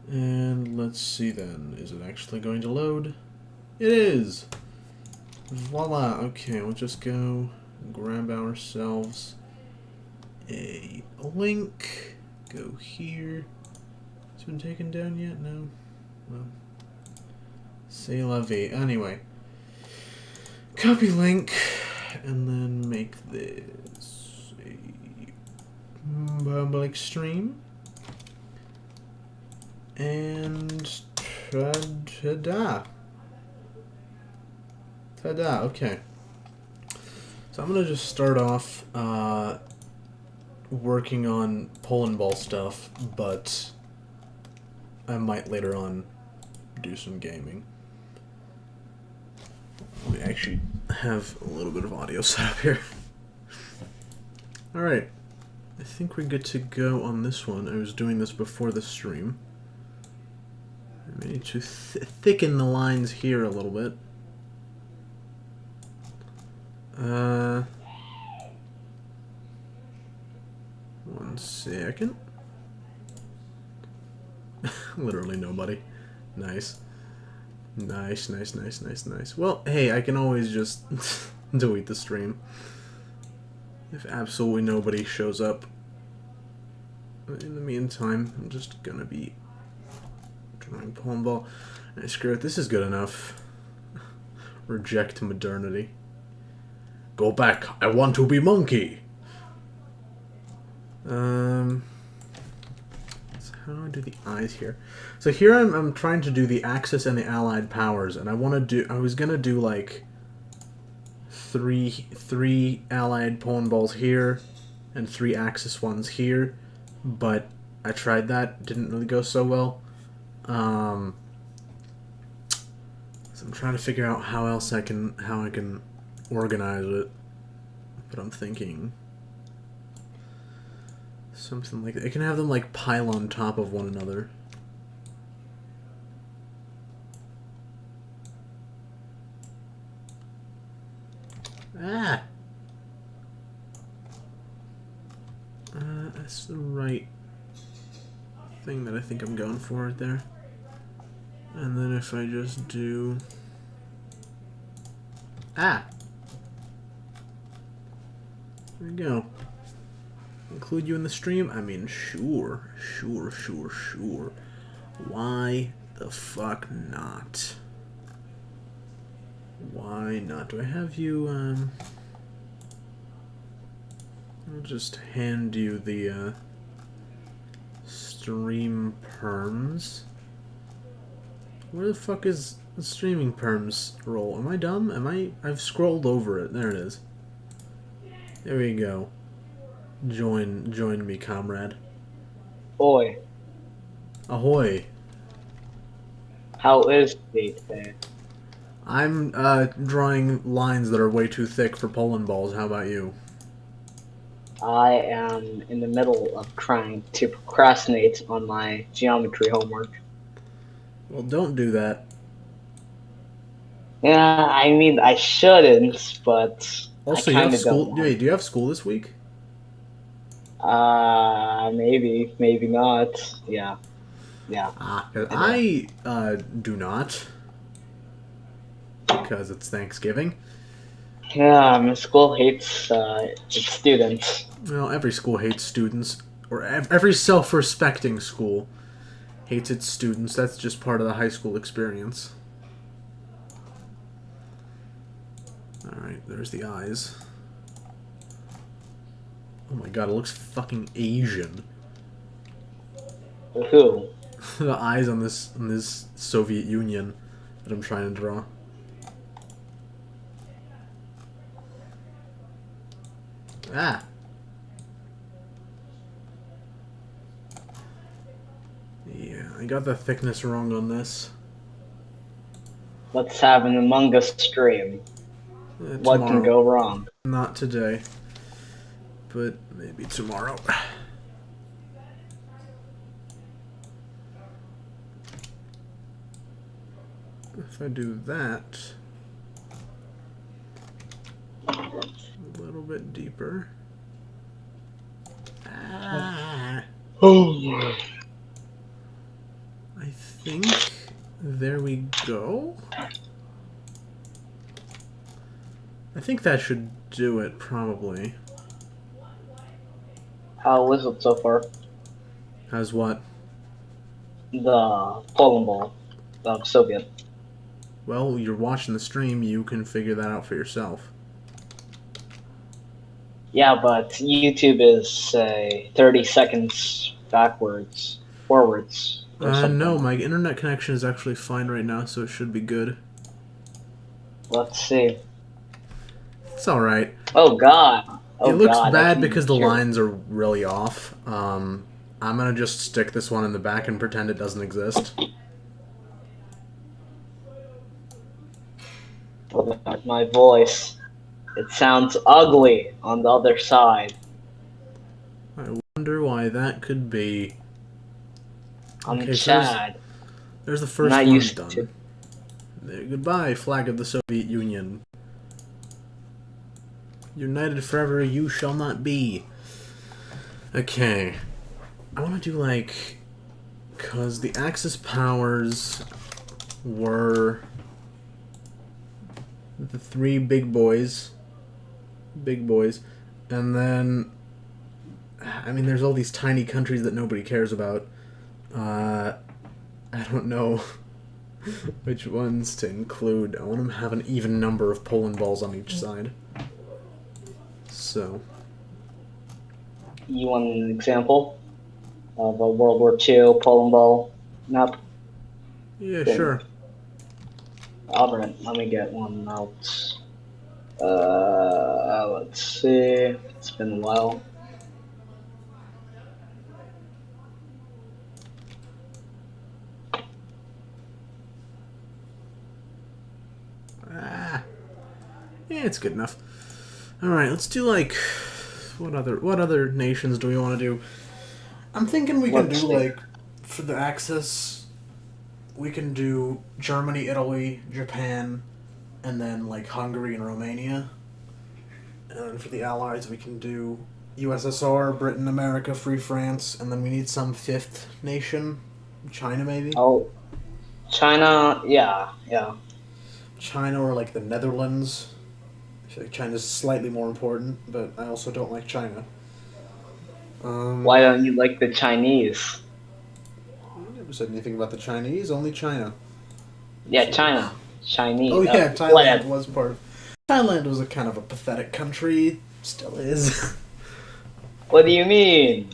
And let's see then. Is it actually going to load? It is! Voila! Okay, we'll just go grab ourselves a link. Go here. It's been taken down yet? No? Well. C'est la vie. Anyway. Copy link. And then make this a public stream. And ta-da. Ta-da, okay. So I'm going to just start off working on pole ball stuff, but I might later on do some gaming. We actually have a little bit of audio set up here. Alright. I think we're good to go on this one. I was doing this before the stream. I need to thicken the lines here a little bit. One second. Literally nobody. Nice. Nice, nice, nice, nice, nice. Well, hey, I can always just delete the stream if absolutely nobody shows up. In the meantime, I'm just gonna be drawing pole ball. Screw it, this is good enough. Reject modernity. Go back, I want to be monkey! So how do I do the eyes here? So here I'm trying to do the Axis and the Allied powers, and I was gonna do like three Allied pole balls here, and 3 Axis ones here, but I tried that, didn't really go so well. So I'm trying to figure out how I can organize it, but I'm thinking something like that. I can have them like pile on top of one another. Ah! That's the right thing that I think I'm going for right there. And then if I just do... Ah! There we go. Include you in the stream? I mean, sure. Sure, sure, sure. Why the fuck not? Why not? Do I have you, I'll just hand you the, stream perms. Where the fuck is the streaming perms roll? Am I dumb? I've scrolled over it. There it is. There we go. Join me, comrade. Boy. Ahoy. How is the today? I'm drawing lines that are way too thick for pole balls. How about you? I am in the middle of trying to procrastinate on my geometry homework. Well, don't do that. Yeah, I mean, I shouldn't, but Also, I you have kind of school. don't. Wait, do you have school this week? Maybe, maybe not. Yeah, yeah. I do not, because it's Thanksgiving. Yeah, my school hates its students. Well, every school hates students, or every self-respecting school hates its students. That's just part of the high school experience. Alright, there's the eyes. Oh my god, it looks fucking Asian. Who? The eyes on this Soviet Union that I'm trying to draw. Ah! Yeah, I got the thickness wrong on this. Let's have an Among Us stream. What can go wrong? Not today, but maybe tomorrow. If I do that a little bit deeper. Ah. Oh. think there we go. I think that should do it, probably. How is it so far? As what? The Poland ball of Soviet. Well, you're watching the stream, you can figure that out for yourself. Yeah, but YouTube is, say, 30 seconds forwards. Or something. No, my internet connection is actually fine right now, so it should be good. Let's see. It's alright. Oh god. Oh, it looks god, bad because the hear. lines are really off. I'm gonna just stick this one in the back and pretend it doesn't exist. My voice. It sounds ugly on the other side. I wonder why that could be. I'm Okay, so sad. there's the first Not one used done. to. There, goodbye, flag of the Soviet Union. United forever, you shall not be. Okay. I want to do, like... Because the Axis powers were... the three big boys. Big boys. And then... I mean, there's all these tiny countries that nobody cares about. I don't know which ones to include. I want them to have an even number of Poland balls on each side. So. You want an example of a World War II Poland ball map? Yeah, sure. Alright, let me get one out. Let's see. It's been a while. Yeah, it's good enough. Alright, let's do like what other nations do we want to do? I'm thinking we can do like for the Axis we can do Germany, Italy, Japan, and then like Hungary and Romania. And then for the Allies we can do USSR, Britain, America, Free France, and then we need some fifth nation. China maybe? Oh, China, yeah. China or like the Netherlands. I feel like China's slightly more important, but I also don't like China. Why don't you like the Chinese? I never said anything about the Chinese, only China. Yeah, China. Chinese. Oh yeah, Thailand was part of... Thailand was a kind of a pathetic country. Still is. What do you mean?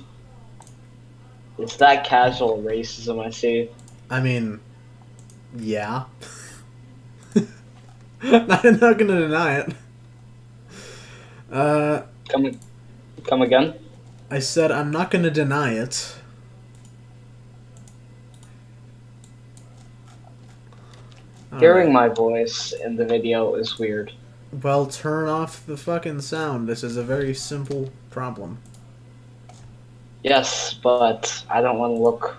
It's that casual racism I see. I mean, yeah. I'm not gonna deny it. Come again? I said I'm not gonna deny it. Hearing my voice in the video is weird. Well, turn off the fucking sound. This is a very simple problem. Yes, but I don't want to look...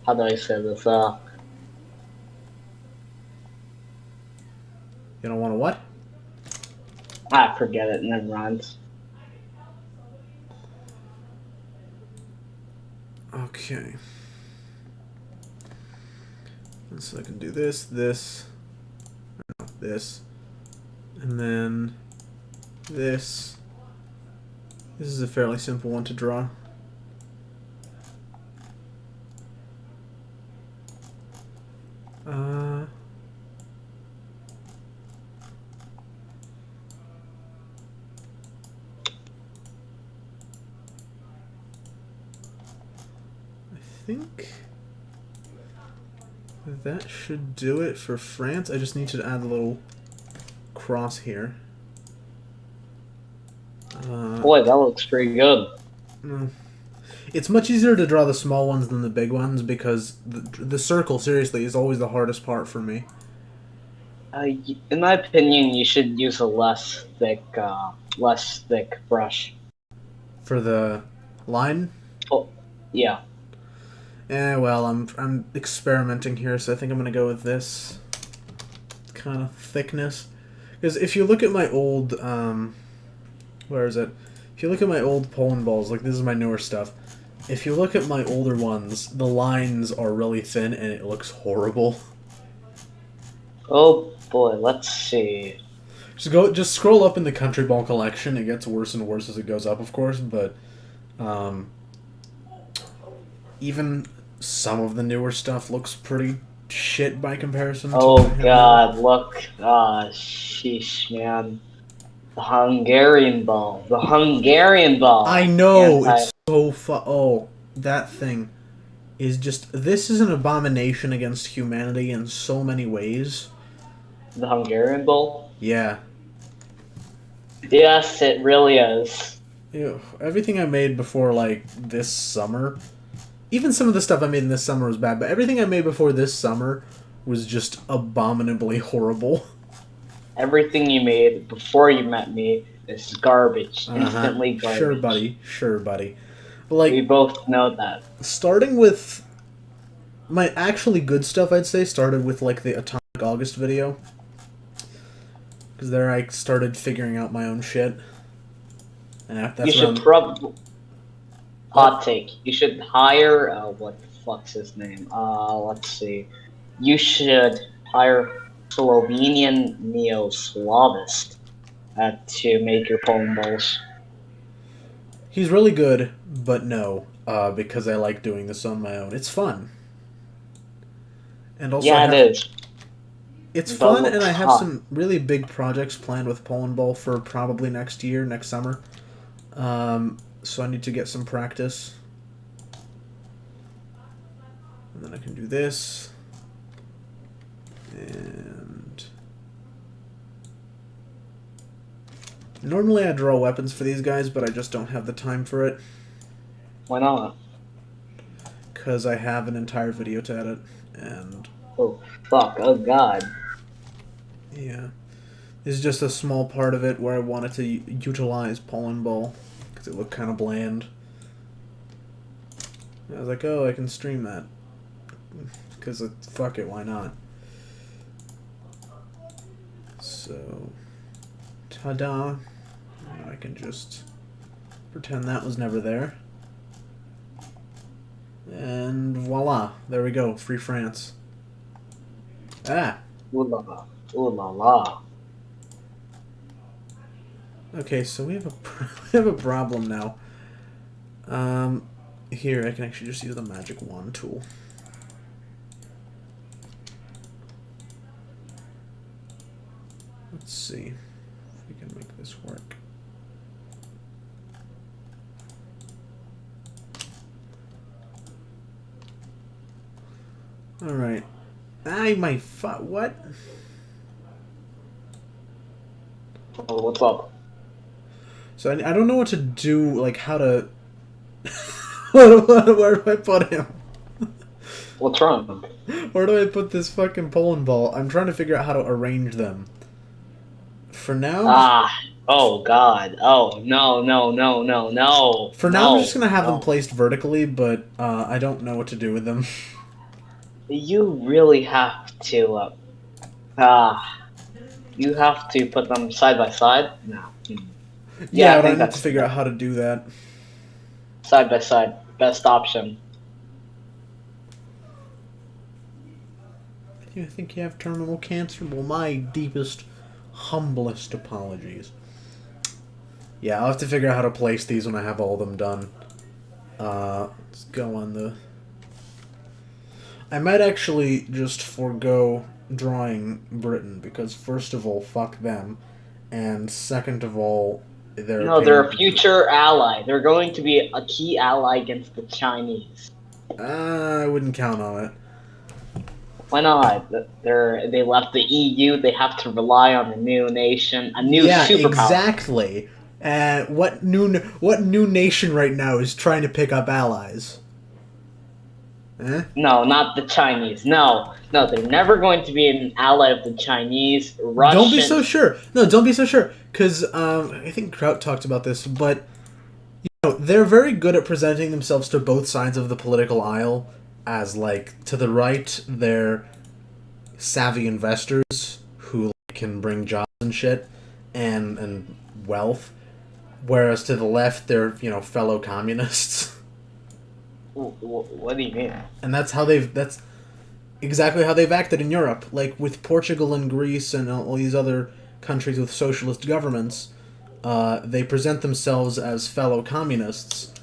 How do I say this? You don't want to what? Forget it. Never mind. Okay. So I can do this, this, and then this. This is a fairly simple one to draw. I think that should do it for France. I just need to add a little cross here. Boy, that looks pretty good. It's much easier to draw the small ones than the big ones because the circle, seriously, is always the hardest part for me. In my opinion, you should use a less thick brush. For the line? Oh, yeah. Well, I'm experimenting here, so I think I'm gonna go with this kind of thickness. Because if you look at my old, where is it? If you look at my old Poland balls, like this is my newer stuff, if you look at my older ones, the lines are really thin and it looks horrible. Oh boy, let's see. Just scroll up in the Country Ball collection. It gets worse and worse as it goes up, of course, but even some of the newer stuff looks pretty shit by comparison. Oh to what I have god, look. Sheesh, man. The Hungarian ball. The Hungarian ball. I know, Anti- it's so oh, that thing is just, this is an abomination against humanity in so many ways. The Hungarian ball? Yeah. Yes, it really is. Ew. Everything I made before, like, this summer, even some of the stuff I made in this summer was bad, but everything I made before this summer was just abominably horrible. Everything you made before you met me is garbage. Instantly garbage. Sure, buddy. Sure, buddy. But, like, We both know that. starting with my actually good stuff, I'd say, started with, like, the Atomic August video. Because there I started figuring out my own shit. And that's You should probably... Hot take. You should hire... what the fuck's his name? Let's see. You should hire Slovenian neo-Slavist to make your poem balls. He's really good, but no, because I like doing this on my own. It's fun. And also Yeah, it is. It's But fun, look and I have hot. some really big projects planned with Poland Ball for probably next year, next summer. So I need to get some practice. And then I can do this. And normally I draw weapons for these guys, but I just don't have the time for it. Why not? Because I have an entire video to edit, and Oh, fuck. Oh, God. yeah. This is just a small part of it where I wanted to utilize Poland Ball, because it looked kind of bland. And I was like, oh, I can stream that. Because fuck it, why not? So, ta-da. I can just pretend that was never there. And voila, there we go, Free France. Ah! Ooh la la. Ooh la la. Okay, so we have a we have a problem now. Here I can actually just use the magic wand tool. Let's see if we can make this work. All right. What? Oh, what's up? So I don't know what to do. Like how to. Where do I put him? What's wrong? Where do I put this fucking Poland Ball? I'm trying to figure out how to arrange them. For now, Oh god. Oh, no, no, no, no, no. for now, no, I'm just gonna have no. them placed vertically, but I don't know what to do with them. You really have to, you have to put them side by side? No. Yeah, I but I think need to that's figure out how to do that. side by side. Best option. You think you have terminal cancer? Well, my deepest, humblest apologies. Yeah, I'll have to figure out how to place these when I have all of them done. Let's go on the... I might actually just forego drawing Britain, because first of all, fuck them, and second of all, They're a future ally. They're going to be a key ally against the Chinese. I wouldn't count on it. Why not? They left the EU. They have to rely on a new nation, a new superpower. Exactly. What new nation right now is trying to pick up allies? Eh? No, not the Chinese. No, they're never going to be an ally of the Chinese. Russian. Don't be so sure. No, don't be so sure. Because I think Kraut talked about this, but they're very good at presenting themselves to both sides of the political aisle as, like, to the right, they're savvy investors who can bring jobs and shit and wealth, whereas to the left, they're, fellow communists. What do you mean? And that's exactly how they've acted in Europe. Like with Portugal and Greece and all these other countries with socialist governments, they present themselves as fellow communists,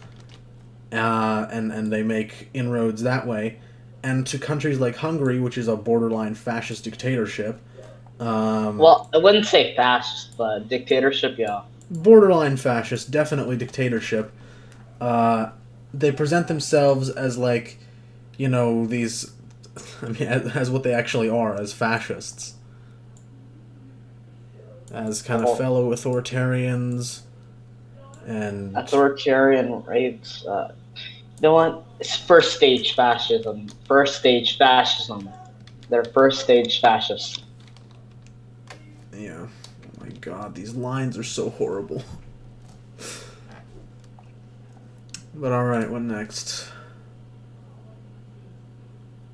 and they make inroads that way. And to countries like Hungary, which is a borderline fascist dictatorship, Well, I wouldn't say fascist, but dictatorship, yeah. borderline fascist, definitely dictatorship. They present themselves as like, these. I mean, as what they actually are, as fascists, as kind of Oh, fellow authoritarians, and authoritarian rates. You know what? It's first stage fascism. First stage fascism. They're first stage fascists. yeah. Oh my god, these lines are so horrible. But all right, what next?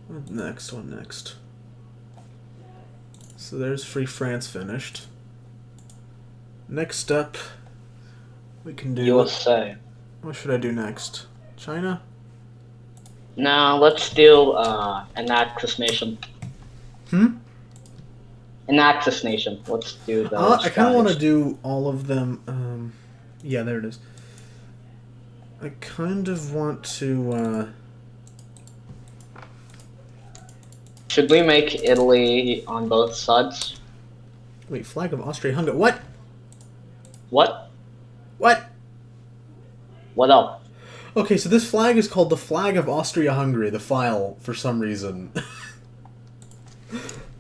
What next? What next? So there's Free France finished. Next up, we can do. USA. What should I do next? China? Now let's do an Axis nation. Hmm? An Axis nation. Let's do those. I kind of want to guys. do all of them. Yeah, there it is. I kind of want to. Should we make Italy on both sides? Wait, flag of Austria-Hungary. What? What? What? What else? Okay, so this flag is called the Flag of Austria-Hungary, the file, for some reason.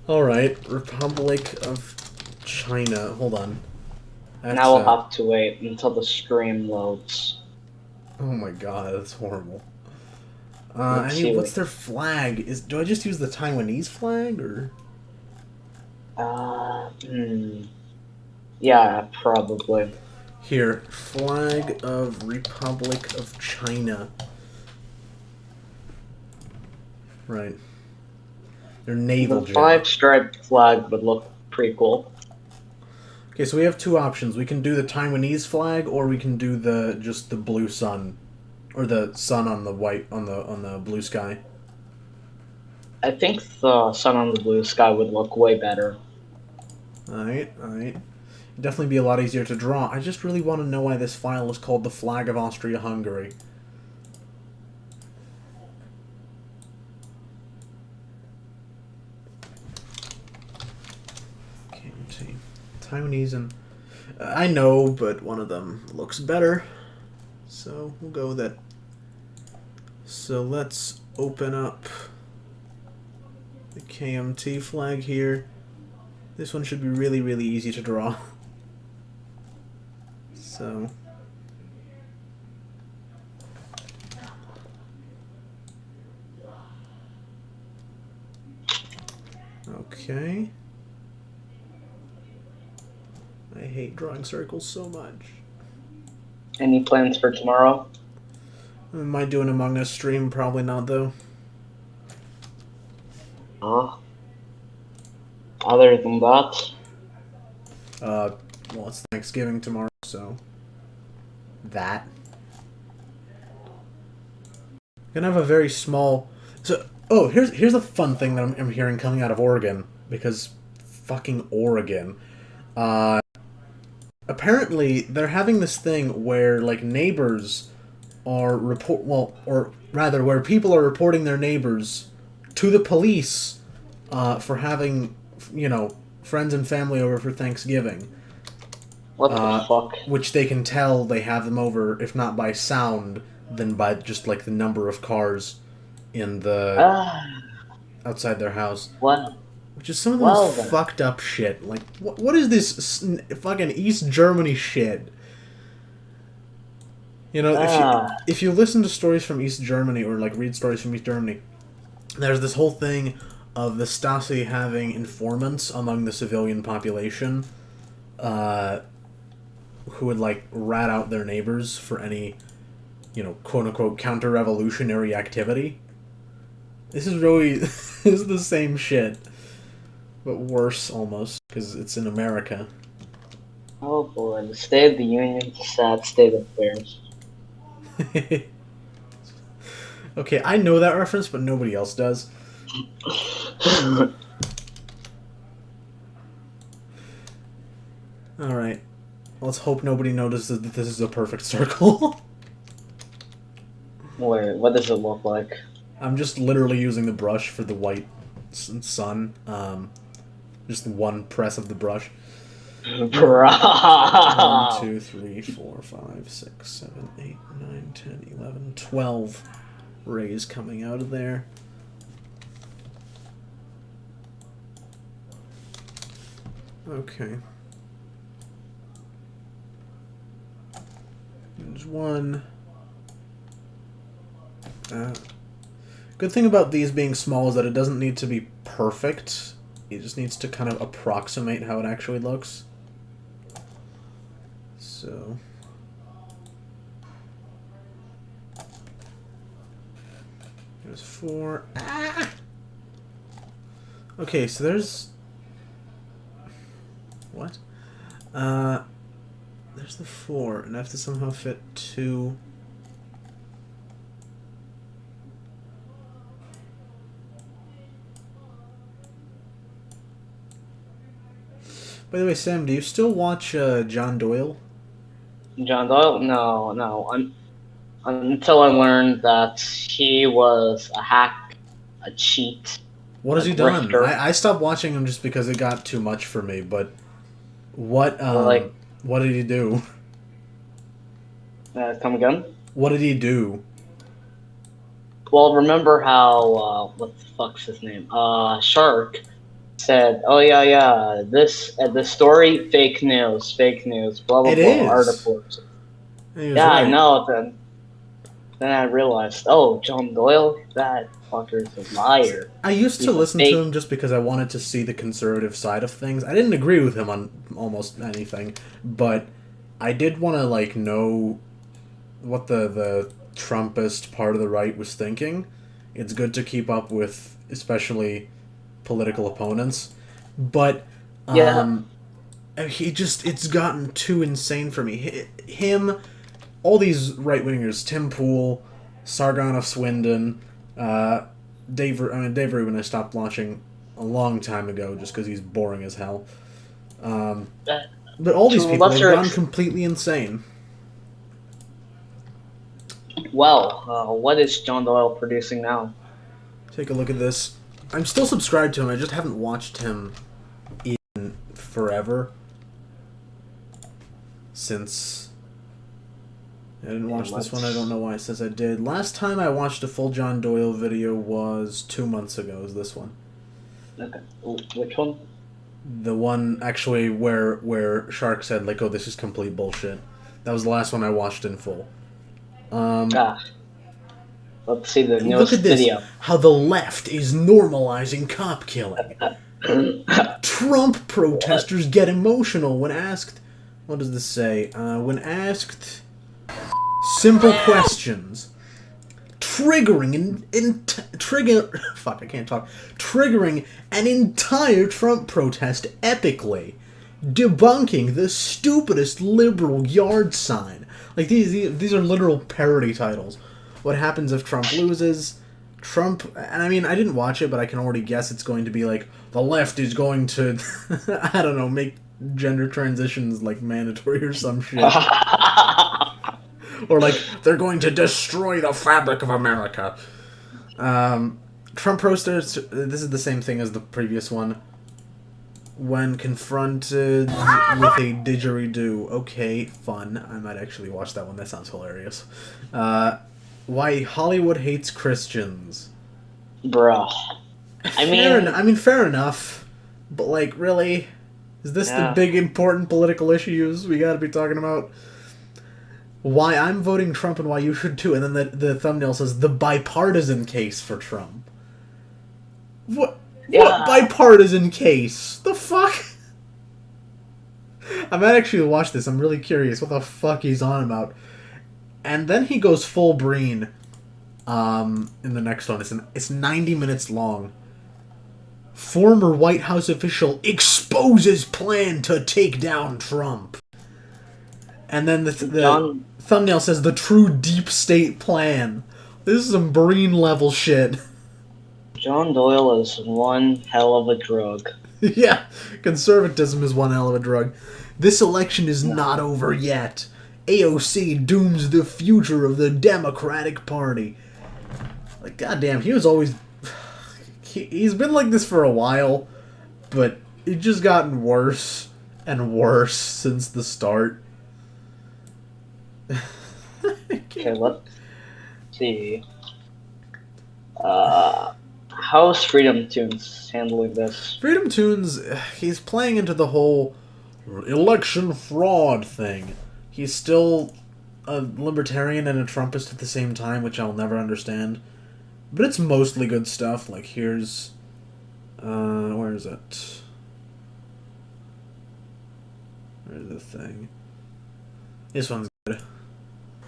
Alright, Republic of China. Hold on. That's, Now we'll have to wait until the stream loads. oh my god, that's horrible. Let's see what's what- their flag? Do I just use the Taiwanese flag, or...? Yeah, probably. Here, Flag of Republic of China. Right. Their naval The jet. five-striped flag would look pretty cool. Okay, so we have two options. We can do the Taiwanese flag, or we can do just the blue sun, or the sun on the white on the blue sky. I think the sun on the blue sky would look way better. Alright, alright. Definitely be a lot easier to draw. I just really want to know why this file is called the Flag of Austria-Hungary. KMT. Taiwanese and... I know, but one of them looks better. So, we'll go with that. So, let's open up the KMT flag here. This one should be really, really easy to draw. So... Okay. I hate drawing circles so much. Any plans for tomorrow? Am I doing Among Us stream? Probably not, though. Other than that, Well, it's Thanksgiving tomorrow, so... That. Gonna have a very small... So, oh, here's a fun thing that I'm hearing coming out of Oregon, because fucking Oregon. Apparently, they're having this thing where, like, neighbors are where people are reporting their neighbors to the police for having, friends and family over for Thanksgiving. what the fuck? Which they can tell they have them over, if not by sound, then by just, like, the number of cars in the... outside their house. What? Which is some of the Well, most then. fucked up shit. Like, what is this fucking East Germany shit? If you listen to stories from East Germany, or, like, read stories from East Germany, there's this whole thing of the Stasi having informants among the civilian population, who would, like, rat out their neighbors for any, quote-unquote counter-revolutionary activity. This is really... this is the same shit. But worse, almost, because it's in America. Oh boy, the State of the Union is a sad state of affairs. Okay, I know that reference, but nobody else does. Alright. Let's hope nobody notices that this is a perfect circle. Wait, what does it look like? I'm just literally using the brush for the white sun. Just one press of the brush. 1, 2, 3, 4, 5, 6, 7, 8, 9, 10, 11, 12 rays coming out of there. Okay. There's one. Good thing about these being small is that it doesn't need to be perfect. It just needs to kind of approximate how it actually looks. So... there's 4. Ah! Okay, so there's... what? There's the 4, and I have to somehow fit 2... By the way, Sam, do you still watch John Doyle? John Doyle? No. Until I learned that he was a hack, a cheat. What has he done? I stopped watching him just because it got too much for me, but what did he do? Come again? What did he do? Well, remember how, what the fuck's his name? Shark said, oh yeah, this story, fake news, blah blah blah, articles. Yeah, right. I know. Then I realized, oh, John Doyle, that fucker's a liar. I used to listen to him just because I wanted to see the conservative side of things. I didn't agree with him on almost anything, but I did want to like know what the Trumpist part of the right was thinking. It's good to keep up with, especially political opponents, but it's gotten too insane for me. Him, all these right-wingers, Tim Pool, Sargon of Swindon, Dave Rubin I stopped watching a long time ago just because he's boring as hell. But all these people have gone completely insane. Well, what is John Doyle producing now? Take a look at this. I'm still subscribed to him, I just haven't watched him in forever. Since... I didn't watch this one, I don't know why it says I did. Last time I watched a full John Doyle video was 2 months ago, is this one. Okay. Which one? The one, actually, where Shark said, like, oh, this is complete bullshit. That was the last one I watched in full. Let's see the newest video. How the left is normalizing cop killing. Trump protesters get emotional when asked... What does this say? When asked simple questions. Triggering an entire Trump protest epically. Debunking the stupidest liberal yard sign. Like, these are literal parody titles. What happens if Trump loses? Trump, and I mean, I didn't watch it, but I can already guess it's going to be like, the left is going to, I don't know, make gender transitions, like, mandatory or some shit. Or, like, they're going to destroy the fabric of America. Trump protesters, this is the same thing as the previous one. When confronted with a didgeridoo. Okay, fun. I might actually watch that one. That sounds hilarious. Why Hollywood hates Christians. Bruh. Fair enough. But, like, really? Is this the big, important political issues we gotta be talking about? Why I'm voting Trump and why you should too. And then the thumbnail says, the bipartisan case for Trump. What? Yeah. What bipartisan case? The fuck? I might actually watch this. I'm really curious what the fuck he's on about. And then he goes full Breen in the next one. It's 90 minutes long. Former White House official exposes plan to take down Trump. And then the thumbnail says the true deep state plan. This is some Breen level shit. John Doyle is one hell of a drug. Yeah, conservatism is one hell of a drug. This election is not over yet. AOC dooms the future of the Democratic Party. Like, goddamn, he was always... He's been like this for a while, but it's just gotten worse and worse since the start. Okay, let's see. How's Freedom Tunes handling this? Freedom Tunes, he's playing into the whole election fraud thing. He's still a libertarian and a Trumpist at the same time, which I'll never understand. But it's mostly good stuff. Like, here's... where is it? Where's the thing? This one's good.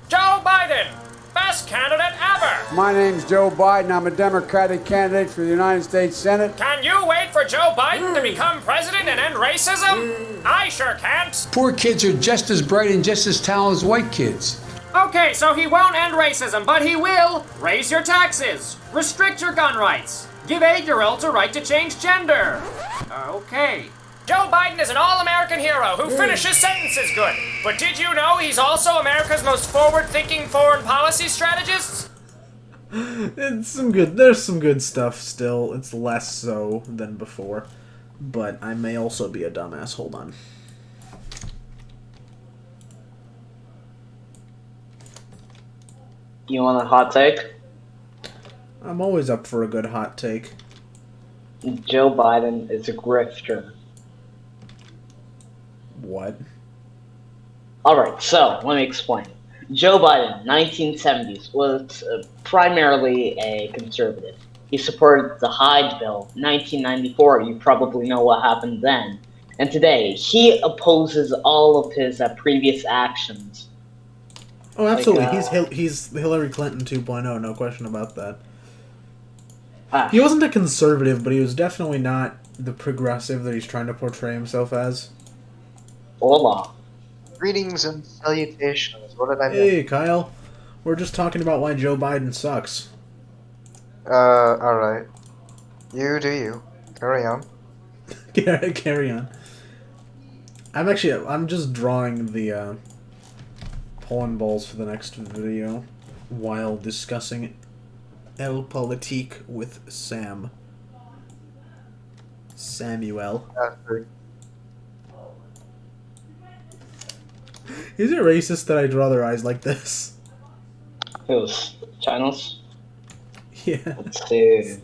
Joe Biden, best candidate ever! My name's Joe Biden. I'm a Democratic candidate for the United States Senate. Can you wait for Joe Biden to become president and end racism? I sure can't. Poor kids are just as bright and just as talented as white kids. Okay, so he won't end racism, but he will raise your taxes, restrict your gun rights, give 8-year-olds a right to change gender. Okay. Joe Biden is an all-American hero who finishes sentences good. But did you know he's also America's most forward-thinking foreign policy strategist? It's some good. There's some good stuff still. It's less so than before. But I may also be a dumbass. Hold on. You want a hot take? I'm always up for a good hot take. Joe Biden is a grifter. What? Alright, so let me explain. Joe Biden, 1970s, was primarily a conservative. He supported the Hyde Bill, 1994. You probably know what happened then. And today, he opposes all of his previous actions. Oh, absolutely. Like, He's Hillary Clinton 2.0, no question about that. Ah, He wasn't a conservative, but he was definitely not the progressive that he's trying to portray himself as. hola. Greetings and salutations. What did I miss? Hey, Kyle. We're just talking about why Joe Biden sucks. Alright. You do you. Carry on. Carry on. I'm just drawing the pollen balls for the next video while discussing El Politique with Sam. Samuel. After. Is it racist that I draw their eyes like this? Who's China's? Yeah. Let's see.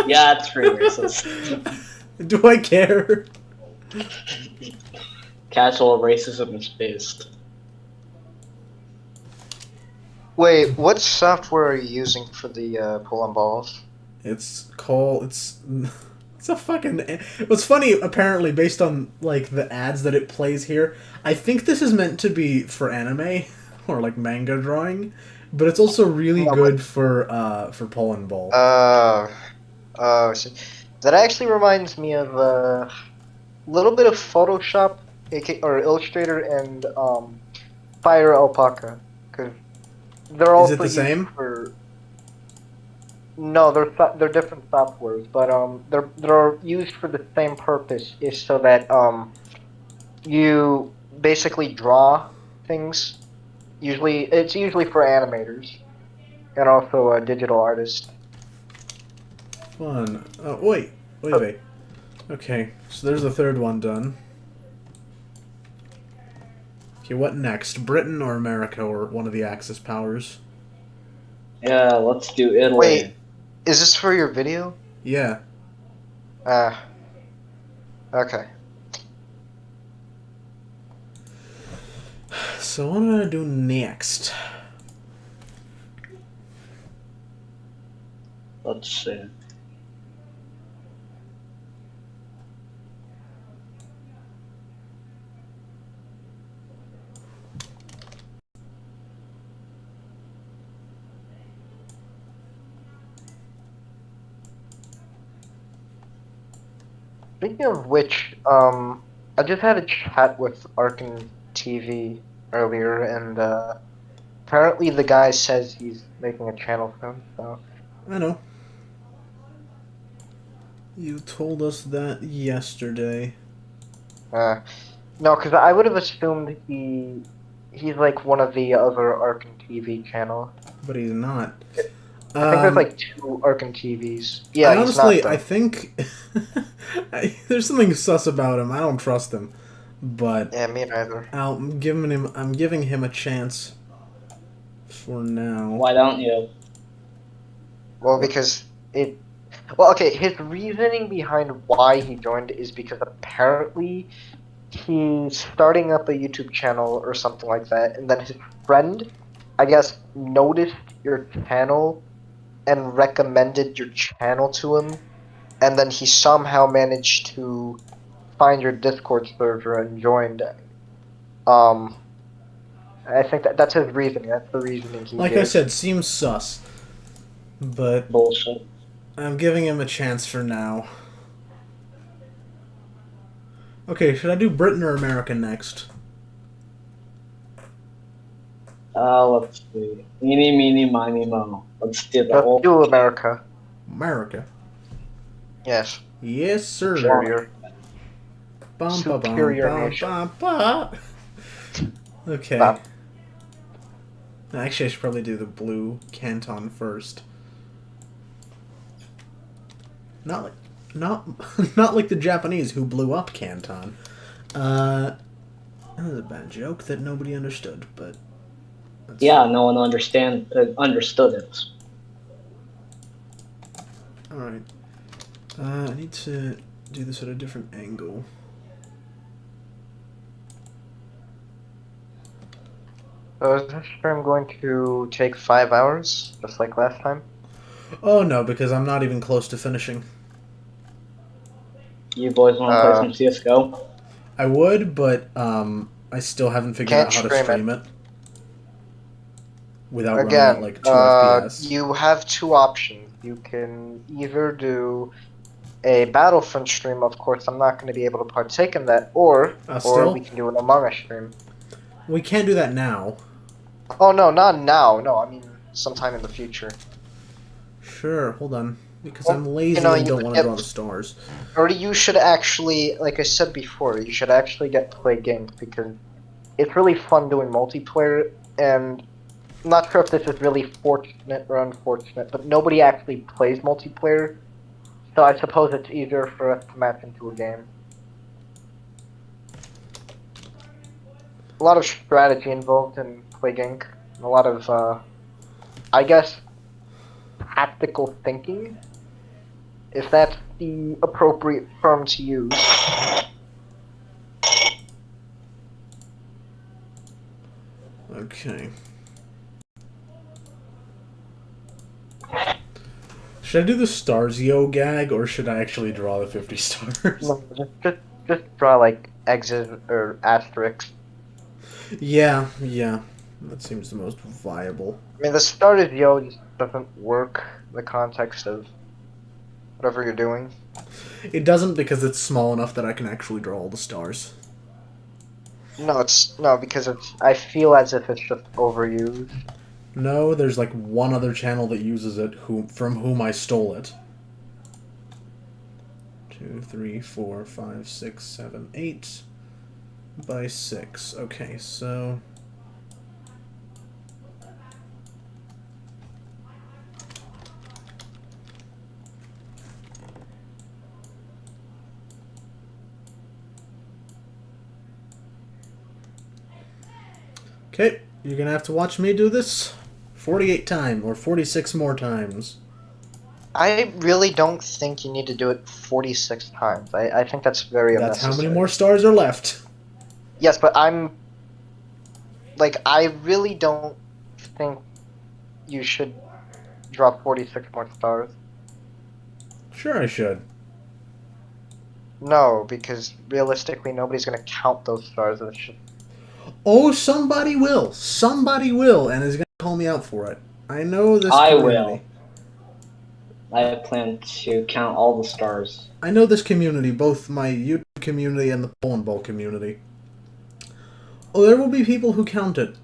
Yeah, it's pretty racist. Do I care? Casual racism is based. Wait, what software are you using for the pull-on balls? It's a fucking... What's funny, apparently, based on, like, the ads that it plays here, I think this is meant to be for anime, or, like, manga drawing, but it's also really good for pollen ball. So that actually reminds me of a little bit of Photoshop, or Illustrator, and Fire Alpaca, because they're all Is it the same? No, they're different softwares, but they're used for the same purpose. Is so that you basically draw things. It's usually for animators, and also digital artists. Fun. Oh, wait. Okay, so there's the third one done. Okay, what next? Britain or America, or one of the Axis powers? Yeah, let's do Italy. Wait, is this for your video? Yeah. Okay. So what am I gonna do next? Let's see. Speaking of which, I just had a chat with Arkin TV earlier, and Apparently, the guy says he's making a channel soon. So I know. You told us that yesterday. no, because I would have assumed he's like one of the other Arkin TV channel. But he's not. I think there's like 2 Arkin TVs. Yeah, honestly, he's not, I think there's something sus about him. I don't trust him, but yeah, me neither. I'm giving him a chance for now. Why don't you? Well, because it. Well, okay. His reasoning behind why he joined is because apparently he's starting up a YouTube channel or something like that, and then his friend, I guess, noticed your channel and recommended your channel to him, and then he somehow managed to find your Discord server and joined. I think that's his reasoning. That's the reasoning he Like gave. I said, seems sus, but Bullshit. I'm giving him a chance for now. Okay, should I do Britain or America next? Let's see. Eeny, meeny, miny, mo. Let's do the Let's whole. do America. America. Yes. Yes, sir. Superior. Bum, ba, bum, Superior bum, nation. bum, ba. Okay. Stop. Actually, I should probably do the blue canton first. Not like the Japanese who blew up Canton. That was a bad joke that nobody understood, but Yeah, no one understood it. all right. I need to do this at a different angle. So is this stream going to take 5 hours, just like last time? Oh no, because I'm not even close to finishing. You boys want to play some CS:GO? I would, but I still haven't figured Can't out how to stream stream it without running Again, at like 2 FPS. you have 2 options. You can either do a Battlefront stream, of course I'm not going to be able to partake in that, or Still? we can do an Among Us stream. We can't do that now. Oh no, not now, no, I mean sometime in the future. Sure, hold on. Because Well, I'm lazy you know, and you don't want get- to draw the stars. Or you should actually, like I said before, you should actually get Play Games, because it's really fun doing multiplayer, and I'm not sure if this is really fortunate or unfortunate, but nobody actually plays multiplayer, so I suppose it's easier for us to match into a game. A lot of strategy involved in Plague Inc. A lot of, I guess, tactical thinking, if that's the appropriate term to use. Okay. Should I do the Starsio gag, or should I actually draw the 50 stars? No, just draw like X's or asterisks. Yeah. That seems the most viable. I mean, the start of Yo just doesn't work in the context of whatever you're doing. It doesn't because it's small enough that I can actually draw all the stars. No, because I feel as if it's just overused. No, there's like one other channel that uses it from whom I stole it. 2, 3, 4, 5, 6, 7, 8 by 6. Okay, so... Okay, you're gonna have to watch me do this 48 times, or 46 more times. I really don't think you need to do it 46 times. I think that's very That's how unnecessary. many more stars are left. Yes, but I really don't think you should draw 46 more stars. Sure I should. No, because realistically, nobody's gonna count those stars. It's just Oh, somebody will. Somebody will, and is gonna call me out for it. I know this I community. will. I plan to count all the stars. I know this community, both my YouTube community and the Poland Ball community. Oh, there will be people who count it.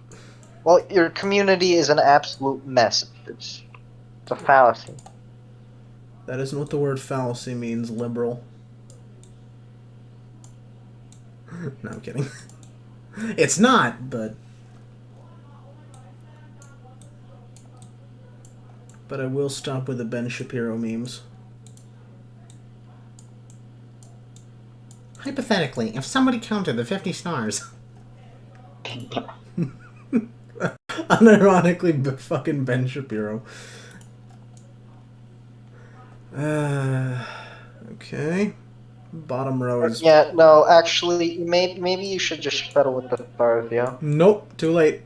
Well, your community is an absolute mess. It's a fallacy. That isn't what the word fallacy means, liberal. No, I'm kidding. It's not, but I will stop with the Ben Shapiro memes. Hypothetically, if somebody counted the 50 stars. Unironically, fucking Ben Shapiro. Okay. Bottom row is... Yeah, no, actually, maybe you should just settle with the stars, yeah? Nope, too late.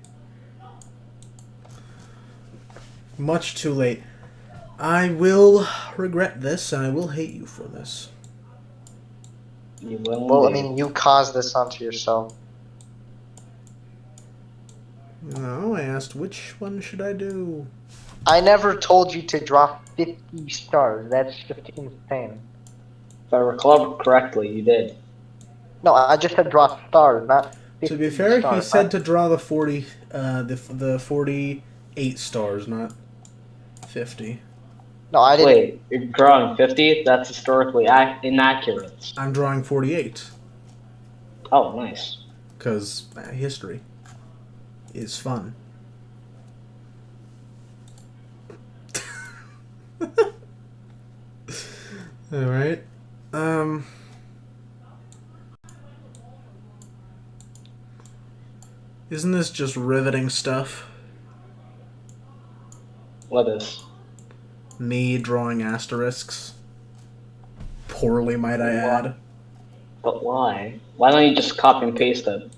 Much too late. I will regret this, and I will hate you for this. You will. Well, I indeed. mean, you caused this onto yourself. No, I asked which one should I do. I never told you to drop 50 stars. That's just insane. If I recall correctly, you did. No, I just said drop stars, not 50 To be fair, stars. he said to draw the 40, the 48 stars, not 50. No, I didn't. Wait, you're drawing 50? That's historically inaccurate. I'm drawing 48, Oh, nice. because history is fun. Alright. Isn't this just riveting stuff? What is? Me drawing asterisks. Poorly, might I add. But why? Why don't you just copy and paste it?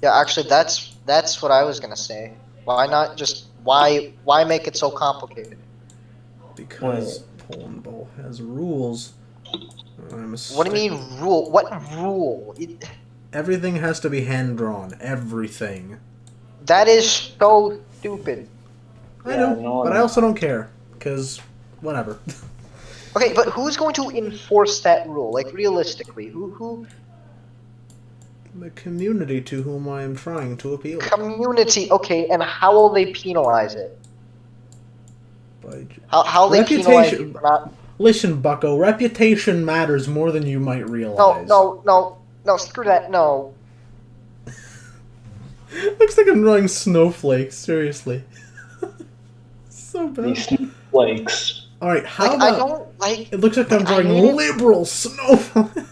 Yeah, actually, that's what I was gonna say. Why not just why make it so complicated? Because Poland Ball has rules. I'm a What do you mean rule? What rule? Everything has to be hand drawn. Everything. That is so stupid. I Yeah, know, no, but I no. also don't care. Because, whatever. Okay, but who's going to enforce that rule? Like realistically, who? The community to whom I am trying to appeal. Community. Okay, and how will they penalize it? By How they penalize Reputation- it for not? Listen, Bucko, reputation matters more than you might No, realize. no, screw that. No. Looks like I'm drawing snowflakes, seriously. So bad. These snowflakes. Alright, how Like, about... I don't like. It looks like I'm I drawing hate it. liberal snowflakes.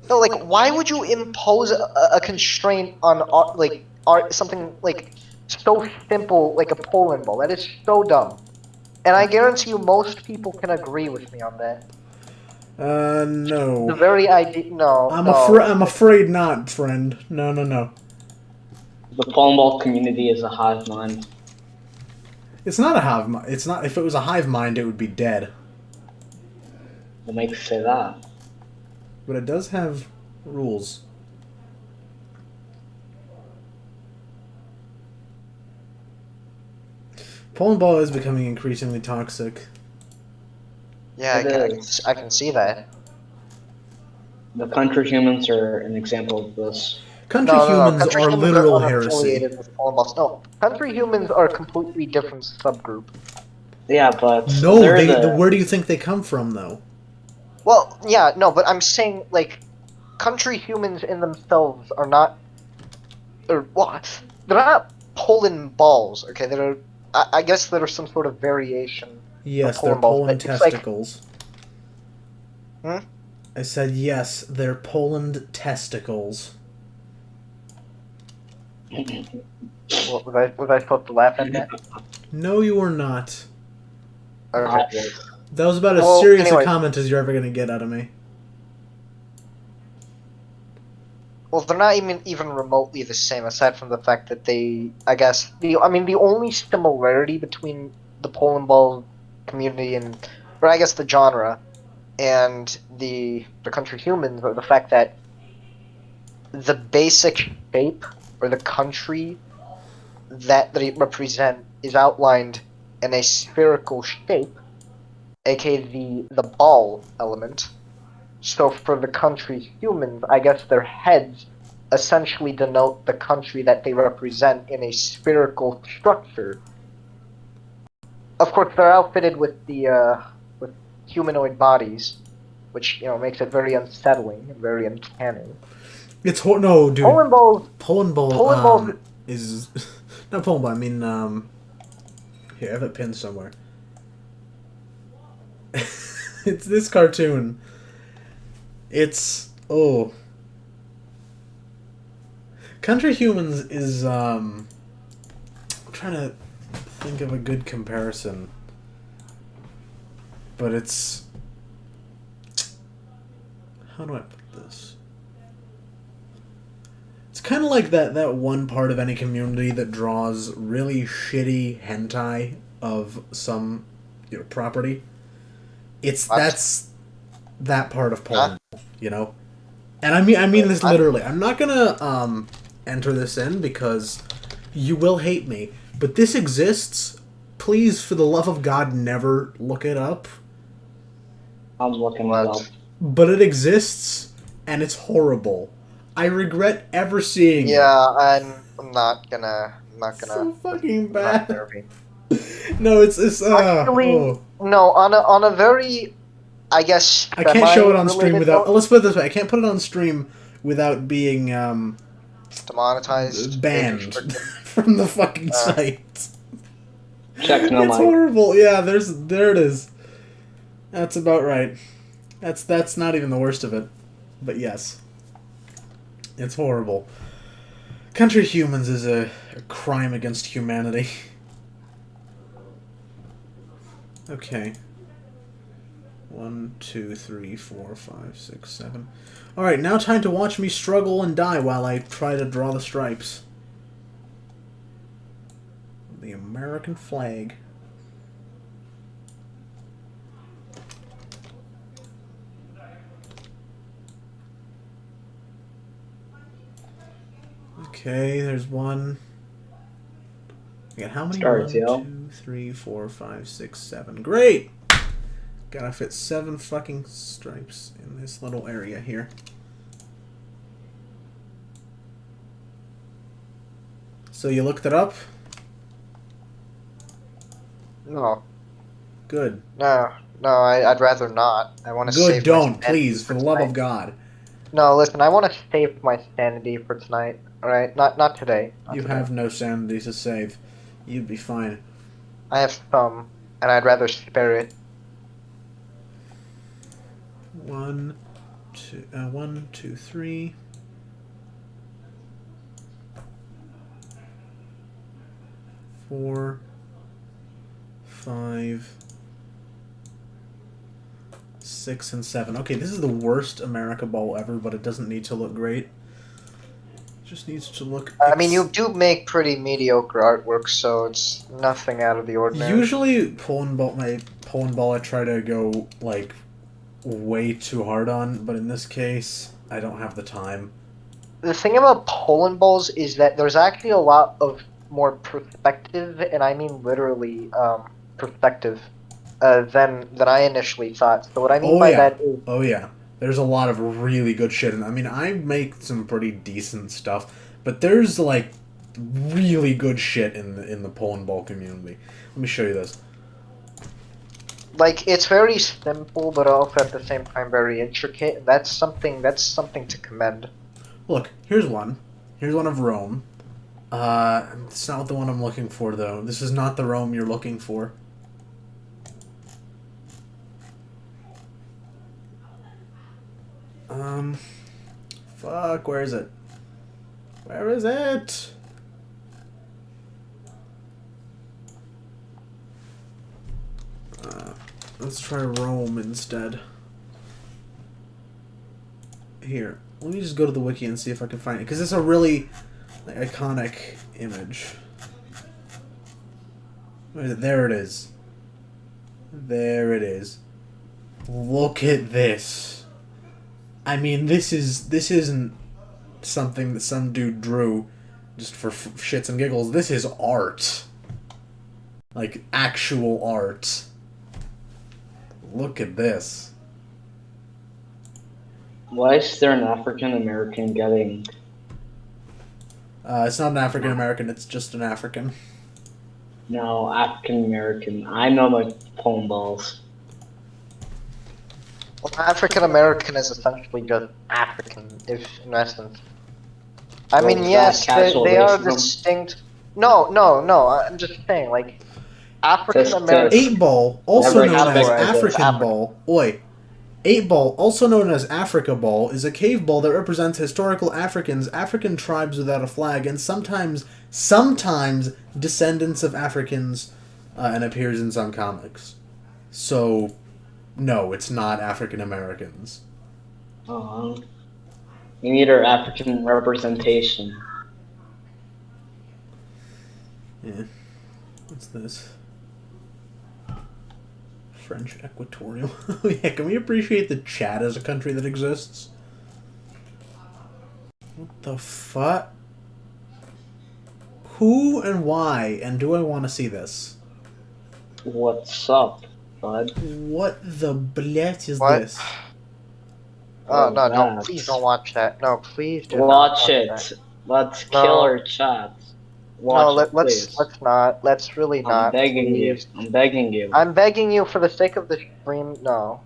No, like, why would you impose a constraint on art, like art, something like so simple, like a Poland ball? That is so dumb. And I guarantee you, most people can agree with me on that. The No. very idea. No. I'm, no. I'm afraid not, friend. No, no, no. The Palm Ball community is a hive mind. It's not a hive mind. It's not. If it was a hive mind, it would be dead. What makes you say that? But it does have rules. Poland Ball is becoming increasingly toxic. Yeah, It I can see that. The country humans are an example of this. Country No, humans Country are humans literal unaffiliated heresy. with Poland balls. No, country humans are a completely different subgroup. Yeah, but No, they're where do you think they come from, though? Well, yeah, no, but I'm saying like, country humans in themselves are not, or what? They're not Poland balls. Okay, they're. I guess there's some sort of variation. Yes, Poland they're balls, Poland but it's like- testicles. Hmm? I said yes, they're Poland testicles. What, was I supposed to laugh at that? No, you are not. Okay. That was about as Well, serious anyway. a comment as you're ever gonna get out of me. Well, they're not even remotely the same, aside from the fact that they, I guess, the only similarity between the Poland ball community and, or I guess the genre, and the country humans are the fact that the basic shape or the country that they represent is outlined in a spherical shape, aka the ball element. So for the country humans, I guess their heads essentially denote the country that they represent in a spherical structure. Of course, they're outfitted with with humanoid bodies, which makes it very unsettling and very uncanny. It's no, dude. Poland balls. Poland ball. Poland balls is not Poland ball. I mean, here I have it pinned somewhere. It's this cartoon. It's Country Humans is I'm trying to think of a good comparison, but it's, how do I put this? It's kind of like that one part of any community that draws really shitty hentai of some property. That's that part of Poland, And I mean this literally. I'm not gonna enter this in because you will hate me, but this exists. Please, for the love of God, never look it up. I'm looking it up. But it exists, and it's horrible. I regret ever seeing it. Yeah, I'm not gonna. So fucking bad. No, it's actually no on a very, I guess. I can't show it on stream without. Let's put it this way: I can't put it on stream without being demonetized, banned from the fucking site. Check no It's horrible. Yeah, there it is. That's about right. That's not even the worst of it, but yes, it's horrible. Country Humans is a crime against humanity. Okay. 1, 2, 3, 4, 5, 6, 7. Alright, now time to watch me struggle and die while I try to draw the stripes. The American flag. Okay, there's one. I got how many? Starts, 1, 2, 3, 4, 5, 6, 7. Great! Gotta fit 7 fucking stripes in this little area here. So you looked it up? No. Good. No, I'd rather not. I want to save. Good, don't, please, for the love of God. No, listen, I want to save my sanity for tonight. All right, not today. You have no sanity to save. You'd be fine. I have some, and I'd rather spare it. 1, 2, 3. 4, 5, 6, and 7. Okay, this is the worst America Ball ever, but it doesn't need to look great. It just needs to look... I mean, you do make pretty mediocre artwork, so it's nothing out of the ordinary. Usually, Poland Ball I try to go, like, way too hard on, but in this case, I don't have the time. The thing about Poland balls is that there's actually a lot of more perspective, and I mean literally perspective, than I initially thought. So what I mean by that is... Oh yeah, there's a lot of really good shit. I mean, I make some pretty decent stuff, but there's like really good shit in the Poland ball community. Let me show you this. Like, it's very simple, but also at the same time very intricate. That's something to commend. Look, here's one. Here's one of Rome. It's not the one I'm looking for, though. This is not the Rome you're looking for. Fuck, where is it? Where is it? Let's try Rome instead. Here, let me just go to the wiki and see if I can find it, because it's a really iconic image. There it is. There it is. Look at this. I mean, this isn't something that some dude drew just for shits and giggles. This is art. Like, actual art. Look at this. Why is there an African American getting It's not an African American. It's just an African. No, African American. I know my pole balls. Well, African American is essentially just African, if in essence. I Well, mean, is that yes, casual they are racism? distinct. No, no, no. I'm just saying, like, African American. 8-ball, also Never known as categorized as African African. ball. Oi. 8-ball, also known as Africa ball, is a cave ball that represents historical Africans, African tribes without a flag, and sometimes descendants of Africans, and appears in some comics. So, no, it's not African Americans. We need our African representation. Yeah. What's this? French Equatorial. Oh yeah, can we appreciate the Chad as a country that exists? What the fuck? Who and why, and do I want to see this? What's up, bud? What the blet is What? this? Oh, no, no, That. please don't watch that. No, please do not Watch it. that. Let's No. kill our chat. Watch No, it, please. let's not. Let's really I'm not. begging you. please. I'm begging you. I'm begging you for the sake of the stream. No.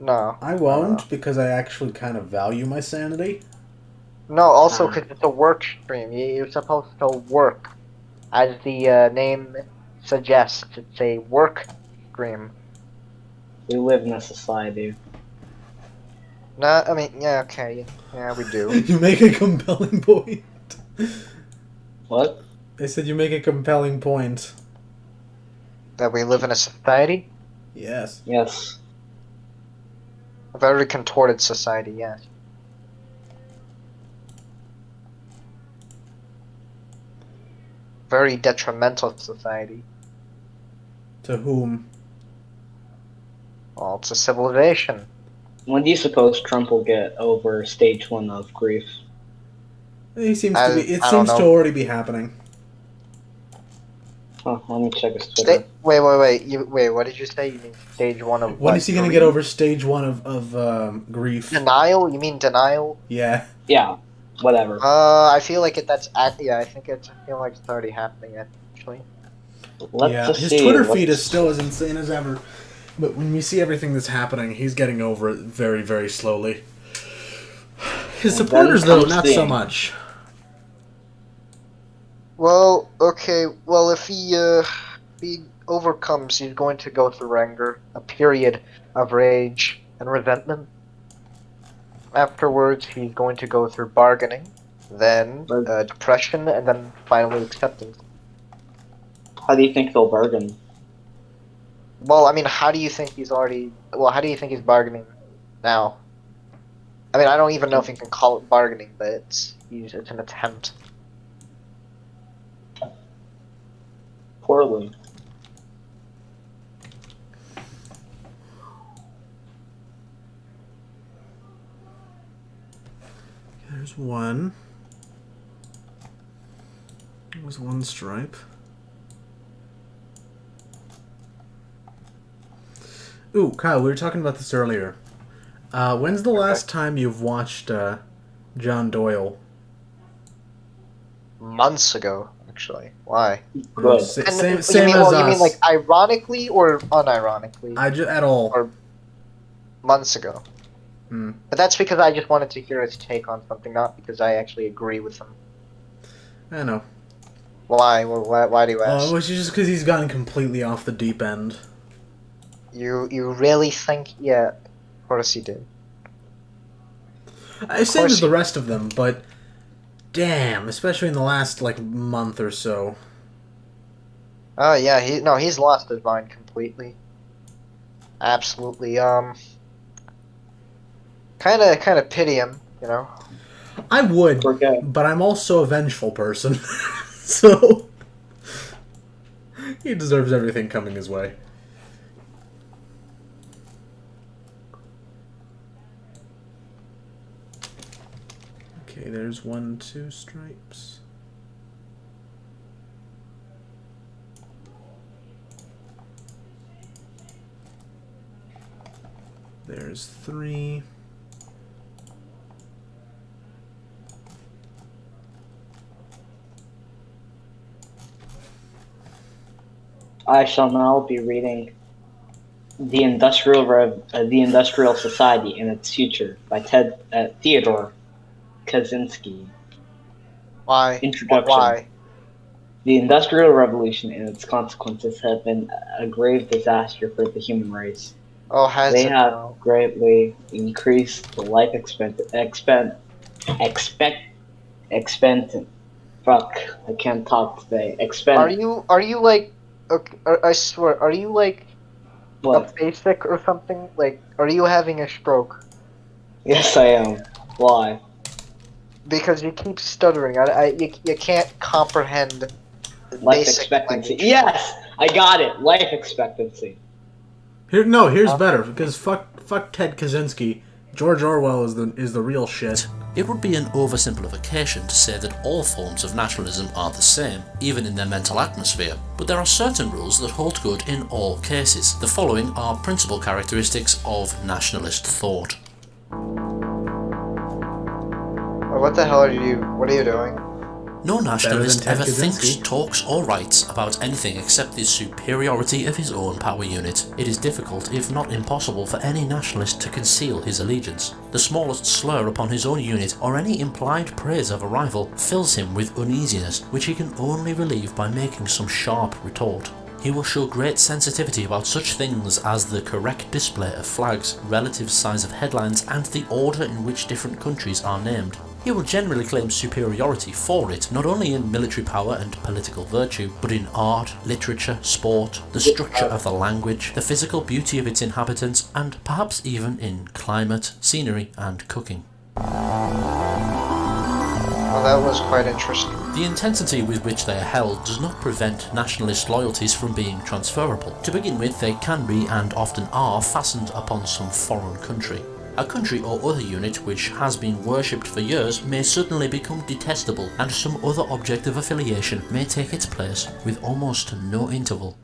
No. I won't, because I actually kind of value my sanity. No, also Ah. because it's a work stream. You're supposed to work. As the name suggests, it's a work stream. We live in a society. No, I mean, yeah, okay. Yeah, we do. You make a compelling point. What? I said you make a compelling point. That we live in a society? Yes. Yes. A very contorted society, yes. Very detrimental society. To whom? Well, it's a civilization. When do you suppose Trump will get over stage 1 of grief? It seems I to be. It don't seems to know. already be happening. Oh, let me check his Twitter. Wait, wait, what did you say? You mean stage 1 of When what? is he gonna Grief? get over stage 1 of grief? Denial? You mean denial? Yeah. Yeah, whatever. I feel like yeah, I feel like it's already happening actually. Let's Yeah, just his see. Twitter feed Let's- is still as insane as ever. But when we see everything that's happening, he's getting over it very, very slowly. His And supporters, then though, comes not the- so much. Well, okay, well if he overcomes, he's going to go through anger, a period of rage and resentment. Afterwards, he's going to go through bargaining, then depression, and then finally acceptance. How do you think they'll bargain? Well, I mean, how do you think he's bargaining now? I mean, I don't even know if you can call it bargaining, but it's an attempt. Poorly. There's one. There's one stripe. Ooh, Kyle, we were talking about this earlier. When's the last time you've watched John Doyle? Months ago, actually. Why? Good. Same you as mean us. like ironically or unironically? At all. Or- Months ago. Hmm. But that's because I just wanted to hear his take on something, not because I actually agree with him. I know. Why? Why do you ask? Which is just because he's gotten completely off the deep end. You really think? Yeah, of course he did. Same course as the he- rest of them, but damn, especially in the last month or so. Oh yeah, he's lost his mind completely. Absolutely. Kind of pity him, you know. I would, Forget. but I'm also a vengeful person, so he deserves everything coming his way. Okay, there's 1, 2 stripes. There's 3. I shall now be reading The Industrial Society and Its Future by Theodore Kaczynski. Why? Introduction. Why? The Industrial Revolution and its consequences have been a grave disaster for the human race. Oh, has They it have now? greatly increased the life expectancy. Fuck, I can't talk today. Are you like? Okay, I swear, are you like a What? basic or something? Like, are you having a stroke? Yes, I am. Why? Because you keep stuttering. You can't comprehend Life basic expectancy. language. Yes, I got it. Life expectancy. Here's better, because fuck Ted Kaczynski. George Orwell is the real shit. It would be an oversimplification to say that all forms of nationalism are the same, even in their mental atmosphere, but there are certain rules that hold good in all cases. The following are principal characteristics of nationalist thought. What the hell are you? What are you doing? No nationalist Ted ever thinks, Kaczynski. talks or writes about anything except the superiority of his own power unit. It is difficult, if not impossible, for any nationalist to conceal his allegiance. The smallest slur upon his own unit or any implied praise of a rival fills him with uneasiness, which he can only relieve by making some sharp retort. He will show great sensitivity about such things as the correct display of flags, relative size of headlines, and the order in which different countries are named. He will generally claim superiority for it, not only in military power and political virtue, but in art, literature, sport, the structure of the language, the physical beauty of its inhabitants, and perhaps even in climate, scenery, and cooking. Well, that was quite interesting. The intensity with which they are held does not prevent nationalist loyalties from being transferable. To begin with, they can be, and often are, fastened upon some foreign country. A country or other unit which has been worshipped for years may suddenly become detestable, and some other object of affiliation may take its place with almost no interval.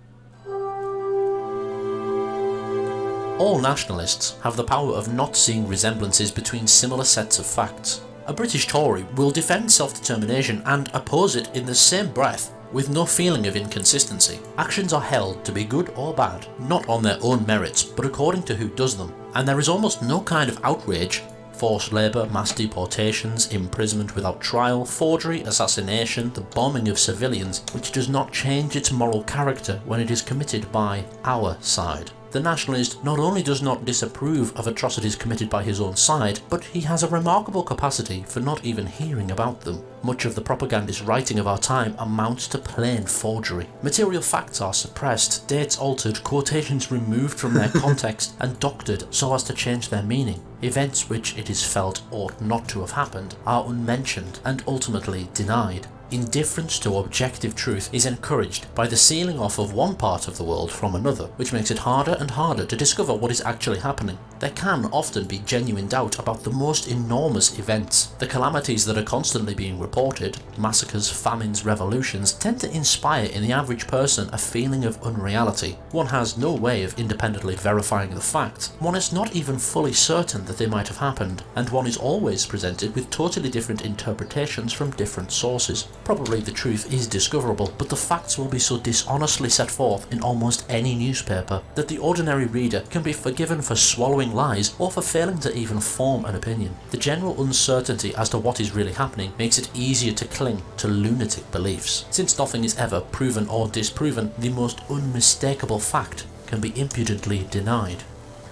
All nationalists have the power of not seeing resemblances between similar sets of facts. A British Tory will defend self-determination and oppose it in the same breath, with no feeling of inconsistency. Actions are held to be good or bad, not on their own merits, but according to who does them, and there is almost no kind of outrage, forced labour, mass deportations, imprisonment without trial, forgery, assassination, the bombing of civilians, which does not change its moral character when it is committed by our side. The nationalist not only does not disapprove of atrocities committed by his own side, but he has a remarkable capacity for not even hearing about them. Much of the propagandist writing of our time amounts to plain forgery. Material facts are suppressed, dates altered, quotations removed from their context and doctored so as to change their meaning. Events which it is felt ought not to have happened are unmentioned and ultimately denied. Indifference to objective truth is encouraged by the sealing off of one part of the world from another, which makes it harder and harder to discover what is actually happening. There can often be genuine doubt about the most enormous events. The calamities that are constantly being reported, massacres, famines, revolutions, tend to inspire in the average person a feeling of unreality. One has no way of independently verifying the facts, one is not even fully certain that they might have happened, and one is always presented with totally different interpretations from different sources. Probably the truth is discoverable, but the facts will be so dishonestly set forth in almost any newspaper that the ordinary reader can be forgiven for swallowing lies or for failing to even form an opinion. The general uncertainty as to what is really happening makes it easier to cling to lunatic beliefs. Since nothing is ever proven or disproven, the most unmistakable fact can be impudently denied.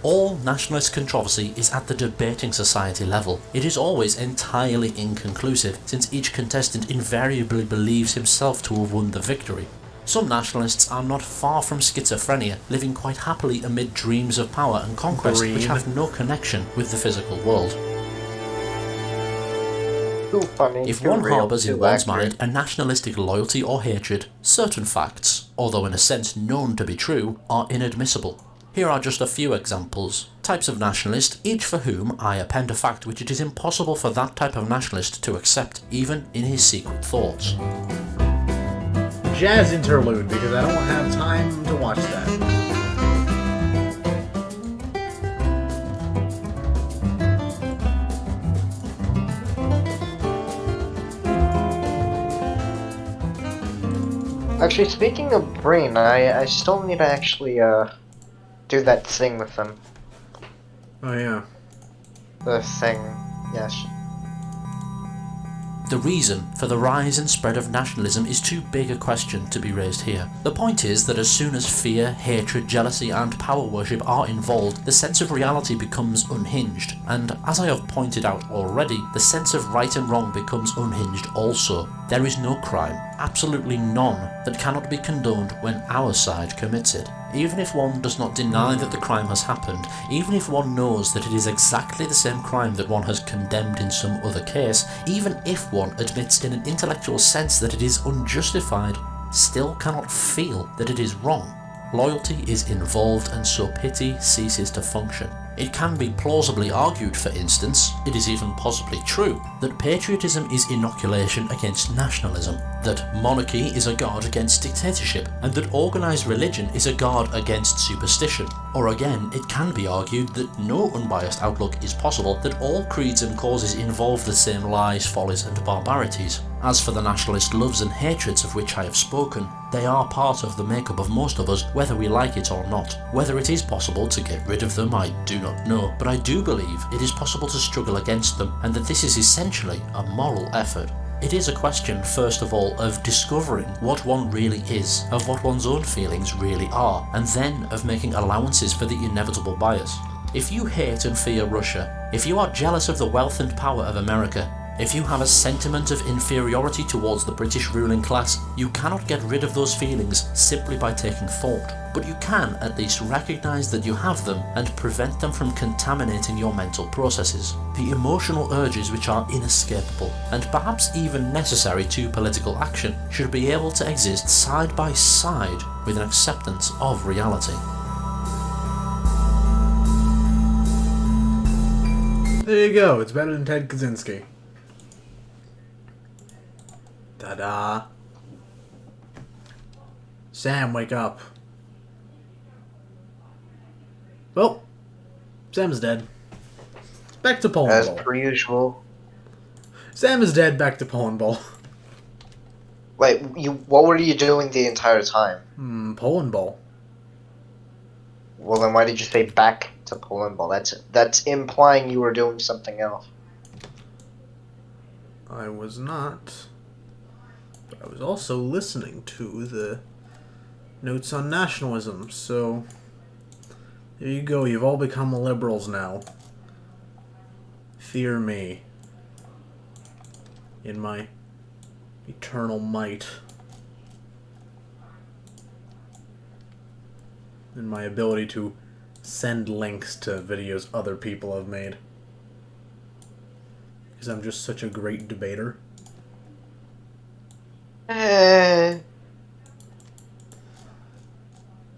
All nationalist controversy is at the debating society level. It is always entirely inconclusive, since each contestant invariably believes himself to have won the victory. Some nationalists are not far from schizophrenia, living quite happily amid dreams of power and conquest which have no connection with the physical world. Too funny. If too one real, harbours in too one's accurate. mind a nationalistic loyalty or hatred, certain facts, although in a sense known to be true, are inadmissible. Here are just a few examples. Types of nationalist, each for whom I append a fact which it is impossible for that type of nationalist to accept, even in his secret thoughts. Jazz interlude, because I don't have time to watch that. Actually, speaking of brain, I still need to actually do that thing with them. Oh yeah. The thing, yes. The reason for the rise and spread of nationalism is too big a question to be raised here. The point is that as soon as fear, hatred, jealousy and power worship are involved, the sense of reality becomes unhinged, and as I have pointed out already, the sense of right and wrong becomes unhinged also. There is no crime, absolutely none, that cannot be condoned when our side commits it. Even if one does not deny that the crime has happened, even if one knows that it is exactly the same crime that one has condemned in some other case, even if one admits in an intellectual sense that it is unjustified, still cannot feel that it is wrong. Loyalty is involved and so pity ceases to function. It can be plausibly argued, for instance, it is even possibly true, that patriotism is inoculation against nationalism, that monarchy is a guard against dictatorship, and that organised religion is a guard against superstition. Or again, it can be argued that no unbiased outlook is possible, that all creeds and causes involve the same lies, follies and barbarities. As for the nationalist loves and hatreds of which I have spoken, they are part of the makeup of most of us, whether we like it or not. Whether it is possible to get rid of them, I do not know, but I do believe it is possible to struggle against them, and that this is essentially a moral effort. It is a question, first of all, of discovering what one really is, of what one's own feelings really are, and then of making allowances for the inevitable bias. If you hate and fear Russia, if you are jealous of the wealth and power of America, if you have a sentiment of inferiority towards the British ruling class, you cannot get rid of those feelings simply by taking thought, but you can at least recognise that you have them and prevent them from contaminating your mental processes. The emotional urges which are inescapable, and perhaps even necessary to political action, should be able to exist side by side with an acceptance of reality. There you go. It's better than Ted Kaczynski. Ta-da. Sam, wake up. Well, Sam's dead. Back to Poland As Ball. per usual. Sam is dead, back to Poland Ball. Wait, what were you doing the entire time? Poland Ball. Well, then why did you say back to Poland Ball? That's implying you were doing something else. I was not. But I was also listening to the notes on nationalism, so there you go, you've all become liberals now. Fear me. In my eternal might. And my ability to send links to videos other people have made. Because I'm just such a great debater.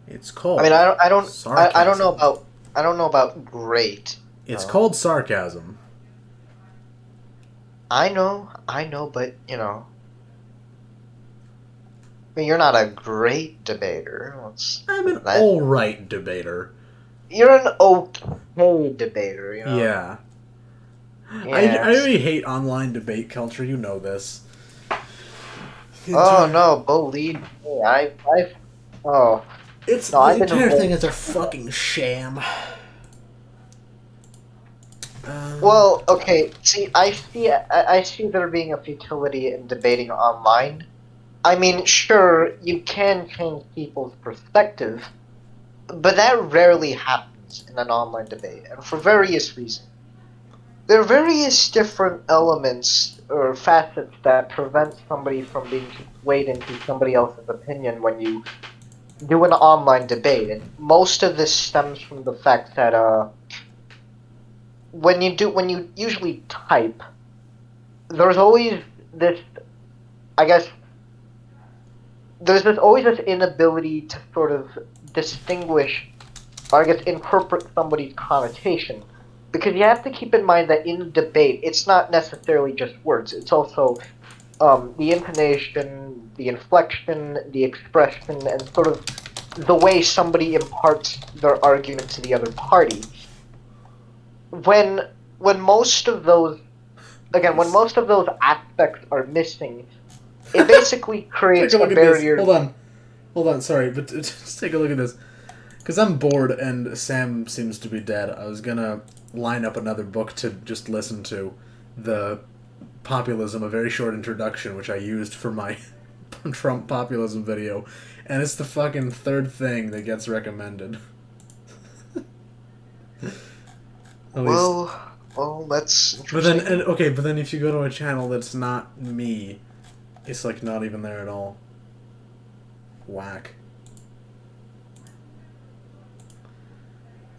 It's called. I mean, I don't sarcasm. know about great. It's called sarcasm. I know, but you know, I mean, you're not a great debater. I'm an alright debater. You're an okay debater, you know. Yeah. Yes. I really hate online debate culture. You know this. Oh no, believe me, I've It's no, the I've been entire involved- thing is a fucking sham. Well, okay. See, I see there being a futility in debating online. I mean, sure, you can change people's perspective, but that rarely happens in an online debate, and for various reasons. There are various different elements or facets that prevent somebody from being swayed into somebody else's opinion when you do an online debate, and most of this stems from the fact that when you usually type, there's always this, I guess, always this inability to sort of distinguish, or I guess interpret somebody's connotation. Because you have to keep in mind that in debate, it's not necessarily just words, it's also the intonation, the inflection, the expression, and sort of the way somebody imparts their argument to the other party. When most of those aspects are missing, it basically creates Take a a look at this. barrier. Hold on, sorry, but just take a look at this. Because I'm bored and Sam seems to be dead. I was gonna line up another book to just listen to. The Populism, a very short introduction, which I used for my Trump populism video. And it's the fucking third thing that gets recommended. At least. Well, that's But interesting. then if you go to a channel that's not me, it's like not even there at all. Whack.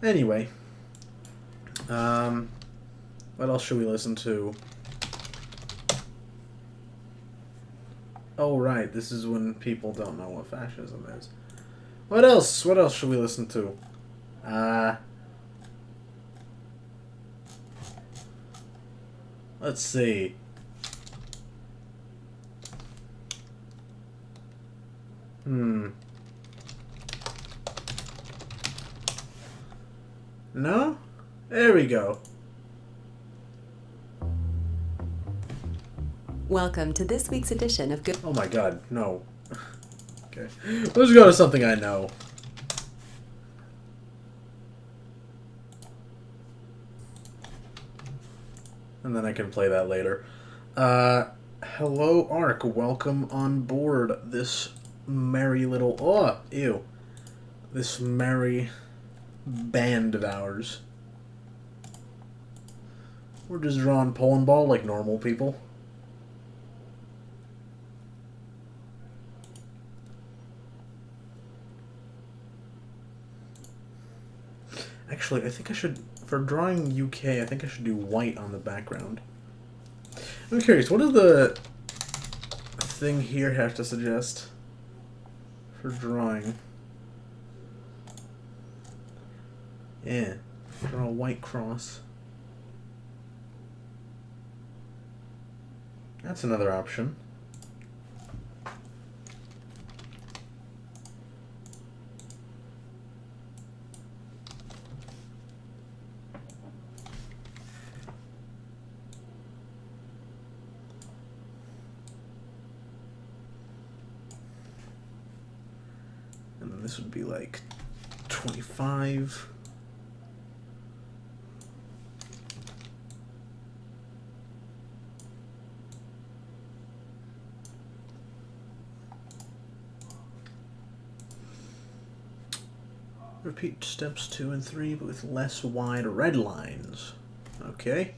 Anyway, what else should we listen to? Oh right, this is when people don't know what fascism is. What else? What else should we listen to? Let's see. No? There we go. Welcome to this week's edition of Good. Oh my god, no. Okay. Let's go to something I know. And then I can play that later. Hello, Ark. Welcome on board this merry little... Oh, ew. This merry band of ours. We're just drawing pulling ball like normal people. Actually, I think I should, for drawing UK, I think I should do white on the background. I'm curious, what does the thing here have to suggest for drawing? Yeah, draw a white cross. That's another option. And then this would be like 25. Repeat steps 2 and 3, but with less wide red lines. Okay.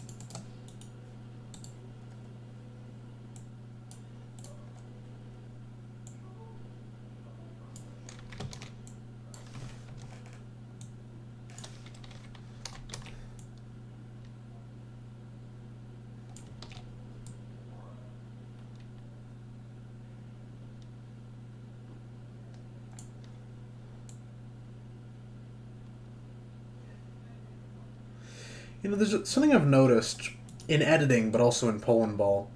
You know, there's something I've noticed in editing, but also in Poland Ball,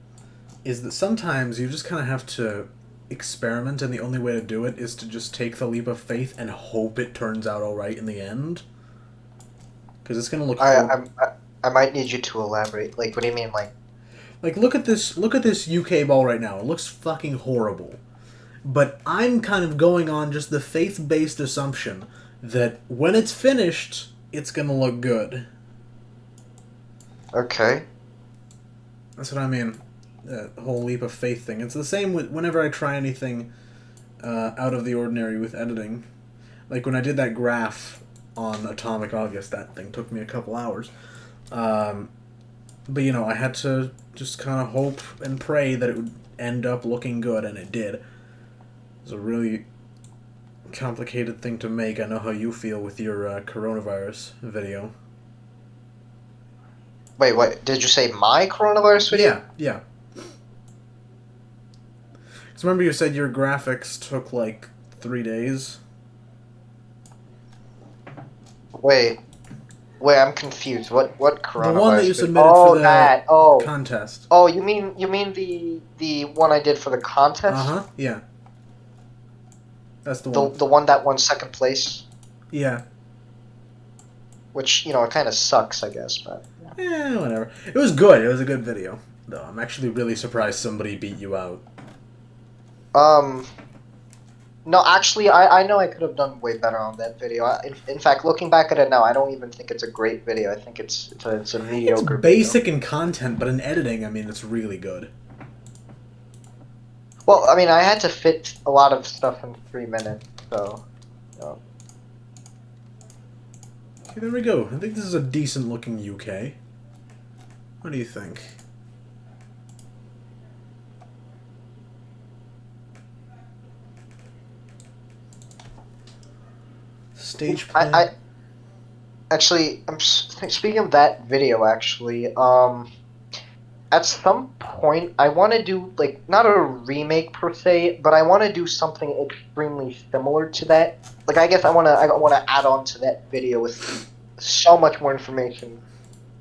is that sometimes you just kind of have to experiment, and the only way to do it is to just take the leap of faith and hope it turns out all right in the end. Because it's gonna look. I might need you to elaborate. Like, what do you mean, like? Like, look at this UK ball right now. It looks fucking horrible. But I'm kind of going on just the faith-based assumption that when it's finished, it's gonna look good. Okay. That's what I mean. That whole leap of faith thing. It's the same with whenever I try anything out of the ordinary with editing. Like when I did that graph on Atomic August, that thing took me a couple hours. But, you know, I had to just kind of hope and pray that it would end up looking good, and it did. It was a really complicated thing to make. I know how you feel with your coronavirus video. Wait, what? Did you say my coronavirus video? Yeah. Because remember you said your graphics took like 3 days? Wait, I'm confused. What coronavirus? The one that you video? submitted for the contest. Oh, you mean the one I did for the contest? Uh-huh, yeah. That's the one. The one that won second place? Yeah. Which, you know, it kind of sucks, I guess, but... Whatever. It was good. It was a good video. Though I'm actually really surprised somebody beat you out. No, actually, I know I could have done way better on that video. In fact, looking back at it now, I don't even think it's a great video. I think it's a It's mediocre basic video. in content, but in editing, I mean, it's really good. Well, I mean, I had to fit a lot of stuff in 3 minutes, so... Okay, there we go. I think this is a decent looking UK. What do you think? Stage plan? Actually, speaking of that video, actually, at some point, I want to do, like, not a remake per se, but I want to do something extremely similar to that. Like, I guess I want to add on to that video with so much more information,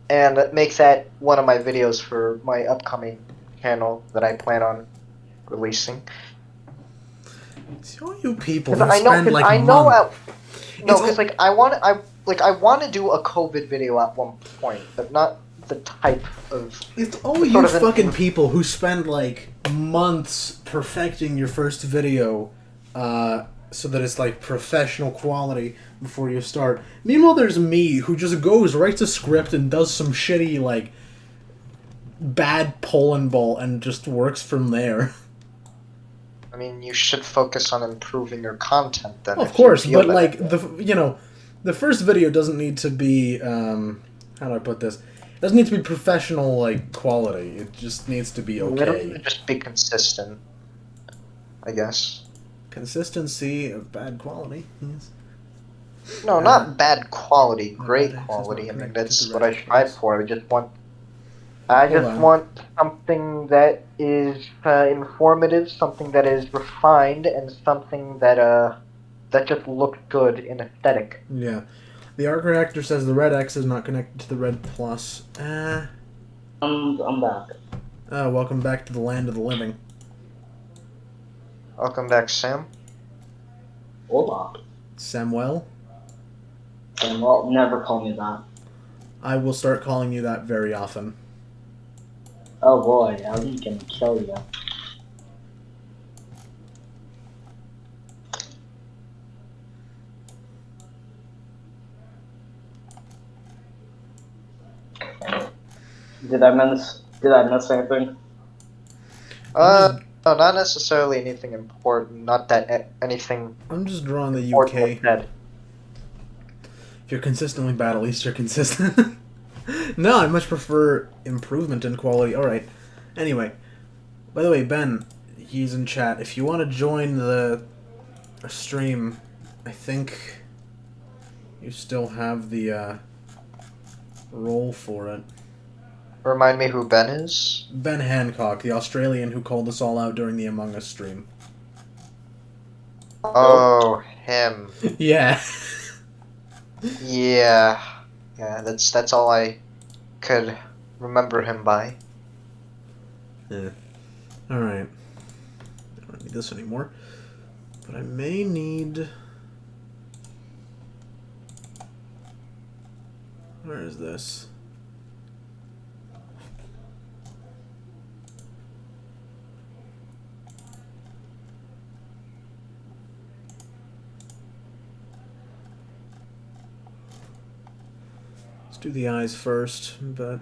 and makes that one of my videos for my upcoming channel that I plan on releasing. See, all you people who Because spend like because It's like I want to do a COVID video at one point, but not the type of. It's all you sort of fucking people who spend like months perfecting your first video, so that it's like professional quality before you start. Meanwhile, there's me who just goes, writes a script, and does some shitty like bad Poland ball, and just works from there. I mean, you should focus on improving your content then. Well, of if you course, feel but that like way. the first video doesn't need to be how do I put this? It doesn't need to be professional like quality. It just needs to be Literally okay. just be consistent, I guess. Consistency of bad quality. Yes. No, not bad quality, my great bad, quality. access I not mean, connected that's to what I direct strive place. for. I Hold just on. want something that is informative, something that is refined, and something that just looks good in aesthetic. Yeah. The art reactor says the red X is not connected to the red plus. I'm back. Welcome back to the land of the living. Welcome back, Sam. Hola. Samuel, And well, never call me that. I will start calling you that very often. Oh boy, I'm gonna kill you. Did I miss anything? No, not necessarily anything important. Not that anything I'm just drawing the important was UK. said. If you're consistently bad, at least you're consistent. No, I much prefer improvement in quality. Alright. Anyway. By the way, Ben, he's in chat. If you want to join the stream, I think you still have the role for it. Remind me who Ben is? Ben Hancock, the Australian who called us all out during the Among Us stream. Oh, him. Yeah. Yeah. Yeah, that's all I could remember him by. Yeah. Alright. I don't need this anymore. But I may need... Where is this? Let's do the eyes first, but...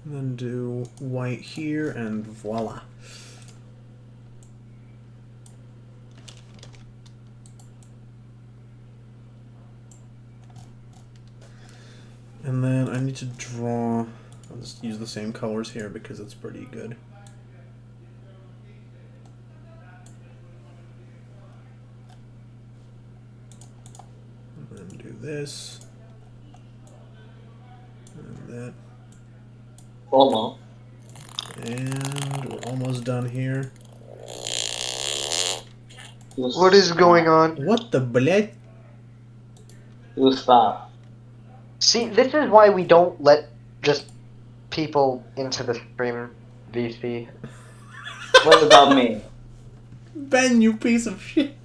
And then do white here, and voila. And then I need to draw... I'll just use the same colors here because it's pretty good. And then do this. And that. Hola. And we're almost done here. What is going on? What the bled? Who's that? See, this is why we don't let just people into the stream, VC. What about me? Ben, you piece of shit.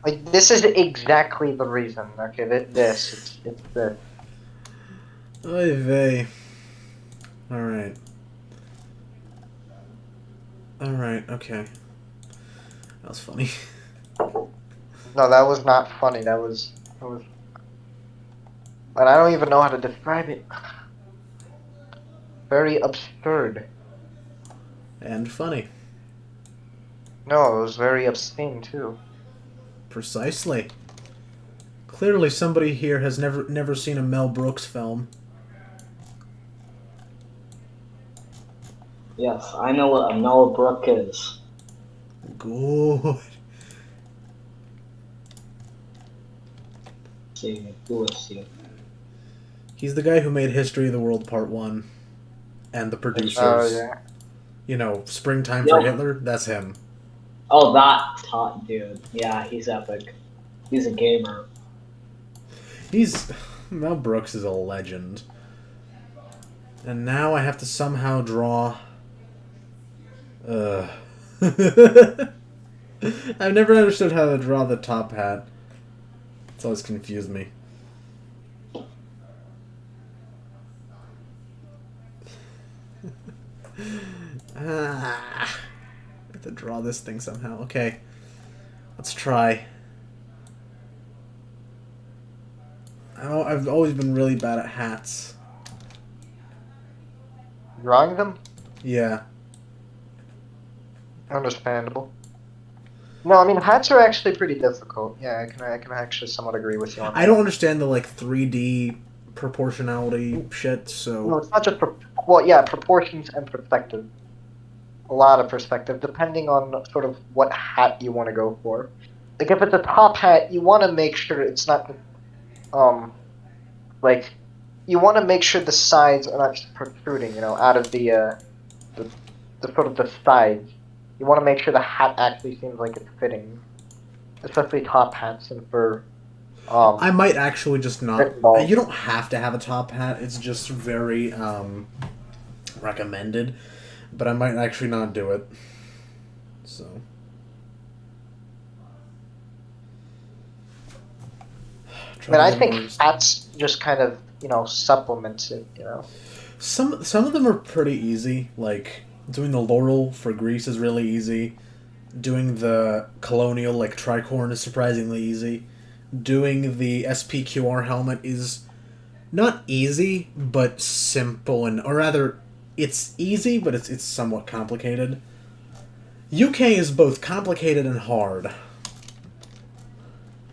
Like, this is exactly the reason, okay? It's this. Oy vey. Alright. Alright, okay. That was funny. No, that was not funny. That was. And I don't even know how to describe it. Very absurd. And funny. No, it was very obscene too. Precisely. Clearly somebody here has never seen a Mel Brooks film. Yes, I know what a Mel Brook is. Good. See, who is he? He's the guy who made History of the World Part 1. And the producers. Oh yeah. You know, Springtime for Yeah. Hitler? That's him. Oh, that hot dude. Yeah, he's epic. He's a gamer. Mel Brooks is a legend. And now I have to somehow draw... I've never understood how to draw the top hat. It's always confused me. I have to draw this thing somehow. Okay. Let's try. I've always been really bad at hats. Drawing them? Yeah. Understandable. No, I mean hats are actually pretty difficult. Yeah, I can actually somewhat agree with you on that. I don't understand the, like, 3D proportionality shit, No, so... it's not just well, yeah, proportions and perspective. A lot of perspective, depending on sort of what hat you want to go for. Like if it's a top hat, you want to make sure it's not, like, you want to make sure the sides are not just protruding, you know, out of the sort of the sides. You want to make sure the hat actually seems like it's fitting, especially top hats and for. I might actually just not... Football. You don't have to have a top hat, it's just very, recommended. But I might actually not do it. So... I mean, I think hats just kind of, you know, supplements it, you know. Some of them are pretty easy, like doing the laurel for Greece is really easy. Doing the colonial, like tricorn, is surprisingly easy. Doing the SPQR helmet is not easy, but simple, or rather, it's easy, but it's somewhat complicated. UK is both complicated and hard.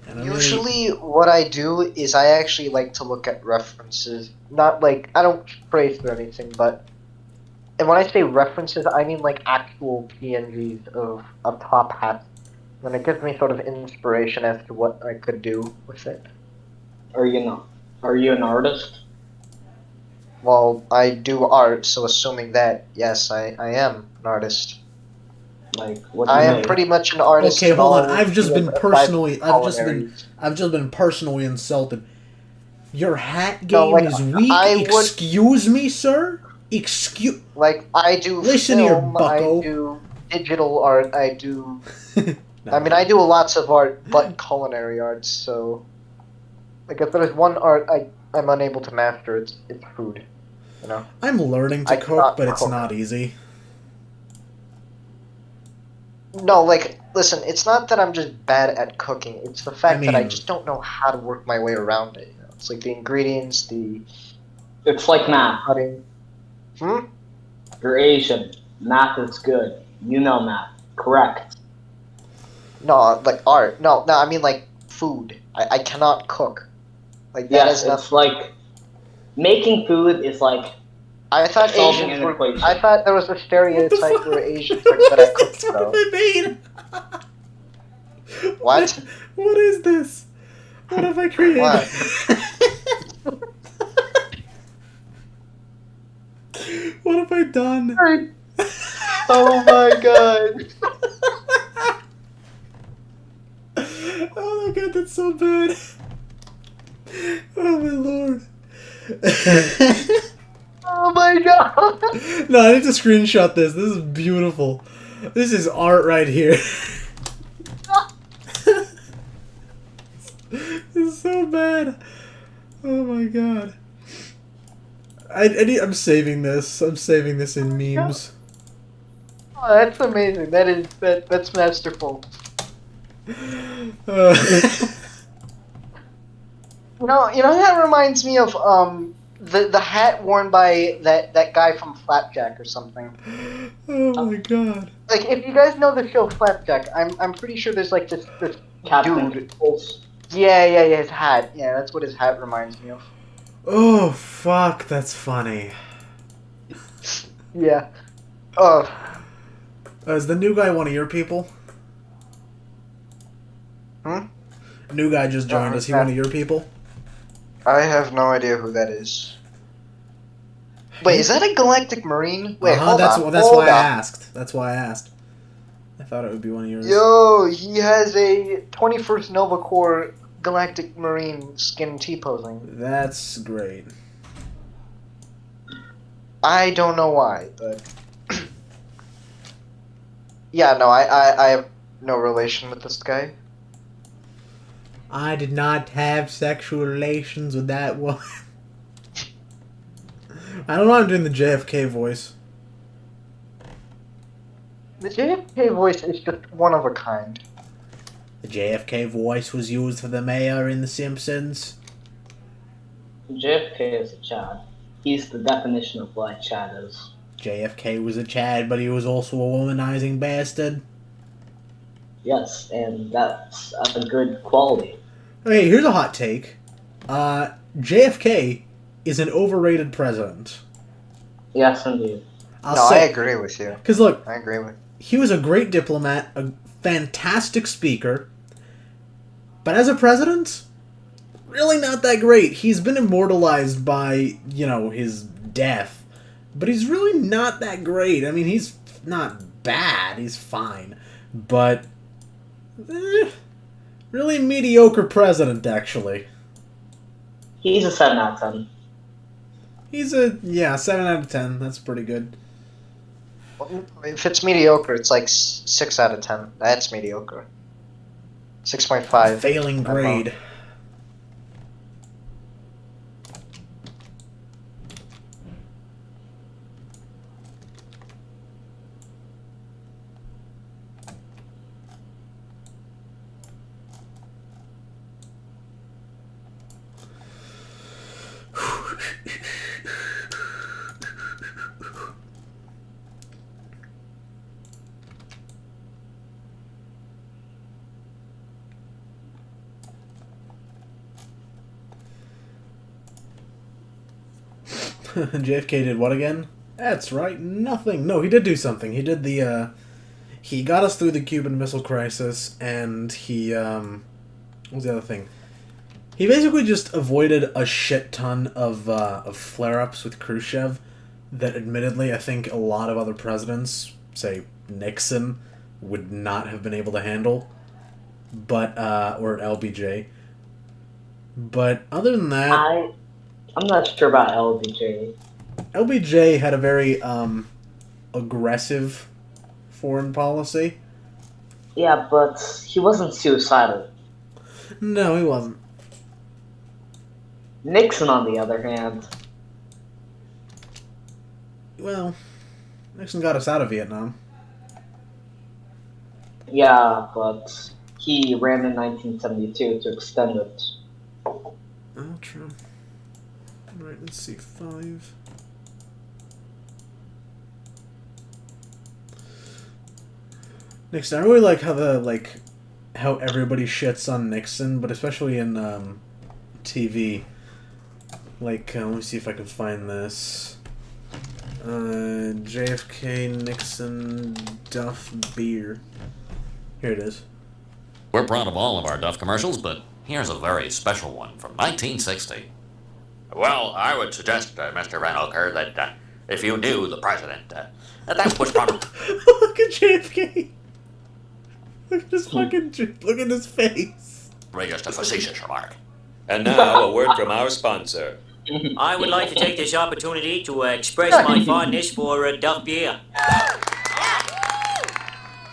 And Usually, what I do is I actually like to look at references. Not like, I don't trace or anything, but. And when I say references, I mean like actual PNGs of top hats. And it gives me sort of inspiration as to what I could do with it. Are you an artist? Well, I do art, so assuming that, yes, I am an artist. Like, what do I you am make? pretty much an artist. Okay, in hold on. all I've just been fields personally aside I've just been personally insulted. Your hat No, game like, is weak. I would- Excuse me, sir. Excuse. Like, I do Listen here, film, bucko. I do digital art, I do... I mean, I do lots of art, but culinary arts, so... Like, if there's one art I'm unable to master, it's food, you know? I'm learning to I cook, cannot but it's cook. not easy. No, like, listen, it's not that I'm just bad at cooking, it's the fact that I mean- just don't know how to work my way around it, you know? It's like the ingredients, the It's like math. cutting... You're Asian. Math is good. You know math. Correct. No, like art. No, I mean like food. I cannot cook. Like that Yes, is it's not. like making food is like I thought solving Asians an were. equation. I thought there was a stereotype where Asians are What good at is cooking this though. even made? What? What is this? What have I created? What? What have I done? Oh my god. Oh my god, that's so bad. Oh my lord. Oh my god! No, I need to screenshot this. This is beautiful. This is art right here. This is so bad. Oh my god. I'm saving this. I'm saving this in memes. Oh, that's amazing. That's masterful. You know that reminds me of the hat worn by that guy from Flapjack or something. Oh my god. Like, if you guys know the show Flapjack, I'm pretty sure there's like this Captain dude. Pulse. Yeah, his hat. Yeah, that's what his hat reminds me of. Oh fuck, that's funny. Yeah. Oh. Is the new guy one of your people? New guy just joined us. He one of your people? I have no idea who that is. Wait, is that a Galactic Marine? Wait, hold that's on. that's hold why I on. asked. That's why I asked. I thought it would be one of yours. Yo, he has a 21st Nova Corps Galactic Marine skin T-posing. That's great. I don't know why, but... yeah, no, I have no relation with this guy. I did not have sexual relations with that woman. I don't know why I'm doing the JFK voice. The JFK voice is just one of a kind. The JFK voice was used for the mayor in The Simpsons. JFK is a Chad. He's the definition of what Chad is. JFK was a Chad, but he was also a womanizing bastard. Yes, and that's a good quality. Okay, here's a hot take. JFK is an overrated president. Yes, indeed. I agree with you. Because look, I agree with he was a great diplomat, a fantastic speaker, but as a president, really not that great. He's been immortalized by, his death, but he's really not that great. I mean, he's not bad, he's fine, but really mediocre president, actually. He's a 7 out of 10. He's 7 out of 10. That's pretty good. If it's mediocre, it's like 6 out of 10. That's mediocre. 6.5. Failing grade. JFK did what again? That's right, nothing. No, he did do something. He did he got us through the Cuban Missile Crisis, and he, what was the other thing? He basically just avoided a shit ton of flare-ups with Khrushchev that, admittedly, I think a lot of other presidents, say Nixon, would not have been able to handle. But, or LBJ. But other than that... I'm not sure about LBJ. LBJ had a very aggressive foreign policy. Yeah, but he wasn't suicidal. No, he wasn't. Nixon, on the other hand. Well, Nixon got us out of Vietnam. Yeah, but he ran in 1972 to extend it. Oh, true. Right, let's see, 5. Nixon, I really like how everybody shits on Nixon, but especially in TV. Let me see if I can find this. JFK Nixon Duff beer. Here it is. We're proud of all of our Duff commercials, but here's a very special one from 1960. Well, I would suggest, Mr. Ranelker, that if you knew the president, that was probably... Look at JFK. Look at his look at his face. just a facetious remark. And now, a word from our sponsor. I would like to take this opportunity to express my fondness for Duff beer.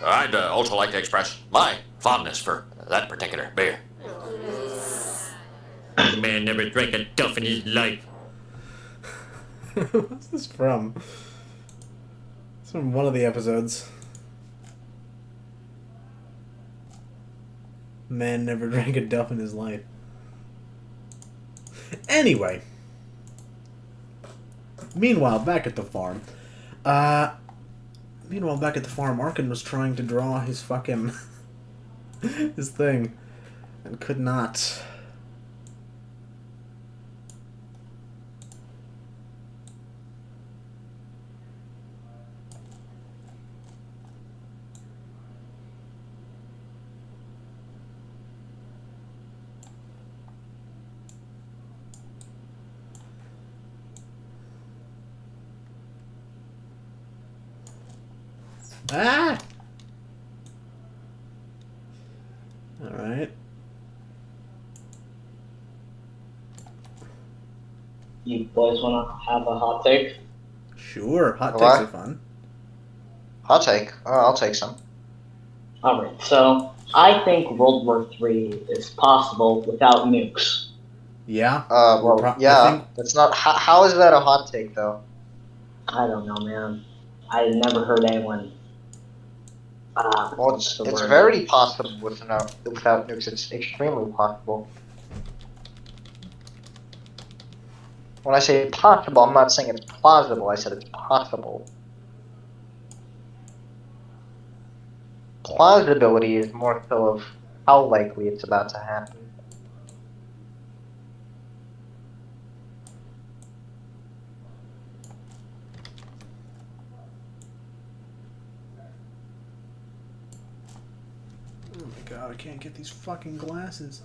I'd also like to express my fondness for that particular beer. Man never drank a Duff in his life. What's this from? It's from one of the episodes. Man never drank a Duff in his life. Anyway. Meanwhile, back at the farm. Arkin was trying to draw his fucking... his thing. And could not. Ah! Alright. You boys want to have a hot take? Sure, hot takes What? are fun. I'll take. I'll take some. Alright, so I think World War III is possible without nukes. Yeah? Well, I yeah. think- That's not. How is that a hot take, though? I don't know, man. I never heard anyone. Well, what's the it's word? very possible without nukes. It's extremely possible. When I say possible, I'm not saying it's plausible. I said it's possible. Plausibility is more so of how likely it's about to happen. Oh my god, I can't get these fucking glasses.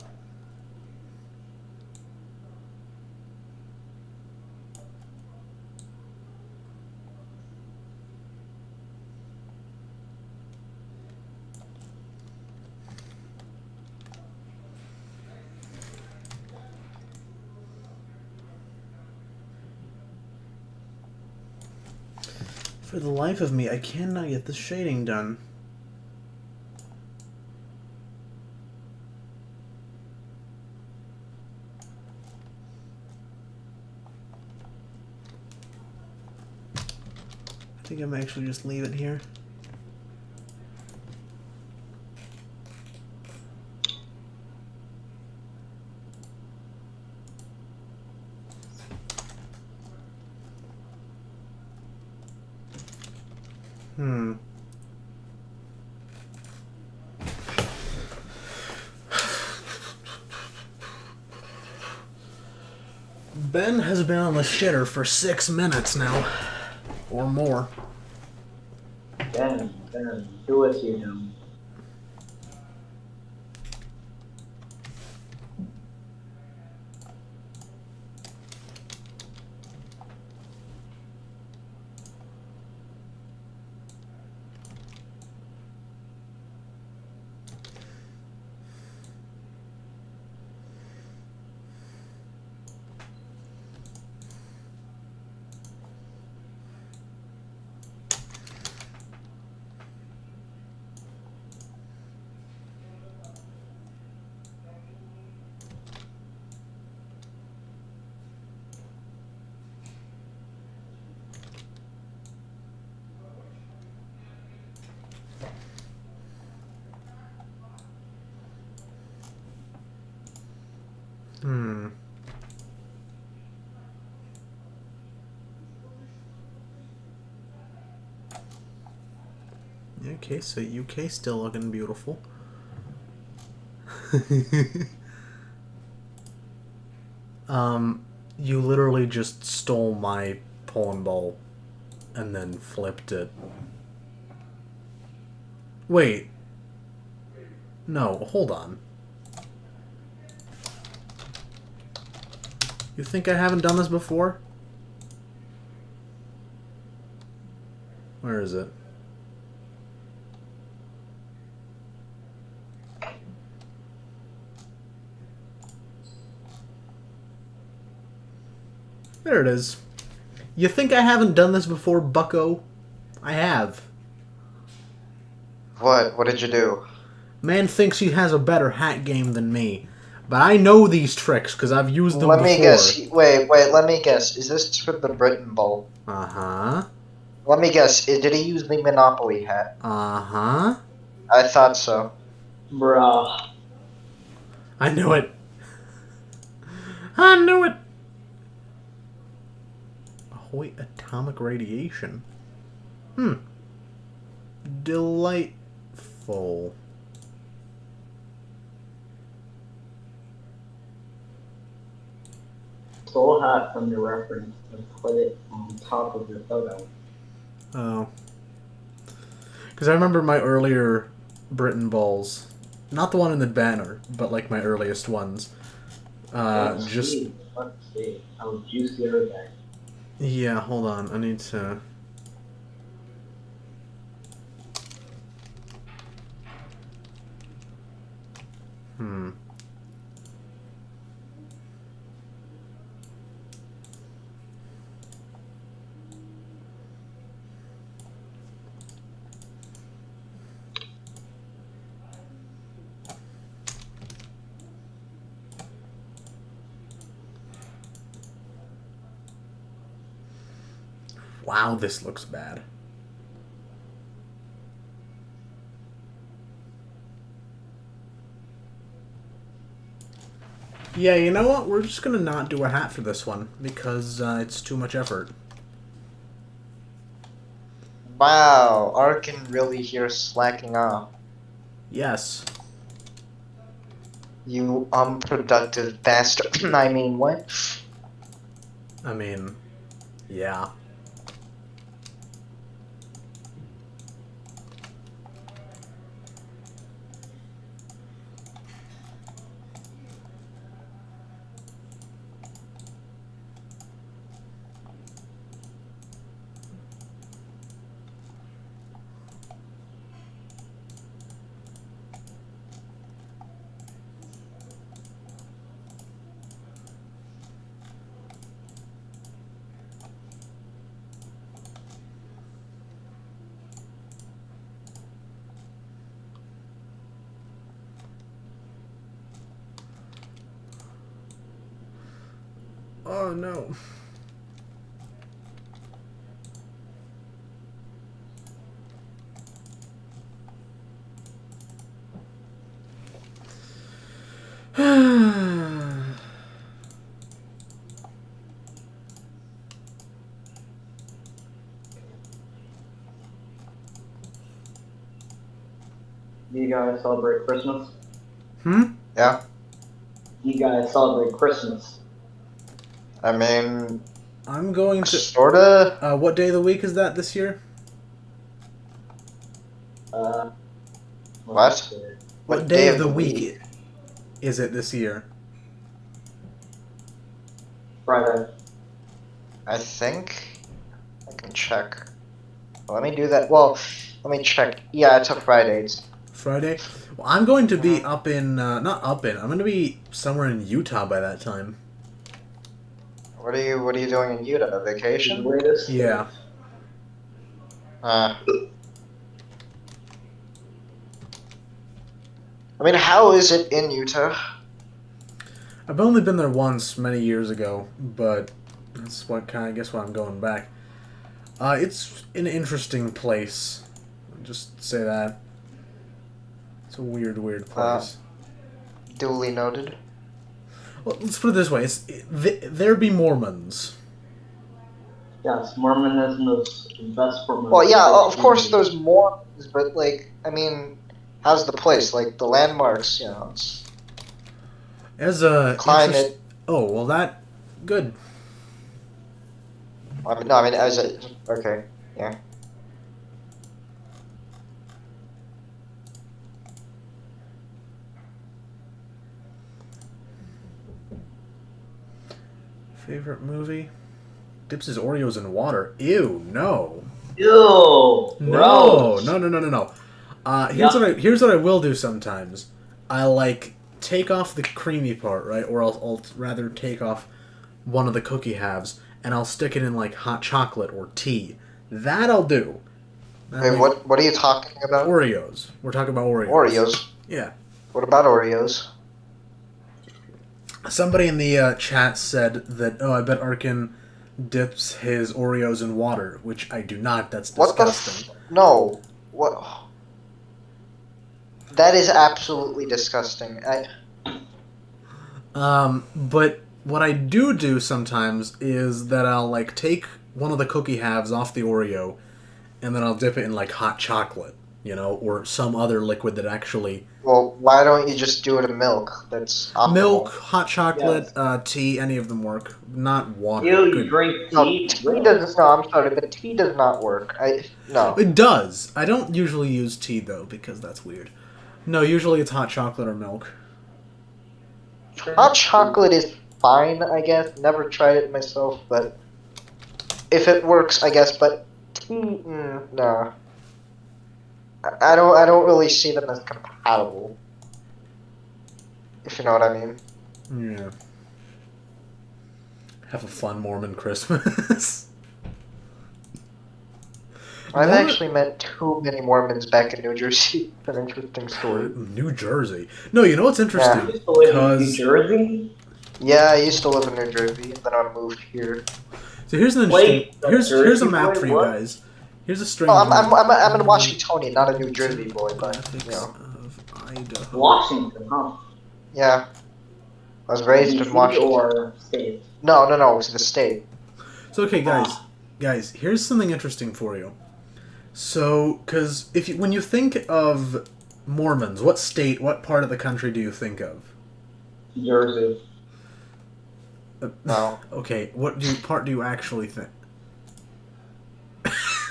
For the life of me, I cannot get the shading done. I think I might actually just leave it here. Hmm. Ben has been on the shitter for 6 minutes now. Or more. Ben, do as you know. Hmm. Okay, so UK still looking beautiful. You literally just stole my pollen ball and then flipped it. Wait. No, hold on. You think I haven't done this before? Where is it? There it is. You think I haven't done this before, bucko? I have. What? What did you do? Man thinks he has a better hat game than me. But I know these tricks because I've used them Let before. me guess. Wait, let me guess. Is this for the Britain Bowl? Uh-huh. Let me guess. Did he use the Monopoly hat? Uh-huh. I thought so. Bruh. I knew it. I knew it. Ahoy atomic radiation. Delightful. Stole a hat from your reference and put it on top of your photo. Oh. Because I remember my earlier Britain balls. Not the one in the banner, but like my earliest ones. Let's Just... see. Let's see. How juicy are they? Yeah, hold on. I need to... Wow, this looks bad. Yeah, you know what? We're just gonna not do a hat for this one, because it's too much effort. Wow, Arkin really here slacking off. Yes. You unproductive bastard. I mean, what? I mean, yeah. Oh no. Do you guys celebrate Christmas? Yeah. You guys celebrate Christmas? I mean, I'm going to... sorta. What day of the week is that this year? What? What day of the week is it this year? Friday. I think I can check. Let me do that. Well, let me check. Yeah, it's on Fridays. Friday? Well, I'm going to be up in... not up in. I'm going to be somewhere in Utah by that time. What are you doing in Utah? Vacation? Yeah. I mean, how is it in Utah? I've only been there once many years ago, but that's what kind of guess why I'm going back. It's an interesting place. I'll just say that. It's a weird place. Duly noted. Well, let's put it this way: there be Mormons. Yes, Mormonism is the best for. Well, yeah, of course there's Mormons, but like, I mean, how's the place? Like the landmarks, you know. It's As a climate. Oh well, that good. I mean, no, I mean as a okay, yeah. Favorite movie? Dips his Oreos in water. Ew, no. Ew. No, Gross. no. Here's what I will do sometimes. I like take off the creamy part, right? Or I'll rather take off one of the cookie halves and I'll stick it in like hot chocolate or tea. That I'll do. Wait, what are you talking about? Oreos. We're talking about Oreos. Oreos. Yeah. What about Oreos? Somebody in the chat said that, I bet Arkin dips his Oreos in water, which I do not. That's What disgusting. No. What? That is absolutely disgusting. But what I do sometimes is that I'll, like, take one of the cookie halves off the Oreo, and then I'll dip it in, like, hot chocolate, or some other liquid that actually... Well, why don't you just do it in milk? That's optimal. Milk, hot chocolate, tea, any of them work. Not water. You drink No, tea? tea does. No, I'm sorry, but tea does not work. No. It does. I don't usually use tea, though, because that's weird. No, usually it's hot chocolate or milk. Hot chocolate is fine, I guess. Never tried it myself, but if it works, I guess. But tea, no. I don't really see them as compatible. If you know what I mean. Yeah. Have a fun Mormon Christmas. I've actually met too many Mormons back in New Jersey. It's an interesting story. New Jersey. No, you know what's interesting? You used to live in New Jersey? Yeah, I used to live in New Jersey, and then I moved here. So here's an interesting. Here's a map for you guys. Here's a strange. Oh, I'm in Washingtonian, not a New Jersey boy, but you know. Of Idaho. Washington, huh? Yeah. I was raised in DC Washington. or state? No, it was the state. So okay, guys, here's something interesting for you. So, because when you think of Mormons, what part of the country do you think of? Jersey. No. Okay, what part do you actually think?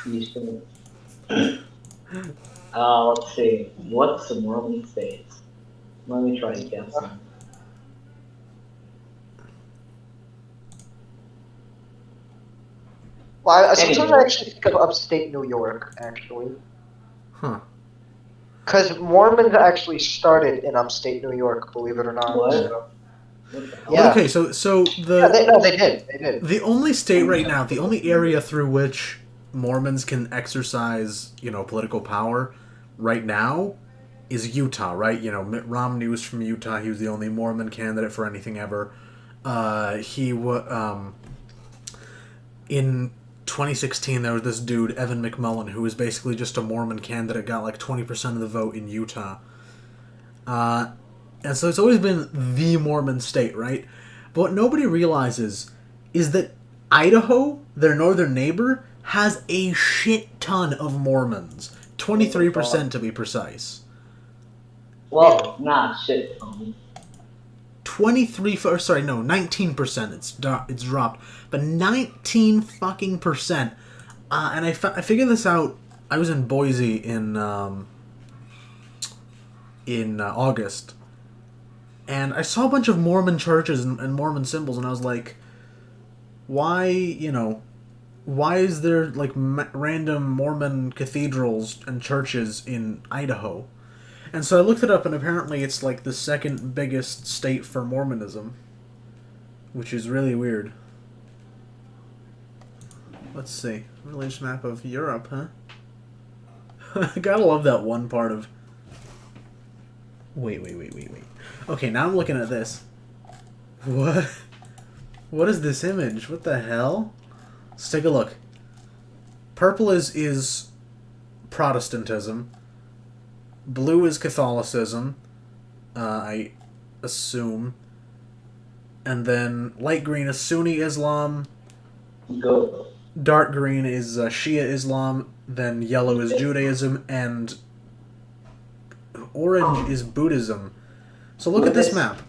Houston. Let's see. What's the Mormon states? Let me try to guess. Well, sometimes I actually think of upstate New York, actually. Huh. Because Mormons actually started in upstate New York, believe it or not. What? So. Yeah. Okay, so the they did. The only state right now, the only area through which Mormons can exercise, political power right now is Utah, right? Mitt Romney was from Utah. He was the only Mormon candidate for anything ever. In 2016, there was this dude, Evan McMullen, who was basically just a Mormon candidate, got like 20% of the vote in Utah. And so it's always been the Mormon state, right? But what nobody realizes is that Idaho, their northern neighbor, has a shit ton of Mormons. 23% to be precise. Well, not shit ton. 19%. It's dropped, but 19 fucking percent. And I figured this out. I was in Boise in August, and I saw a bunch of Mormon churches and Mormon symbols, and I was like, why is there like random Mormon cathedrals and churches in Idaho? And so I looked it up, and apparently it's like the second biggest state for Mormonism, which is really weird. Let's see. Latest map of Europe, huh? I gotta love that one part of... Wait. Okay, now I'm looking at this. What? What is this image? What the hell? Let's take a look. Purple is Protestantism. Blue is Catholicism, I assume. And then light green is Sunni Islam. Go. Dark green is Shia Islam. Then yellow is Judaism. And orange is Buddhism. So look at this map.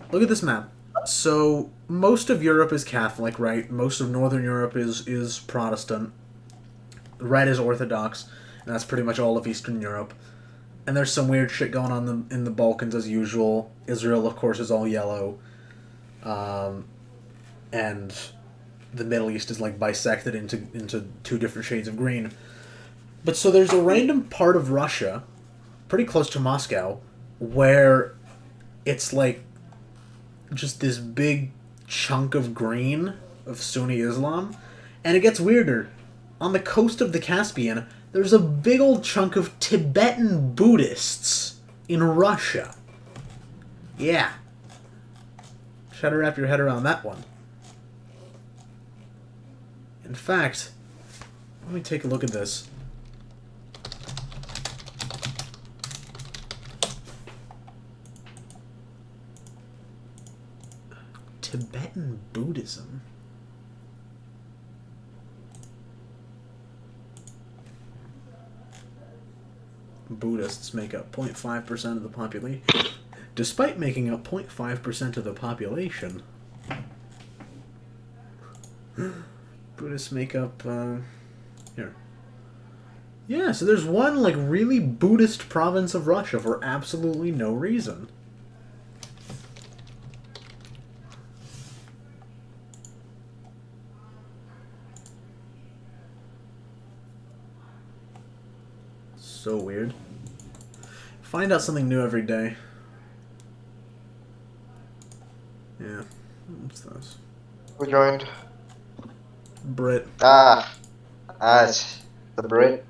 So most of Europe is Catholic, right? Most of Northern Europe is Protestant. Red is Orthodox. And that's pretty much all of Eastern Europe. And there's some weird shit going on in the Balkans as usual. Israel, of course, is all yellow. And the Middle East is like bisected into two different shades of green. But so there's a random part of Russia, pretty close to Moscow, where it's like just this big chunk of green of Sunni Islam. And it gets weirder. On the coast of the Caspian, there's a big old chunk of Tibetan Buddhists in Russia. Yeah. Try to wrap your head around that one. In fact, let me take a look at this. Tibetan Buddhism. Buddhists make up 0.5% of the population. Despite making up 0.5% of the population, Buddhists make up, here. Yeah, so there's one, like, really Buddhist province of Russia for absolutely no reason. So weird. Find out something new every day. Yeah. What's this? Who joined? Brit. It's the Brit.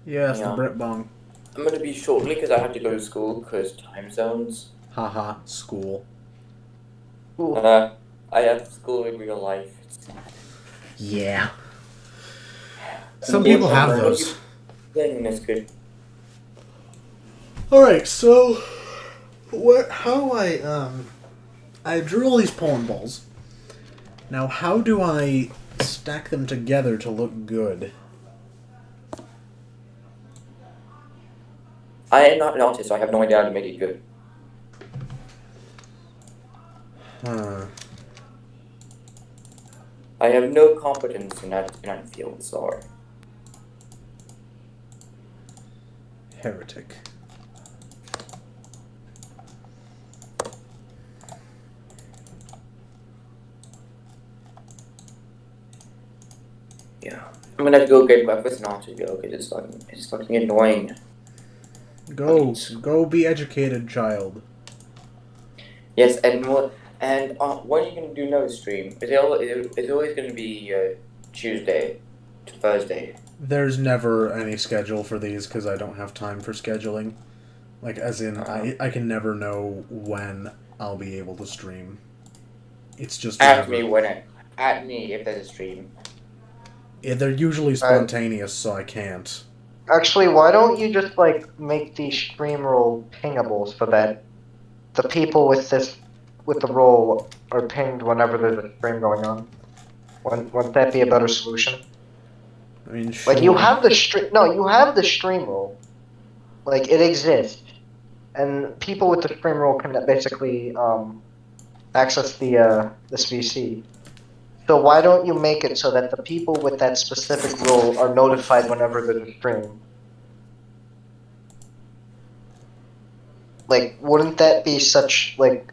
Yes, Yeah. the Brit Bong. I'm gonna be shortly because I have to go to school because time zones. Haha, school. I have school in real life. Yeah. Some people have those. That's good. Alright, so how I drew all these pollen balls. Now how do I stack them together to look good? I am not an artist, so I have no idea how to make it good. I have no competence in that field, sorry. Heretic. Yeah. I'm gonna have to go get breakfast and also go because it's fucking annoying. Go be educated, child. Yes, and what are you gonna do no stream? It's always gonna be Tuesday to Thursday. There's never any schedule for these because I don't have time for scheduling. Like, as in, I can never know when I'll be able to stream. It's just At whenever. me if there's a stream. Yeah, they're usually spontaneous, so I can't. Actually, why don't you just like make the stream role pingables so that the people with the role are pinged whenever there's a stream going on? Wouldn't that be a better solution? I mean, sure. Like you have the stream role. Like it exists, and people with the stream role can basically access the this VC. So why don't you make it so that the people with that specific role are notified whenever there's a stream? Like, wouldn't that be such like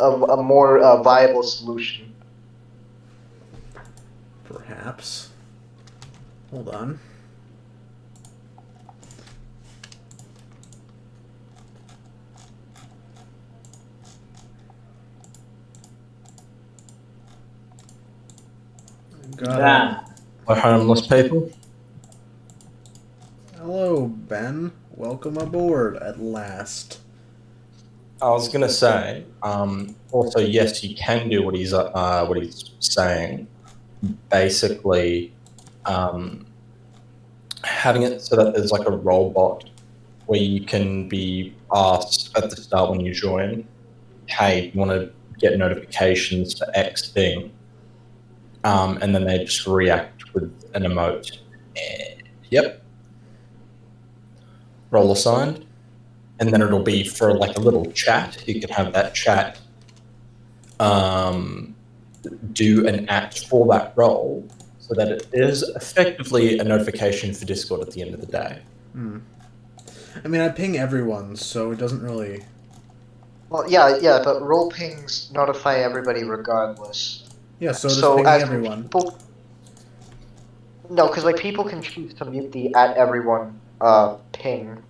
a more viable solution? Perhaps. Hold on. For homeless people. Hello, Ben. Welcome aboard at last. I was gonna say, also yes, you can do what he's saying. Basically, having it so that there's like a robot where you can be asked at the start when you join, hey, you want to get notifications for X thing, and then they just react with an emote. Yep. Role assigned. And then it'll be for like a little chat. You can have that chat do an act for that role so that it is effectively a notification for Discord at the end of the day. I mean, I ping everyone, so it doesn't really... Well, yeah, but role pings notify everybody regardless. Yeah, so does pinging everyone. No, because like people can choose to mute the @everyone ping.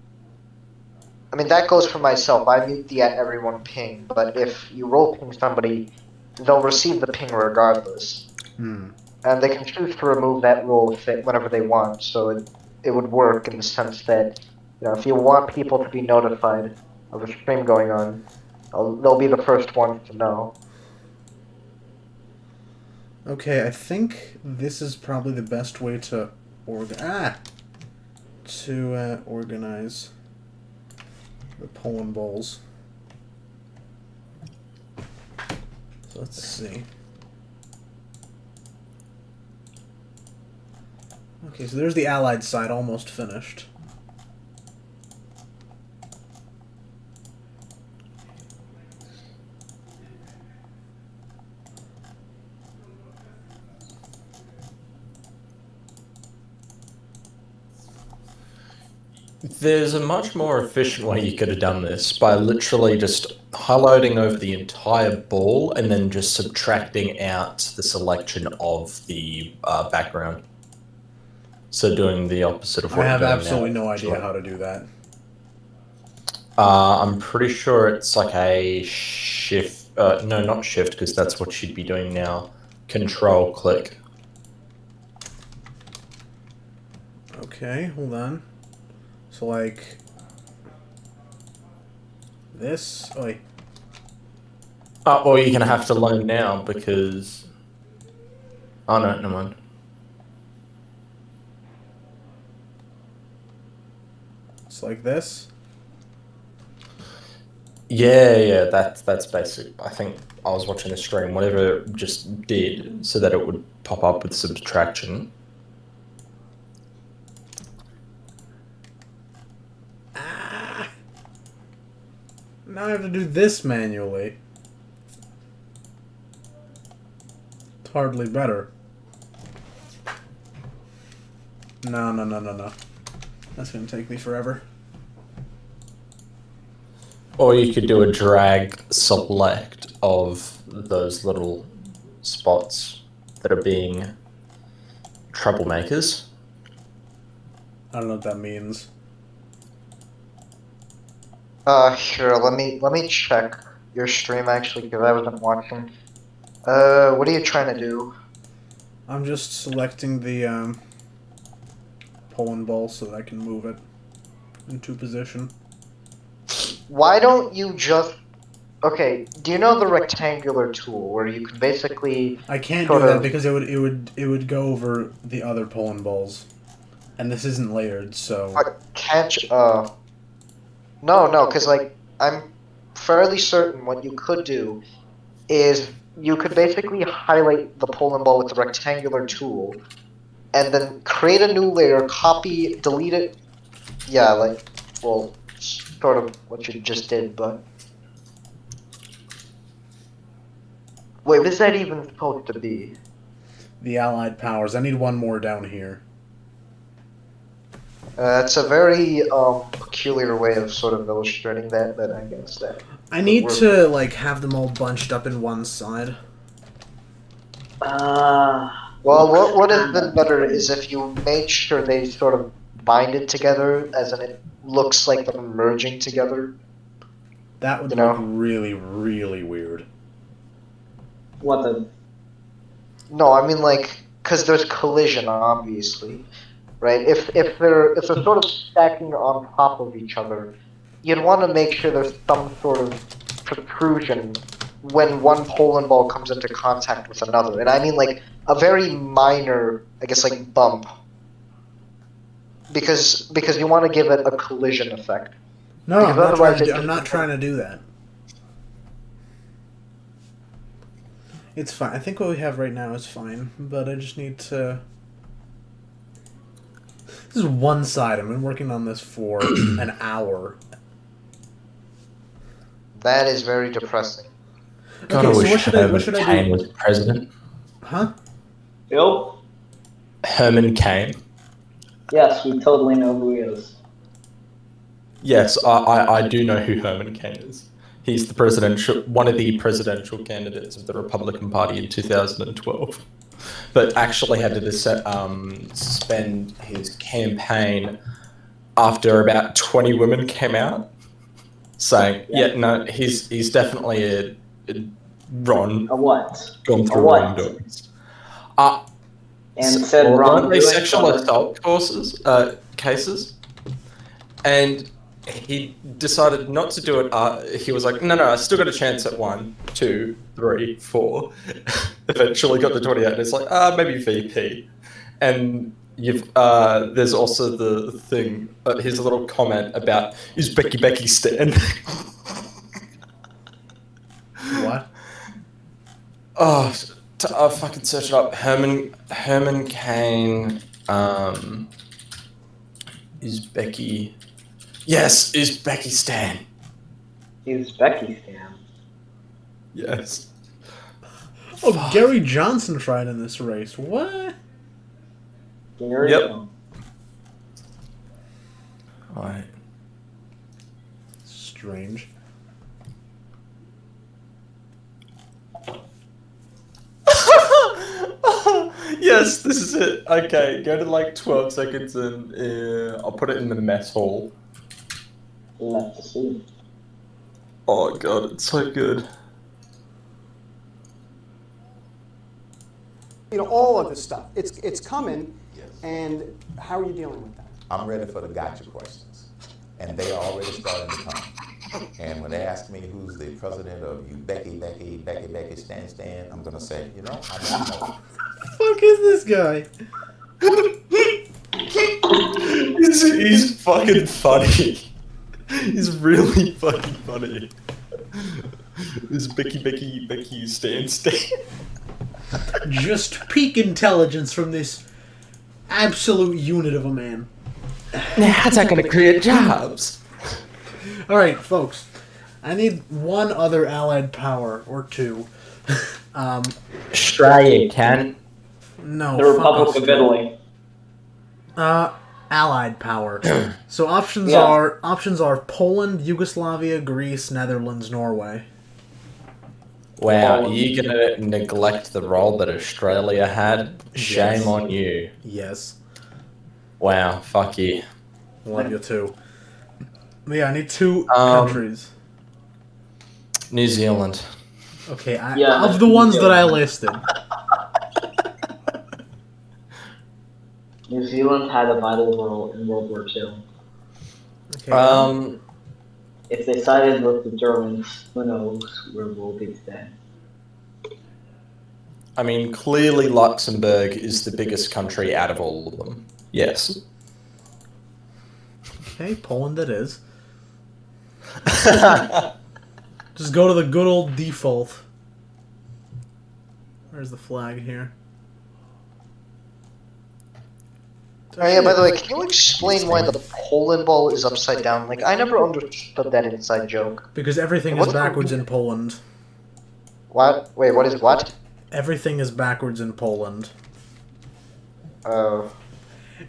I mean, that goes for myself. I mute the @everyone ping, but if you role ping somebody, they'll receive the ping regardless. And and they can choose to remove that rule whenever they want. So it would work in the sense that, if you want people to be notified of a stream going on, they'll be the first ones to know. Okay, I think this is probably the best way to organize the pollen bowls. So let's see. Okay, so there's the Allied side almost finished. There's a much more efficient way you could have done this by literally just highlighting over the entire ball and then just subtracting out the selection of the background. So doing the opposite of what I have you're doing absolutely now. no idea how to do that. I'm pretty sure it's like a shift. No, not shift, because that's what you'd be doing now. Control click. Okay, hold on. So like this. Oh, wait. Well, you're gonna have to learn now because. Oh no, never mind. It's like this. Yeah, that's basic. I think I was watching the stream. Whatever it just did so that it would pop up with subtraction. Now I have to do this manually. It's hardly better. No. That's gonna take me forever. Or you could do a drag select of those little spots that are being troublemakers. I don't know what that means. Sure. Let me check your stream actually because I wasn't watching. What are you trying to do? I'm just selecting the pollen ball so that I can move it into position. Why don't you just... Okay, do you know the rectangular tool where you can basically... I can't do that because it would go over the other pollen balls. And this isn't layered, so... Can't you... No, because, like, I'm fairly certain what you could do is you could basically highlight the pollen ball with the rectangular tool and then create a new layer, copy, delete it. Yeah, like, well, sort of what you just did, but... Wait, what is that even supposed to be? The Allied powers. I need one more down here. It's a very peculiar way of sort of illustrating that, but I guess that... I need to, like, have them all bunched up in one side. Well, what would have been better is if you made sure they sort of binded together, as in it looks like them merging together. That would look really, really weird. What the? No, I mean like, because there's collision, obviously, right? If they're sort of stacking on top of each other, you'd want to make sure there's some sort of protrusion when one pollen ball comes into contact with another, and I mean like a very minor, I guess, like bump, because you want to give it a collision effect. No, I'm not trying to do that. It's fine. I think what we have right now is fine, but I just need to... This is one side. I've been working on this for an hour. That is very depressing. God, Okay, I so wish what should I Cain do? was president. Huh? Bill? Herman Cain. Yes, we totally know who he is. Yes, I do know who Herman Cain is. He's the one of the presidential candidates of the Republican Party in 2012, but actually had to suspend his campaign after about 20 women came out saying, "Yeah, no, he's definitely a Ron." A what? Gone through what? wrongdoings. and said weren't wrongdoing. they sexual assault cases? And he decided not to do it. He was like, no, I still got a chance at 1, 2, 3, 4. Eventually got to 28, and it's like, maybe VP. And there's also the thing, his little comment about, is Becky Stan? What? Oh, I'll fucking search it up. Herman Cain, is Becky... Yes, is Becky Stan. He's Becky Stan. Yes. Oh, fuck. Gary Johnson tried in this race. What? Gary Yep. Johnson. Alright. Strange. Yes, this is it. Okay, go to like 12 seconds and I'll put it in the mess hall. Let's see. Oh god, it's so good. You know, all of this stuff. It's coming, and how are you dealing with that? I'm ready for the gotcha questions, and they are already starting to come. And when they ask me who's the president of you, Becky Stan, I'm gonna say, I don't know. Fuck is this guy? He's fucking funny. He's really fucking funny. This Becky Stan. Just peak intelligence from this absolute unit of a man. Now, how's that gonna create jobs? Alright, folks. I need one other allied power, or two. Australia can. No. The Republic of Italy. Allied power. So options Yeah. are Poland, Yugoslavia, Greece, Netherlands, Norway. Wow, are you gonna neglect the role that Australia had? Shame Yes. on you. Yes. Wow, fuck you. Love you too. But yeah, I need two countries. New Zealand. Okay, Yeah, of the ones that I listed. New Zealand had a vital role in World War II. Okay, If they sided with the Germans, who knows where we'll be today. I mean, clearly Luxembourg is the biggest country out of all of them. Yes. okay, Poland it is. Just go to the good old default. Where's the flag here? Oh yeah, by the way, can you explain why the Poland ball is upside down? Like, I never understood that inside joke. Because everything is backwards in Poland. What? Wait, what is what? Everything is backwards in Poland. Oh.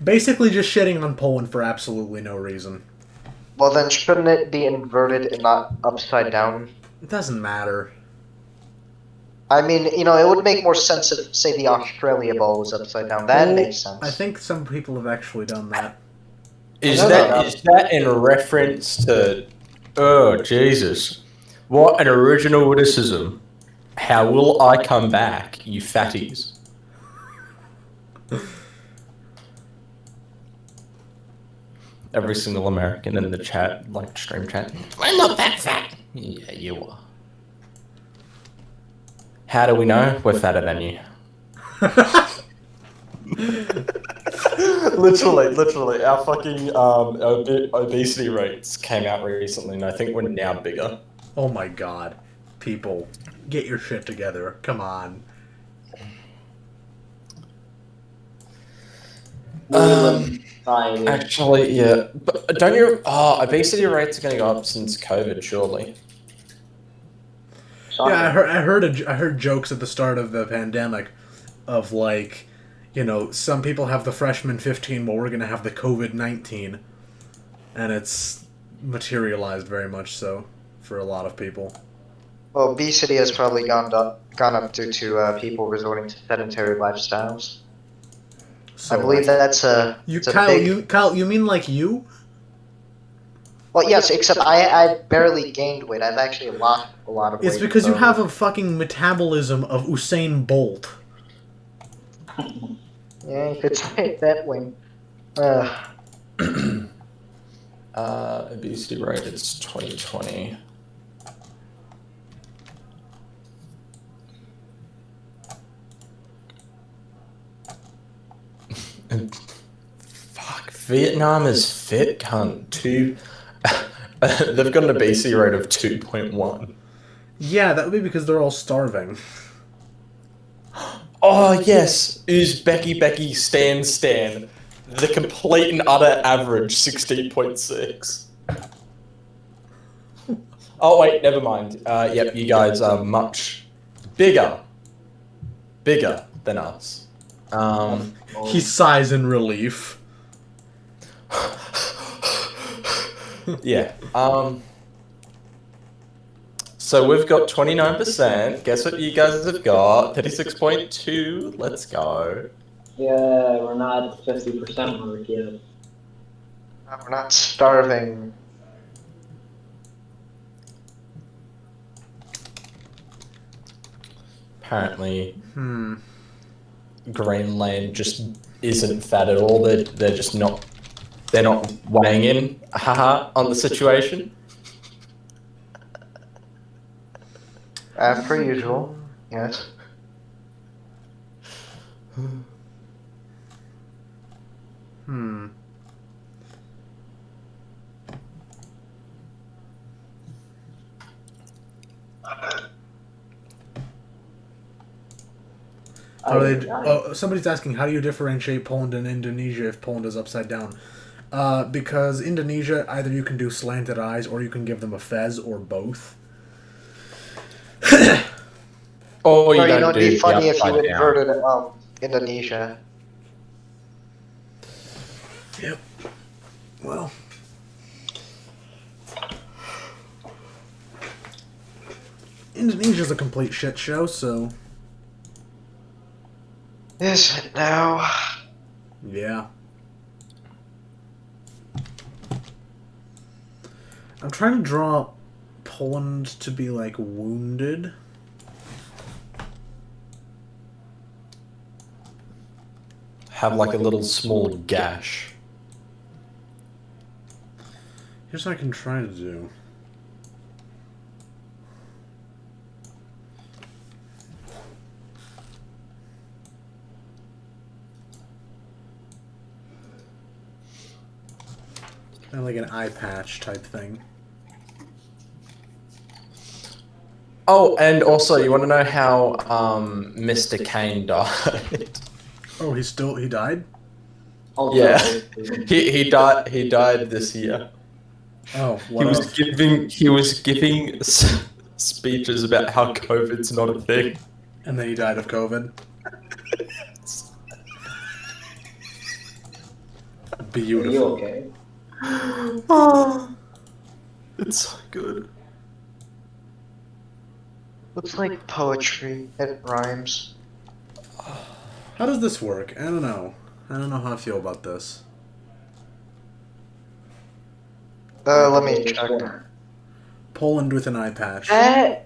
Basically just shitting on Poland for absolutely no reason. Well then, shouldn't it be inverted and not upside down? It doesn't matter. I mean, it would make more sense if, say, the Australia ball was upside down. That makes sense. I think some people have actually done that. Is that in reference to... Oh, Jesus. What an original witticism. How will I come back, you fatties? Every single American in the chat, like stream chat. I'm not that fat. Yeah, you are. How do we know? We're fatter than you. literally, our fucking obesity rates came out recently, and I think we're now bigger. Oh my god. People, get your shit together. Come on. Actually, yeah. But don't you... Oh, obesity rates are going to go up since COVID, surely. Yeah, I heard jokes at the start of the pandemic of like, some people have the freshman 15, but we're gonna have the COVID-19, and it's materialized very much so for a lot of people. Well, obesity has probably gone up due to people resorting to sedentary lifestyles. So I believe that's a. Kyle, you mean like you? Well, yes, except I barely gained weight. I've actually lost a lot of weight. It's because you have a fucking metabolism of Usain Bolt. Yeah, you could say it that way. Obesity rate is 2020. And fuck, Vietnam is fit, cunt. They've got an obesity rate of 2.1. Yeah, that would be because they're all starving. Oh yes, Uzbeki Stan. The complete and utter average, 16.6. Oh wait, never mind. Yep, you guys are much bigger than us. He sighs in relief. Yeah. So we've got 29%. Guess what you guys have got? 36.2. Let's go. Yeah, we're not 50% mark yet. We're not starving. Apparently, Greenland just isn't fat at all. They're just not. They're not weighing in, on the situation. Per usual, yes. Somebody's asking, how do you differentiate Poland and Indonesia if Poland is upside down? Because Indonesia, either you can do slanted eyes or you can give them a fez or both. Oh, you know, it'd be funny if you inverted Indonesia. Yep. Well. Indonesia's a complete shit show, so... Is it now? Yeah. I'm trying to draw Poland to be, like, wounded. Have, like, a little small gash. Here's what I can try to do. Kind of like an eye patch type thing. Oh, and also, you want to know how Mr. Kane died? Oh, he died? Oh, yeah, he died this year. Oh, he was giving speeches about how COVID's not a thing, and then he died of COVID. Beautiful. Are you okay? Oh, it's so good. Looks like poetry. It rhymes. How does this work? I don't know. I don't know how I feel about this. Let me check. Poland with an eye patch. I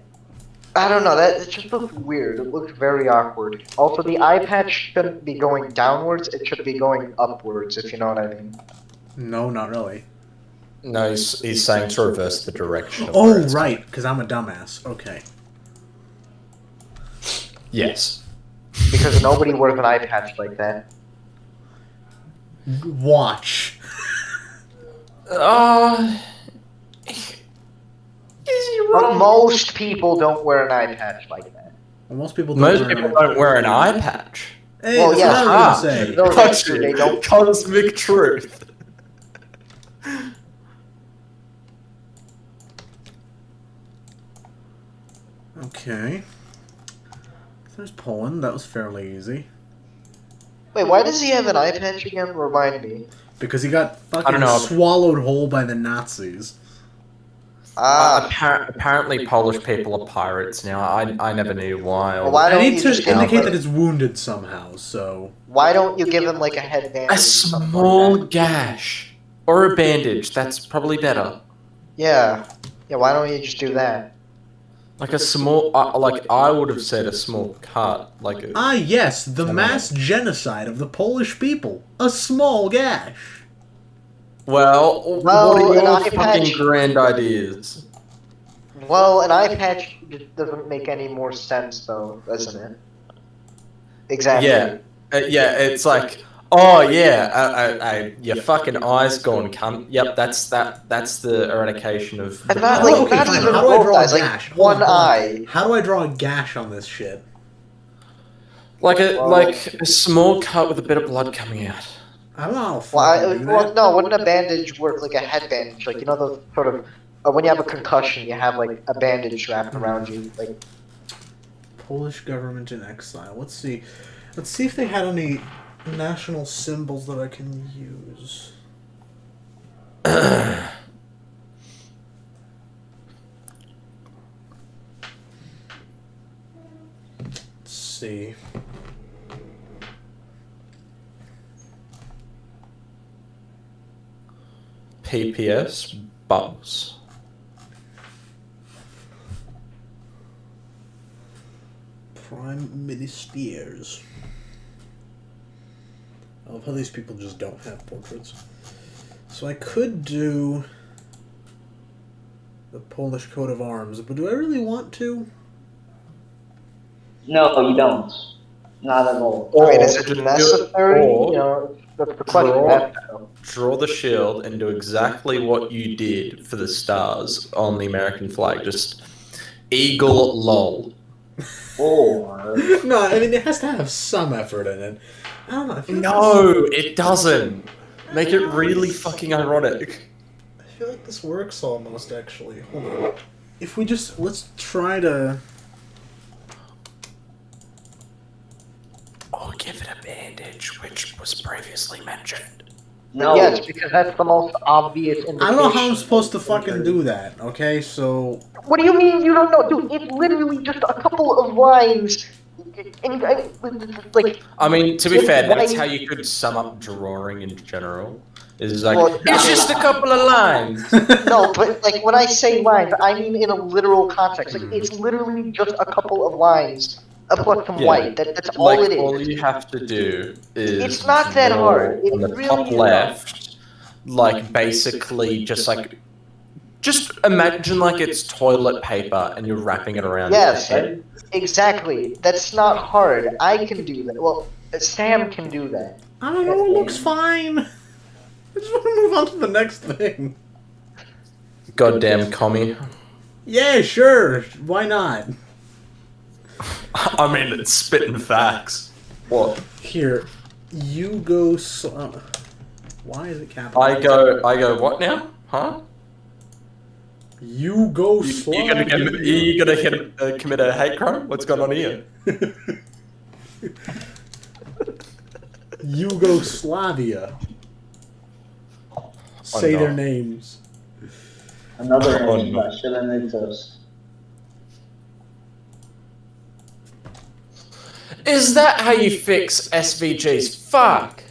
don't know. It just looks weird. It looks very awkward. Also, the eye patch shouldn't be going downwards. It should be going upwards, if you know what I mean. No, not really. No, he's saying to reverse the direction. Of Oh, right, because I'm a dumbass. Okay. Yes. Because nobody wears an eye patch like that. Watch. Is he wrong? Most people don't wear an eye patch like that. Well, most people don't wear an eye patch. Hey, well, that's yeah, what I was gonna say. those are true, they don't. Cosmic truth. Okay. There's Poland. That was fairly easy. Wait, why does he have an eye patch again? Remind me. Because he got fucking swallowed whole by the Nazis. Apparently Polish people are pirates now. I never knew why. Well, why don't I need you to just indicate that it's wounded somehow, so... Why don't you give him like a headband? A small gash. Or a bandage. That's probably better. Yeah. Yeah, why don't you just do that? Like a small, like I would have said a small cut, like a... Ah, yes, the mass genocide of the Polish people. A small gash. Well, Well, what are an your eye fucking patch- grand ideas? Well, an eye patch just doesn't make any more sense, though, doesn't it? Exactly. Yeah, yeah, it's like, oh yeah, your fucking eyes gone, cunt. Yep, that's the eradication of... And not Oh, like okay, not fine. even How do I both draw a eyes, like gash? Hold one on, hold on. eye. How do I draw a gash on this shit? Like a small cut with a bit of blood coming out. I don't know. Well, no, wouldn't a bandage work like a head bandage? Like, you know, those sort of, when you have a concussion, you have like a bandage wrapped around you. Like, Polish government in exile. Let's see. Let's see if they had any national symbols that I can use. Let's see. PPS bubbles. Prime Ministers. I love how these people just don't have portraits. So I could do the Polish coat of arms, but do I really want to? No, you don't. Not at all. I mean, is it necessary? or You know, that's the question. Draw the shield and do exactly what you did for the stars on the American flag. Just eagle lol. Or No, I mean it has to have some effort in it. I don't know. I feel like No, it doesn't. Make it really fucking ironic. I feel like this works almost actually. Hold on. If we just let's try to. Or give it a bandage, which was previously mentioned. no. Yes, because that's the most obvious indication. I don't know how I'm supposed to fucking do that. Okay, so What do you mean you don't know? Dude, it's literally just a couple of lines. Like, I mean, to be Just fair, that's why- how you could sum up drawing in general. Is like, Well, it's just a couple of lines. no, but like when I say lines, I mean in a literal context. Like, it's literally just a couple of lines plus some Yeah. white. That's all Like, it is. all you have to do is It's not that draw hard. It on the really top is not. left, like basically just imagine like it's toilet paper and you're wrapping it around Yes, your head. exactly. That's not hard. I can do that. Well, Sam can do that. I don't know. It looks fine. I just want to move on to the next thing. Goddamn commie. Yeah, sure. Why not? I mean, it's spitting facts. What? Here, you go. Why is it capital? I go. What now? Huh? You go. You gonna commit a hate crime? What's going on here? Yugoslavia. Say no. their names. Another Oh, name no. that shouldn't exist. Is that how you fix SVGs? Fuck.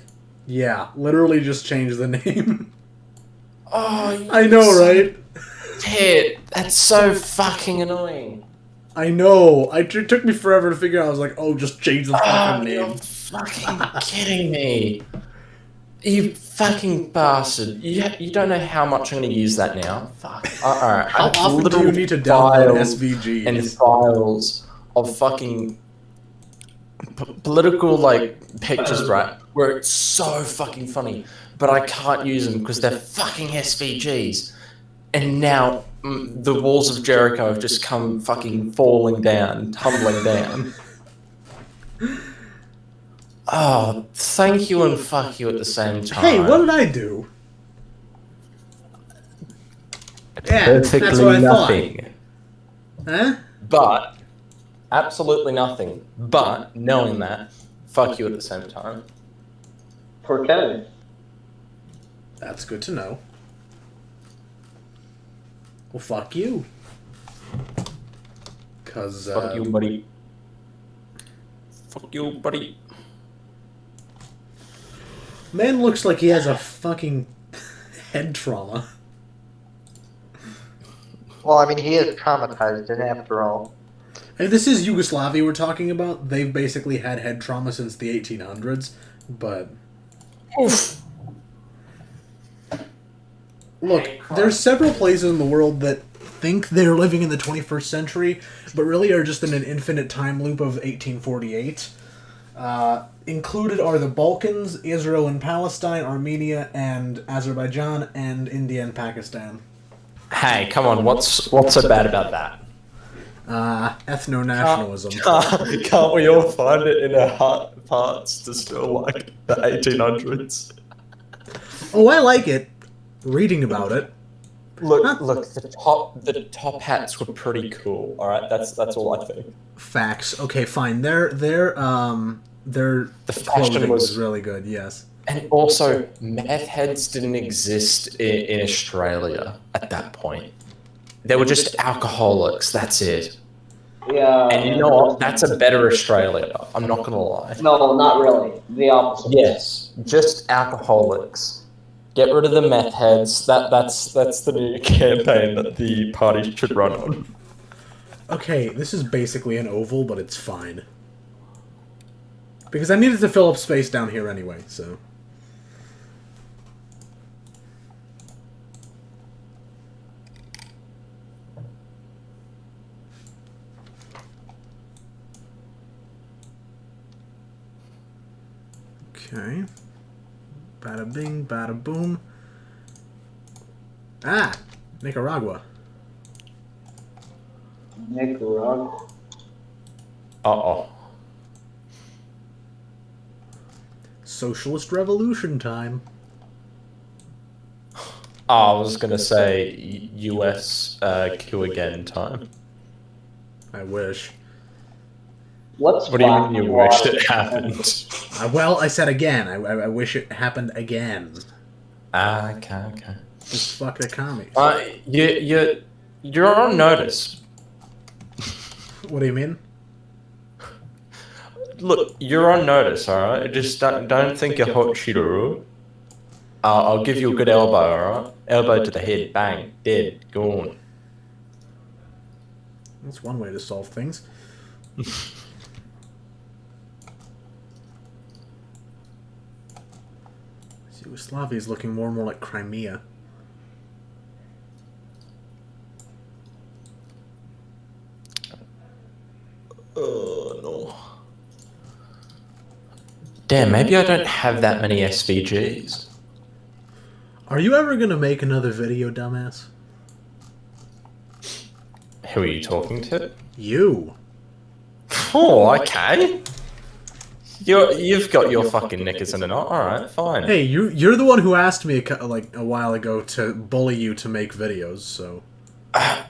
Yeah, literally just change the name. Oh, I know, right? Ted, that's so fucking annoying. I know. It took me forever to figure out. I was like, oh, just change the fucking You're name. fucking kidding me. You fucking bastard. You don't know how much I'm going to use that now. Fuck. Alright. How often do you need to download SVGs? And files of fucking political, like, pictures, right? Where it's so fucking funny. But I can't use them because they're fucking SVGs. And now the walls of Jericho have just come fucking falling down, tumbling down. Oh, thank you and fuck you at the same time. Hey, what did I do? Yeah, Perfectly that's what I nothing. thought. Huh? But, absolutely nothing. But, knowing that, fuck you at the same time. For Kevin. That's good to know. Well, fuck you. Cause, Fuck you, buddy. Fuck you, buddy. Man looks like he has a fucking head trauma. Well, I mean, he is traumatized, and after all. And this is Yugoslavia we're talking about. They've basically had head trauma since the 1800s, but... Oof. Look, there's several places in the world that think they're living in the 21st century, but really are just in an infinite time loop of 1848. Included are the Balkans, Israel and Palestine, Armenia and Azerbaijan, and India and Pakistan. Hey, come on, what's so bad about that? Ethno-nationalism. Can't we all find it in our heart of hearts to still like the 1800s? Oh, I like it. Reading about it. Look, the top hats were pretty cool. All right, that's all I think. Facts. Okay, fine. Their clothing was really good. Yes. And also, meth heads didn't exist in Australia at that point. They were just alcoholics. That's it. Yeah. And you know what? That's a better Australia. I'm not gonna lie. No, not really. The opposite. Yes, just alcoholics. Get rid of the meth heads. That's the new campaign that the party should run on. Okay, this is basically an oval, but it's fine. Because I needed to fill up space down here anyway, so... Okay. Bada bing, bada boom. Ah! Nicaragua. Nicaragua. Uh-oh. Socialist revolution time. I was gonna say US Q again time. I wish. What's What do you mean you wished it happened? Well, I said again. I wish it happened again. Okay. Just fuck the commies. You're on notice. What do you mean? Look, you're on notice, alright? Just don't think you're hot shooter. I'll give you a good elbow, alright? Elbow to the head, bang, dead, gone. That's one way to solve things. Yugoslavia is looking more and more like Crimea. No. Damn, maybe I don't have that many SVGs. Are you ever gonna make another video, dumbass? Who are you talking to? You. Oh, okay. You've got your fucking knickers in a knot. All right, fine. Hey, you're the one who asked me a while ago to bully you to make videos, so...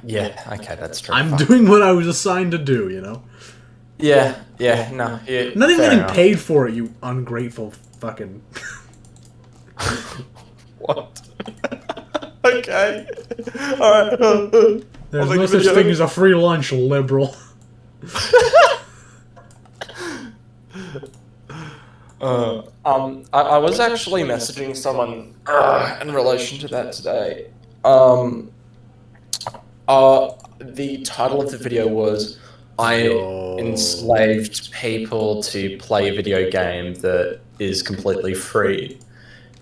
Yeah, okay, that's true. I'm doing what I was assigned to do, you know? Yeah, no. Not even getting paid for it, you ungrateful fucking... What? Okay. Alright. There's no such thing as a free lunch, liberal. I was actually messaging someone in relation to that today. The title of the video was I enslaved people to play a video game that is completely free.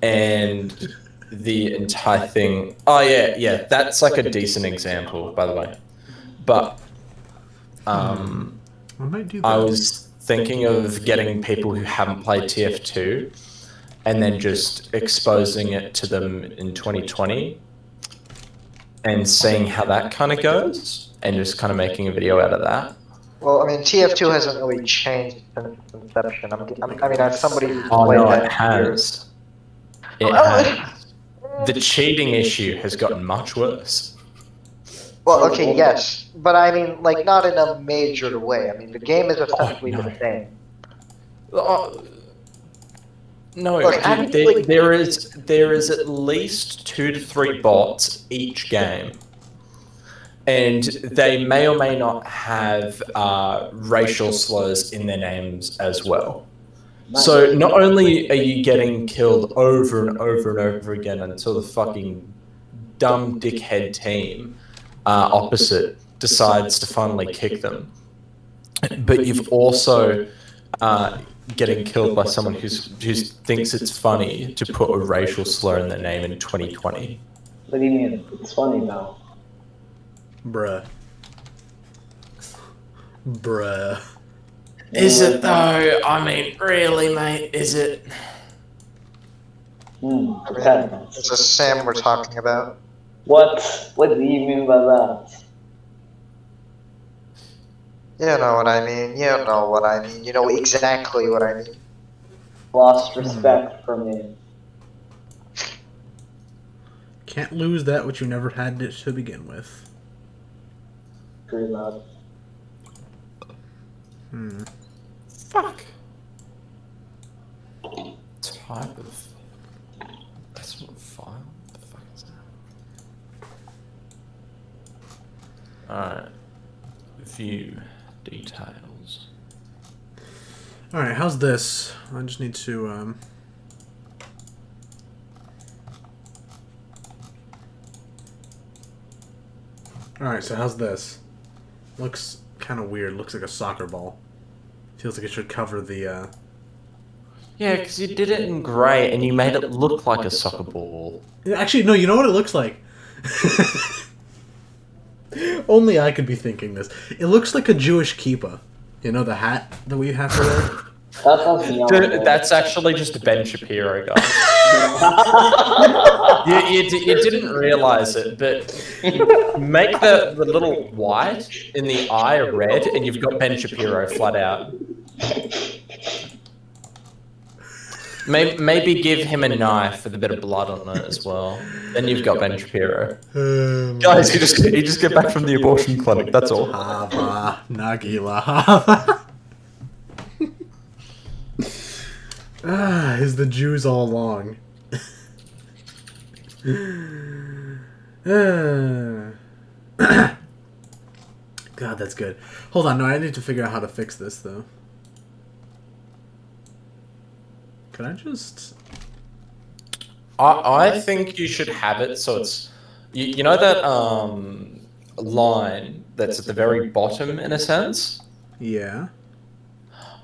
And the entire thing... Oh, yeah, that's like a decent example, by the way. But I was thinking of getting people who haven't played TF2 and then just exposing it to them in 2020 and seeing how that kind of goes and just kind of making a video out of that. Well, I mean, TF2 hasn't really changed since inception. I mean, as somebody who's Oh, played no, that it has. It has. The cheating issue has gotten much worse. Well, okay, yes, but I mean, like, not in a major way. I mean, the game is essentially the same. No, Look, there is at least 2 to 3 bots each game, and they may or may not have racial slurs in their names as well. So not only are you getting killed over and over and over again until the fucking dumb dickhead team opposite decides to finally kick them. But you've also getting killed by someone who thinks it's funny to put a racial slur in their name in 2020. What do you mean? It's funny though. Bruh. Bruh. Is it though? I mean, really, mate? Is it? It's a Sam we're talking about. What? What do you mean by that? You know what I mean. You know what I mean. You know exactly what I mean. Lost respect for me. Can't lose that which you never had it to begin with. True that. Fuck. Type of. That's what file? What the fuck is that? Alright. View details. Alright, how's this? I just need to, Alright, so how's this? Looks kind of weird. Looks like a soccer ball. Feels like it should cover the, Yeah, because you did it in grey and you made it look like a soccer ball. Actually, no, you know what it looks like? Only I could be thinking this. It looks like a Jewish kippah. You know, the hat that we have to wear? Dude, that's actually just a Ben Shapiro guy. you didn't realize it, but make the little white in the eye red, and you've got Ben Shapiro flat out. Maybe give him a knife with a bit of blood on it as well. Then you've got Ben Shapiro. Guys, you just get back from the abortion clinic. That's all. Hava, Nagila, Hava. Is the Jews all along? God, that's good. Hold on, no, I need to figure out how to fix this, though. Can I just... I think you should have it so it's... You know that line that's at the very bottom, in a sense? Yeah.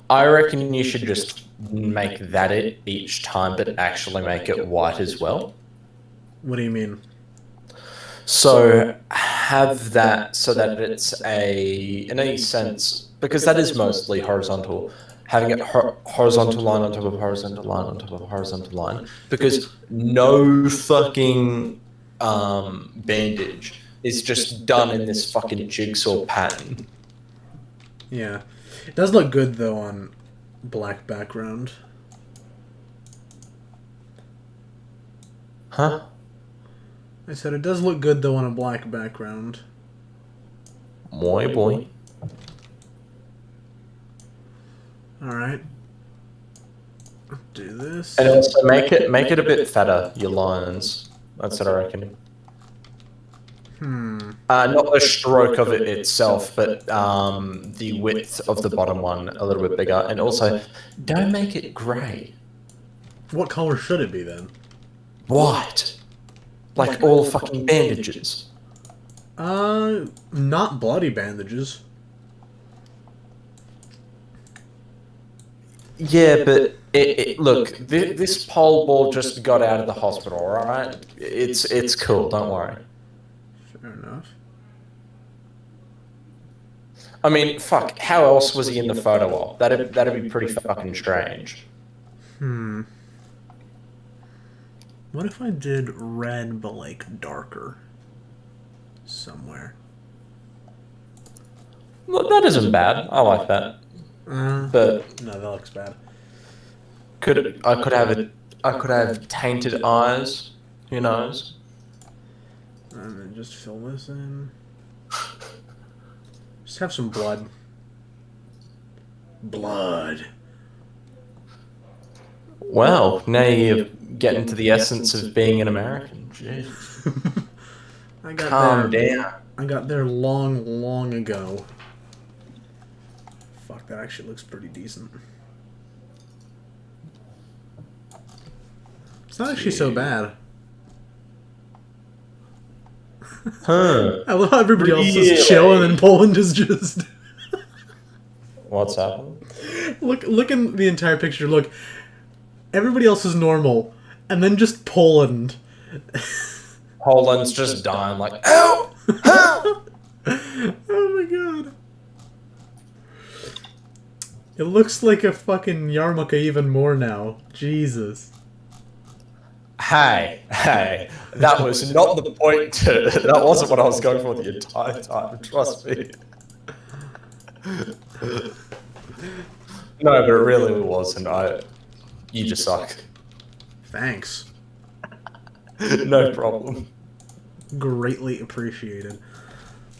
I reckon you should just make that it each time, but actually make it white as well. What do you mean? So have that so that it's in a sense, because that is mostly horizontal, having it horizontal line on top of horizontal line on top of horizontal line, because no fucking bandage is just done in this fucking jigsaw pattern. Yeah. It does look good, though, on black background. Huh? I said it does look good, though, on a black background. Muy boy. Alright. Do this. And also make it a bit fatter, your lines. That's what I reckon. Not the stroke of it itself, but the width of the bottom one a little bit bigger. And also, don't make it grey. What color should it be, then? White. Like all fucking bandages. Not bloody bandages. Yeah, but look, this pole ball just got out of the hospital, alright? It's cool, don't worry. Fair enough. I mean, fuck, how else was he in the photo op? That'd be pretty fucking strange. What if I did red but like darker somewhere? Well, that isn't bad. I like that. But no, that looks bad. I could have tainted eyes. Who knows? And then just fill this in. Just have some blood. Blood. Well, now you're getting to the essence of being an American. Jesus. Calm down. I got there long ago. Fuck, that actually looks pretty decent. It's not actually so bad. Huh. I love how everybody else Really? is chill, and then Poland is just... What's happened? Look in the entire picture. Look, everybody else is normal, and then just Poland. Poland's just dying like, help! Help! Oh my god. It looks like a fucking yarmulke even more now. Jesus. Hey, that was not the point. That wasn't what I was going for the entire time. Trust me. No, but it really wasn't. You just suck. Thanks. No problem. Greatly appreciated.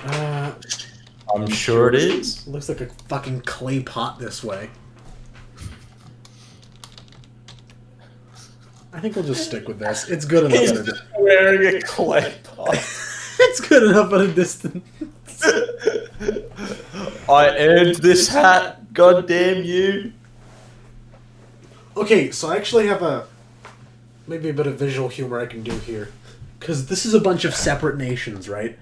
I'm sure it is. Looks like a fucking clay pot this way. I think we'll just stick with this. It's good enough. He's at a just wearing a clay pot. It's good enough at a distance. I earned this hat. God damn you. Okay, so I actually have maybe a bit of visual humor I can do here. Because this is a bunch of separate nations, right?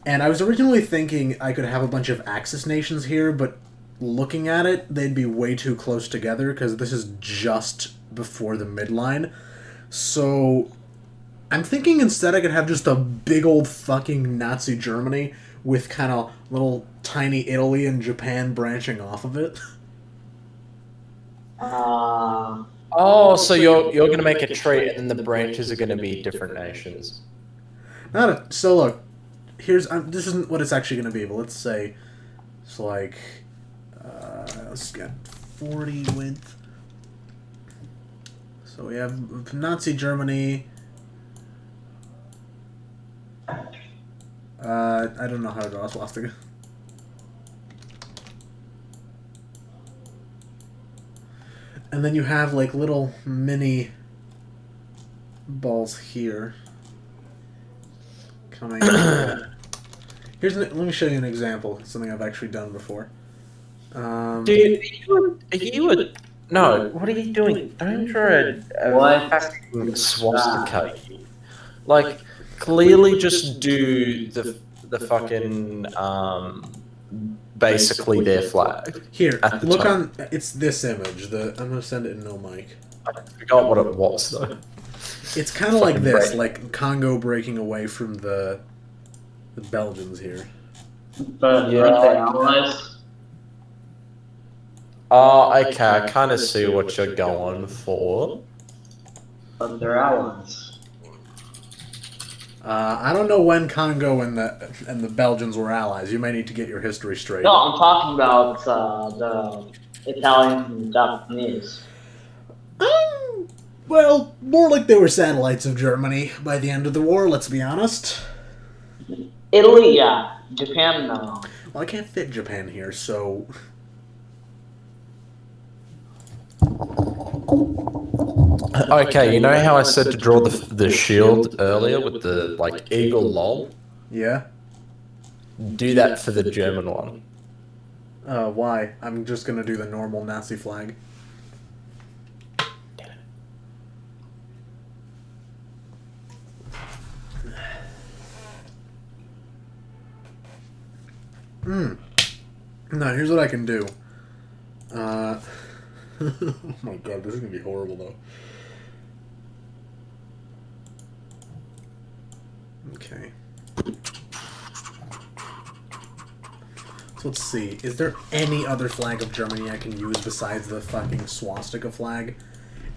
And I was originally thinking I could have a bunch of Axis nations here, but looking at it, they'd be way too close together, because this is just before the midline. So I'm thinking instead I could have just a big old fucking Nazi Germany with kind of little tiny Italy and Japan branching off of it. Oh, so you're gonna make a tree, and then the branches are gonna be different nations. So look, here's this isn't what it's actually gonna be, but let's say it's like let's get 40 width. So we have Nazi Germany. I don't know how to draw a swastika. And then you have like little mini balls here coming. Let me show you an example. It's something I've actually done before. Dude, no, what are you doing? Don't draw a fucking swastika. Like, clearly just do the fucking, basically their flag. Here, at the look top. on. It's this image. I'm gonna send it in no mic. I forgot what it was though. It's kind of like Fucking this, break. like Congo breaking away from the Belgians here. But Yeah. aren't they allies? Oh, okay, I kind of see what you're going for. But they're allies. I don't know when Congo and the Belgians were allies. You may need to get your history straight. No, I'm talking about the Italians and the Japanese. Well, more like they were satellites of Germany by the end of the war, let's be honest. Italy, yeah. Japan, no. Well, I can't fit Japan here, so... Okay, you know how I said to draw the shield earlier with the, like, eagle lol? Yeah? Do that for the German one. Why? I'm just gonna do the normal Nazi flag. No, here's what I can do. Oh my god, this is gonna be horrible though. Okay. So let's see. Is there any other flag of Germany I can use besides the fucking swastika flag?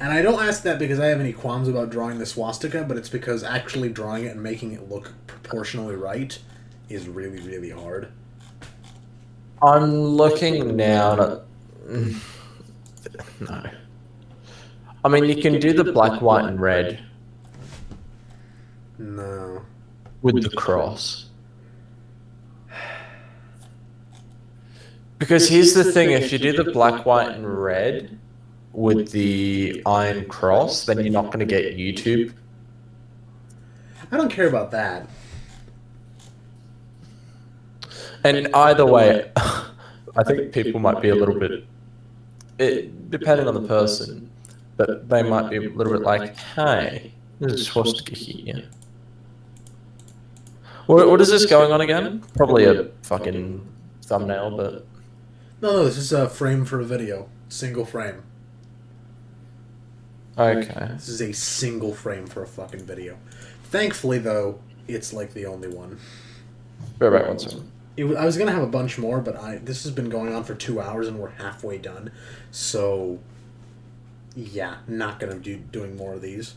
And I don't ask that because I have any qualms about drawing the swastika, but it's because actually drawing it and making it look proportionally right is really, really hard. I'm looking now at... No. I mean, you can do the black, white, and red. No. With the cross. Because here's the thing, if you do the black, white, and red with the iron cross, then you're not going to get YouTube. I don't care about that. And either way, I think people might be a little bit, depending on the person, but they might be a little bit like, hey, there's a swastika here. What is this going on again? Probably a fucking thumbnail, but... No, this is a frame for a video. Single frame. Okay. This is a single frame for a fucking video. Thankfully, though, it's like the only one. Bear back one second. I was gonna have a bunch more, but this has been going on for 2 hours and we're halfway done. So, yeah, not gonna be doing more of these.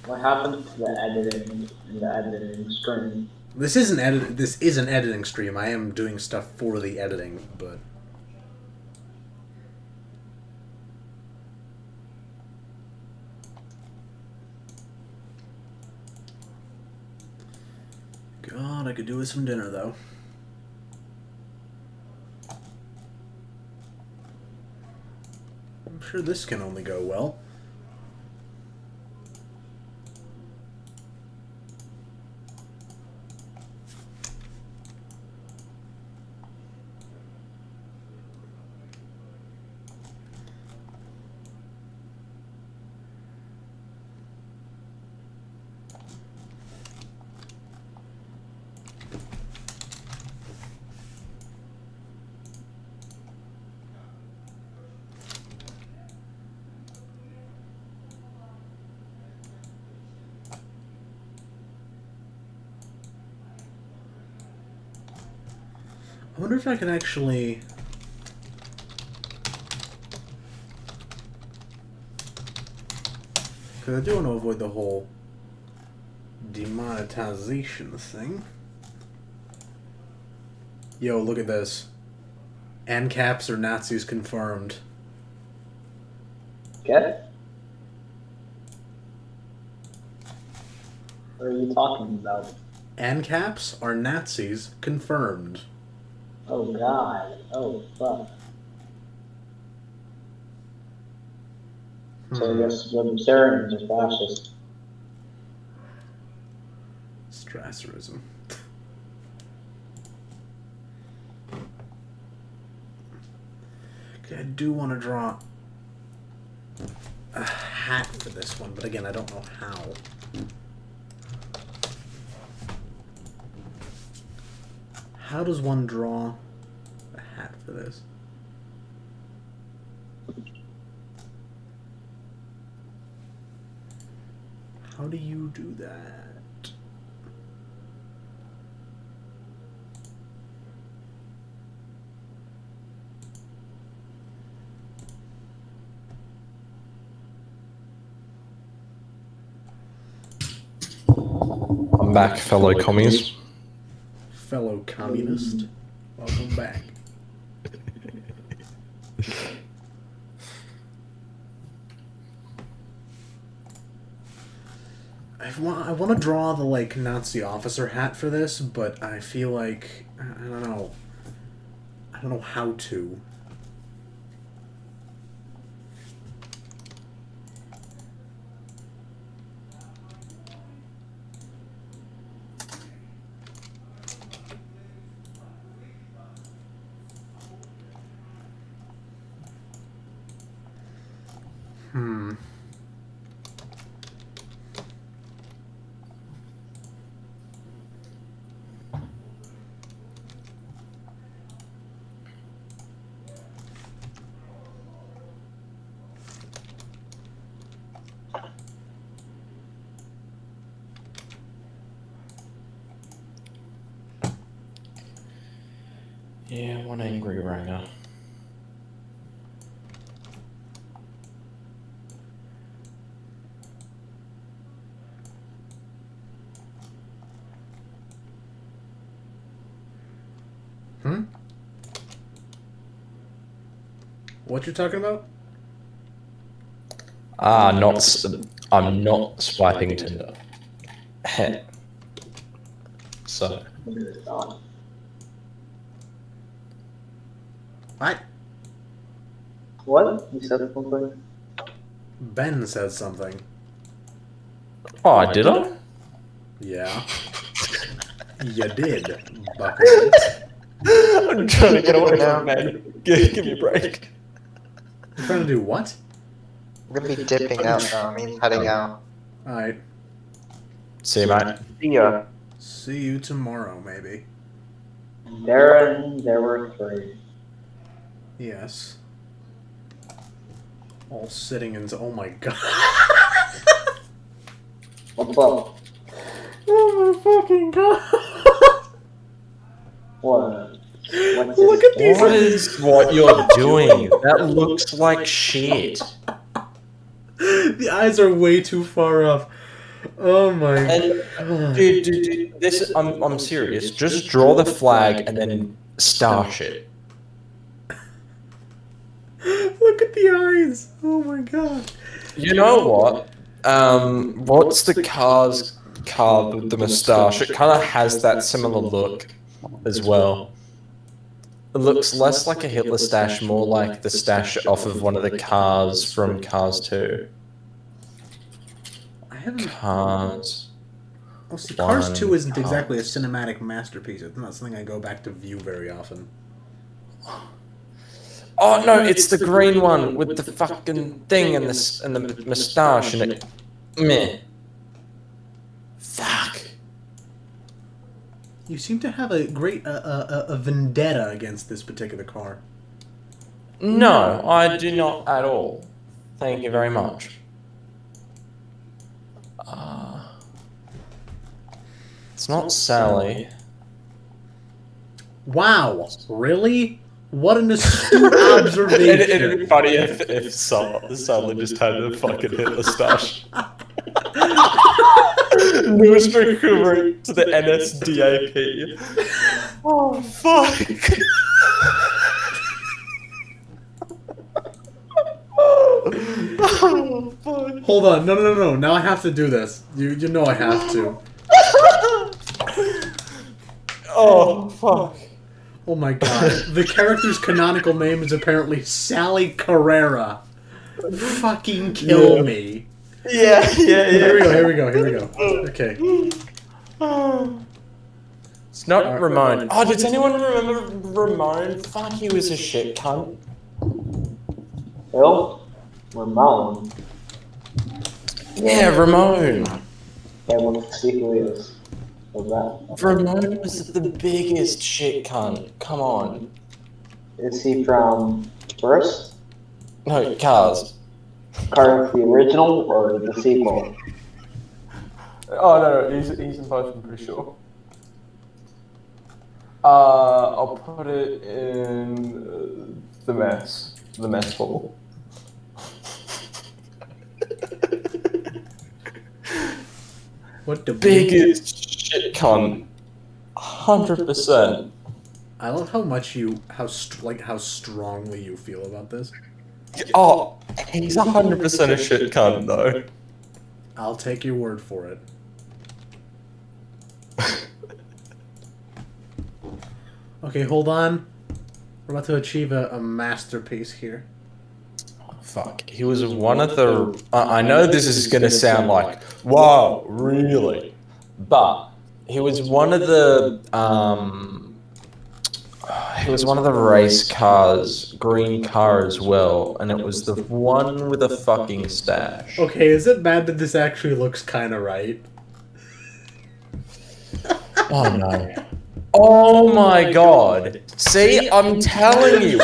What happened to the editing stream? This is an editing stream. I am doing stuff for the editing, but God, I could do with some dinner though. I'm sure this can only go well. I wonder if I can actually... Because I do want to avoid the whole demonetization thing. Yo, look at this. ANCAPs are Nazis confirmed. Get it? What are you talking about? ANCAPs are Nazis confirmed. Oh god. Oh fuck. So I guess libertarians are fascist. Strasserism. Okay, I do want to draw a hat for this one, but again, I don't know how. How does one draw a hat for this? How do you do that? I'm back, fellow commies. Fellow communist, welcome back. I want to draw the like Nazi officer hat for this, but I feel like I don't know. I don't know how to. Yeah, one angry ranger. What you talking about? I'm not swiping Tinder. So. What? What? You said something? Ben said something. Oh, did I? Yeah. You did, buckaroo. I'm trying to get away now, man. Give me a break. You're trying to do what? We're gonna be dipping out now. I mean, heading out. Alright. See you, mate. See ya. See you tomorrow, maybe. There were 3. Yes. All sitting in. Oh my god. What's up? Oh my fucking god. What? Look at these. What is what you're doing? That looks like shit. The eyes are way too far up. Oh my god. Dude, this I'm serious. Just draw the flag and then stash it. Look at the eyes. Oh my god. You know what? What's the car's car with the moustache? It kind of has that similar look as well. It looks less like a Hitler stash, more like the stash off of one of the cars from Cars 2. I haven't. Cars. Oh, see, Cars 2 isn't Cars. exactly a cinematic masterpiece. It's not something I go back to view very often. Oh no, it's the green one with the fucking thing and the moustache and it. Meh. Fuck. You seem to have a great a vendetta against this particular car. No, I do not at all. Thank you very much. It's not Sally. Wow, really? What an astute observation. It'd be funny if Sally just had a fucking Hitler stash. Newest recruit to the NSDAP. Oh, fuck. Oh, fuck. Hold on, no. Now I have to do this. You know I have to. Oh, fuck. Oh my god. The character's canonical name is apparently Sally Carrera. Fucking kill me. Yeah. Here we go. Okay. It's not Ramon. Oh, does anyone remember Ramon? Fuck, he was a shit cunt. Who? Ramon. Yeah, Ramon. Okay, let's see who he is. What's that? Ramon was the biggest shit cunt. Come on. Is he from First? No, Cars. Cars the original or the sequel? Oh, no, he's in both, I'm pretty sure. I'll put it in the mess hall. What the biggest shit cunt? 100%. I love how strongly you feel about this. Oh, he's 100% a shit cunt though. I'll take your word for it. Okay, hold on. We're about to achieve a masterpiece here. Fuck. He was one of the... I know this is going to sound like, wow, really? But he was one of the... he was one of the race cars, green car as well, and it was the one with a fucking stash. Okay, is it bad that this actually looks kind of right? Oh no. Oh my god. See, I'm telling you,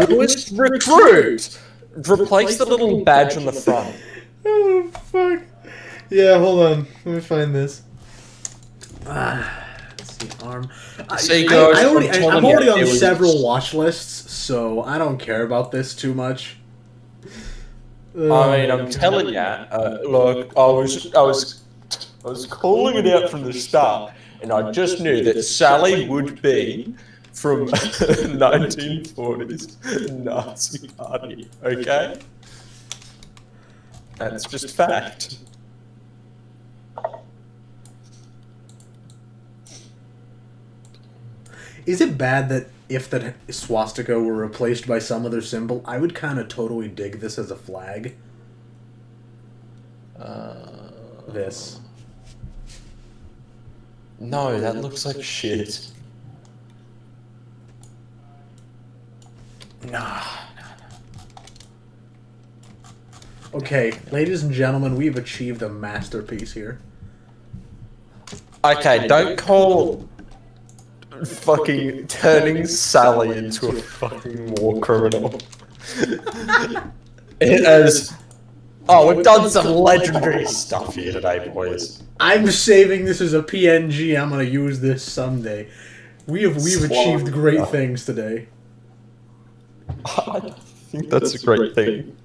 newest recruit! Replace the little badge on the front. Oh, fuck. Yeah, hold on. Let me find this. Let's see, arm. See, guys, I'm already on several watch lists, so I don't care about this too much. I mean, I'm telling you, look, I was calling it out from the start, and I just knew that Sally would be from 1940s Nazi party, okay? That's just fact. Is it bad that if that swastika were replaced by some other symbol, I would kind of totally dig this as a flag? This. No, that looks like shit. Nah. Okay, ladies and gentlemen, we've achieved a masterpiece here. Okay, don't call fucking turning Sally into a fucking war criminal. As we've done some legendary stuff here today, boys. I'm saving this as a PNG. I'm gonna use this someday. We've achieved great things today. I think that's a great thing.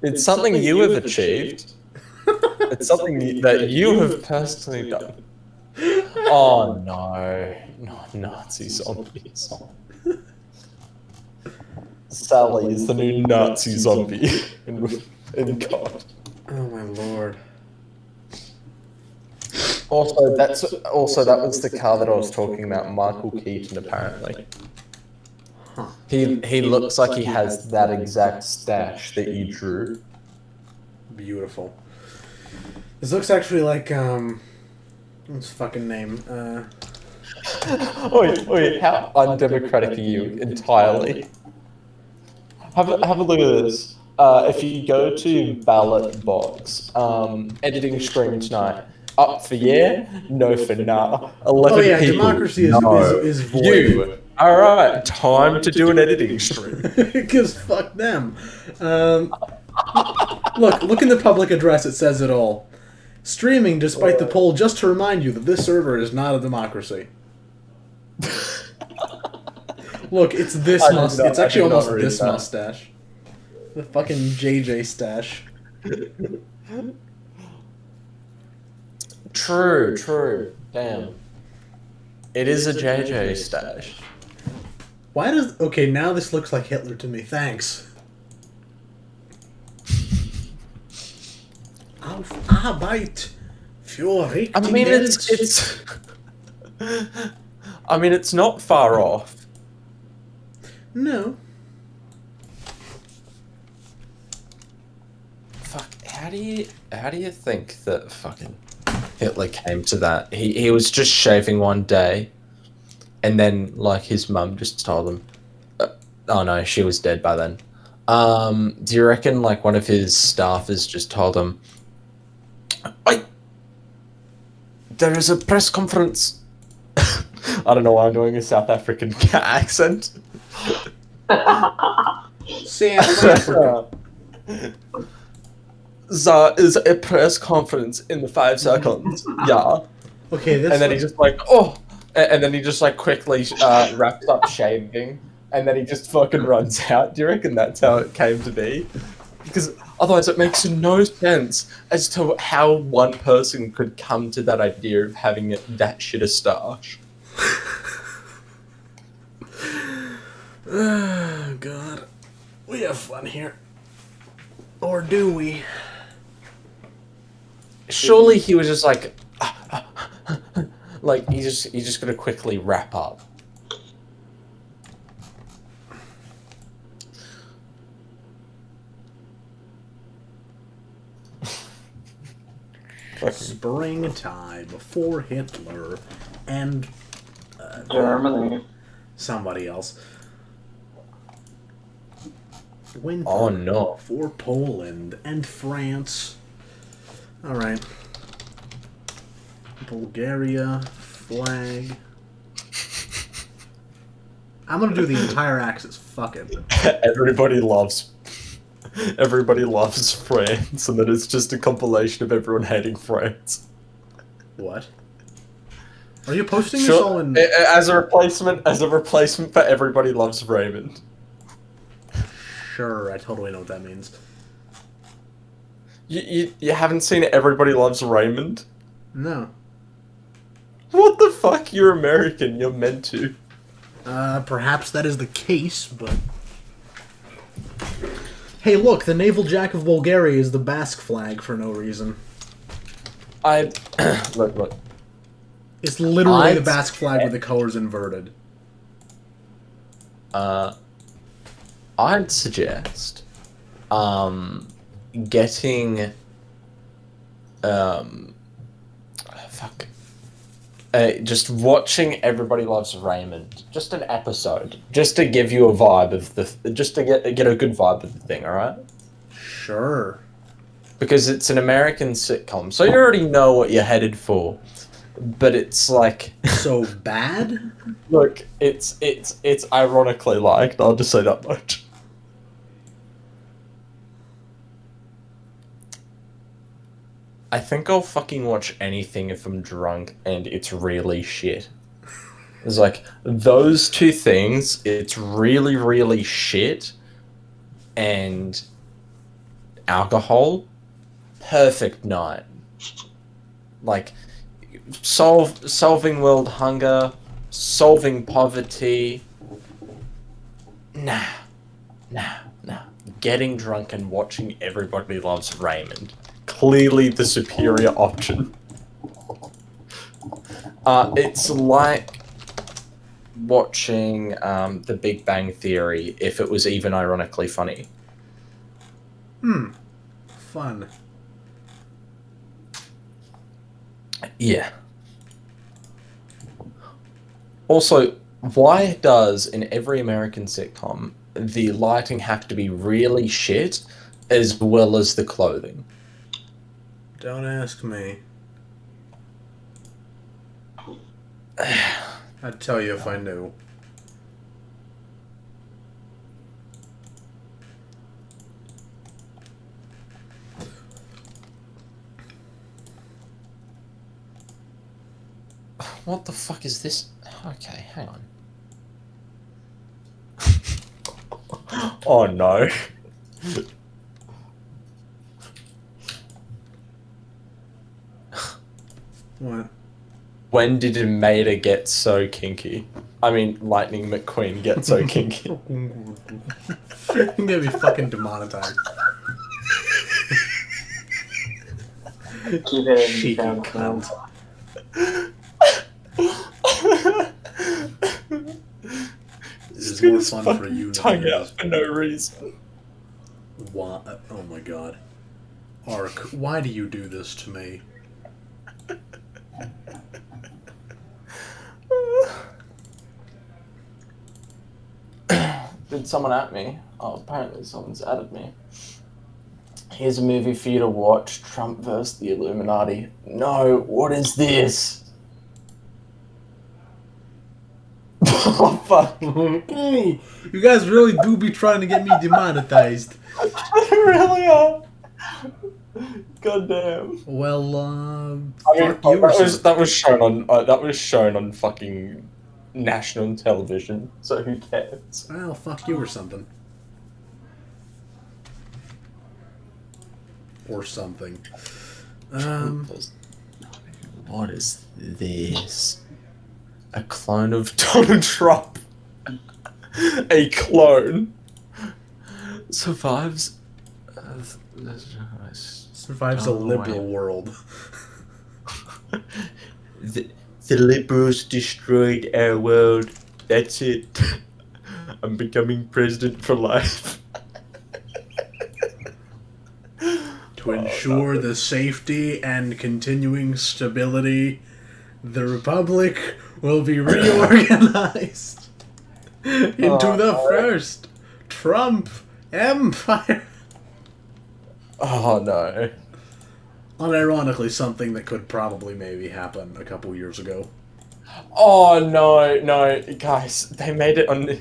It's something you have achieved. It's something that you have personally done. Oh no, Nazi zombies. Sally is the new Nazi zombie in God. Oh my lord. Also, that was the car that I was talking about, Michael Keaton, apparently. Huh. He looks like he has that exact stash that you drew. Beautiful. This looks actually like what's his fucking name? Wait, how undemocratic are you entirely? Have a look at this. If you go to ballot box, editing stream tonight, up for yeah, no for nah. 11 people. Democracy is void. You. Alright, time to do an editing stream. Because fuck them. Look in the public address, it says it all. Streaming despite the poll, just to remind you that this server is not a democracy. Look, it's this mustache. It's actually almost this mustache. The fucking JJ stash. True. Damn. It is a JJ stash. Why does... Okay, now this looks like Hitler to me. Thanks. Auf Arbeit für I mean, it's... I mean, it's not far off. No. Fuck, how do you think that fucking Hitler came to that? He was just shaving one day, and then like his mum just told him, oh no, she was dead by then. Do you reckon like one of his staffers just told him, "Oi, there is a press conference." I don't know why I'm doing a South African accent. South Africa. There is a press conference in the 5 seconds. Yeah. Okay, this and then he just like, oh, and then he just like quickly wraps up shaving, and then he just fucking runs out. Do you reckon that's how it came to be? Because otherwise it makes no sense as to how one person could come to that idea of having that shit a stash. Oh, God. We have fun here. Or do we? Surely he was just like, like he's just gonna quickly wrap up. Springtime before Hitler and Germany. Somebody else. Winter Oh no. for Poland and France. Alright. Bulgaria, flag. I'm gonna do the entire axis. Fuck it. Everybody loves France, and then it's just a compilation of everyone hating France. What? Are you posting this all in... As a replacement for Everybody Loves Raymond. Sure, I totally know what that means. You haven't seen Everybody Loves Raymond? No. What the fuck? You're American. You're meant to. Perhaps that is the case, but... Hey, look, the naval jack of Bulgaria is the Basque flag for no reason. Look. It's literally the Basque flag with the colors inverted. I'd suggest getting just watching Everybody Loves Raymond, just an episode, just to give you a vibe of just to get a good vibe of the thing, alright? Sure. Because it's an American sitcom, so you already know what you're headed for. but it's like So bad? look, it's ironically liked. I'll just say that much. I think I'll fucking watch anything if I'm drunk and it's really shit. It's like those two things. It's really, really shit, and alcohol. Perfect night. Like solving world hunger, solving poverty. Nah. Getting drunk and watching Everybody Loves Raymond. Clearly the superior option. It's like watching The Big Bang Theory if it was even ironically funny. Fun. Yeah. Also, why does in every American sitcom the lighting have to be really shit as well as the clothing? Don't ask me. I'd tell you if I knew. What the fuck is this? Okay, hang on. Oh no. What? When did Maida get so kinky? I mean, Lightning McQueen get so kinky. I'm gonna be fucking demonetized. Keep it in Cheeky down. cunt. This is more fun for you than tongue it out is. for no reason. Why? Oh my god. Ark, why do you do this to me? Did someone at me? Oh, apparently someone's added me. Here's a movie for you to watch. Trump vs. the Illuminati. No, what is this? Oh, fuck. Ooh, you guys really do be trying to get me demonetized. They really are. God damn. Well, I mean, fuck you or something. that was shown on fucking national television. So who cares? Well, fuck you or something. Or something. What is this? A clone of Donald Trump. A clone survives. Survives a liberal world. The liberals destroyed our world. That's it. I'm becoming president for life. To ensure the safety and continuing stability, the Republic will be reorganized into the first Trump Empire. Oh no. Unironically, something that could probably maybe happen a couple years ago. Oh no, guys, they made it on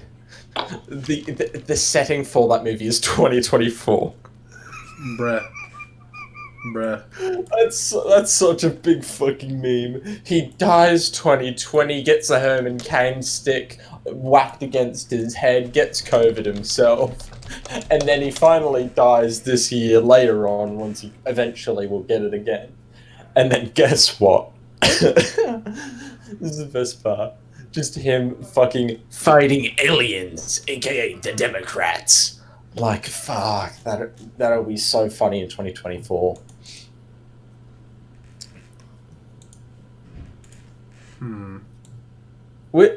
the setting for that movie is 2024. Bruh. That's such a big fucking meme. He dies 2020, gets a Herman Cain stick whacked against his head, gets COVID himself, and then he finally dies this year later on once he eventually will get it again. And then guess what? This is the best part. Just him fucking fighting aliens, aka the Democrats. Like, fuck, that'll be so funny in 2024.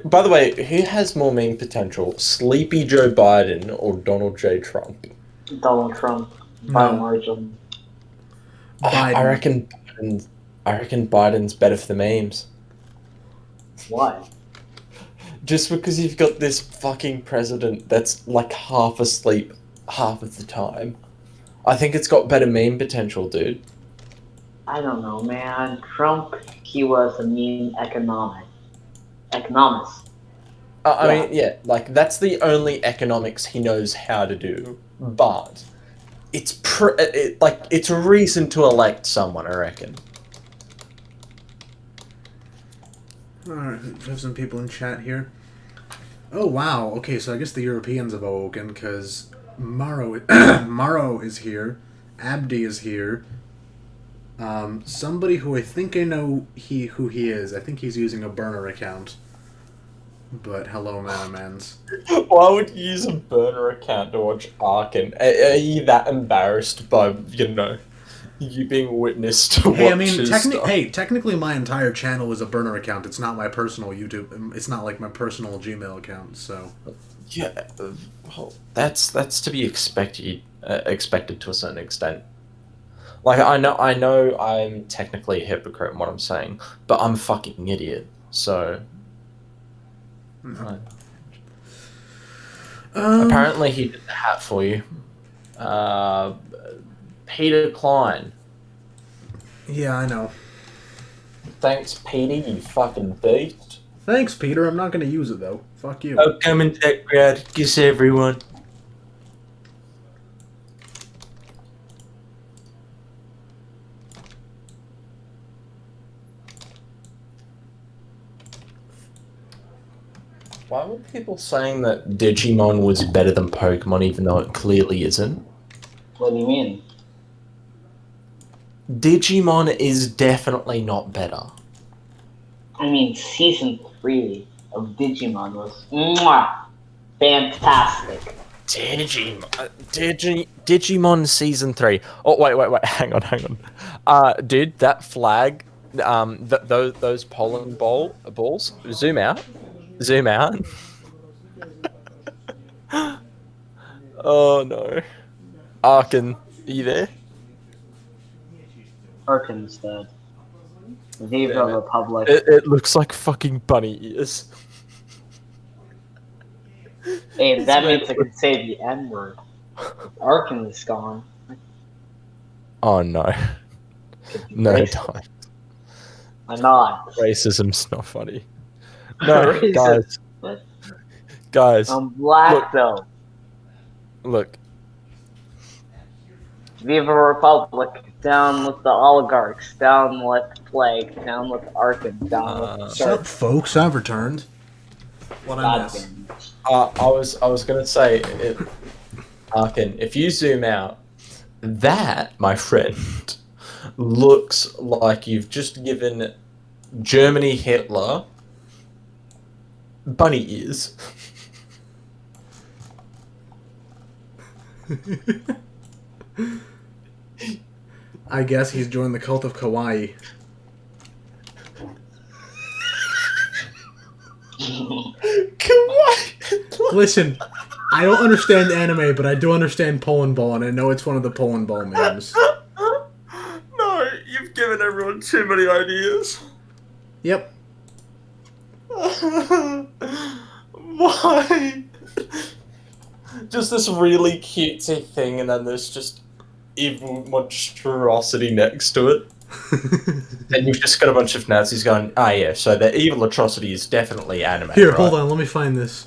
By the way, who has more meme potential? Sleepy Joe Biden or Donald J. Trump? Donald Trump. By margin. Biden. I reckon Biden's better for the memes. Why? Just because you've got this fucking president that's like half asleep half of the time. I think it's got better meme potential, dude. I don't know, man. Trump, he was a mean economist. I mean, yeah, like that's the only economics he knows how to do. But it's it's a reason to elect someone, I reckon. Alright, we have some people in chat here. Oh wow, okay, so I guess the Europeans have awoken, because Maro is here, Abdi is here, somebody who I think I know who he is. I think he's using a burner account. But hello, Manamans. Why would you use a burner account to watch Arkin? Are you that embarrassed by, you being witnessed to watch Hey, I mean, his stuff? technically my entire channel is a burner account. It's not my personal YouTube. It's not like my personal Gmail account, so... Yeah, well, that's to be expected to a certain extent. Like, I know I'm technically a hypocrite in what I'm saying, but I'm a fucking idiot, so... Apparently he did the hat for you. Peter Klein. Yeah, I know. Thanks, Peter, you fucking beast. Thanks, Peter. I'm not going to use it, though. Fuck you. Oh, come in that crowd. Kiss everyone. Why were people saying that Digimon was better than Pokemon even though it clearly isn't? What do you mean? Digimon is definitely not better. I mean, Season 3 of Digimon was fantastic. Digimon Season 3. Oh, wait, hang on. Dude, that flag, those pollen balls, zoom out. Oh no. Arkin, are you there? Arkin's dead. Viva Republic. It looks like fucking bunny ears. Hey, that means I can say the N-word. Arkin is gone. Oh no. No, don't. I'm not. Racism's not funny. No, Racist. guys. I'm black, though. Look. Viva Republic. Down with the oligarchs. Down with Plague. Down with Arkin. Down with What's up, folks? I've returned. What I miss? I was gonna say, Arkin, if you zoom out, that, my friend, looks like you've just given Germany Hitler bunny ears. I guess he's joined the cult of Kawaii. Kawaii! Listen, I don't understand anime, but I do understand Poland Ball, and I know it's one of the Poland Ball memes. No, you've given everyone too many ideas. Yep. Why? Just this really cutesy thing, and then there's just evil monstrosity next to it. And you've just got a bunch of Nazis going, yeah, so the evil atrocity is definitely anime. Here, right? hold on, let me find this.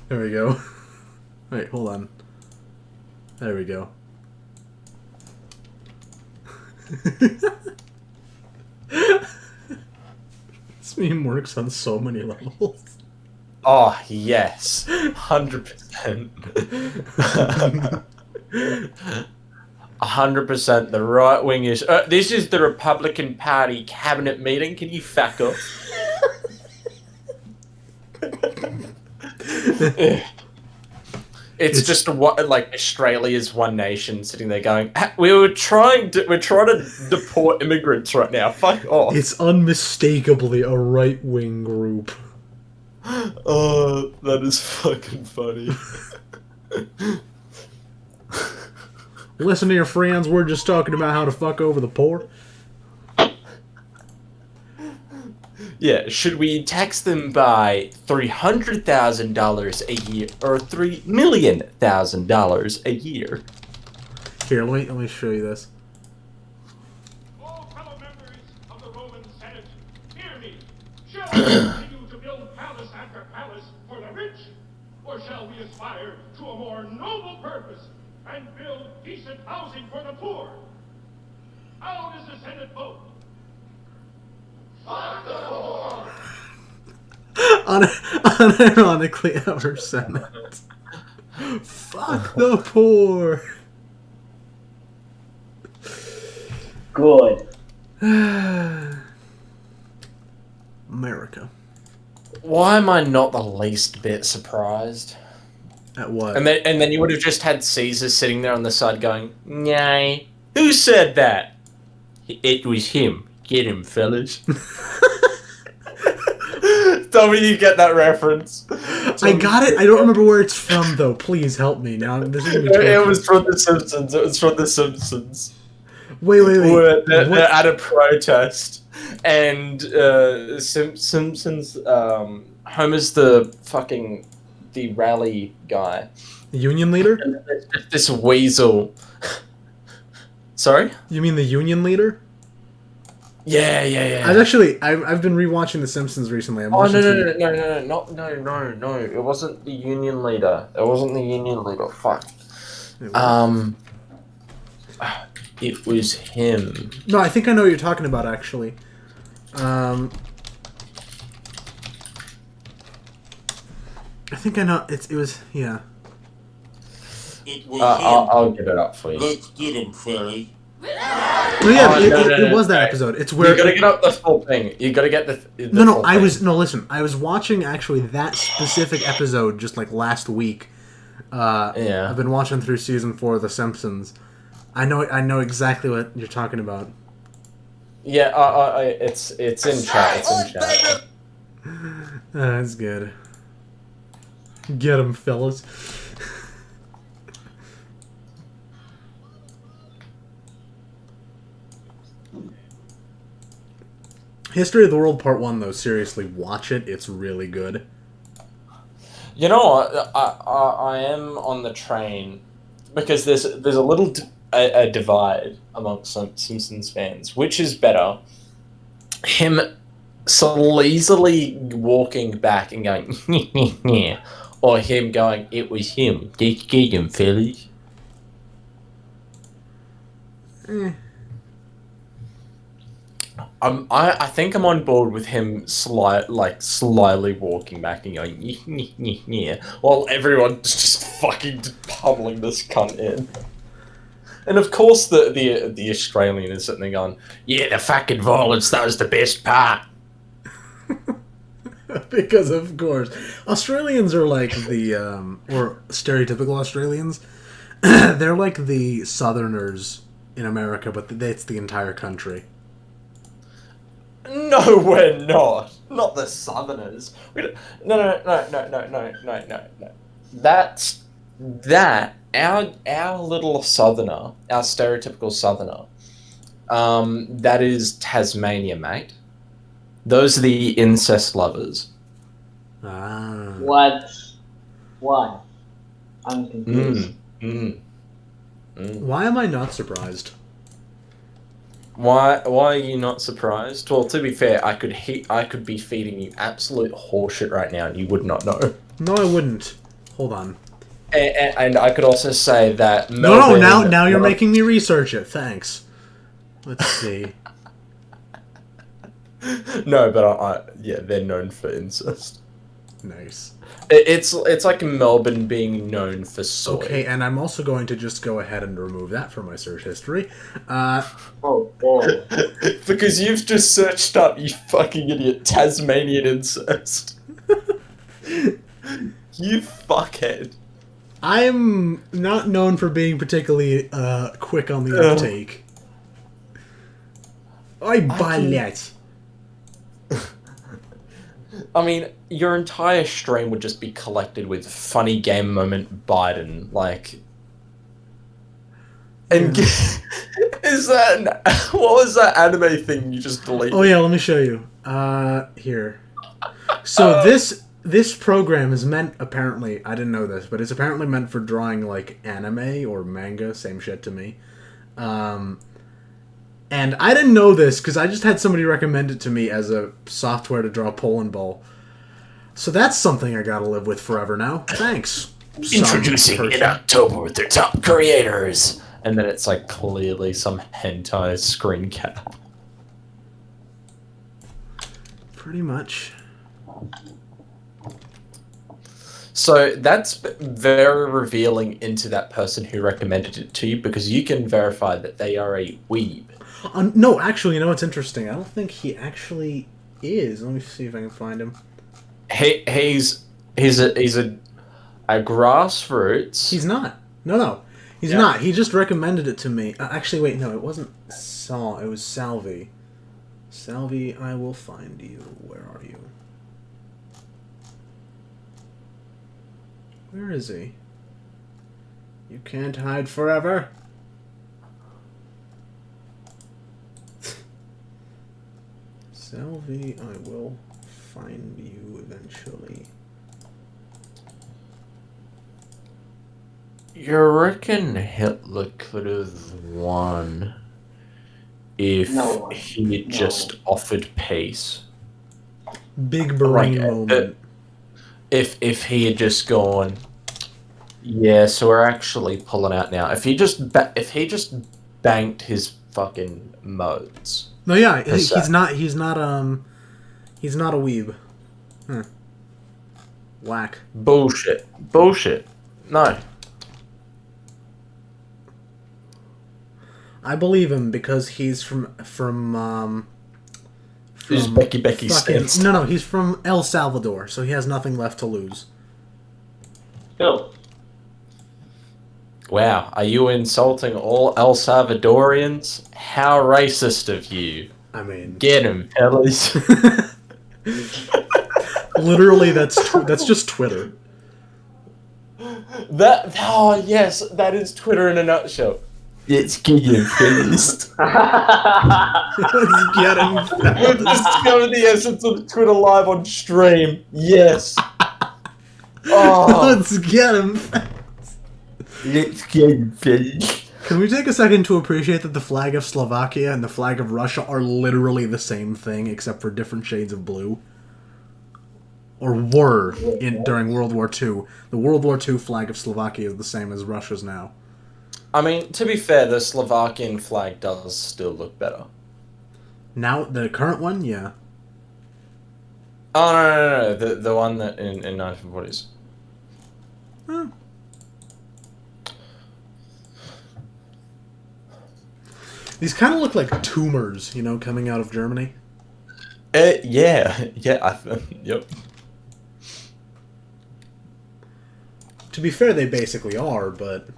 There we go. Wait, hold on. There we go. This meme works on so many levels. Oh, yes. 100%. 100% the right wing is... this is the Republican Party cabinet meeting. Can you fuck off? It's just what like Australia's one nation sitting there going, we're trying to deport immigrants right now. Fuck off. It's unmistakably a right-wing group. Oh, that is fucking funny. Listen to your friends, we're just talking about how to fuck over the poor. Yeah, should we tax them by $300,000 a year or $3,000,000 a year? Here, let me show you this. All fellow members of the Roman Senate, hear me. Shall we continue to build palace after palace for the rich? Or shall we aspire to a more noble purpose and build decent housing for the poor? How does the Senate vote? Fuck the poor! Unironically, our Senate. Fuck the poor. Good. America. Why am I not the least bit surprised? At what? And then you would have just had Caesar sitting there on the side going, "Nay, who said that? It was him. Get him, fellas." Tell me you get that reference. I got it. I don't remember where it's from though. Please help me now. This is gonna be It was from The Simpsons. It was from The Simpsons. Wait. They're at a protest, and Simpsons. Homer's the rally guy. The union leader? And this weasel. Sorry? You mean the union leader? Yeah. I've been rewatching The Simpsons recently. No. It wasn't the union leader. Fuck. It was him. No, I think I know what you're talking about, actually. I think I know. It was, yeah. It was I'll get it up for you. Let's get him, Philly. No, yeah, it was that episode. It's where you gotta get up the full thing. You gotta get the No, listen. I was watching actually that specific episode just like last week. Yeah. I've been watching through season 4 of The Simpsons. I know exactly what you're talking about. Yeah, it's in chat. It's in chat. That's good. Get him, fellas. History of the World Part 1, though, seriously, watch it. It's really good. You know what? I am on the train because there's a little a divide amongst some Simpsons fans. Which is better? Him sleazily walking back and going, yeah, or him going, it was him. Get him, fellas. I think I'm on board with him slyly walking back and going, yeah, while everyone's just fucking pummeling this cunt in. And of course the Australian is sitting there going, yeah, the fucking violence, that was the best part. Because of course. Australians are like the, or stereotypical Australians, they're like the Southerners in America, but it's the entire country. No, we're not. Not the Southerners. No. That's our little Southerner, our stereotypical Southerner. That is Tasmania, mate. Those are the incest lovers. Ah. What? Why? I'm confused. Why am I not surprised? Why are you not surprised? Well, to be fair, I could be feeding you absolute horseshit right now, and you would not know. No, I wouldn't. Hold on. And I could also say that No, now you're making me research it. Thanks. Let's see. No, but yeah, they're known for incest. Nice. It's like Melbourne being known for soy. Okay, and I'm also going to just go ahead and remove that from my search history. Because you've just searched up, you fucking idiot, Tasmanian incest. You fuckhead. I'm not known for being particularly quick on the uptake. I buy that. I mean, your entire stream would just be collected with funny game moment Biden, like... And is that what was that anime thing you just deleted? Oh yeah, let me show you. Here. So this program is meant, apparently, I didn't know this, but it's apparently meant for drawing like anime or manga, same shit to me. And I didn't know this because I just had somebody recommend it to me as a software to draw Poland Ball. So that's something I gotta live with forever now. Thanks. Introducing in October their top creators. And then it's like clearly some hentai screen cap. Pretty much. So that's very revealing into that person who recommended it to you, because you can verify that they are a weeb. No, actually, you know what's interesting? I don't think he actually is. Let me see if I can find him. He's a grassroots. He's not. No. He's not. He just recommended it to me. Actually, wait, no, it wasn't Saul. It was Salvi. Salvi, I will find you. Where are you? Where is he? You can't hide forever. Salvi, I will find you eventually. You reckon Hitler could have won if he just offered peace? Big brain moment. If he had just gone, yeah, so we're actually pulling out now. If he just banked his fucking modes. No, yeah, he's not a weeb. Huh. Whack. Bullshit. No. I believe him because he's from He's Becky Stance. No, he's from El Salvador, so he has nothing left to lose. Cool. Wow, are you insulting all El Salvadorians? How racist of you. I mean... Get him, fellas. Literally, that's just Twitter. Oh, yes, that is Twitter in a nutshell. Let's get him, fellas. Let's get him, fellas. We've discovered the essence of Twitter live on stream. Yes. Oh. Let's get him, fellas. Let's get him, fellas. Can we take a second to appreciate that the flag of Slovakia and the flag of Russia are literally the same thing, except for different shades of blue? Or were during World War II. The World War II flag of Slovakia is the same as Russia's now. I mean, to be fair, the Slovakian flag does still look better. Now, the current one? Yeah. Oh, no. The one that in 1940s. Huh. These kind of look like tumors, coming out of Germany. Yeah. Yep. To be fair, they basically are, but...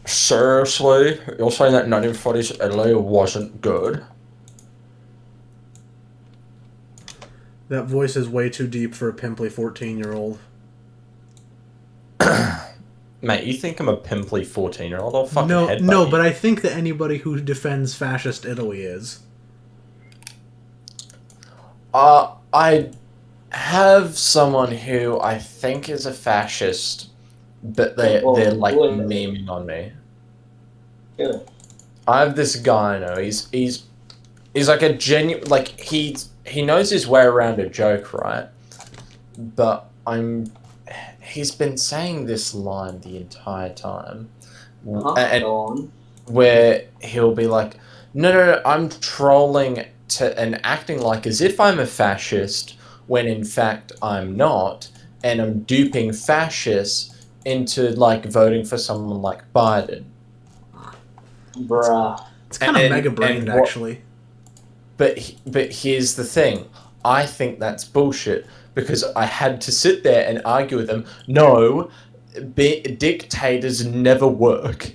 Seriously? You're saying that 1940s Italy wasn't good? That voice is way too deep for a pimply 14-year-old. Mate, you think I'm a pimply 14-year-old? I'll fucking No, headbutt you. but I think that anybody who defends fascist Italy is. I have someone who I think is a fascist, but they're like memeing on me. Yeah. I have this guy I know. He's like a genuine, like he knows his way around a joke, right? But he's been saying this line the entire time, and where he'll be like, no, I'm trolling and acting like as if I'm a fascist when in fact I'm not, and I'm duping fascists into like voting for someone like Biden. Bruh. It's kind of mega-brained, actually. But here's the thing. I think that's bullshit, because I had to sit there and argue with them. No, dictators never work,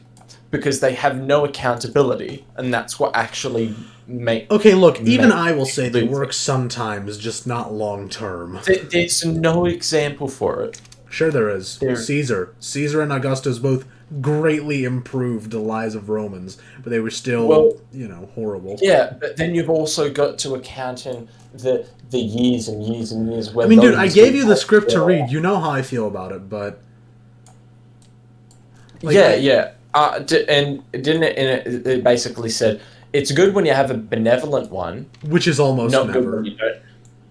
because they have no accountability, and that's what actually makes... Okay, look, even I will say they work sometimes, just not long-term. There's no example for it. Sure there is. Caesar and Augustus both greatly improved the lives of Romans, but they were still, horrible. Yeah, but then you've also got to account in the years and years and years where I mean, dude, I gave you the script to read. You know how I feel about it, but... And didn't it basically said, it's good when you have a benevolent one. Which is almost not never. good when you don't.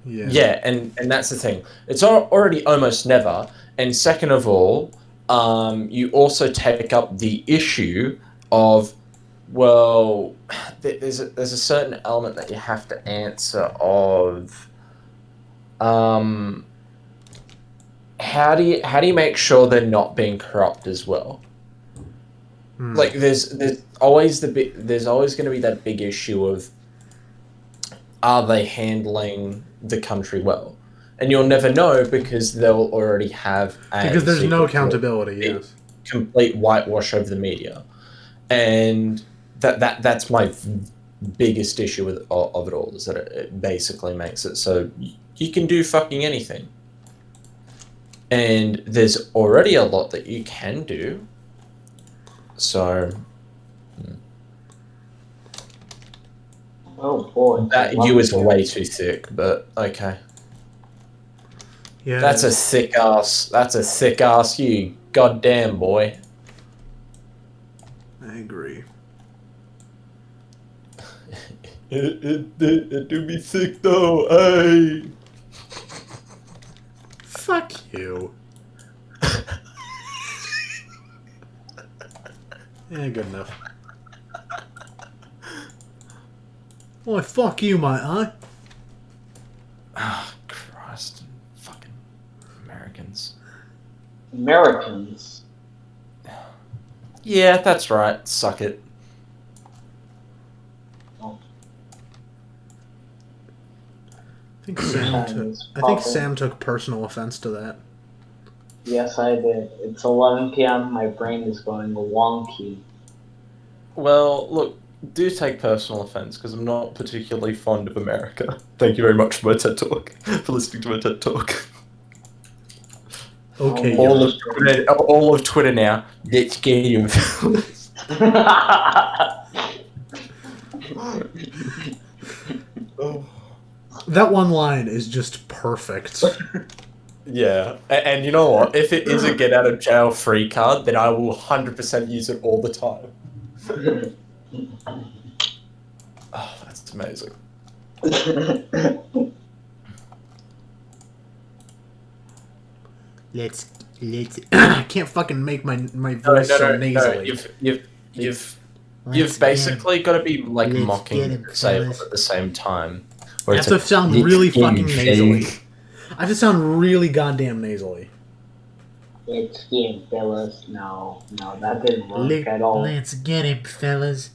Yeah, and that's the thing. It's already almost never. And second of all, you also take up the issue of, well, there's a certain element that you have to answer of, how do you make sure they're not being corrupt as well? Like there's always going to be that big issue of, are they handling the country well? And you'll never know because they'll already have because there's no accountability. Yes, complete whitewash over the media, and that's my biggest issue of it all, is that it basically makes it so you can do fucking anything, and there's already a lot that you can do. So. Oh boy. That U is way too thick, but okay. Yeah. That's a thick ass U. Goddamn, boy. I agree. It do be thick though, hey. Fuck you. Yeah, good enough. Why, fuck you, mate, huh? Oh, Christ. Fucking Americans. Americans? Yeah, that's right. Suck it. Oh. I think Sam took personal offense to that. Yes, I did. It's 11 p.m. My brain is going wonky. Well, look, do take personal offense because I'm not particularly fond of America. Thank you very much for my TED Talk, for listening to my TED Talk. Okay. All of Twitter now. Let's get him. That one line is just perfect. Yeah, and you know what? If it is a get out of jail free card, then I will 100% use it all the time. Oh, that's amazing. Let's I can't fucking make my voice so nasally. No. You've basically got to be like mocking and disabled at the same time. I have to sound really fucking nasally. I have to sound really goddamn nasally. Let's get him, fellas. No, that didn't work at all. Let's get him, fellas.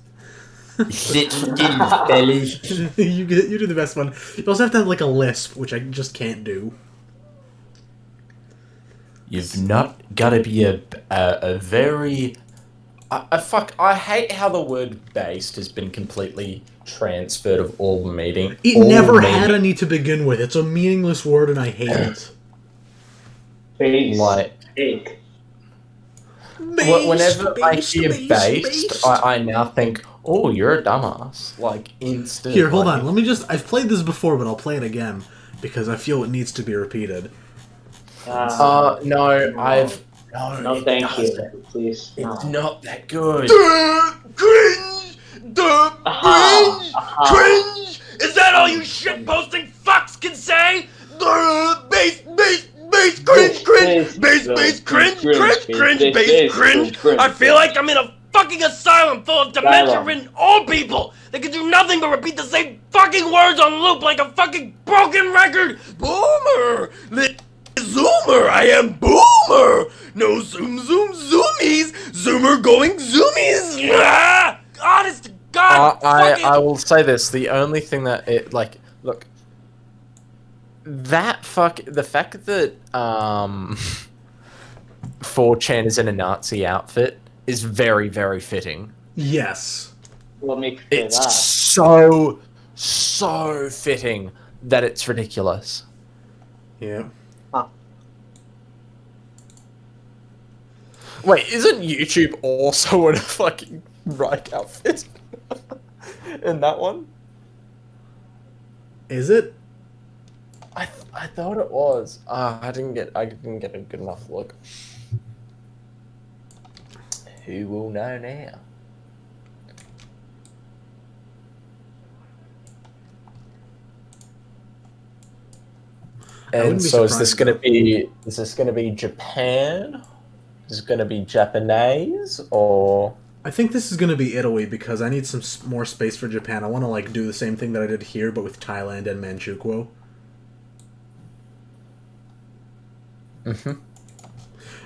Let's get him, fellas. You do the best one. You also have to have like a lisp, which I just can't do. You've not got to be a very... I hate how the word based has been completely transferred of all meaning. It never had any to begin with. It's a meaningless word and I hate it. Base. Like, whenever I hear based, I now think, oh, you're a dumbass. Like, instant. Here, hold on. Let me just... I've played this before, but I'll play it again because I feel it needs to be repeated. No, No, thank you. Please. It's not that good. Cringe! Cringe! Is that all you shitposting fucks can say? Base, cringe, cringe. I feel like I'm in a fucking asylum full of dementia-ridden old people that can do nothing but repeat the same fucking words on loop like a fucking broken record. Boomer! Zoomer! I am Boomer! No zoomies! Zoomer going zoomies! Ah! Honest to God! I will say this, the only thing that it, like, look, the fact that 4chan is in a Nazi outfit is very, very fitting. Yes. What makes it's that? so fitting that it's ridiculous. Yeah. Wait, isn't YouTube also in a fucking Reich outfit? In that one? Is it? I thought it was. I didn't get a good enough look. Who will know now? And so is this gonna be Japan? Is it gonna be Japanese or? I think this is gonna be Italy because I need some more space for Japan. I want to like do the same thing that I did here, but with Thailand and Manchukuo.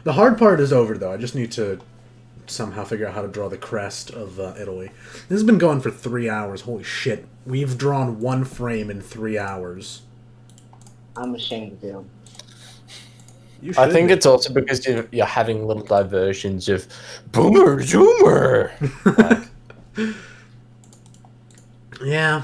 The hard part is over, though. I just need to somehow figure out how to draw the crest of Italy. This has been going for 3 hours. Holy shit. We've drawn one frame in 3 hours. I'm ashamed of you. I think it's also because you're having little diversions of boomer zoomer. Yeah.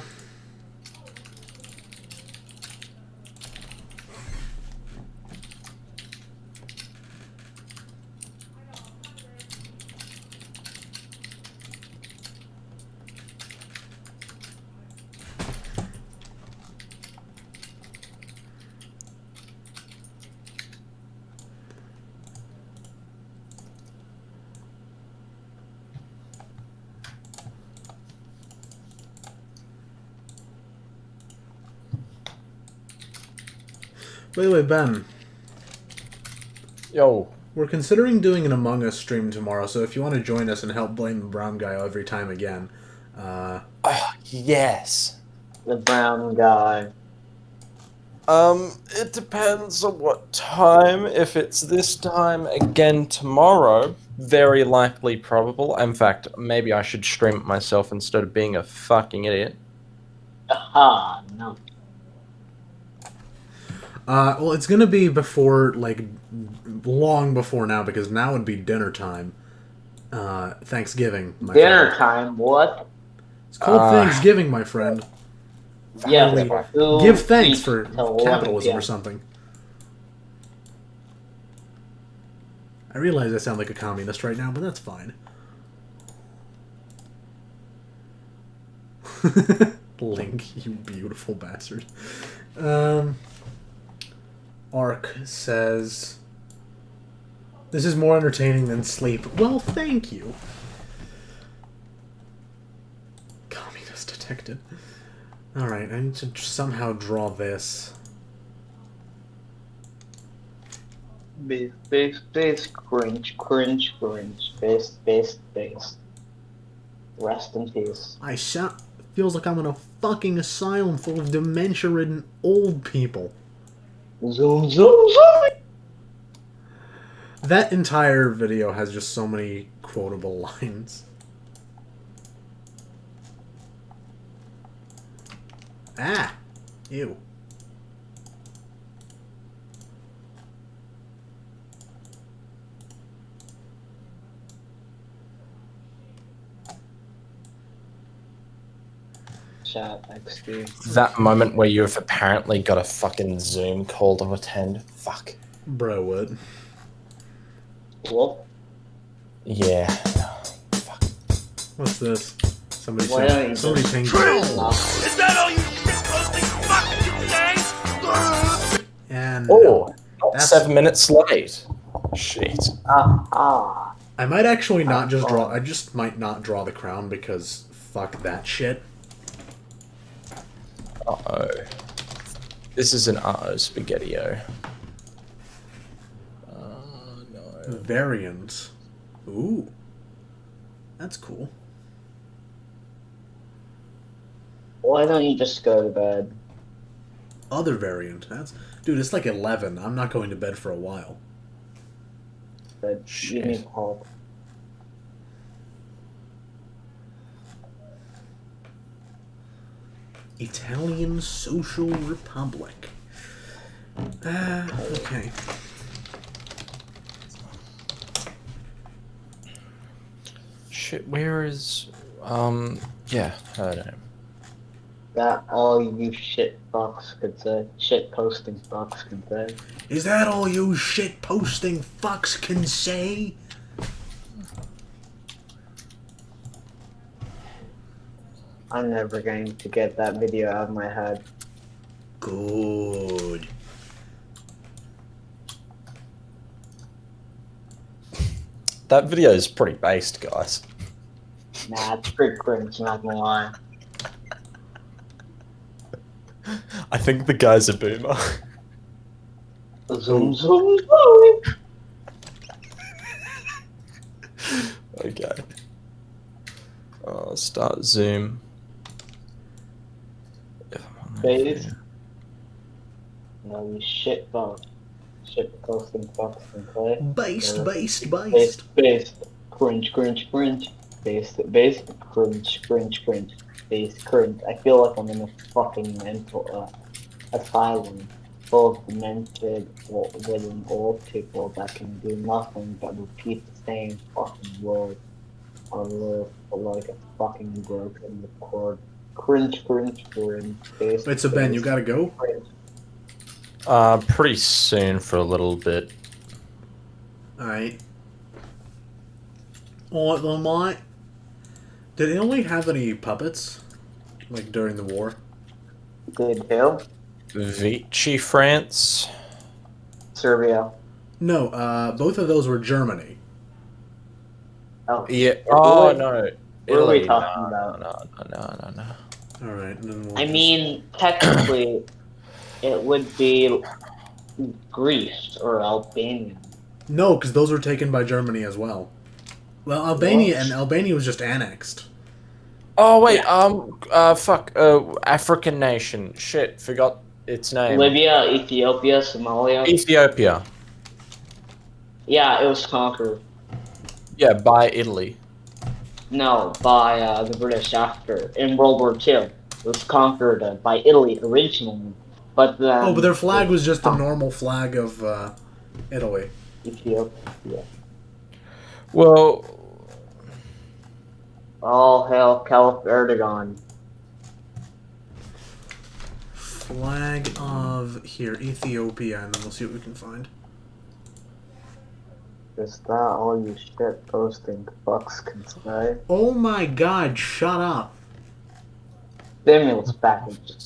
By the way, Ben. Yo. We're considering doing an Among Us stream tomorrow, so if you want to join us and help blame the brown guy every time again. Yes. The brown guy. It depends on what time. If it's this time again tomorrow, very likely probable. In fact, maybe I should stream it myself instead of being a fucking idiot. Aha, no. Well, it's gonna be before, like, long before now, because now would be dinner time. Thanksgiving, my Dinner friend. time, what? It's called Thanksgiving, my friend. Yeah, Finally, who give thanks eats for till 11 capitalism p.m.? or something. I realize I sound like a communist right now, but that's fine. Link, you beautiful bastard. Ark says, "This is more entertaining than sleep." Well, thank you. Communist detected. Alright, I need to somehow draw this. Base, cringe, base. Rest in peace. Feels like I'm in a fucking asylum full of dementia-ridden old people. Zoom, zoom, zoom! That entire video has just so many quotable lines. Ah! Ew. Chat XD. That moment where you've apparently got a fucking Zoom call to attend. Fuck. Bro, what? What? Yeah. What's this? Somebody Why said, don't you somebody just- pinged. Is that all you shit-posting fuck you say? And Oh, not that's- 7 minutes late. Shit. I might actually not just draw. I just might not draw the crown because fuck that shit. Uh-oh. This is an uh-oh spaghetti-o. No. Variant. Ooh. That's cool. Why don't you just go to bed? Other variant. Dude, it's like 11. I'm not going to bed for a while. But you need help. Italian Social Republic. Okay. Shit, where is... yeah, I don't know. That all you shit fucks could say. Shit posting fucks can say. Is that all you shit posting fucks can say? I'm never going to get that video out of my head. Good. That video is pretty based, guys. Nah, it's pretty cringe, not gonna lie. I think the guy's a boomer. Zoom, zoom, zoom. Okay. Start Zoom. Base. No, you shit fuck. Shit posting fucks and play. Based. Based. Cringe, cringe, cringe. Based, cringe, cringe, cringe. Based, cringe. I feel like I'm in a fucking mental asylum full of demented wooden old people that can do nothing but repeat the same fucking word on live for like a fucking broken record. Cringe, cringe, cringe. Based, Wait, so Ben, you based, gotta go? cringe. Pretty soon for a little bit. Alright. Alright then, mate. Did Italy have any puppets? Like, during the war? Good hill. Vichy, France. Serbia. No, both of those were Germany. Oh. Yeah. Italy? Oh no. What are Italy. we talking about? No. Alright, then we'll I mean, technically, it would be Greece or Albania. No, because those were taken by Germany as well. Well, Albania was just annexed. Oh wait. Fuck. African nation. Shit. Forgot its name. Libya, Ethiopia, Somalia. Ethiopia. Yeah, it was conquered. Yeah, by Italy. No, by the British after in World War II. It was conquered by Italy originally, but then. Oh, but their flag was just the normal flag of Italy. Ethiopia. Yeah. Well. All hail Caliph Erdogan. Flag of Ethiopia, and then we'll see what we can find. Is that all you shit posting fucks can say? Oh my god, shut up. Stimulus package.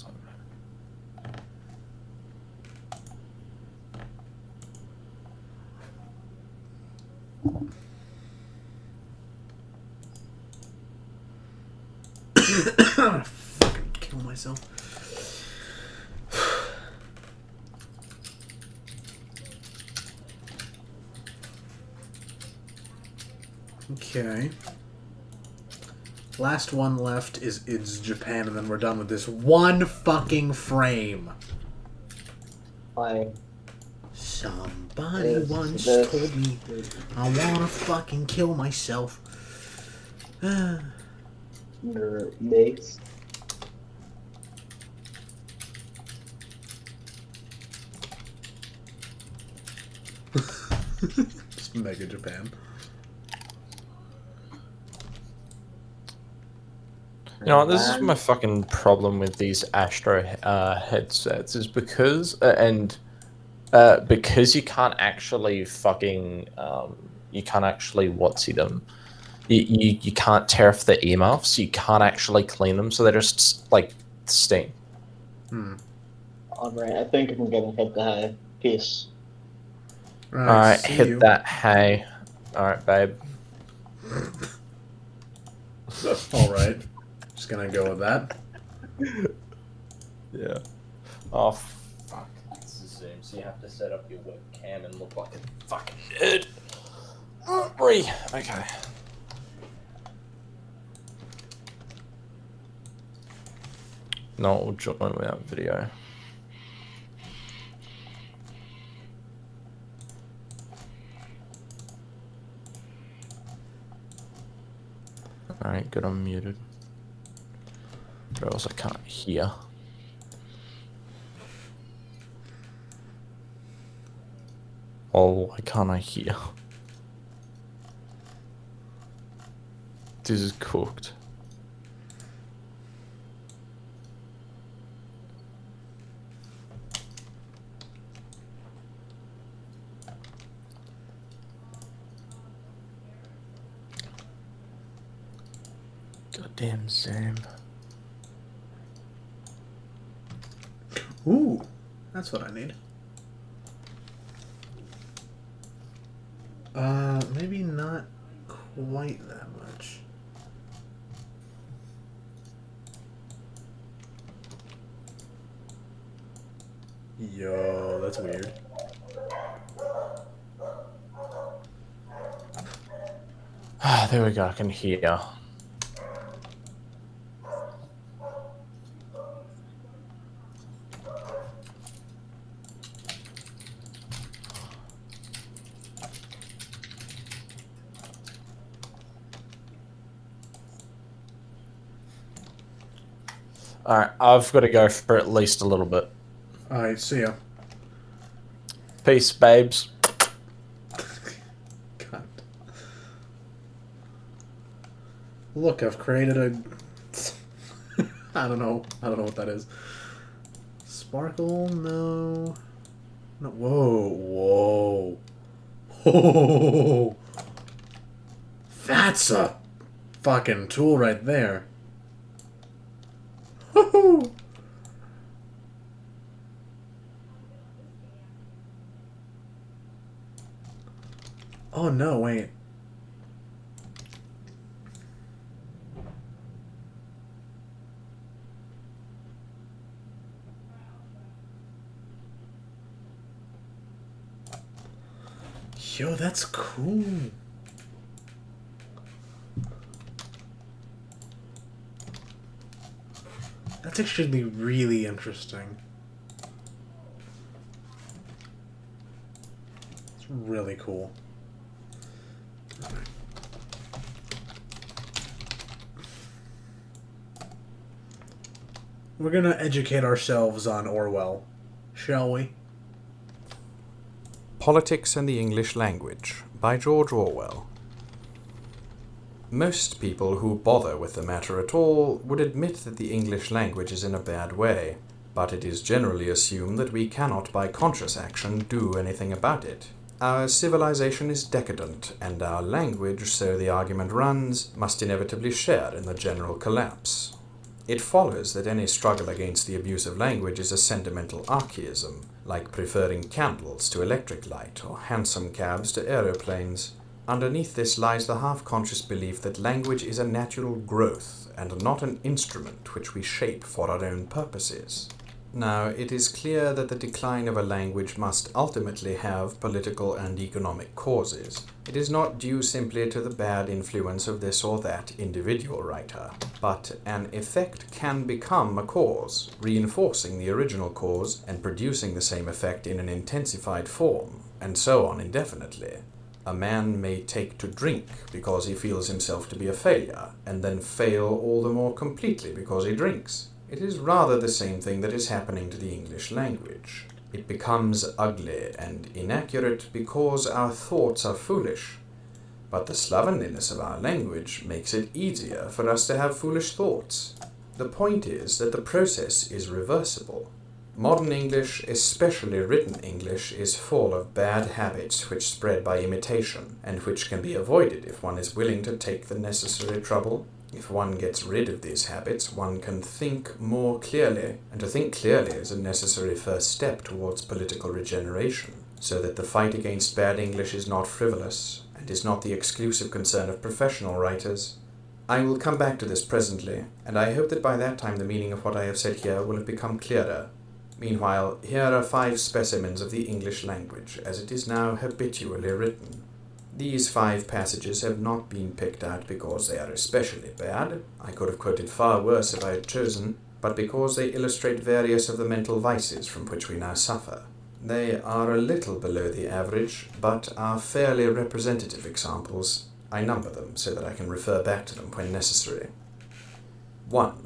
Fucking kill myself. Okay. Last one left is Japan, and then we're done with this one fucking frame. Somebody once told me I wanna fucking kill myself. Base. Just Mega Japan. You know, this is my fucking problem with these Astro headsets, is because because you can't actually fucking you can't actually whatsy them. You can't tear off the earmuffs. You can't actually clean them, so they're just like steam. Alright, I think I'm gonna hit the high. Peace. Alright, hit that hay. Alright, babe. Alright. Just gonna go with that. Yeah. Oh, fuck. This is Zoom, so you have to set up your webcam and look like a fucking nerd. Okay. No, we'll join without video. Alright, good, I'm muted. Or else I can't hear. Oh, why can't I hear? This is cooked. Goddamn Zoom. Ooh, that's what I need. Maybe not quite that much. Yo, that's weird. Ah, there we go, I can hear. Alright, I've got to go for at least a little bit. Alright, see ya. Peace, babes. God. Look, I've created a... I don't know what that is. Sparkle? No. No. Whoa. Whoa. That's a fucking tool right there. Woohoo! Oh no, wait. Yo, that's cool. That's actually really interesting. It's really cool. We're gonna educate ourselves on Orwell, shall we? Politics and the English Language by George Orwell. Most people who bother with the matter at all would admit that the English language is in a bad way, but it is generally assumed that we cannot by conscious action do anything about it. Our civilization is decadent, and our language, so the argument runs, must inevitably share in the general collapse. It follows that any struggle against the abuse of language is a sentimental archaism, like preferring candles to electric light or hansom cabs to aeroplanes. Underneath this lies the half-conscious belief that language is a natural growth and not an instrument which we shape for our own purposes. Now, it is clear that the decline of a language must ultimately have political and economic causes. It is not due simply to the bad influence of this or that individual writer, but an effect can become a cause, reinforcing the original cause and producing the same effect in an intensified form, and so on indefinitely. A man may take to drink because he feels himself to be a failure, and then fail all the more completely because he drinks. It is rather the same thing that is happening to the English language. It becomes ugly and inaccurate because our thoughts are foolish. But the slovenliness of our language makes it easier for us to have foolish thoughts. The point is that the process is reversible. Modern English, especially written English, is full of bad habits which spread by imitation, and which can be avoided if one is willing to take the necessary trouble. If one gets rid of these habits, one can think more clearly, and to think clearly is a necessary first step towards political regeneration, so that the fight against bad English is not frivolous, and is not the exclusive concern of professional writers. I will come back to this presently, and I hope that by that time the meaning of what I have said here will have become clearer. Meanwhile, here are 5 specimens of the English language, as it is now habitually written. These 5 passages have not been picked out because they are especially bad. I could have quoted far worse if I had chosen, but because they illustrate various of the mental vices from which we now suffer. They are a little below the average, but are fairly representative examples. I number them so that I can refer back to them when necessary. 1.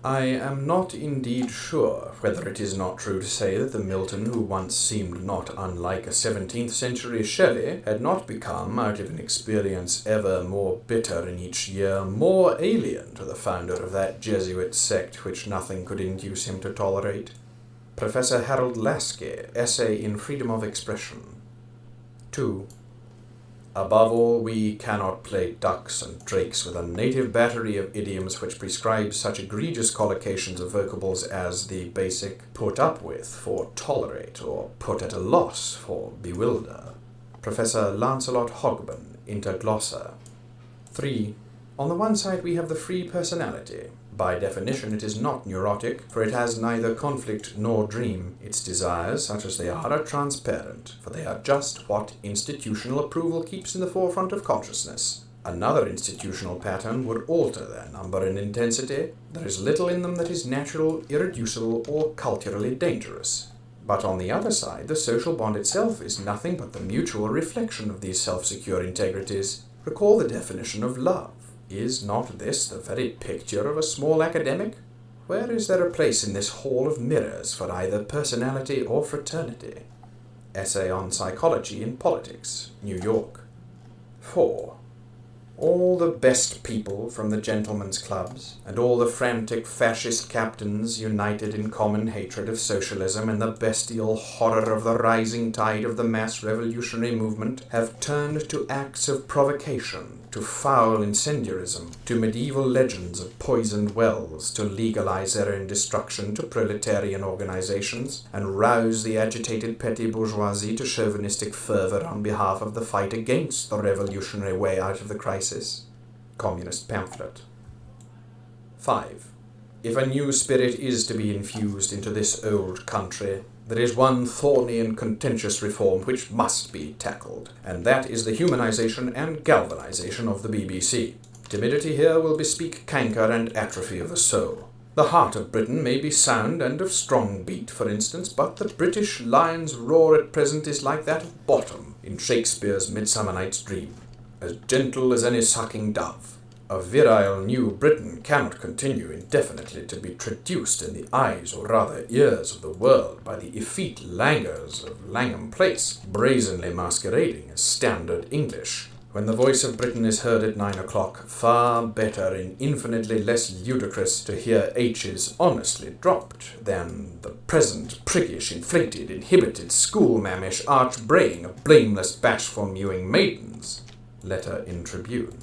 I am not indeed sure whether it is not true to say that the Milton who once seemed not unlike a 17th century Shelley had not become, out of an experience ever more bitter in each year, more alien to the founder of that Jesuit sect which nothing could induce him to tolerate. Professor Harold Laski, Essay in Freedom of Expression. 2. Above all, we cannot play ducks and drakes with a native battery of idioms which prescribe such egregious collocations of vocables as the basic put up with for tolerate or put at a loss for bewilder. Professor Lancelot Hogben, Interglossa. 3. On the one side we have the free personality. By definition it is not neurotic, for it has neither conflict nor dream. Its desires, such as they are transparent, for they are just what institutional approval keeps in the forefront of consciousness. Another institutional pattern would alter their number and intensity. There is little in them that is natural, irreducible, or culturally dangerous. But on the other side, the social bond itself is nothing but the mutual reflection of these self-secure integrities. Recall the definition of love. Is not this the very picture of a small academic? Where is there a place in this hall of mirrors for either personality or fraternity? Essay on Psychology in Politics, New York. 4. All the best people from the gentlemen's clubs, and all the frantic fascist captains united in common hatred of socialism and the bestial horror of the rising tide of the mass revolutionary movement, have turned to acts of provocation, to foul incendiarism, to medieval legends of poisoned wells, to legalize their own destruction to proletarian organizations, and rouse the agitated petty bourgeoisie to chauvinistic fervor on behalf of the fight against the revolutionary way out of the crisis. Communist pamphlet. 5. If a new spirit is to be infused into this old country, there is one thorny and contentious reform which must be tackled, and that is the humanization and galvanization of the BBC. Timidity here will bespeak canker and atrophy of the soul. The heart of Britain may be sound and of strong beat, for instance, but the British lion's roar at present is like that of Bottom in Shakespeare's Midsummer Night's Dream, as gentle as any sucking dove. A virile New Britain cannot continue indefinitely to be traduced in the eyes, or rather ears, of the world by the effete languors of Langham Place, brazenly masquerading as standard English. When the voice of Britain is heard at 9 o'clock, far better and infinitely less ludicrous to hear H's honestly dropped than the present priggish, inflated, inhibited, schoolmamish arch-braying of blameless, bashful mewing maidens. Letter in Tribune.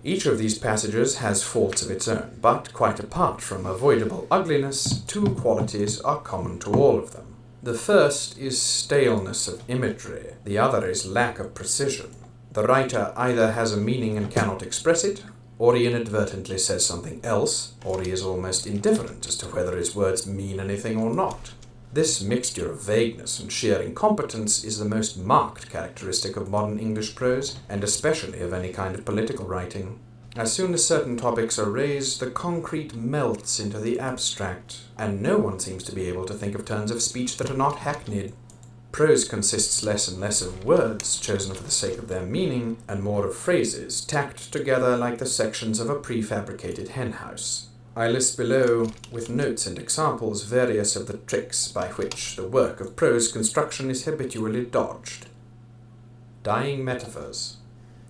Each of these passages has faults of its own, but quite apart from avoidable ugliness, two qualities are common to all of them. The first is staleness of imagery, the other is lack of precision. The writer either has a meaning and cannot express it, or he inadvertently says something else, or he is almost indifferent as to whether his words mean anything or not. This mixture of vagueness and sheer incompetence is the most marked characteristic of modern English prose, and especially of any kind of political writing. As soon as certain topics are raised, the concrete melts into the abstract, and no one seems to be able to think of turns of speech that are not hackneyed. Prose consists less and less of words chosen for the sake of their meaning, and more of phrases tacked together like the sections of a prefabricated henhouse. I list below, with notes and examples, various of the tricks by which the work of prose construction is habitually dodged. Dying metaphors.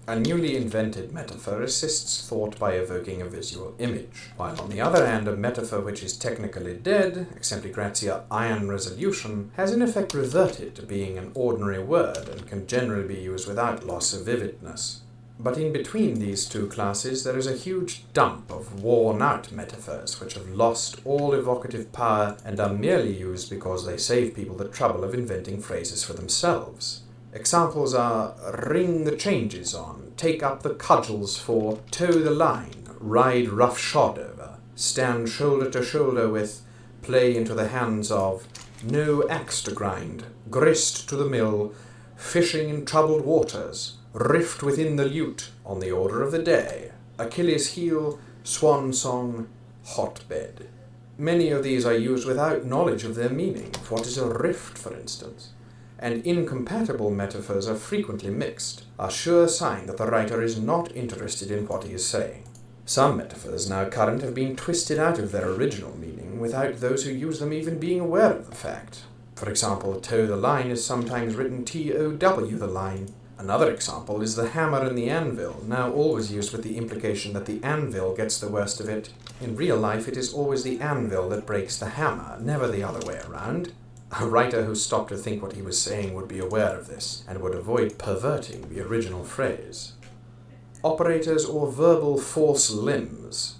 A newly invented metaphor assists thought by evoking a visual image, while on the other hand a metaphor which is technically dead, exempli gratia iron resolution, has in effect reverted to being an ordinary word and can generally be used without loss of vividness. But in between these two classes there is a huge dump of worn-out metaphors which have lost all evocative power and are merely used because they save people the trouble of inventing phrases for themselves. Examples are ring the changes on, take up the cudgels for, toe the line, ride roughshod over, stand shoulder to shoulder with, play into the hands of, no axe to grind, grist to the mill, fishing in troubled waters, rift within the lute, on the order of the day, Achilles' heel, swan song, hotbed. Many of these are used without knowledge of their meaning. What is a rift, for instance? And incompatible metaphors are frequently mixed, a sure sign that the writer is not interested in what he is saying. Some metaphors now current have been twisted out of their original meaning without those who use them even being aware of the fact. For example, toe the line is sometimes written T-O-W the line. Another example is the hammer and the anvil, now always used with the implication that the anvil gets the worst of it. In real life, it is always the anvil that breaks the hammer, never the other way around. A writer who stopped to think what he was saying would be aware of this, and would avoid perverting the original phrase. Operators or verbal false limbs.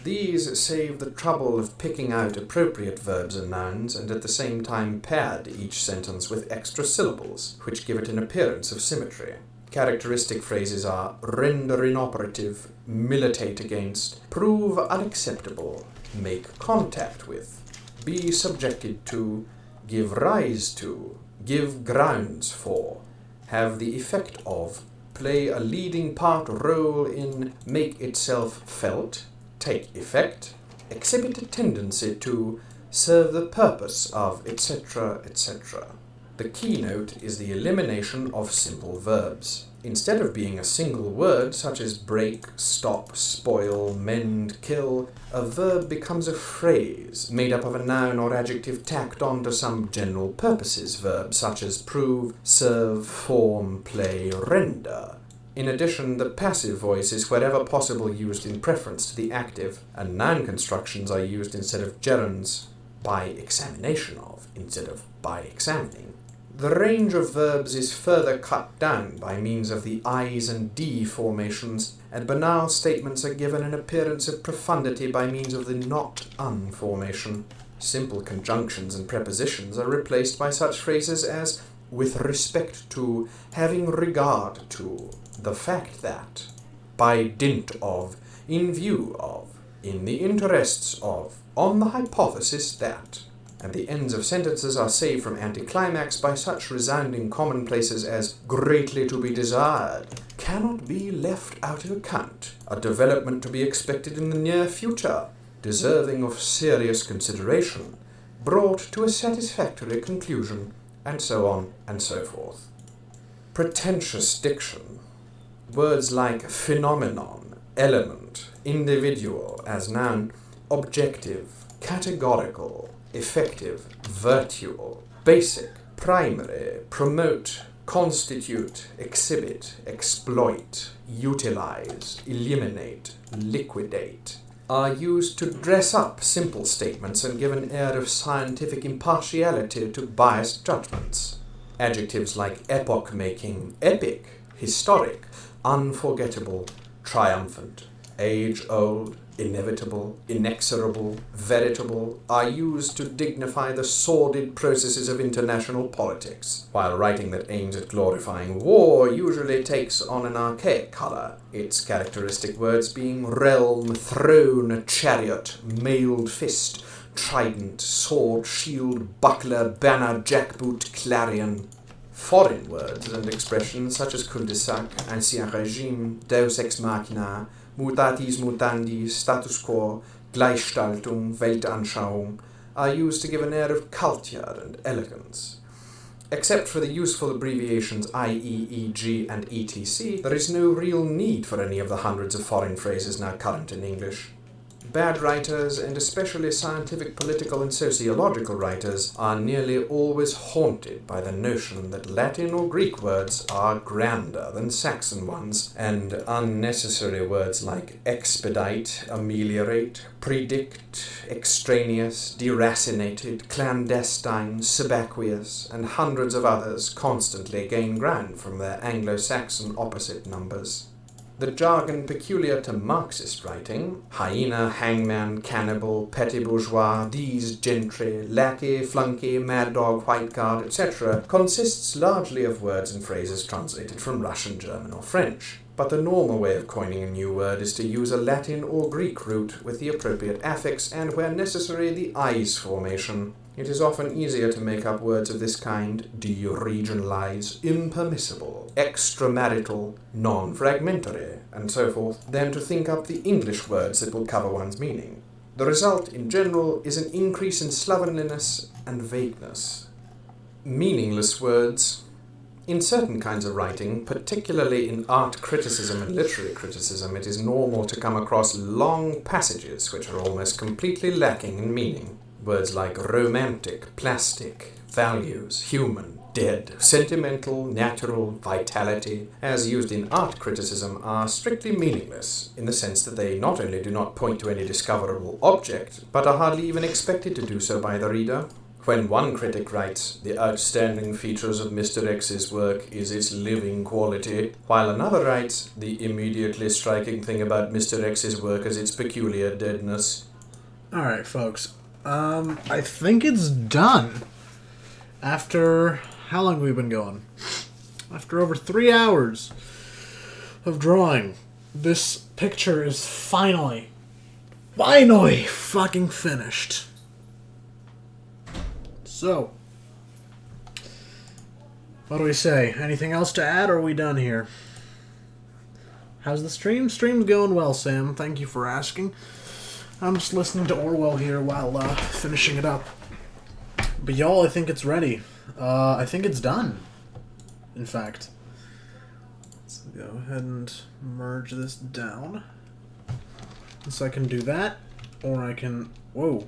These save the trouble of picking out appropriate verbs and nouns, and at the same time pad each sentence with extra syllables, which give it an appearance of symmetry. Characteristic phrases are render inoperative, militate against, prove unacceptable, make contact with, be subjected to, give rise to, give grounds for, have the effect of, play a leading part role in, make itself felt, take effect, exhibit a tendency to, serve the purpose of, etc., etc. The keynote is the elimination of simple verbs. Instead of being a single word, such as break, stop, spoil, mend, kill, a verb becomes a phrase made up of a noun or adjective tacked on to some general purposes verb, such as prove, serve, form, play, render. In addition, the passive voice is wherever possible used in preference to the active, and noun constructions are used instead of gerunds, by examination of, instead of by examining. The range of verbs is further cut down by means of the I's and D formations, and banal statements are given an appearance of profundity by means of the not-un formation. Simple conjunctions and prepositions are replaced by such phrases as with respect to, having regard to, the fact that, by dint of, in view of, in the interests of, on the hypothesis that, and the ends of sentences are saved from anticlimax by such resounding commonplaces as greatly to be desired, cannot be left out of account, a development to be expected in the near future, deserving of serious consideration, brought to a satisfactory conclusion, and so on and so forth. Pretentious diction. Words like phenomenon, element, individual as noun, objective, categorical, effective, virtual, basic, primary, promote, constitute, exhibit, exploit, utilize, eliminate, liquidate, are used to dress up simple statements and give an air of scientific impartiality to biased judgments. Adjectives like epoch-making, epic, historic, unforgettable, triumphant, age-old, inevitable, inexorable, veritable, are used to dignify the sordid processes of international politics, while writing that aims at glorifying war usually takes on an archaic colour, its characteristic words being realm, throne, chariot, mailed fist, trident, sword, shield, buckler, banner, jackboot, clarion. Foreign words and expressions such as cul-de-sac, ancien régime, deus ex machina, mutatis mutandis, status quo, Gleichstaltung, Weltanschauung, are used to give an air of culture and elegance. Except for the useful abbreviations IE, EG, and ETC, there is no real need for any of the hundreds of foreign phrases now current in English. Bad writers, and especially scientific, political, and sociological writers, are nearly always haunted by the notion that Latin or Greek words are grander than Saxon ones, and unnecessary words like expedite, ameliorate, predict, extraneous, deracinated, clandestine, subaqueous, and hundreds of others constantly gain ground from their Anglo-Saxon opposite numbers. The jargon peculiar to Marxist writing, hyena, hangman, cannibal, petty bourgeois, these gentry, lackey, flunky, mad dog, white guard, etc., consists largely of words and phrases translated from Russian, German, or French. But the normal way of coining a new word is to use a Latin or Greek root with the appropriate affix and, where necessary, the "-ise" formation. It is often easier to make up words of this kind, deregionalize, impermissible, extramarital, non-fragmentary, and so forth, than to think up the English words that will cover one's meaning. The result, in general, is an increase in slovenliness and vagueness. Meaningless words. In certain kinds of writing, particularly in art criticism and literary criticism, it is normal to come across long passages which are almost completely lacking in meaning. Words like romantic, plastic, values, human, dead, sentimental, natural, vitality, as used in art criticism, are strictly meaningless, in the sense that they not only do not point to any discoverable object, but are hardly even expected to do so by the reader. When one critic writes, the outstanding features of Mr. X's work is its living quality, while another writes, the immediately striking thing about Mr. X's work is its peculiar deadness. Alright, folks. I think it's done. After... how long have we been going? After over 3 hours of drawing, this picture is finally fucking finished. So, what do we say? Anything else to add, or are we done here? How's the stream? Stream's going well, Sam. Thank you for asking. I'm just listening to Orwell here while finishing it up. But y'all, I think it's ready. I think it's done. In fact, let's go ahead and merge this down. So I can do that, or I can... whoa.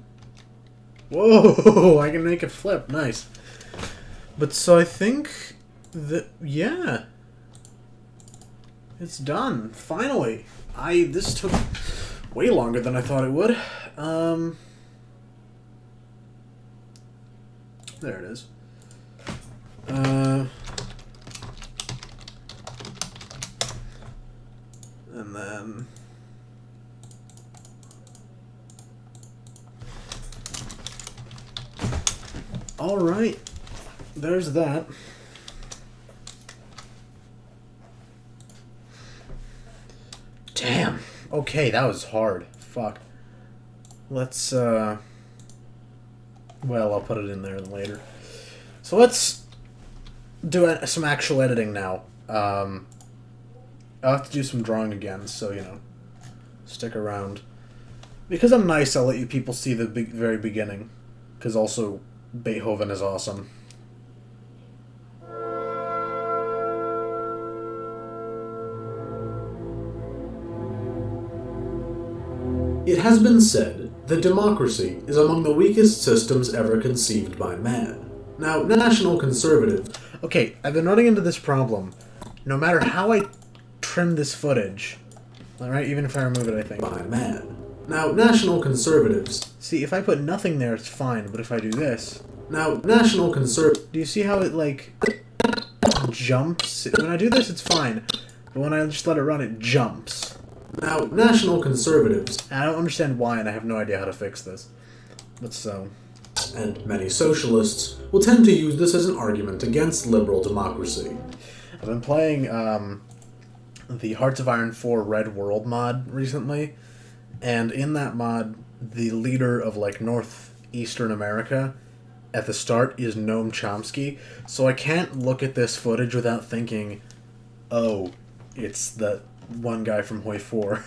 Whoa! I can make it flip. Nice. But so I think that... yeah. It's done. Finally. This took way longer than I thought it would. There it is. And then... alright. There's that. Damn. Okay, that was hard. Fuck. Let's, well, I'll put it in there later. So let's do some actual editing now. I'll have to do some drawing again, so, you know, stick around. Because I'm nice, I'll let you people see the very beginning. Because also, Beethoven is awesome. It has been said that democracy is among the weakest systems ever conceived by man. Now, National Conservative... okay, I've been running into this problem. No matter how I trim this footage, alright, even if I remove it, I think... by man. Now, National Conservatives... see, if I put nothing there, it's fine, but if I do this... now, National Conserv... do you see how it, like, jumps? When I do this, it's fine. But when I just let it run, it jumps. Now, National Conservatives... and I don't understand why, and I have no idea how to fix this. But so... and many socialists will tend to use this as an argument against liberal democracy. I've been playing, the Hearts of Iron 4 Red World mod recently, and in that mod, the leader of, like, northeastern America at the start is Noam Chomsky, so I can't look at this footage without thinking, oh, it's the one guy from Hoi 4.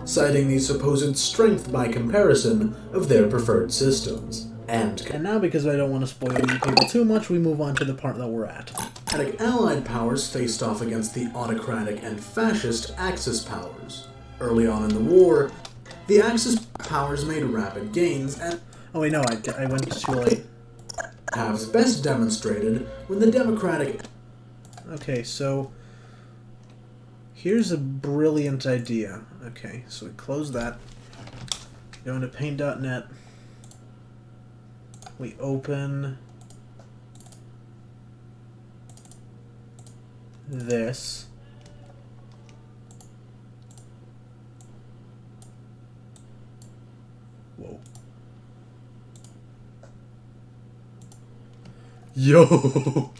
Citing the supposed strength by comparison of their preferred systems. And now, because I don't want to spoil you people too much, we move on to the part that we're at. Allied powers faced off against the autocratic and fascist Axis powers. Early on in the war, the Axis powers made rapid gains and... oh wait, no, I went too late. Halves best demonstrated when the Democratic... okay, so... here's a brilliant idea. Okay, so we close that. Go into paint.net. We open this. Whoa. Yo!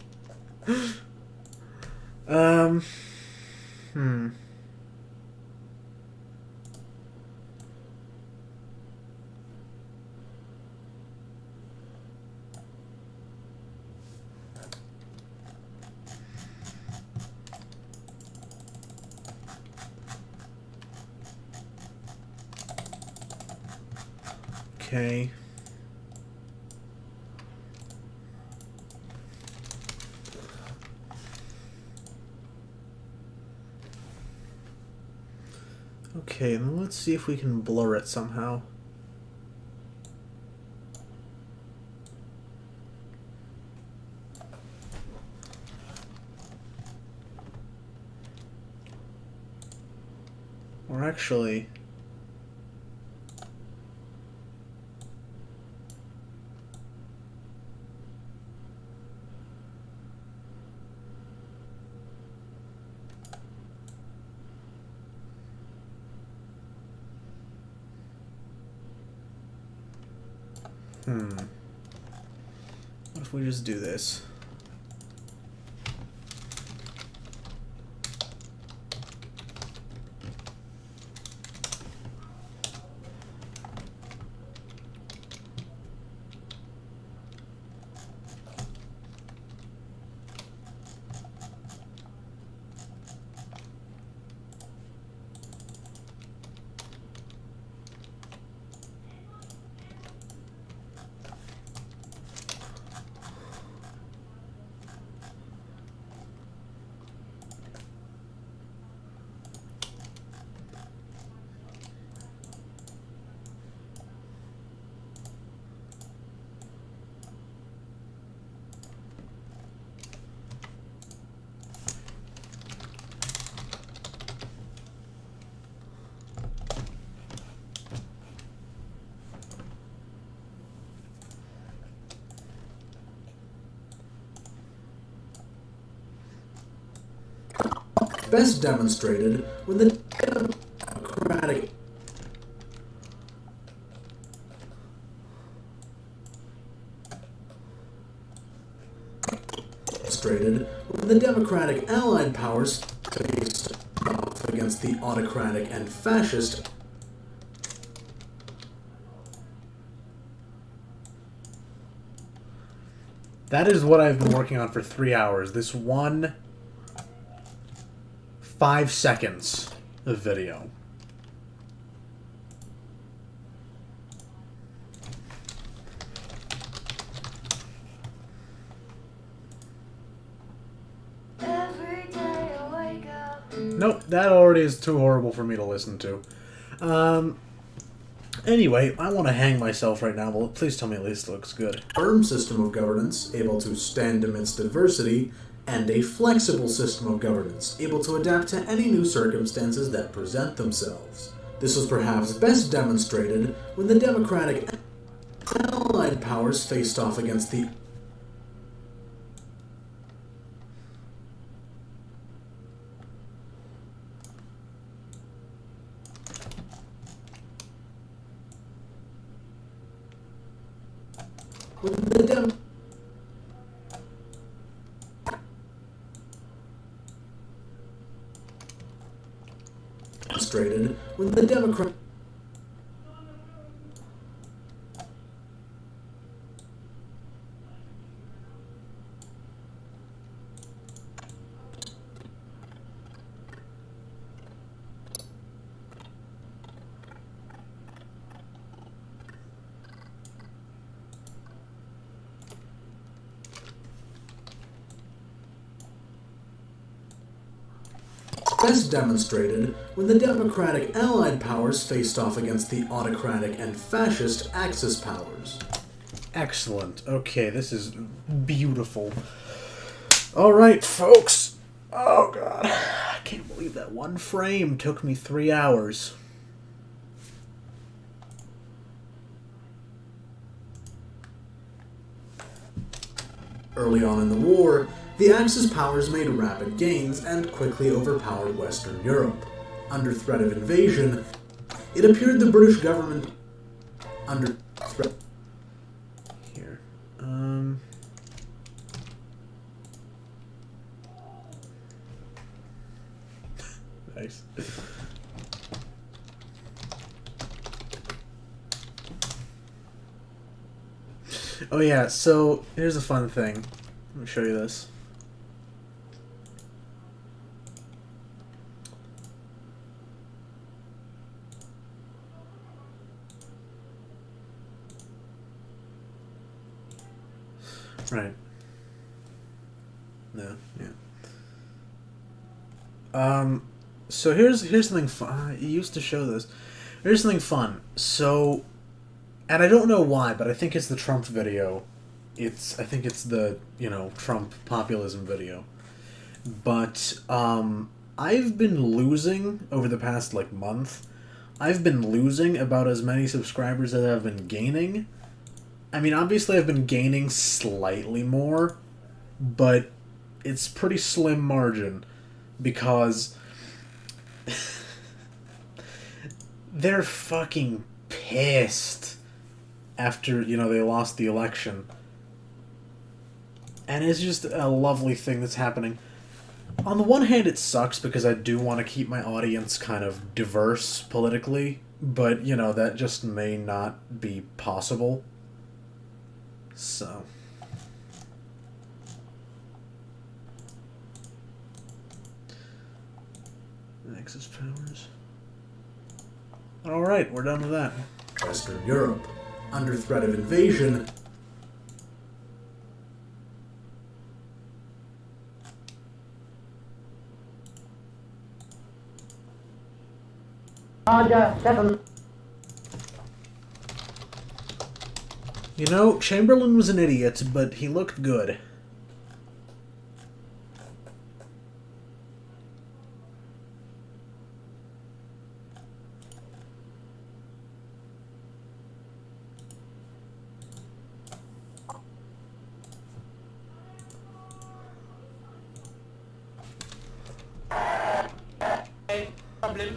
Okay. Okay, then let's see if we can blur it somehow. Or actually... What if we just do this? Best demonstrated when the Democratic Allied powers faced off against the autocratic and fascist That is what I've been working on for 3 hours. This one 5 seconds of video. Nope, that already is too horrible for me to listen to. Anyway, I want to hang myself right now, but please tell me at least it looks good. Firm system of governance, able to stand amidst adversity, and a flexible system of governance, able to adapt to any new circumstances that present themselves. This was perhaps best demonstrated when the Democratic Allied powers faced off against the demonstrated when the Democrat best demonstrated when the Democratic Allied powers faced off against the autocratic and fascist Axis powers. Excellent. Okay, this is beautiful. Alright, folks. Oh, God. I can't believe that one frame took me 3 hours. Early on in the war, the Axis powers made rapid gains and quickly overpowered Western Europe. Under threat of invasion, it appeared the British government under threat. Here. Nice. Oh yeah, so here's a fun thing. Let me show you this. Right. No, yeah. So here's something fun. I used to show this. Here's something fun. So, and I don't know why, but I think it's the Trump video. I think it's the, Trump populism video. But, I've been losing over the past, month. I've been losing about as many subscribers as I've been gaining. I mean, obviously I've been gaining slightly more, but it's pretty slim margin because they're fucking pissed after, they lost the election. And it's just a lovely thing that's happening. On the one hand, it sucks because I do want to keep my audience kind of diverse politically, but, that just may not be possible. So. Axis powers. Alright, we're done with that. Western Europe, under threat of invasion. Chamberlain was an idiot, but he looked good. Problem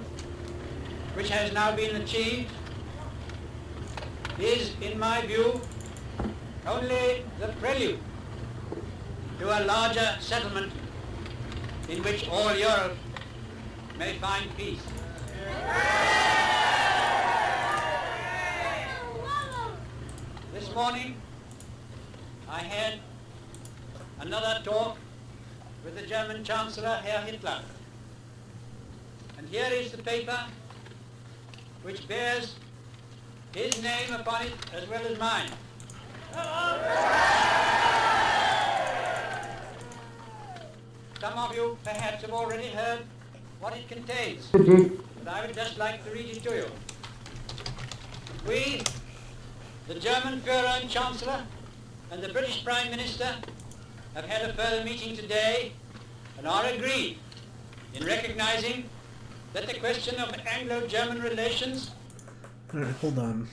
which has now been achieved is, in my view, only the prelude to a larger settlement in which all Europe may find peace. This morning I had another talk with the German Chancellor, Herr Hitler. And here is the paper which bears his name upon it as well as mine. Some of you perhaps have already heard what it contains, but I would just like to read it to you. We, the German Führer and Chancellor, and the British Prime Minister have had a further meeting today and are agreed in recognizing that the question of Anglo-German relations... Alright, hold on.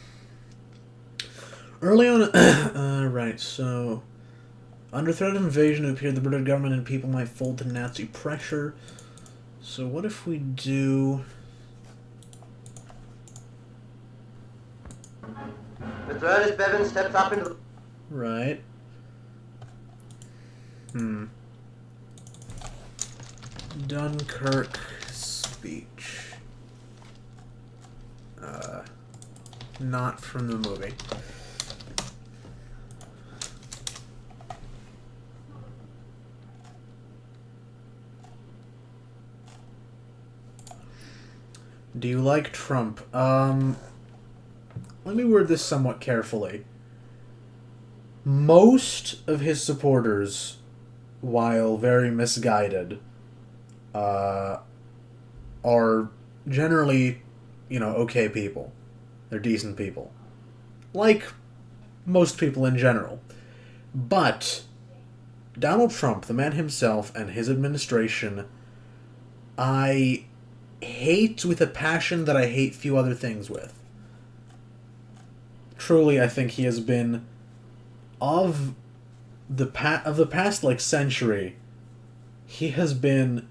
Early on... right, so... Under threat of invasion, it appeared the British government and people might fold to Nazi pressure. So what if we do... Mr. Ernest Bevin steps up into the... Right. Dunkirk speech. Not from the movie. Do you like Trump? Let me word this somewhat carefully. Most of his supporters, while very misguided, are generally, okay people. They're decent people. Like most people in general. But Donald Trump, the man himself, and his administration, I hate with a passion that I hate few other things with. Truly, I think he has been, of the past century, he has been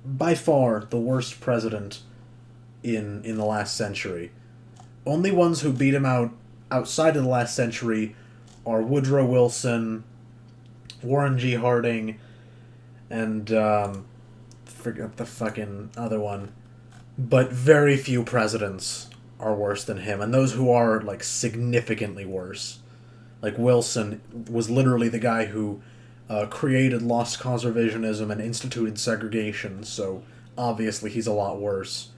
by far the worst president in the last century. Only ones who beat him out outside of the last century are Woodrow Wilson, Warren G. Harding, and forget the fucking other one. But very few presidents are worse than him, and those who are, significantly worse. Like, Wilson was literally the guy who created lost cause revisionism and instituted segregation, so obviously he's a lot worse.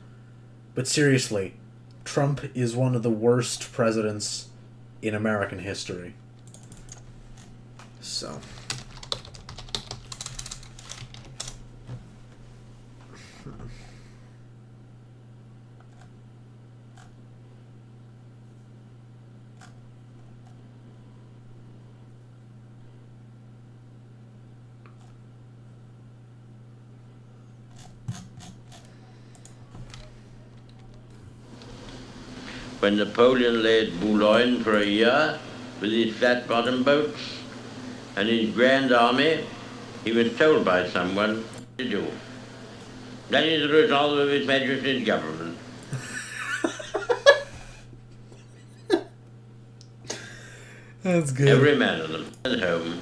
But seriously, Trump is one of the worst presidents in American history. So... When Napoleon lay at Boulogne for a year with his flat-bottom boats and his grand army, he was told by someone to do. That is the result of His Majesty's government. That's good. Every man of them at home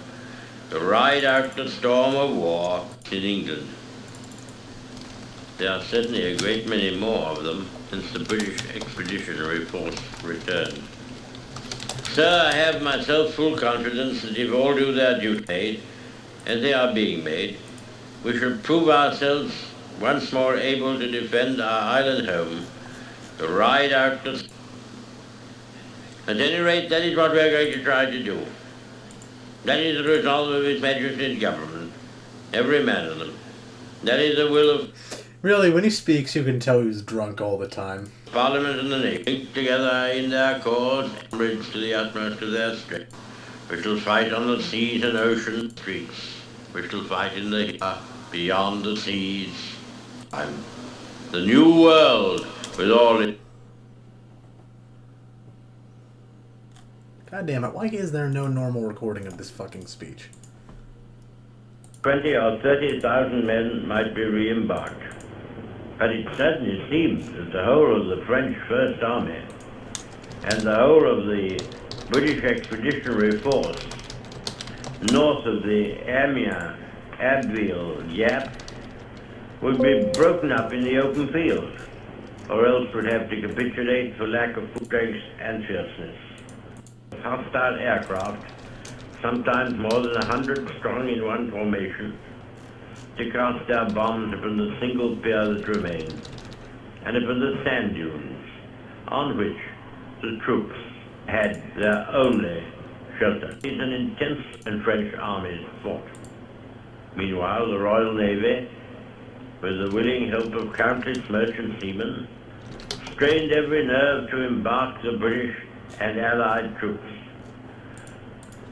to ride out the storm of war in England. There are certainly a great many more of them since the British Expeditionary Force returned. Sir, I have myself full confidence that if all do their duty, as they are being made, we shall prove ourselves once more able to defend our island home, to ride out the... At any rate, that is what we are going to try to do. That is the resolve of His Majesty's government, every man of them. That is the will of Really, when he speaks, you can tell he was drunk all the time. Parliament and the Navy, together in their cause, bridge to the utmost of their strength. We shall fight on the seas and ocean streets. We shall fight in the beyond the seas. The new world with all its... God damn it, why is there no normal recording of this fucking speech? 20 or 30,000 men might be re-embarked. But it certainly seems that the whole of the French First Army and the whole of the British Expeditionary Force north of the Amiens-Abbeville gap would be broken up in the open field, or else would have to capitulate for lack of strength and fierceness. Hostile aircraft, sometimes more than 100 strong in one formation, to cast their bombs upon the single pier that remained, and upon the sand dunes on which the troops had their only shelter. It is an intense and French armies fought. Meanwhile, the Royal Navy, with the willing help of countless merchant seamen, strained every nerve to embark the British and Allied troops.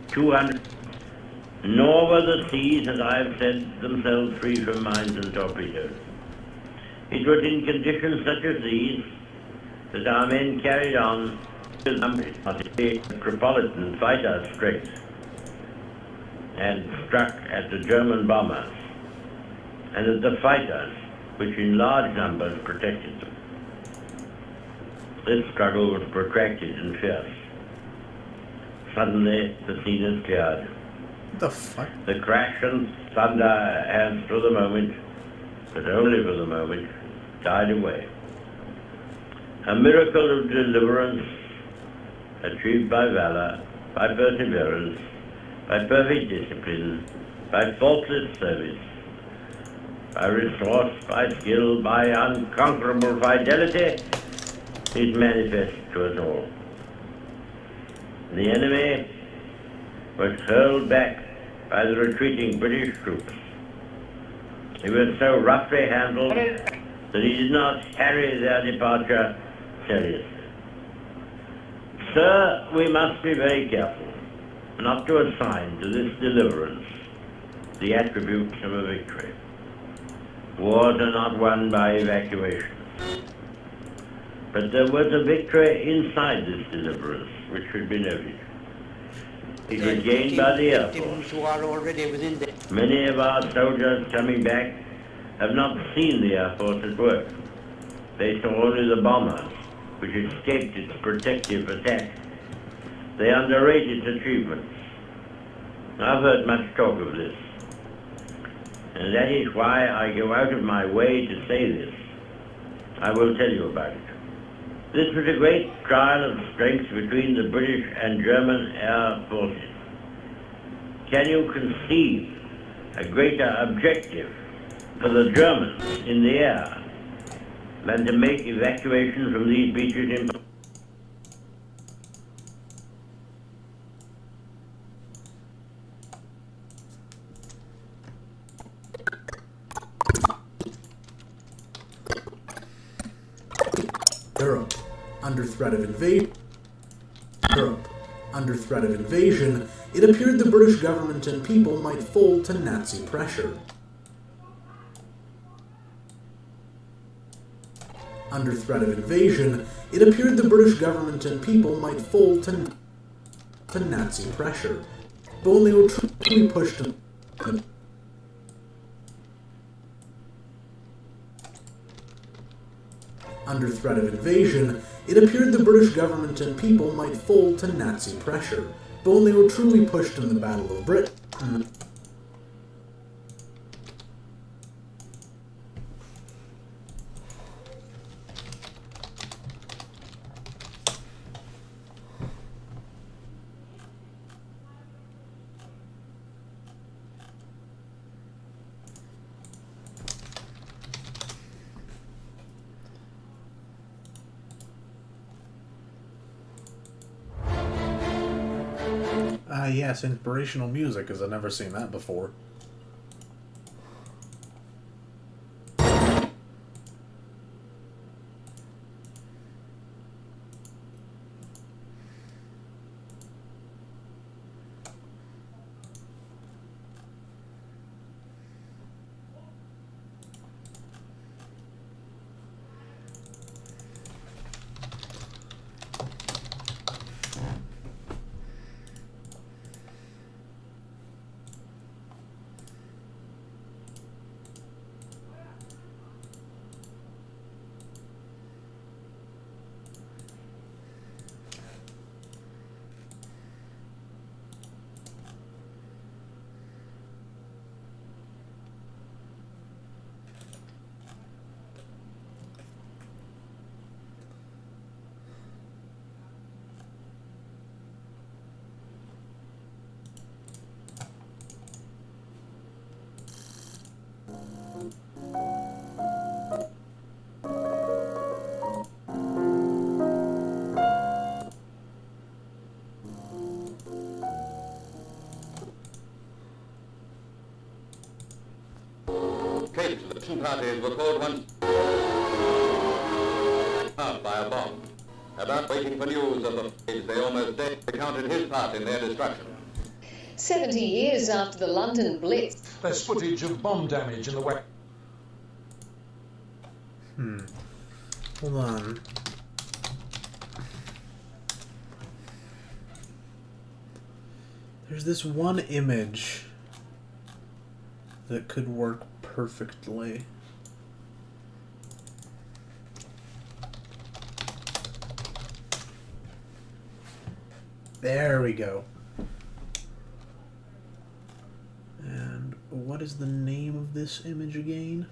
200. Nor were the seas, as I have said, themselves free from mines and torpedoes. It was in conditions such as these that our men carried on the Metropolitan fighter strength and struck at the German bombers and at the fighters, which in large numbers protected them. This struggle was protracted and fierce. Suddenly, the scene is cleared. What the fuck? The crash and thunder has, for the moment, but only for the moment, died away. A miracle of deliverance achieved by valor, by perseverance, by perfect discipline, by faultless service, by resource, by skill, by unconquerable fidelity, is manifest to us all. The enemy was hurled back by the retreating British troops. He was so roughly handled that he did not carry their departure seriously. Sir, we must be very careful not to assign to this deliverance the attributes of a victory. Wars are not won by evacuation. But there was a victory inside this deliverance, which should be noted. It was gained by the Air Force. Who are already within the... Many of our soldiers coming back have not seen the Air Force at work. They saw only the bombers, which escaped its protective attack. They underrate its achievements. I've heard much talk of this. And that is why I go out of my way to say this. I will tell you about it. This was a great trial of strength between the British and German air forces. Can you conceive a greater objective for the Germans in the air than to make evacuation from these beaches impossible? Europe, under threat of invasion. Europe, under threat of invasion, it appeared the British government and people might fold to Nazi pressure. Under threat of invasion, it appeared the British government and people might fold to Nazi pressure. But when they were truly pushed to under threat of invasion, it appeared the British government and people might fold to Nazi pressure. But when they were truly pushed in the Battle of Britain, yes, inspirational music, because I've never seen that before. Capes of the two parties were called once out by a bomb. About waiting for news of the fate, they almost recounted his part in their destruction. 70 years after the London Blitz. There's footage of bomb damage in the west. Hold on. There's this one image that could work perfectly. There we go. And what is the name of this image again?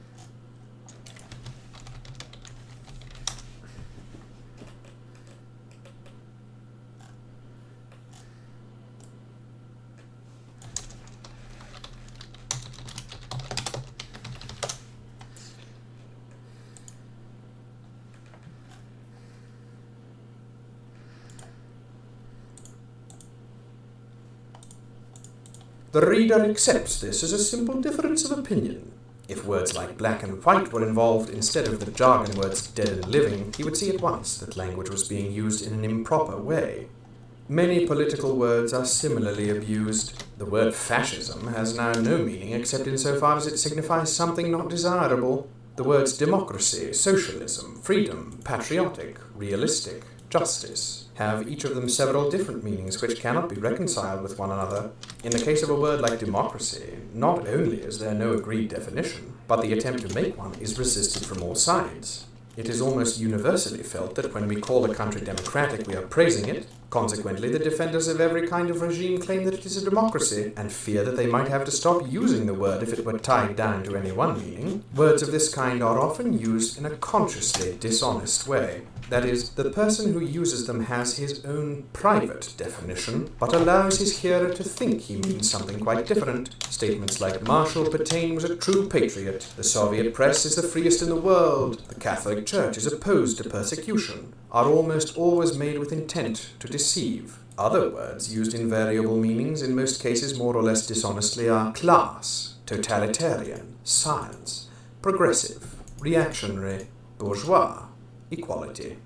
The reader accepts this as a simple difference of opinion. If words like black and white were involved instead of the jargon words dead and living, he would see at once that language was being used in an improper way. Many political words are similarly abused. The word fascism has now no meaning except insofar as it signifies something not desirable. The words democracy, socialism, freedom, patriotic, realistic, justice have each of them several different meanings which cannot be reconciled with one another. In the case of a word like democracy, not only is there no agreed definition, but the attempt to make one is resisted from all sides. It is almost universally felt that when we call a country democratic, we are praising it. Consequently, the defenders of every kind of regime claim that it is a democracy, and fear that they might have to stop using the word if it were tied down to any one meaning. Words of this kind are often used in a consciously dishonest way. That is, the person who uses them has his own private definition, but allows his hearer to think he means something quite different. Statements like Marshal Pétain was a true patriot, the Soviet press is the freest in the world, the Catholic Church is opposed to persecution, are almost always made with intent to deceive. Other words used in variable meanings, in most cases more or less dishonestly, are class, totalitarian, science, progressive, reactionary, bourgeois, equality.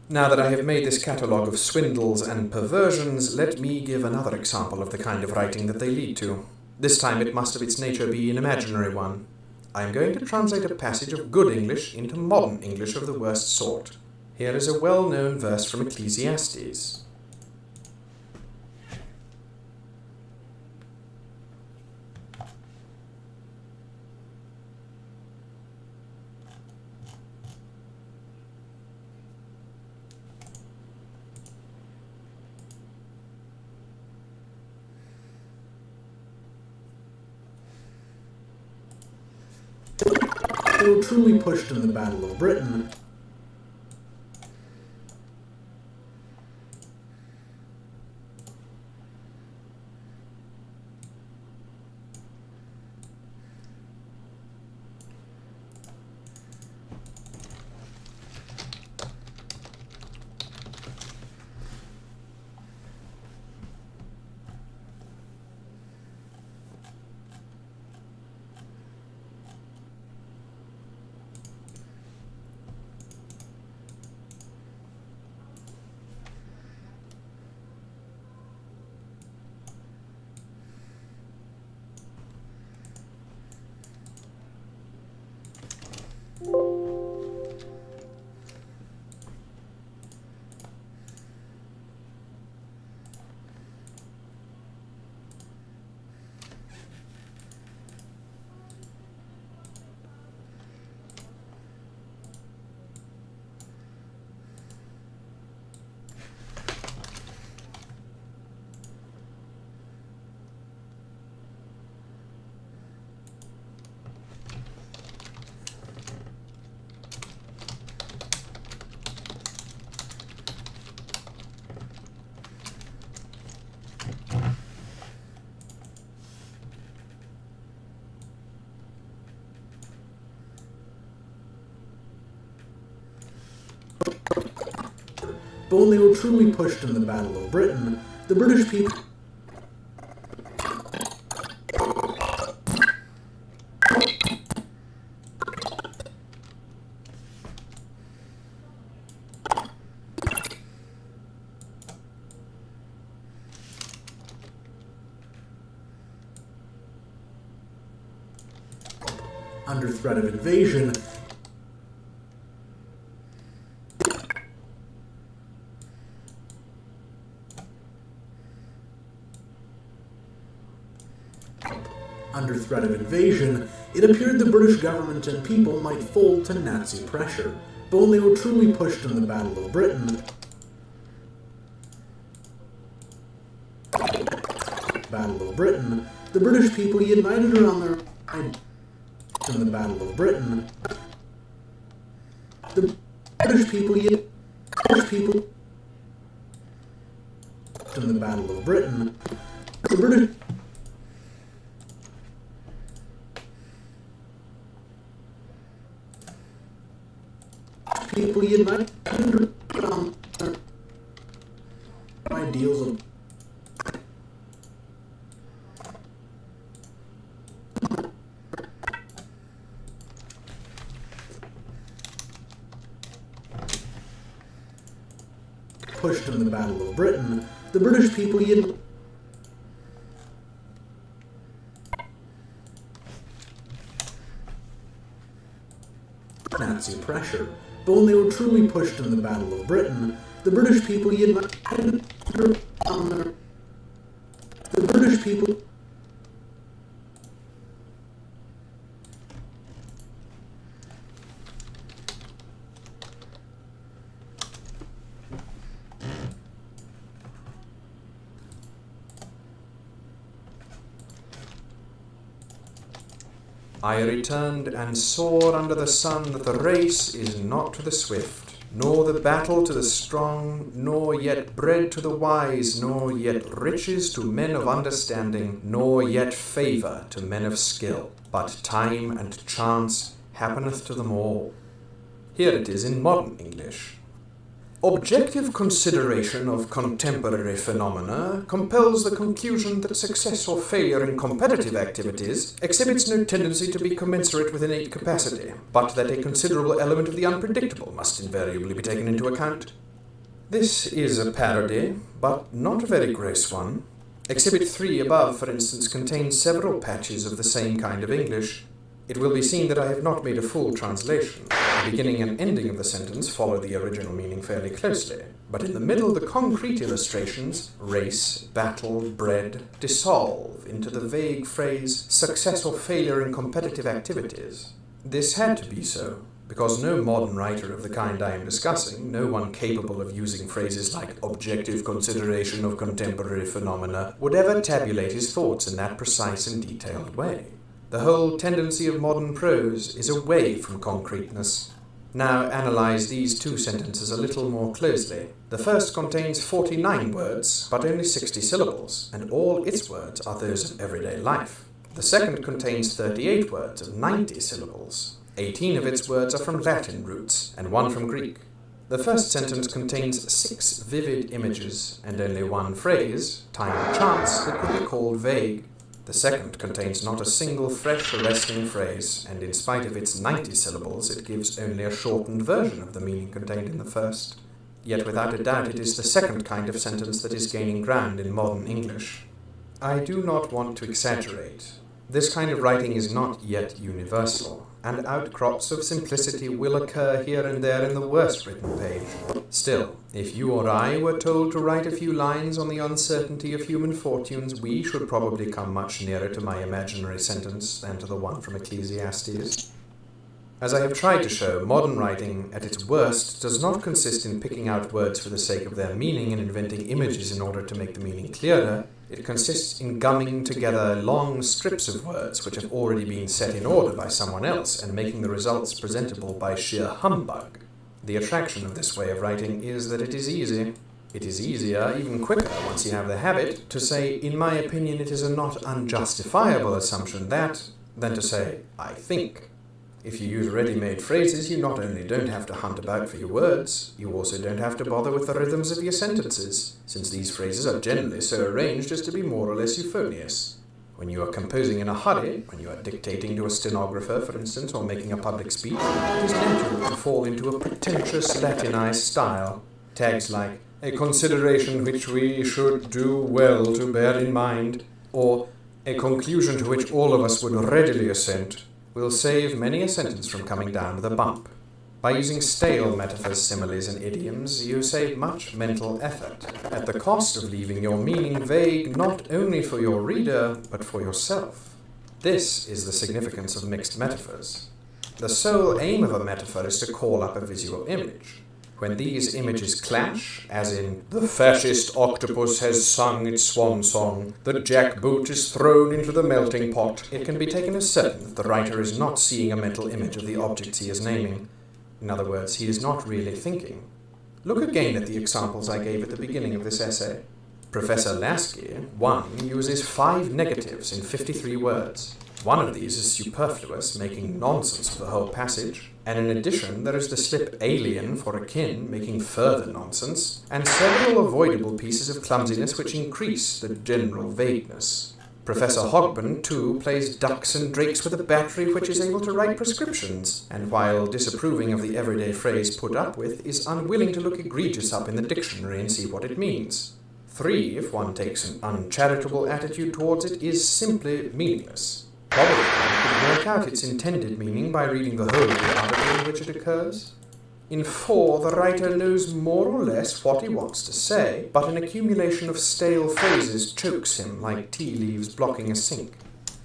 Now that I have made this catalogue of swindles and perversions, let me give another example of the kind of writing that they lead to. This time it must of its nature be an imaginary one. I am going to translate a passage of good English into modern English of the worst sort. Here is a well-known verse from Ecclesiastes. they were truly pushed in the Battle of Britain, but when they were truly pushed in the Battle of Britain, the British people under threat of invasion, it appeared the British government and people might fold to Nazi pressure. But when they were truly pushed in the Battle of Britain, the British people united around their in the Battle of Britain. The British people in the Battle of Britain. The British people united around their ideals of pushed in the Battle of Britain, the British people united Nazi pressure. But when they were truly pushed in the Battle of Britain, the British people united on their I returned and saw under the sun that the race is not to the swift, nor the battle to the strong, nor yet bread to the wise, nor yet riches to men of understanding, nor yet favour to men of skill, but time and chance happeneth to them all. Here it is in modern English. Objective consideration of contemporary phenomena compels the conclusion that success or failure in competitive activities exhibits no tendency to be commensurate with innate capacity, but that a considerable element of the unpredictable must invariably be taken into account. This is a parody, but not a very gross one. Exhibit 3 above, for instance, contains several patches of the same kind of English. It will be seen that I have not made a full translation. The beginning and ending of the sentence follow the original meaning fairly closely, but in the middle the concrete illustrations, race, battle, bread, dissolve into the vague phrase, success or failure in competitive activities. This had to be so, because no modern writer of the kind I am discussing, no one capable of using phrases like objective consideration of contemporary phenomena, would ever tabulate his thoughts in that precise and detailed way. The whole tendency of modern prose is away from concreteness. Now analyze these two sentences a little more closely. The first contains 49 words, but only 60 syllables, and all its words are those of everyday life. The second contains 38 words of 90 syllables. 18 of its words are from Latin roots, and 1 from Greek. The first sentence contains 6 vivid images, and only 1 phrase, time and chance, that could be called vague. The second contains not a single fresh, arresting phrase, and in spite of its 90 syllables, it gives only a shortened version of the meaning contained in the first. Yet without a doubt it is the second kind of sentence that is gaining ground in modern English. I do not want to exaggerate. This kind of writing is not yet universal, and outcrops of simplicity will occur here and there in the worst written page. Still, if you or I were told to write a few lines on the uncertainty of human fortunes, we should probably come much nearer to my imaginary sentence than to the one from Ecclesiastes. As I have tried to show, modern writing, at its worst, does not consist in picking out words for the sake of their meaning and inventing images in order to make the meaning clearer. It consists in gumming together long strips of words which have already been set in order by someone else and making the results presentable by sheer humbug. The attraction of this way of writing is that it is easy. It is easier, even quicker, once you have the habit, to say, in my opinion it is a not unjustifiable assumption that, than to say, I think. If you use ready-made phrases, you not only don't have to hunt about for your words, you also don't have to bother with the rhythms of your sentences, since these phrases are generally so arranged as to be more or less euphonious. When you are composing in a hurry, when you are dictating to a stenographer, for instance, or making a public speech, it is natural to fall into a pretentious Latinized style. Tags like, a consideration which we should do well to bear in mind, or a conclusion to which all of us would readily assent, will save many a sentence from coming down with a bump. By using stale metaphors, similes, and idioms, you save much mental effort, at the cost of leaving your meaning vague not only for your reader, but for yourself. This is the significance of mixed metaphors. The sole aim of a metaphor is to call up a visual image. When these images clash, as in, the fascist octopus has sung its swan song, the jackboot is thrown into the melting pot, it can be taken as certain that the writer is not seeing a mental image of the objects he is naming. In other words, he is not really thinking. Look again at the examples I gave at the beginning of this essay. Professor Lasky, 1, uses 5 negatives in 53 words. One of these is superfluous, making nonsense of the whole passage, and in addition there is the slip alien for akin, making further nonsense, and several avoidable pieces of clumsiness which increase the general vagueness. Professor Hogben, too, plays ducks and drakes with a battery which is able to write prescriptions, and while disapproving of the everyday phrase put up with, is unwilling to look egregious up in the dictionary and see what it means. 3, if one takes an uncharitable attitude towards it, is simply meaningless. Probably one could work out its intended meaning by reading the whole of the article in which it occurs. In 4, the writer knows more or less what he wants to say, but an accumulation of stale phrases chokes him like tea leaves blocking a sink.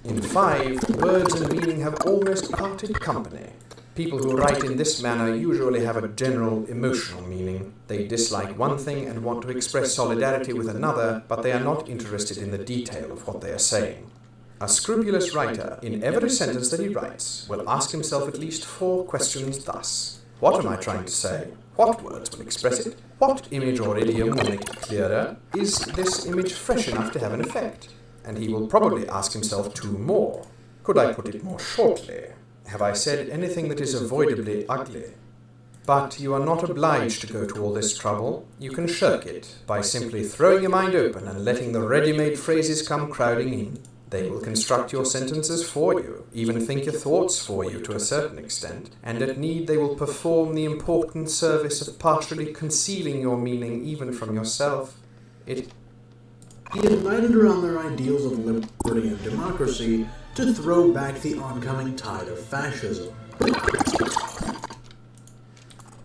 In 5, words and meaning have almost parted company. People who write in this manner usually have a general emotional meaning. They dislike one thing and want to express solidarity with another, but they are not interested in the detail of what they are saying. A scrupulous writer, in every sentence that he writes, will ask himself at least 4 questions thus. What am I trying to say? What words will express it? What image or idiom will make it clearer? Is this image fresh enough to have an effect? And he will probably ask himself 2 more. Could I put it more shortly? Have I said anything that is avoidably ugly? But you are not obliged to go to all this trouble. You can shirk it by simply throwing your mind open and letting the ready-made phrases come crowding in. They will construct your sentences for you, even think your thoughts for you to a certain extent, and at need they will perform the important service of partially concealing your meaning even from yourself. He united around their ideals of liberty and democracy to throw back the oncoming tide of fascism.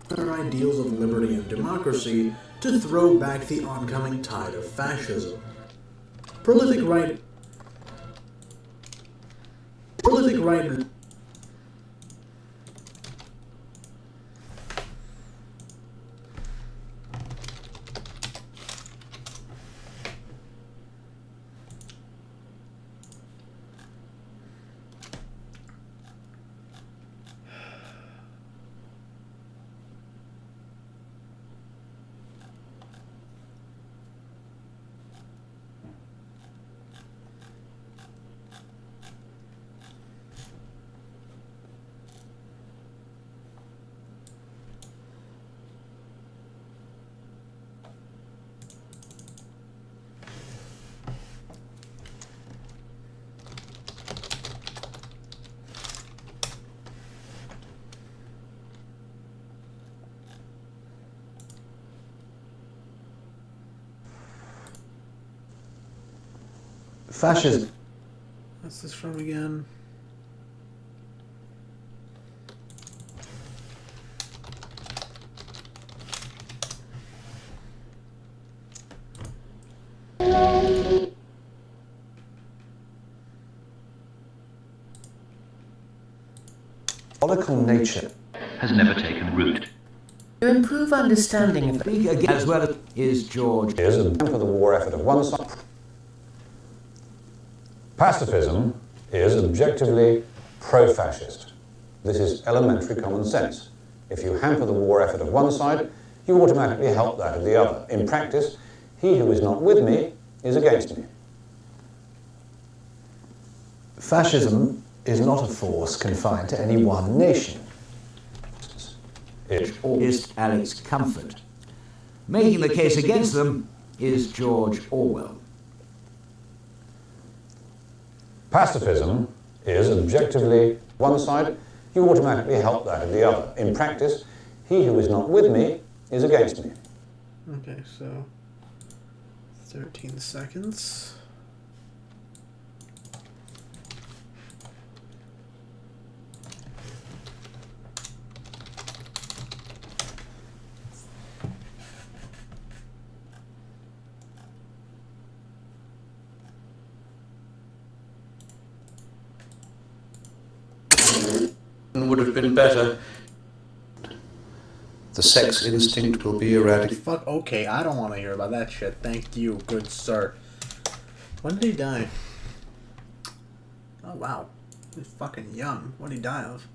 Their ideals of liberty and democracy to throw back the oncoming tide of fascism. Prolific writer Fascism. What's this from again? Diabolical nature has never taken root. To improve understanding of the As well is George. Is for the war effort of one side. Pacifism is objectively pro-fascist. This is elementary common sense. If you hamper the war effort of one side, you automatically help that of the other. In practice, he who is not with me is against me. Fascism is not a force confined to any one nation. It is Alex Comfort. Making the case against them is George Orwell. Pacifism is objectively one side, you automatically help that of the other. In practice, he who is not with me is against me. Okay, so 13 seconds. Would have been better. The sex instinct will be erratic. Fuck, okay, I don't want to hear about that shit. Thank you, good sir. When did he die? Oh, wow. He's fucking young. What did he die of?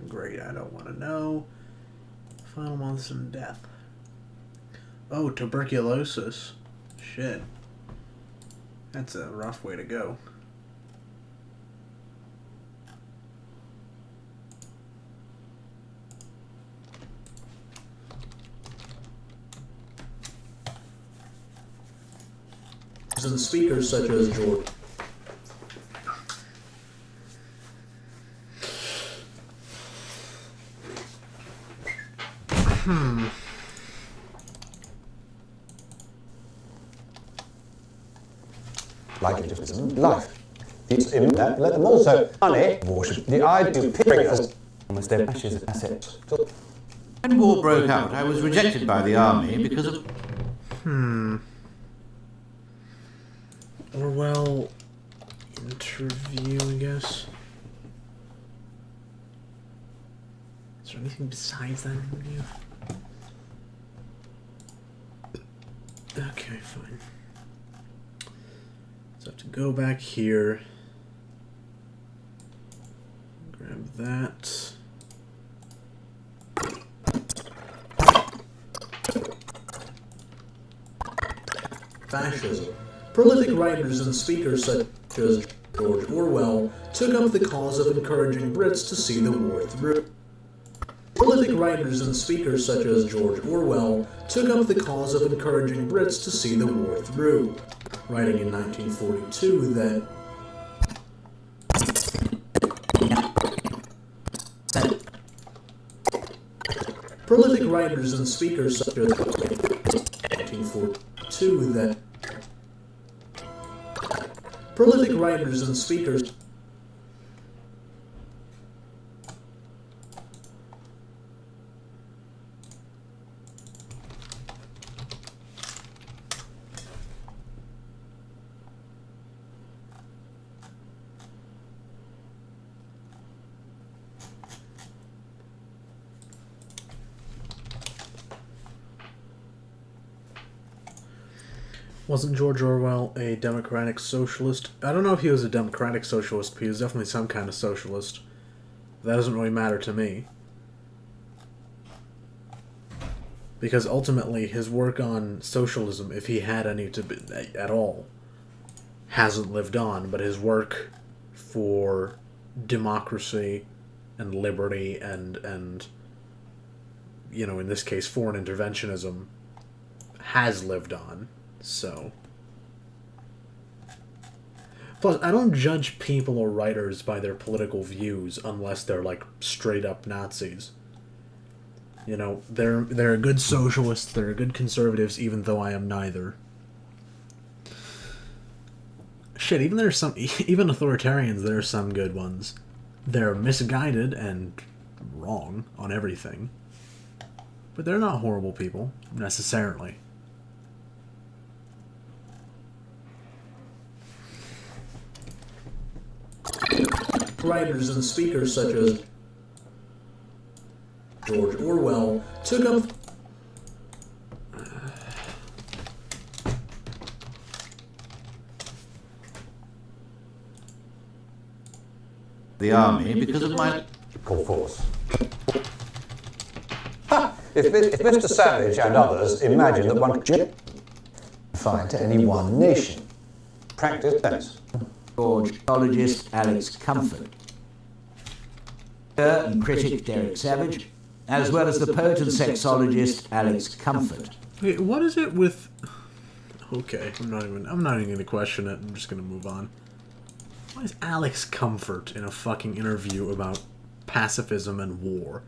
Great, I don't want to know. Final months and death. Oh, tuberculosis. Shit. That's a rough way to go. And speakers such as George. Like a different life. It's in that, let them also money, worship, the idea of picking us almost their ashes assets. When war broke out, I was rejected by the army because of... Orwell interview, I guess. Is there anything besides that interview? Okay, fine. So I have to go back here. Grab that. Fascism. Prolific writers and speakers such as George Orwell took up the cause of encouraging Brits to see the war through. Prolific writers and speakers such as George Orwell took up the cause of encouraging Brits to see the war through, writing in 1942 that prolific writers and speakers such as 1942 that prolific writers and speakers Wasn't George Orwell a democratic socialist? I don't know if he was a democratic socialist, but he was definitely some kind of socialist. That doesn't really matter to me. Because ultimately, his work on socialism, if he had any to be, at all, hasn't lived on, but his work for democracy and liberty and you know, in this case, foreign interventionism has lived on. So, Plus, I don't judge people or writers by their political views unless they're like straight up Nazis. You know, they're good socialists, they're good conservatives, even though I am neither. Shit, even authoritarians, there are some good ones. They're misguided and wrong on everything. But they're not horrible people, necessarily. Writers and speakers such as George Orwell took up the army because of my force. If Mr. Savage and others imagine that one could find to any one nation, practice tense. Georgeologist Alex Comfort, and critic Derek Savage, as well as the poet and sexologist Alex Comfort. Wait, what is it with... Okay, I'm not even going to question it. I'm just going to move on. Why is Alex Comfort in a fucking interview about pacifism and war?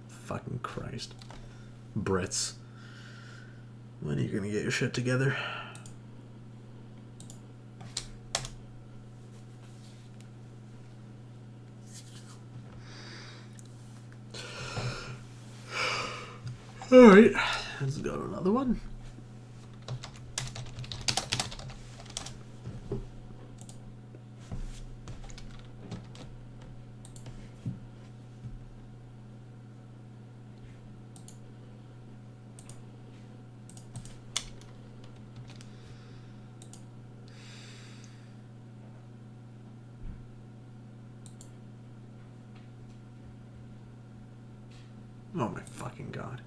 Fucking Christ. Brits. When are you going to get your shit together? Alright, let's go to another one. Oh my fucking god.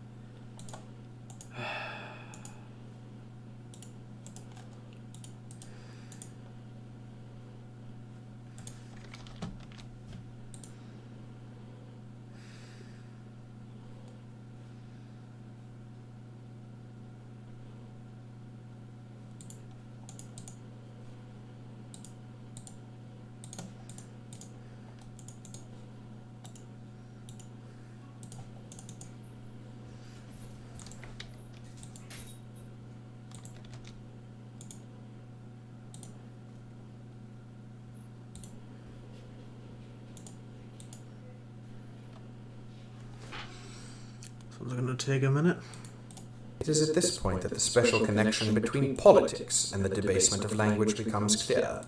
It's going to take a minute. It is at this point that the special connection between politics and the debasement of language becomes clear.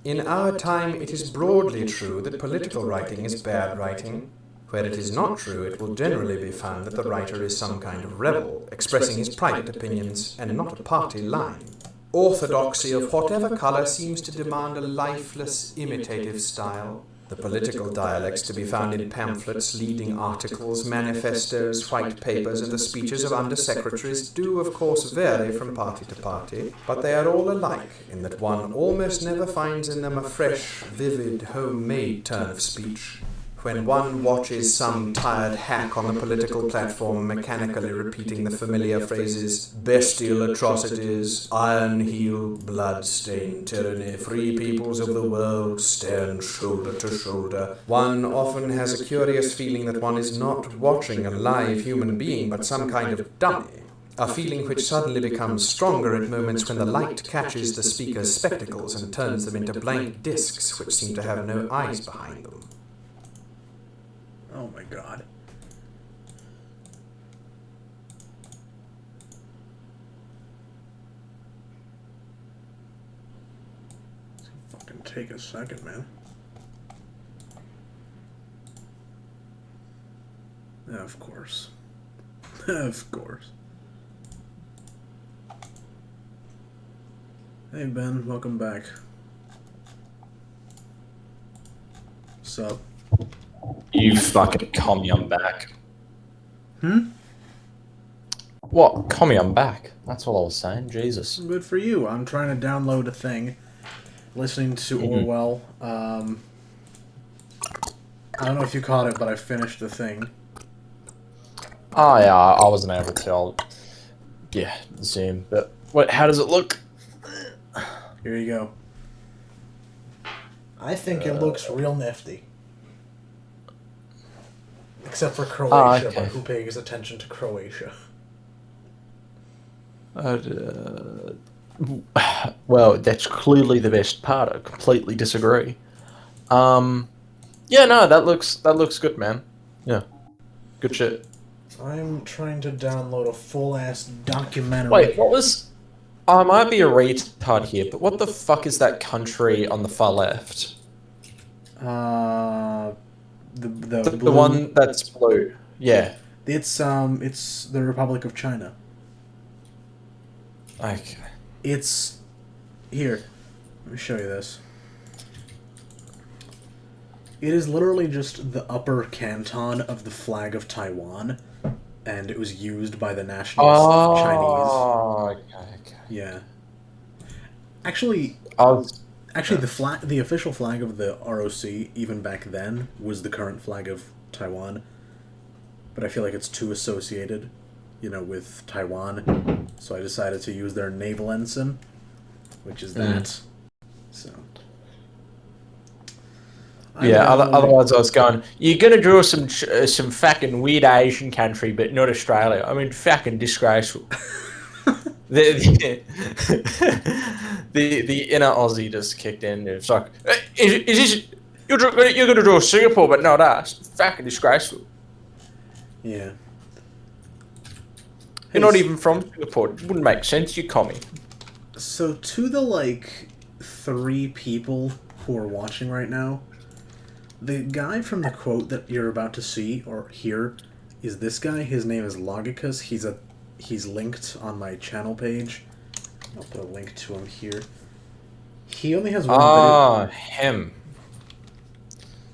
In our time, it is broadly true that political writing is bad writing. Where it is not true, it will generally be found that the writer is some kind of rebel, expressing his private opinions and not a party line. Orthodoxy of whatever color seems to demand a lifeless, imitative style. The political dialects to be found in pamphlets, leading articles, manifestos, white papers, and the speeches of undersecretaries do, of course, vary from party to party, but they are all alike in that one almost never finds in them a fresh, vivid, homemade turn of speech. When one watches some tired hack on the political platform mechanically repeating the familiar phrases, bestial atrocities, iron heel, blood-stained tyranny, free peoples of the world stand shoulder to shoulder, one often has a curious feeling that one is not watching a live human being but some kind of dummy. A feeling which suddenly becomes stronger at moments when the light catches the speaker's spectacles and turns them into blank discs which seem to have no eyes behind them. Oh my god. It's gonna fucking take a second, man. Of course. Of course. Hey Ben, welcome back. What's up? You fucking commie, I'm back. Hmm? What? Commie, I'm back. That's all I was saying. Jesus. Good for you. I'm trying to download a thing. Listening to Orwell. I don't know if you caught it, but I finished the thing. Oh, yeah, I wasn't able to. Zoom. But, wait, how does it look? Here you go. I think it looks real nifty. Except for Croatia, okay. but who pays attention to Croatia? Well, that's clearly the best part. I completely disagree. Yeah, no, that looks good, man. Yeah, good shit. I'm trying to download a full-ass documentary. Wait, what was... I might be a retard here, but what the fuck is that country on the far left? The The one that's blue. Yeah. It's the Republic of China. Okay. It's here. Let me show you this. It is literally just the upper canton of the flag of Taiwan, and it was used by the nationalist Chinese. Oh, okay. Yeah. Actually, the official flag of the ROC, even back then, was the current flag of Taiwan. But I feel like it's too associated, with Taiwan. So I decided to use their naval ensign, which is that. So. Yeah, otherwise I was going, you're going to draw some fucking weird Asian country, but not Australia. I mean, fucking disgraceful. the inner Aussie just kicked in. It's like, is this, you're going to draw Singapore, but not us. Fucking disgraceful. Yeah. You're not even from Singapore. It wouldn't make sense, you commie. So to the, 3 people who are watching right now, the guy from the quote that you're about to see or hear is this guy. His name is Logicus. He's linked on my channel page. I'll put a link to him here. He only has one video. Him.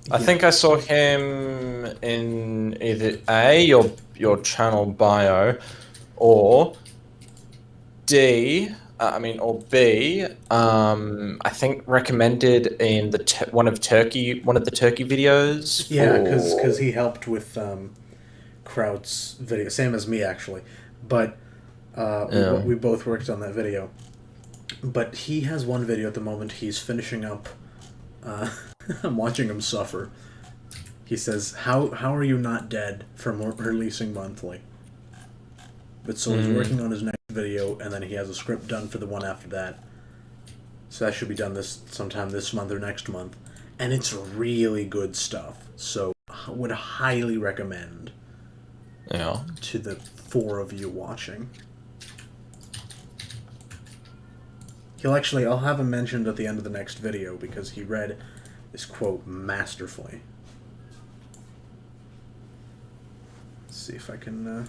I think I saw him in either A, your channel bio, or D, or B, I think recommended in one of the Turkey videos. Yeah, because he helped with Kraut's video, same as me actually, but we both worked on that video. But he has one video at the moment. He's finishing up. I'm watching him suffer. He says, "How are you not dead from releasing monthly?" But so he's working on his next video, and then he has a script done for the one after that. So that should be done sometime this month or next month. And it's really good stuff. So I would highly recommend to the 4 of you watching. I'll have him mentioned at the end of the next video because he read this quote masterfully. Let's see if I can...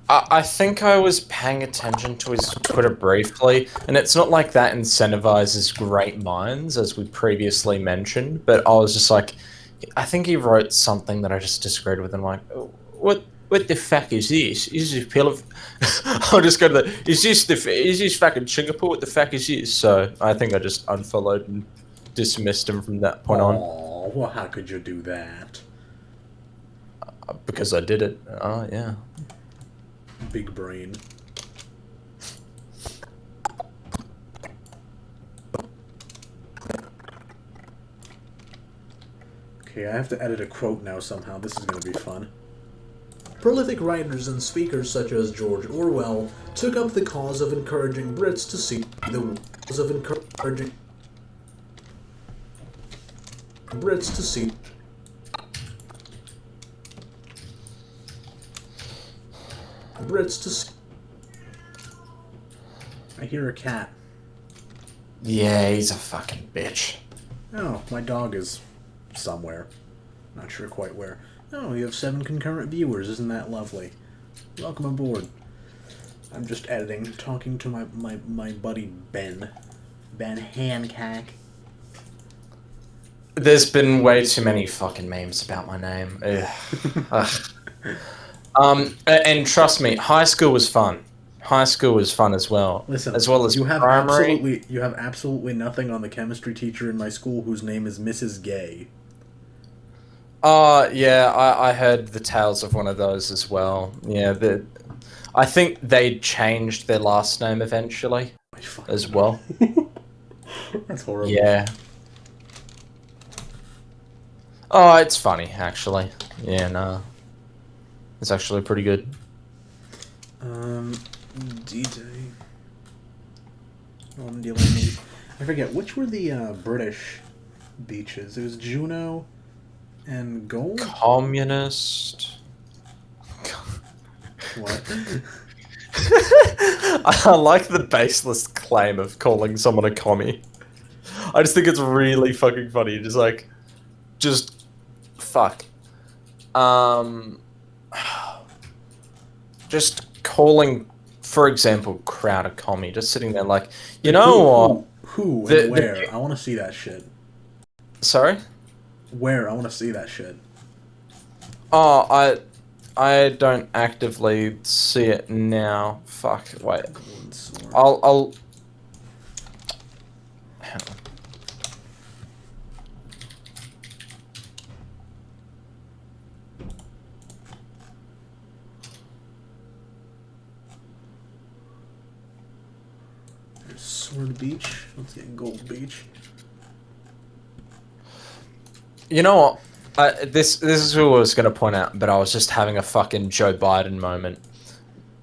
I think I was paying attention to his Twitter briefly, and it's not like that incentivizes great minds, as we previously mentioned, but I was just like, I think he wrote something that I just disagreed with, and I'm like, what the fuck is this? Is this pill of... I'll just go to the... Is this fucking Singapore? What the fuck is this? So I think I just unfollowed and dismissed him from that point on. Oh, well, how could you do that? Because I did it. Oh, yeah. Big brain. Okay, I have to edit a quote now somehow. This is going to be fun. Prolific writers and speakers such as George Orwell took up the cause of encouraging Brits to seek the cause of encouraging Brits to seek I hear a cat. Yeah, he's a fucking bitch. Oh, my dog is somewhere. Not sure quite where. Oh, you have 7 concurrent viewers. Isn't that lovely? Welcome aboard. I'm just editing, talking to my buddy Ben. Ben Hancock. There's been way too many fucking memes about my name. And trust me, high school was fun. High school was fun as well. Listen, as well as you have primary. you have absolutely nothing on the chemistry teacher in my school whose name is Mrs. Gay. Yeah, I heard the tales of one of those as well. Yeah, I think they changed their last name eventually as well. That's horrible. Yeah. Oh, it's funny, actually. Yeah, no. It's actually pretty good. D-Day. I forget, which were the British beaches? It was Juno and Gold? Communist. What? I like the baseless claim of calling someone a commie. I just think it's really fucking funny. Just fuck. Just calling, for example, Crowd a commie. Just sitting there like, you know what? Who and where? I want to see that shit. Sorry? Where? I want to see that shit. Oh, I don't actively see it now. Fuck. Wait. I'll. Hang on. There's Sword Beach. Let's get Gold Beach. You know what? This is who I was going to point out, but I was just having a fucking Joe Biden moment.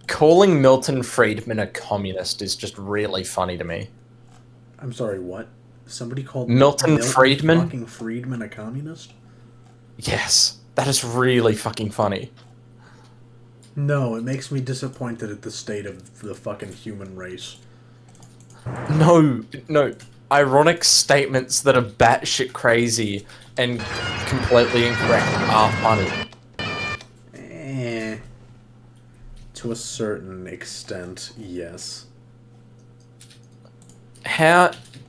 Calling Milton Friedman a communist is just really funny to me. I'm sorry, what? Somebody called Milton Friedman? fucking Friedman a communist? Yes, that is really fucking funny. No, it makes me disappointed at the state of the fucking human race. No. Ironic statements that are batshit crazy and completely incorrect are funny. To a certain extent, yes.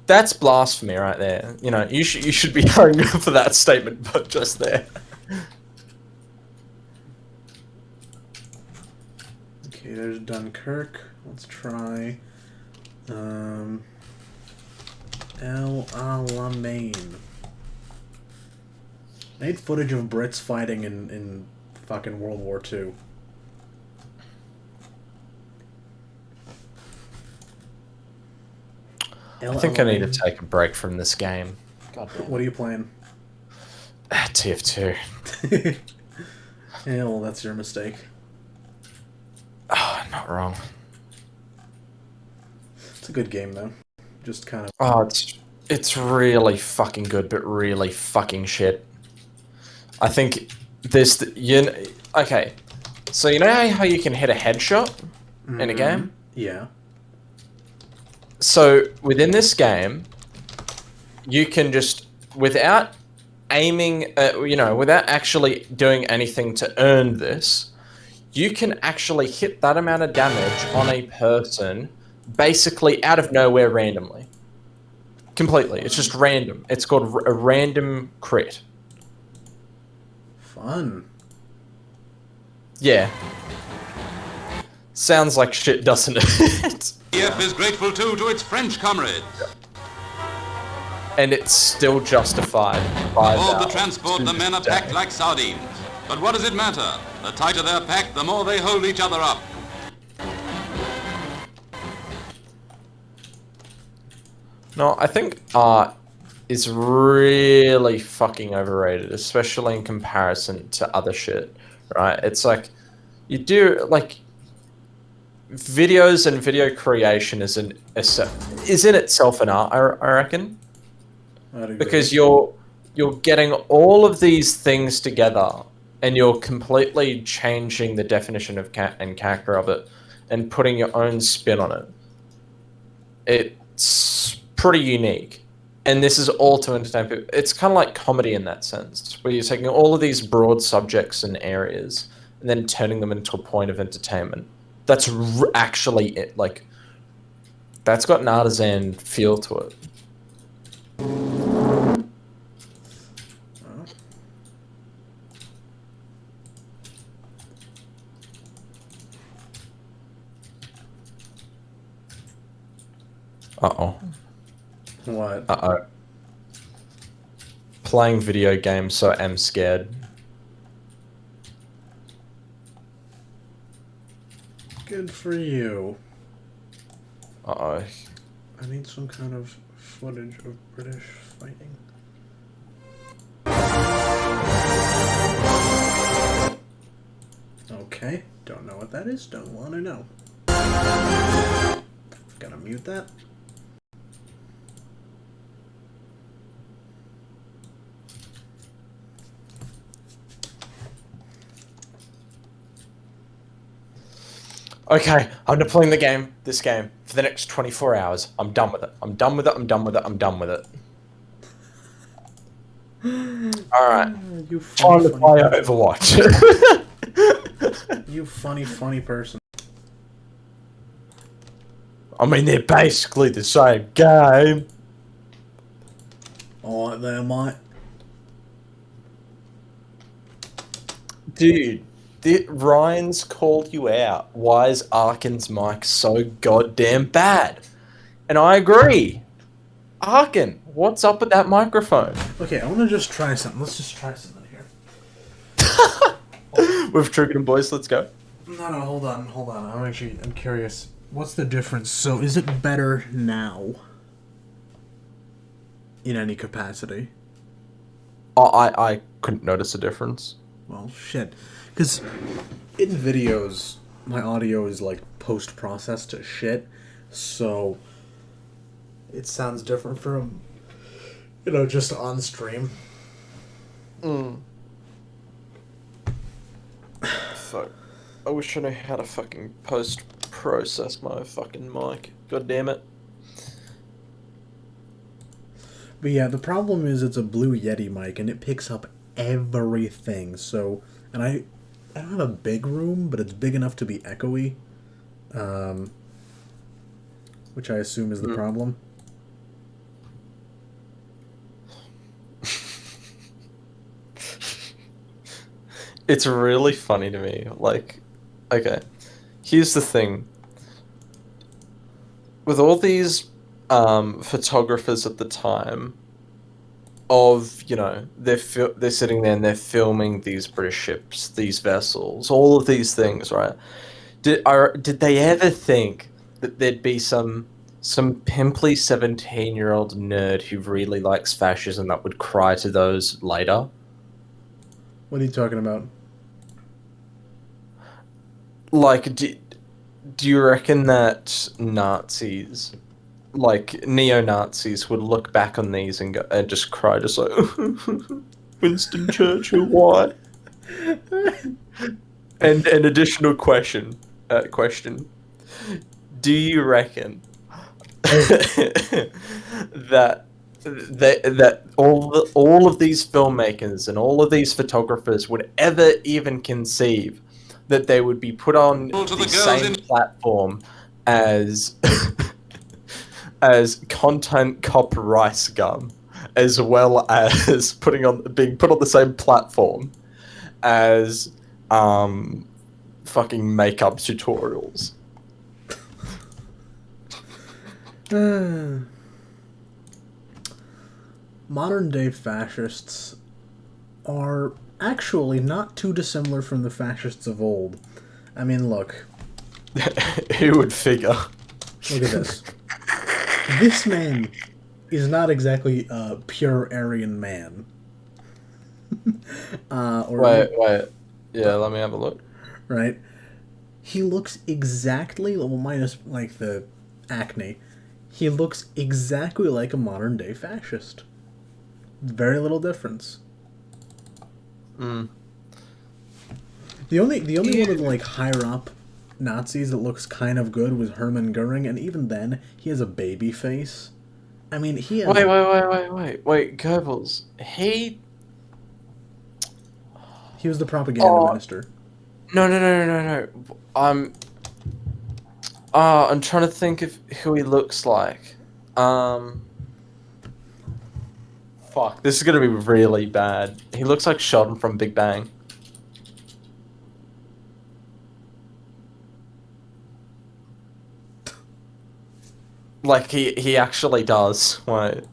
That's blasphemy right there. You know, you should be hung for that statement, but just there. Okay, there's Dunkirk. Let's try El Alamein. Made footage of Brits fighting in fucking World War II. I think I need to take a break from this game. God damn. What are you playing? TF2. Yeah, well, that's your mistake. Oh, not wrong. It's a good game, though. Just kind of... Oh, it's really fucking good, but really fucking shit. I think this... Okay, so you know how you can hit a headshot in a game? Yeah. So, within this game, you can just, without aiming, without actually doing anything to earn this, you can actually hit that amount of damage on a person, basically out of nowhere randomly. Completely. It's just random. It's called a random crit. Fun. Yeah. Sounds like shit, doesn't it? EF is grateful too to its French comrades. And it's still justified by Aboard the transport, the men are packed like sardines. But what does it matter? The tighter they're packed, the more they hold each other up. No, I think art is really fucking overrated, especially in comparison to other shit, right? It's like, you do, like, videos and video creation is in itself an art, I reckon. Because you're getting all of these things together and you're completely changing the definition of and character of it and putting your own spin on it. It's pretty unique. And this is all to entertain people. It's kind of like comedy in that sense, where you're taking all of these broad subjects and areas and then turning them into a point of entertainment. That's actually it. Like, that's got an artisan feel to it. Uh-oh. What? Uh-oh. Playing video games, so I'm scared. Good for you. Uh-oh. I need some kind of Footage of British fighting. Okay, don't know what that is, don't want to know. Gotta mute that. Okay, I'm not playing this game, for the next 24 hours. I'm done with it. I'm done with it. I'm done with it. I'm done with it. Alright. You Time to play person. Overwatch. You funny person. I mean, they're basically the same game. Alright there, mate. Dude, Ryan's called you out. Why is Arkin's mic so goddamn bad? And I agree. Arkin, what's up with that microphone? Okay, I want to just try something. Let's just try something here. With Trugan Boys, let's go. No, hold on. I'm curious. What's the difference? So, is it better now? In any capacity? I couldn't notice a difference. Well, shit. Because in videos, my audio is like post-processed to shit, so it sounds different from, just on stream. Fuck. I wish I knew how to fucking post-process my fucking mic. God damn it. But yeah, the problem is it's a Blue Yeti mic, and it picks up everything, so... And I don't have a big room, but it's big enough to be echoey. Which I assume is the problem. It's really funny to me. Like, okay, here's the thing. With all these photographers at the time, of, they're sitting there and they're filming these British ships, these vessels, all of these things, right? Did they ever think that there'd be some pimply 17-year-old nerd who really likes fascism that would cry to those later? What are you talking about? Like, do you reckon that Nazis, like neo-Nazis, would look back on these and go, and just cry, just like, Winston Churchill, why? And an additional question. Do you reckon that all of these filmmakers and all of these photographers would ever even conceive that they would be put on the same platform as as content cop rice gum, as well as being put on the same platform as fucking makeup tutorials? Modern day fascists are actually not too dissimilar from the fascists of old. I mean, look. Who would figure? Look at this. This man is not exactly a pure Aryan man. Wait. Yeah, let me have a look. Right? He looks exactly, well, minus, like, the acne. He looks exactly like a modern day fascist. Very little difference. The only one of the, like, higher up Nazis that looks kind of good was Hermann Goering, and even then, he has a baby face. I mean, he has... Wait, Goebbels, he was the propaganda minister. No. I'm trying to think of who he looks like. Fuck, this is gonna be really bad. He looks like Sheldon from Big Bang. Like, he actually does. Wait.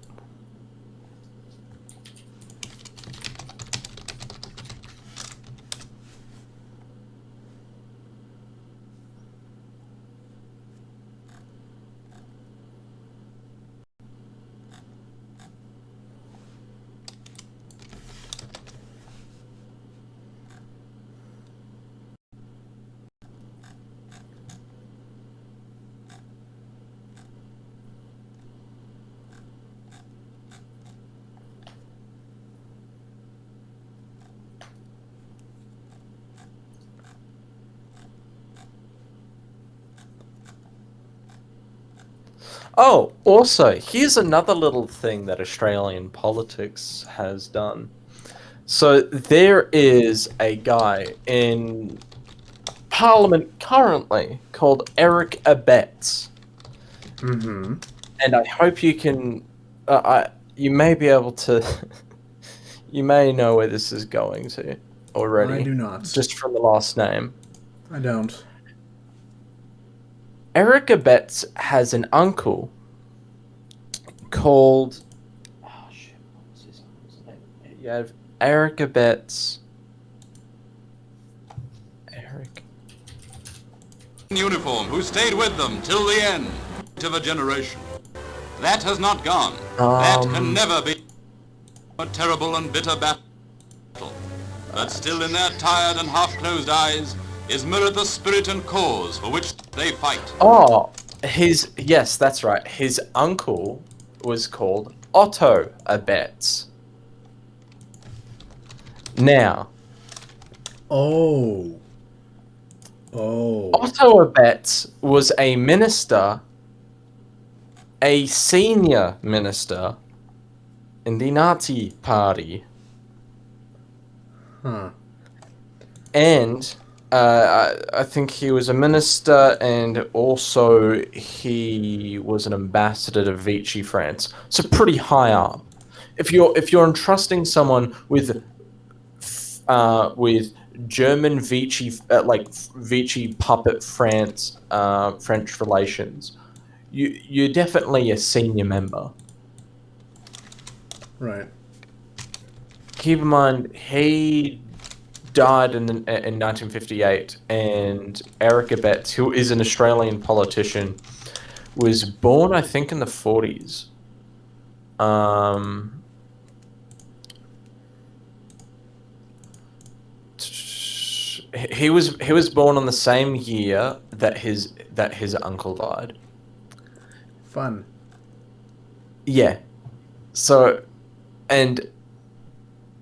Oh, also, here's another little thing that Australian politics has done. So there is a guy in Parliament currently called Eric Abetz. Mm-hmm. And I hope you can... you may be able to... you may know where this is going to already. I do not. Just from the last name. I don't. Eric Abetz has an uncle called... Oh, shit. What's his uncle's name? You have Eric Abetz... Eric... In uniform who stayed with them till the end of a generation. That has not gone. That can never be a terrible and bitter battle. But still in their tired and half-closed eyes is mirrored the spirit and cause for which they fight. Oh, yes, that's right. His uncle was called Otto Abetz. Now, Oh. Otto Abetz was a minister, a senior minister in the Nazi Party. Huh. And I think he was a minister, and also he was an ambassador to Vichy France. So pretty high up. If you're entrusting someone with German Vichy Vichy puppet France French relations, you're definitely a senior member. Right. Keep in mind, he died in 1958, and Eric Abetz, who is an Australian politician, was born, I think, in the 40s. He was born on the same year that his uncle died. Fun. Yeah. So, and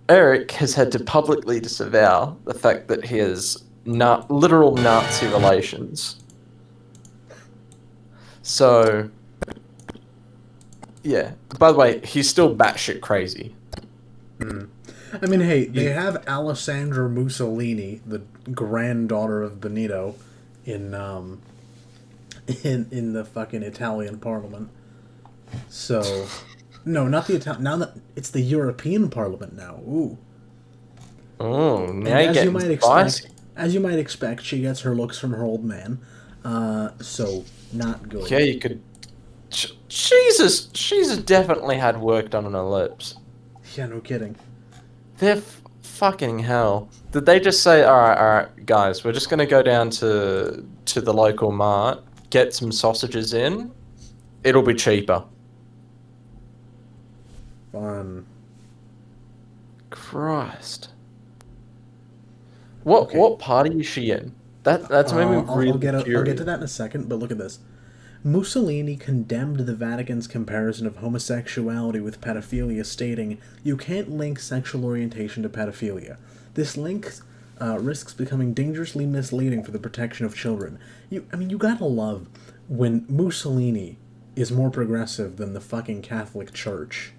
Eric has had to publicly disavow the fact that he has literal Nazi relations. So, yeah. By the way, he's still batshit crazy. I mean, hey, they have Alessandra Mussolini, the granddaughter of Benito, in the fucking Italian Parliament. So, no, not the Italian. Now that it's the European Parliament now. Ooh. Oh, now as you might expect, she gets her looks from her old man. So not good. Yeah, you could. Jesus, she's definitely had work done on her lips. Yeah, no kidding. They're fucking hell. Did they just say, all right, guys, we're just gonna go down to the local mart, get some sausages in. It'll be cheaper. Fun. Christ. What party is she in? That's made me really I'll get curious. to that in a second, but look at this. Mussolini condemned the Vatican's comparison of homosexuality with pedophilia, stating, "You can't link sexual orientation to pedophilia. This link risks becoming dangerously misleading for the protection of children." You gotta love when Mussolini is more progressive than the fucking Catholic Church.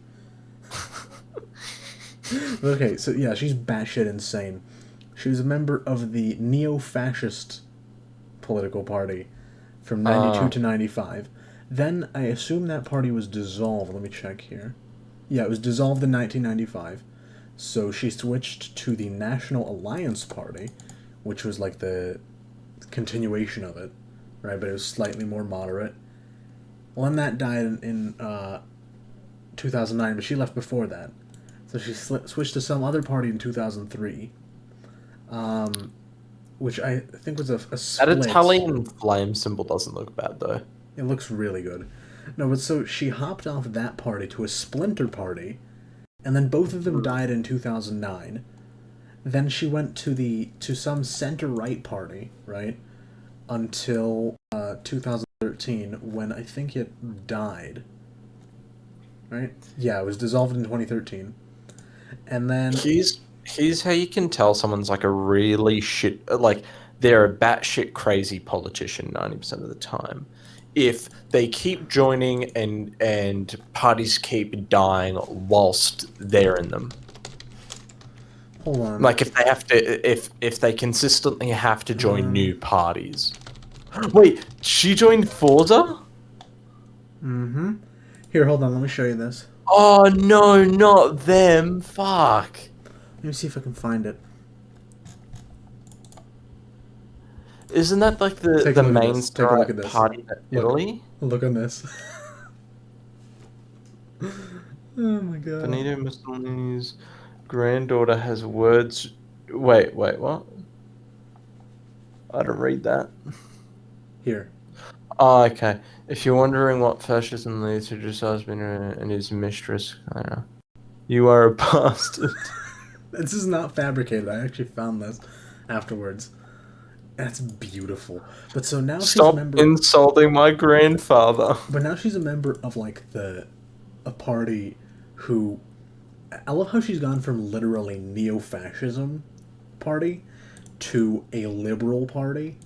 Okay, so yeah, she's batshit insane. She was a member of the neo-fascist political party from 92 to 95. Then I assume that party was dissolved. Let me check here. Yeah, it was dissolved in 1995. So she switched to the National Alliance Party, which was like the continuation of it, right? But it was slightly more moderate. Well, then that died in 2009, but she left before that. So she switched to some other party in 2003. Which I think was a split. That Italian flame symbol doesn't look bad, though. It looks really good. No, but so she hopped off that party to a splinter party, and then both of them died in 2009. Then she went to some center-right party, right, until 2013, when I think it died. Right? Yeah, it was dissolved in 2013. And then... Here's how you can tell someone's like a really they're a batshit crazy politician 90% of the time, if they keep joining and parties keep dying whilst they're in them. Hold on. Like if they have to, if they consistently have to join new parties. Wait, she joined Forza? Mm-hmm. Here, hold on. Let me show you this. Oh no, not them! Fuck. Let me see if I can find it. Isn't that like the main Take a look at this. party in Italy? Look on this. Oh my god. Benito Mussolini's granddaughter has words. Wait, what? I don't read that. Here. Oh, okay. If you're wondering what fascism leads to his husband and his mistress, I don't know. You are a bastard. This is not fabricated. I actually found this afterwards. That's beautiful. But so now she's a Stop member. insulting my grandfather. But now she's a member of like a party who. I love how she's gone from literally neo-fascism party to a liberal party.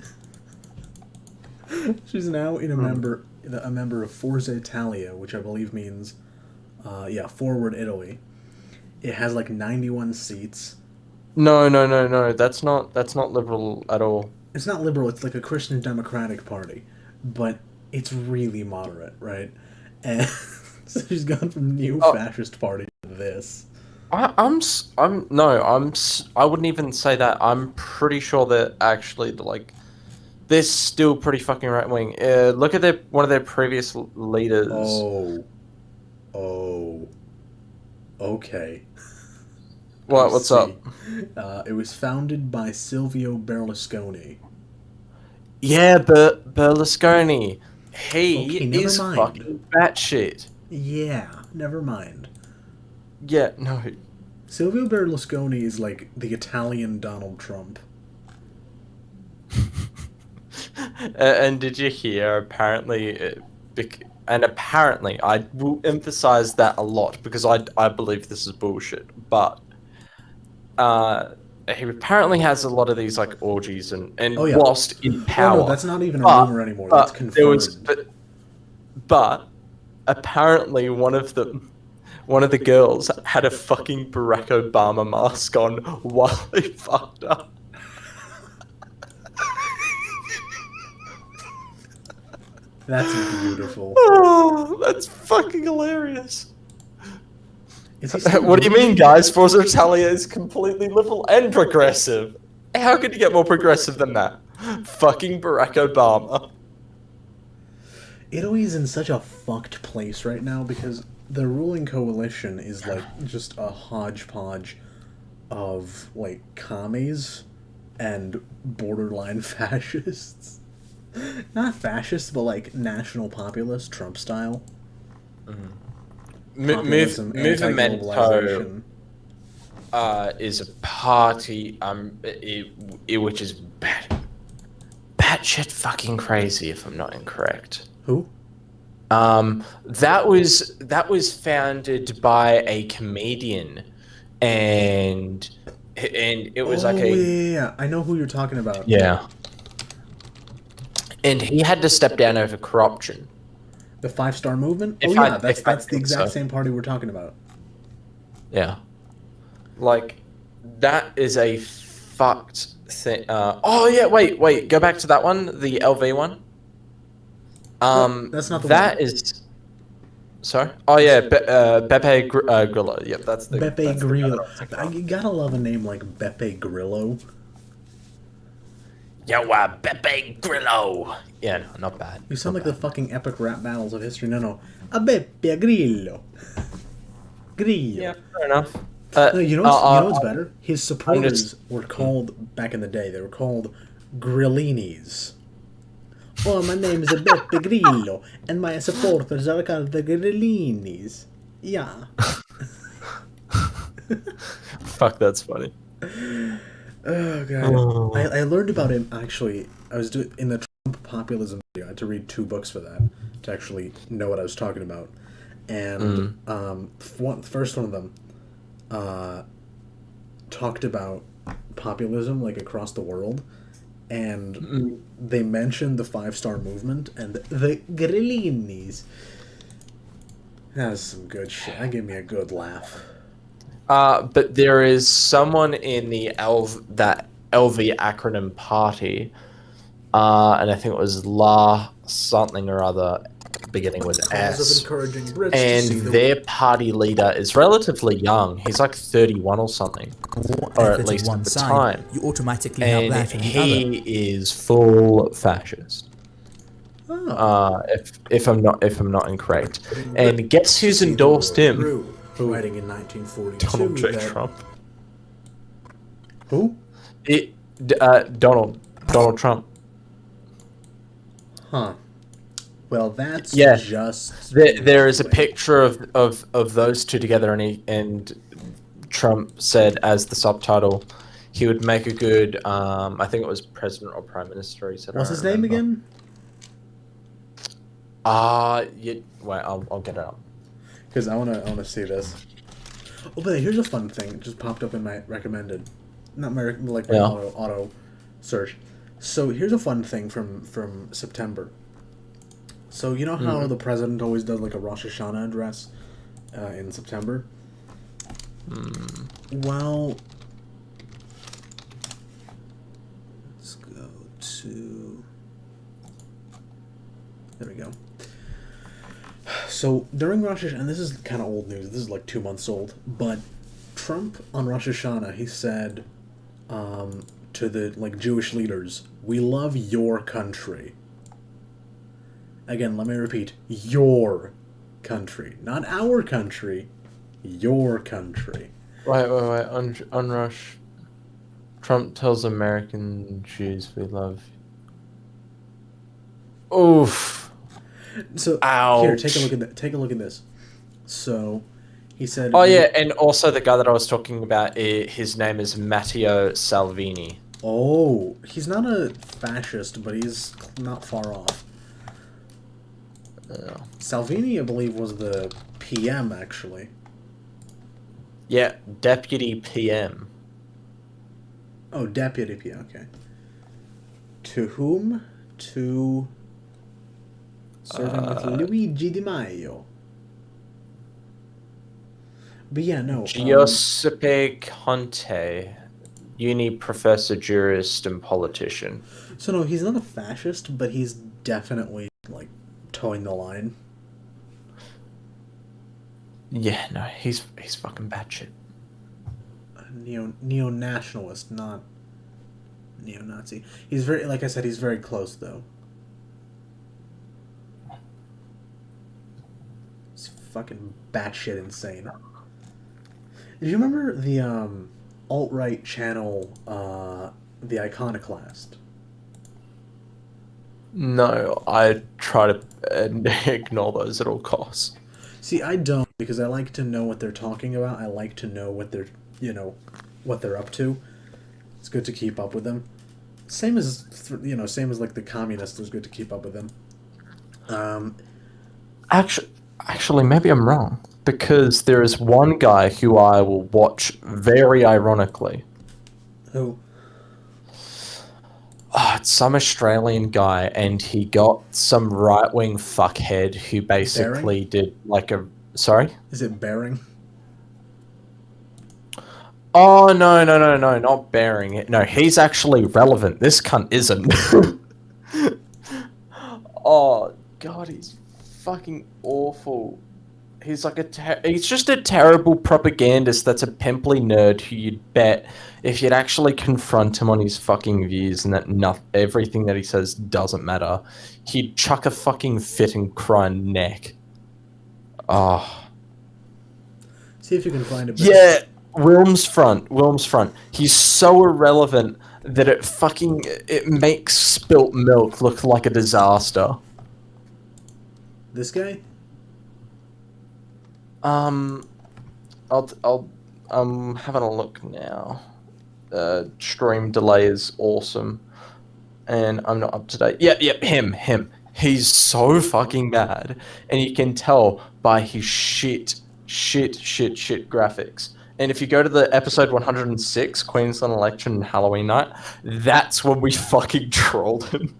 She's now a member of Forza Italia, which I believe means, Forward Italy. It has like 91 seats. No. That's not liberal at all. It's not liberal. It's like a Christian Democratic Party, but it's really moderate, right? And so she's gone from neo-fascist party to this. I wouldn't even say that. I'm pretty sure that actually they're still pretty fucking right wing. Look at one of their previous leaders. Oh. Okay. What? What's up? It was founded by Silvio Berlusconi. Yeah, Berlusconi. He never is mind. fucking batshit. Yeah, never mind. Yeah, no. Silvio Berlusconi is like the Italian Donald Trump. And did you hear? Apparently, I will emphasize that a lot because I believe this is bullshit. But he apparently has a lot of these like orgies and whilst in power. Oh, no, that's not even a rumor anymore. That's confirmed. But apparently one of the girls had a fucking Barack Obama mask on while they fucked up. That's beautiful. Oh, that's fucking hilarious. What do you mean, guys? Forza Italia is completely liberal and progressive. How could you get more progressive than that? Fucking Barack Obama. Italy is in such a fucked place right now because the ruling coalition is like just a hodgepodge of like commies and borderline fascists. Not fascists, but like national populist, Trump style. Populism, anti-globalization. Is a party which is batshit fucking crazy, if I'm not incorrect. Who? That was founded by a comedian, and it was yeah, I know who you're talking about. Yeah. And he had to step down over corruption. The 5-Star Movement? That's the exact same party we're talking about. Yeah. Like, that is a fucked thing. Wait, go back to that one, the LV one. That's not the that one. Is... Sorry? Oh, yeah, Beppe Grillo. Yep, that's the... Beppe Grillo. You gotta love a name like Beppe Grillo. Yo, Beppe Grillo. Yeah, no, not bad. You sound like the fucking epic rap battles of history. No. A Beppe Grillo. Grillo. Yeah, fair enough. No, you know what's better? His supporters were called, back in the day, they were called Grillinis. Oh, my name is Beppe Grillo, and my supporters are called the Grillinis. Yeah. Fuck, that's funny. Oh god, I learned about him actually. I was in the Trump populism video. I had to read 2 books for that to actually know what I was talking about. And the first one of them talked about populism like across the world, and they mentioned the 5-star movement and the Grillini's. That's some good shit. That gave me a good laugh. But there is someone in the that LV acronym party, and I think it was La something or other, beginning with Cause S. of encouraging Brits to And see the their party leader is relatively young. He's like 31 or something, or effort at of least one at the side, time. you automatically help And that in the he other. is full fascist. If I'm not incorrect. And guess who's endorsed him? Writing in 1942 Donald J. that- Trump. Who? Donald Trump. Huh. Well, that's Yeah, just... there is a picture of those two together, and Trump said as the subtitle, he would make a good I think it was president or prime minister. He said. What's his name again? Wait, I'll get it up. Because I wanna see this. Oh, but here's a fun thing. It just popped up in my recommended, not my my Yeah. auto search. So here's a fun thing from September. So you know how the president always does like a Rosh Hashanah address in September? Well, let's go to... There we go. So during Rosh Hashanah, and this is kind of old news, this is like 2 months old, but Trump on Rosh Hashanah, he said to the Jewish leaders, "We love your country." Again, let me repeat, your country. Not our country, your country. Wait. On Rush, Trump tells American Jews we love. Oof. So ouch. here, take a look at this. So he said. Oh yeah, and also the guy that I was talking about, his name is Matteo Salvini. Oh, he's not a fascist, but he's not far off. Salvini, I believe, was the PM, actually. Yeah, deputy PM. Oh, deputy PM, okay. To whom? To... Serving with Luigi Di Maio. But yeah, no. Giuseppe Conte, uni professor, jurist, and politician. So no, he's not a fascist, but he's definitely, towing the line. Yeah, no, he's fucking batshit. Neo-nationalist, not neo-Nazi. He's very, like I said, he's very close, though. He's fucking batshit insane. Do you remember the, alt-right channel, The Iconoclast? No, I try to ignore those at all costs. See, I don't, because I like to know what they're talking about. I like to know what they're, what they're up to. It's good to keep up with them. Same as, the communists, it's good to keep up with them. Actually, maybe I'm wrong, because there is one guy who I will watch very ironically. Who? Oh, it's some Australian guy, and he got some right-wing fuckhead who basically did Sorry? Is it Bering? Oh, no, not Bering. No, he's actually relevant. This cunt isn't. Oh, God, he's fucking awful. He's like he's just a terrible propagandist that's a pimply nerd who you'd bet if you'd actually confront him on his fucking views and that everything that he says doesn't matter, he'd chuck a fucking fit and cry neck. Oh. See if you can find it. Yeah, Wilmsfront. He's so irrelevant that it makes spilt milk look like a disaster. This guy? I'm having a look now. Stream delay is awesome, and I'm not up to date. Yep, him. He's so fucking bad, and you can tell by his shit graphics. And if you go to the episode 106, Queensland election and Halloween night, that's when we fucking trolled him.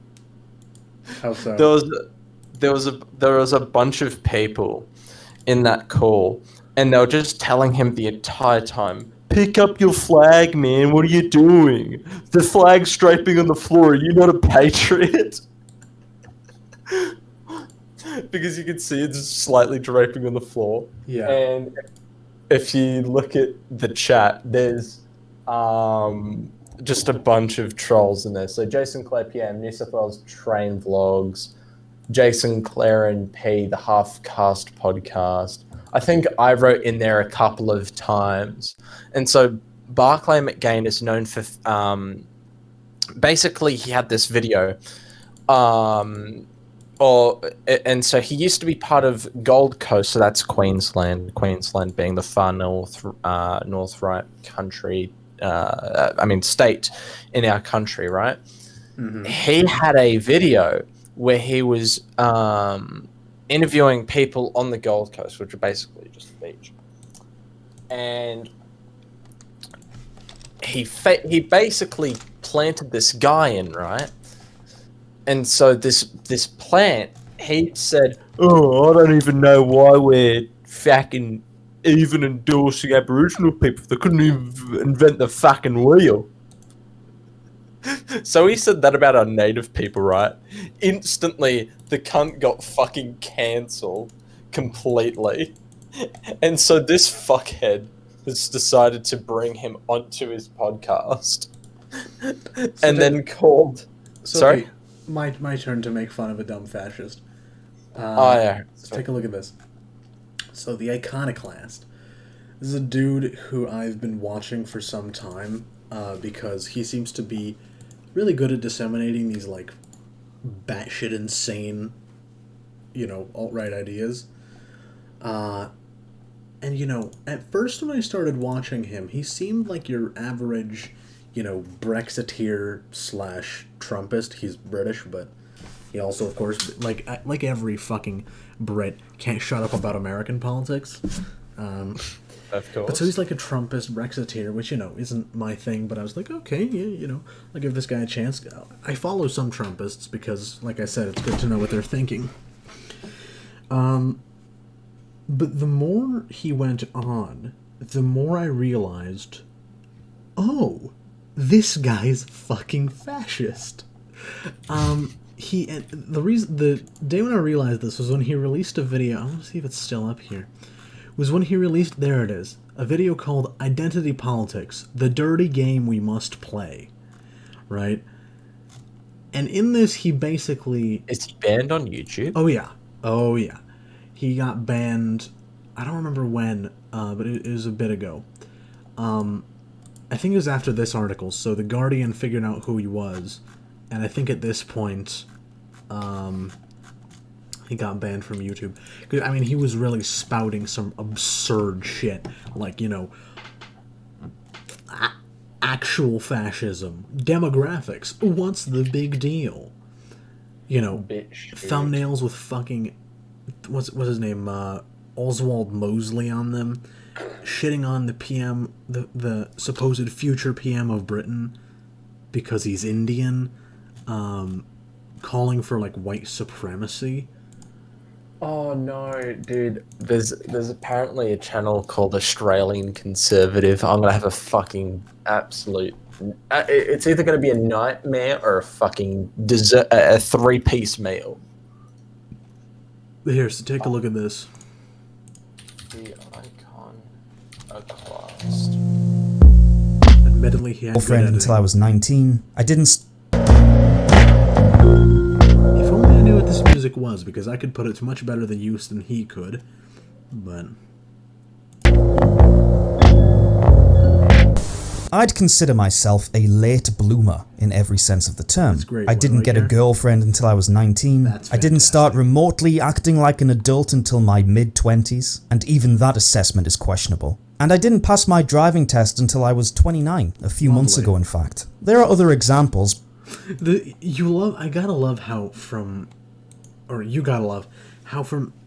How so? There was a bunch of people in that call, and they were just telling him the entire time, "Pick up your flag, man. What are you doing? The flag's striping on the floor. Are you not a patriot?" Because you can see it's slightly draping on the floor. Yeah. And if you look at the chat, there's just a bunch of trolls in there. So Jason Clare PM, New South Wales Train Vlogs, Jason Clare and P, the Half Cast podcast. I think I wrote in there a couple of times. And so Barclay McGain is known for basically he had this video and so he used to be part of Gold Coast, so that's Queensland being the far north right country, state in our country, right? Mm-hmm. He had a video where he was interviewing people on the Gold Coast, which are basically just the beach, and he basically planted this guy in, right? And so this plant, he said, "Oh, I don't even know why we're fucking even endorsing Aboriginal people. They couldn't even invent the fucking wheel." So he said that about our native people, right? Instantly, the cunt got fucking cancelled completely. And so this fuckhead has decided to bring him onto his podcast. And then called... Sorry? Okay, my turn to make fun of a dumb fascist. Yeah. So take a look at this. So the Iconoclast. This is a dude who I've been watching for some time because he seems to be really good at disseminating these, like, batshit insane, alt-right ideas. And, at first when I started watching him, he seemed like your average, Brexiteer / Trumpist. He's British, but he also, of course, like every fucking Brit, can't shut up about American politics. Of course. But so he's like a Trumpist Brexiteer, which, isn't my thing, but I was like, okay, yeah, I'll give this guy a chance. I follow some Trumpists because, like I said, it's good to know what they're thinking. But the more he went on, the more I realized, oh, this guy's fucking fascist. The day when I realized this was when he released a video. I want to see if it's still up here. Was when he released, there it is, a video called Identity Politics, the dirty game we must play, right? And in this, he basically... Is he banned on YouTube? Oh, yeah. He got banned, I don't remember when, but it was a bit ago. I think it was after this article, so The Guardian figured out who he was, and I think at this point, he got banned from YouTube. I mean, he was really spouting some absurd shit, like, actual fascism, demographics, what's the big deal? Thumbnails with fucking, what's his name, Oswald Mosley on them, shitting on the PM, the supposed future PM of Britain, because he's Indian, calling for, like, white supremacy. Oh no, dude! There's apparently a channel called Australian Conservative. I'm gonna have a fucking absolute. It's either gonna be a nightmare or a fucking dessert, a 3-piece meal. Here, so take a look at this. The Iconoclast. Admittedly, he had girlfriend until I was 19. I didn't. If only I knew what this music was, because I could put it to much better than use than he could. But I'd consider myself a late bloomer in every sense of the term. I didn't get a girlfriend until I was 19. I didn't start remotely acting like an adult until my mid-20s, and even that assessment is questionable. And I didn't pass my driving test until I was 29, a few months ago in fact. There are other examples. I gotta love how from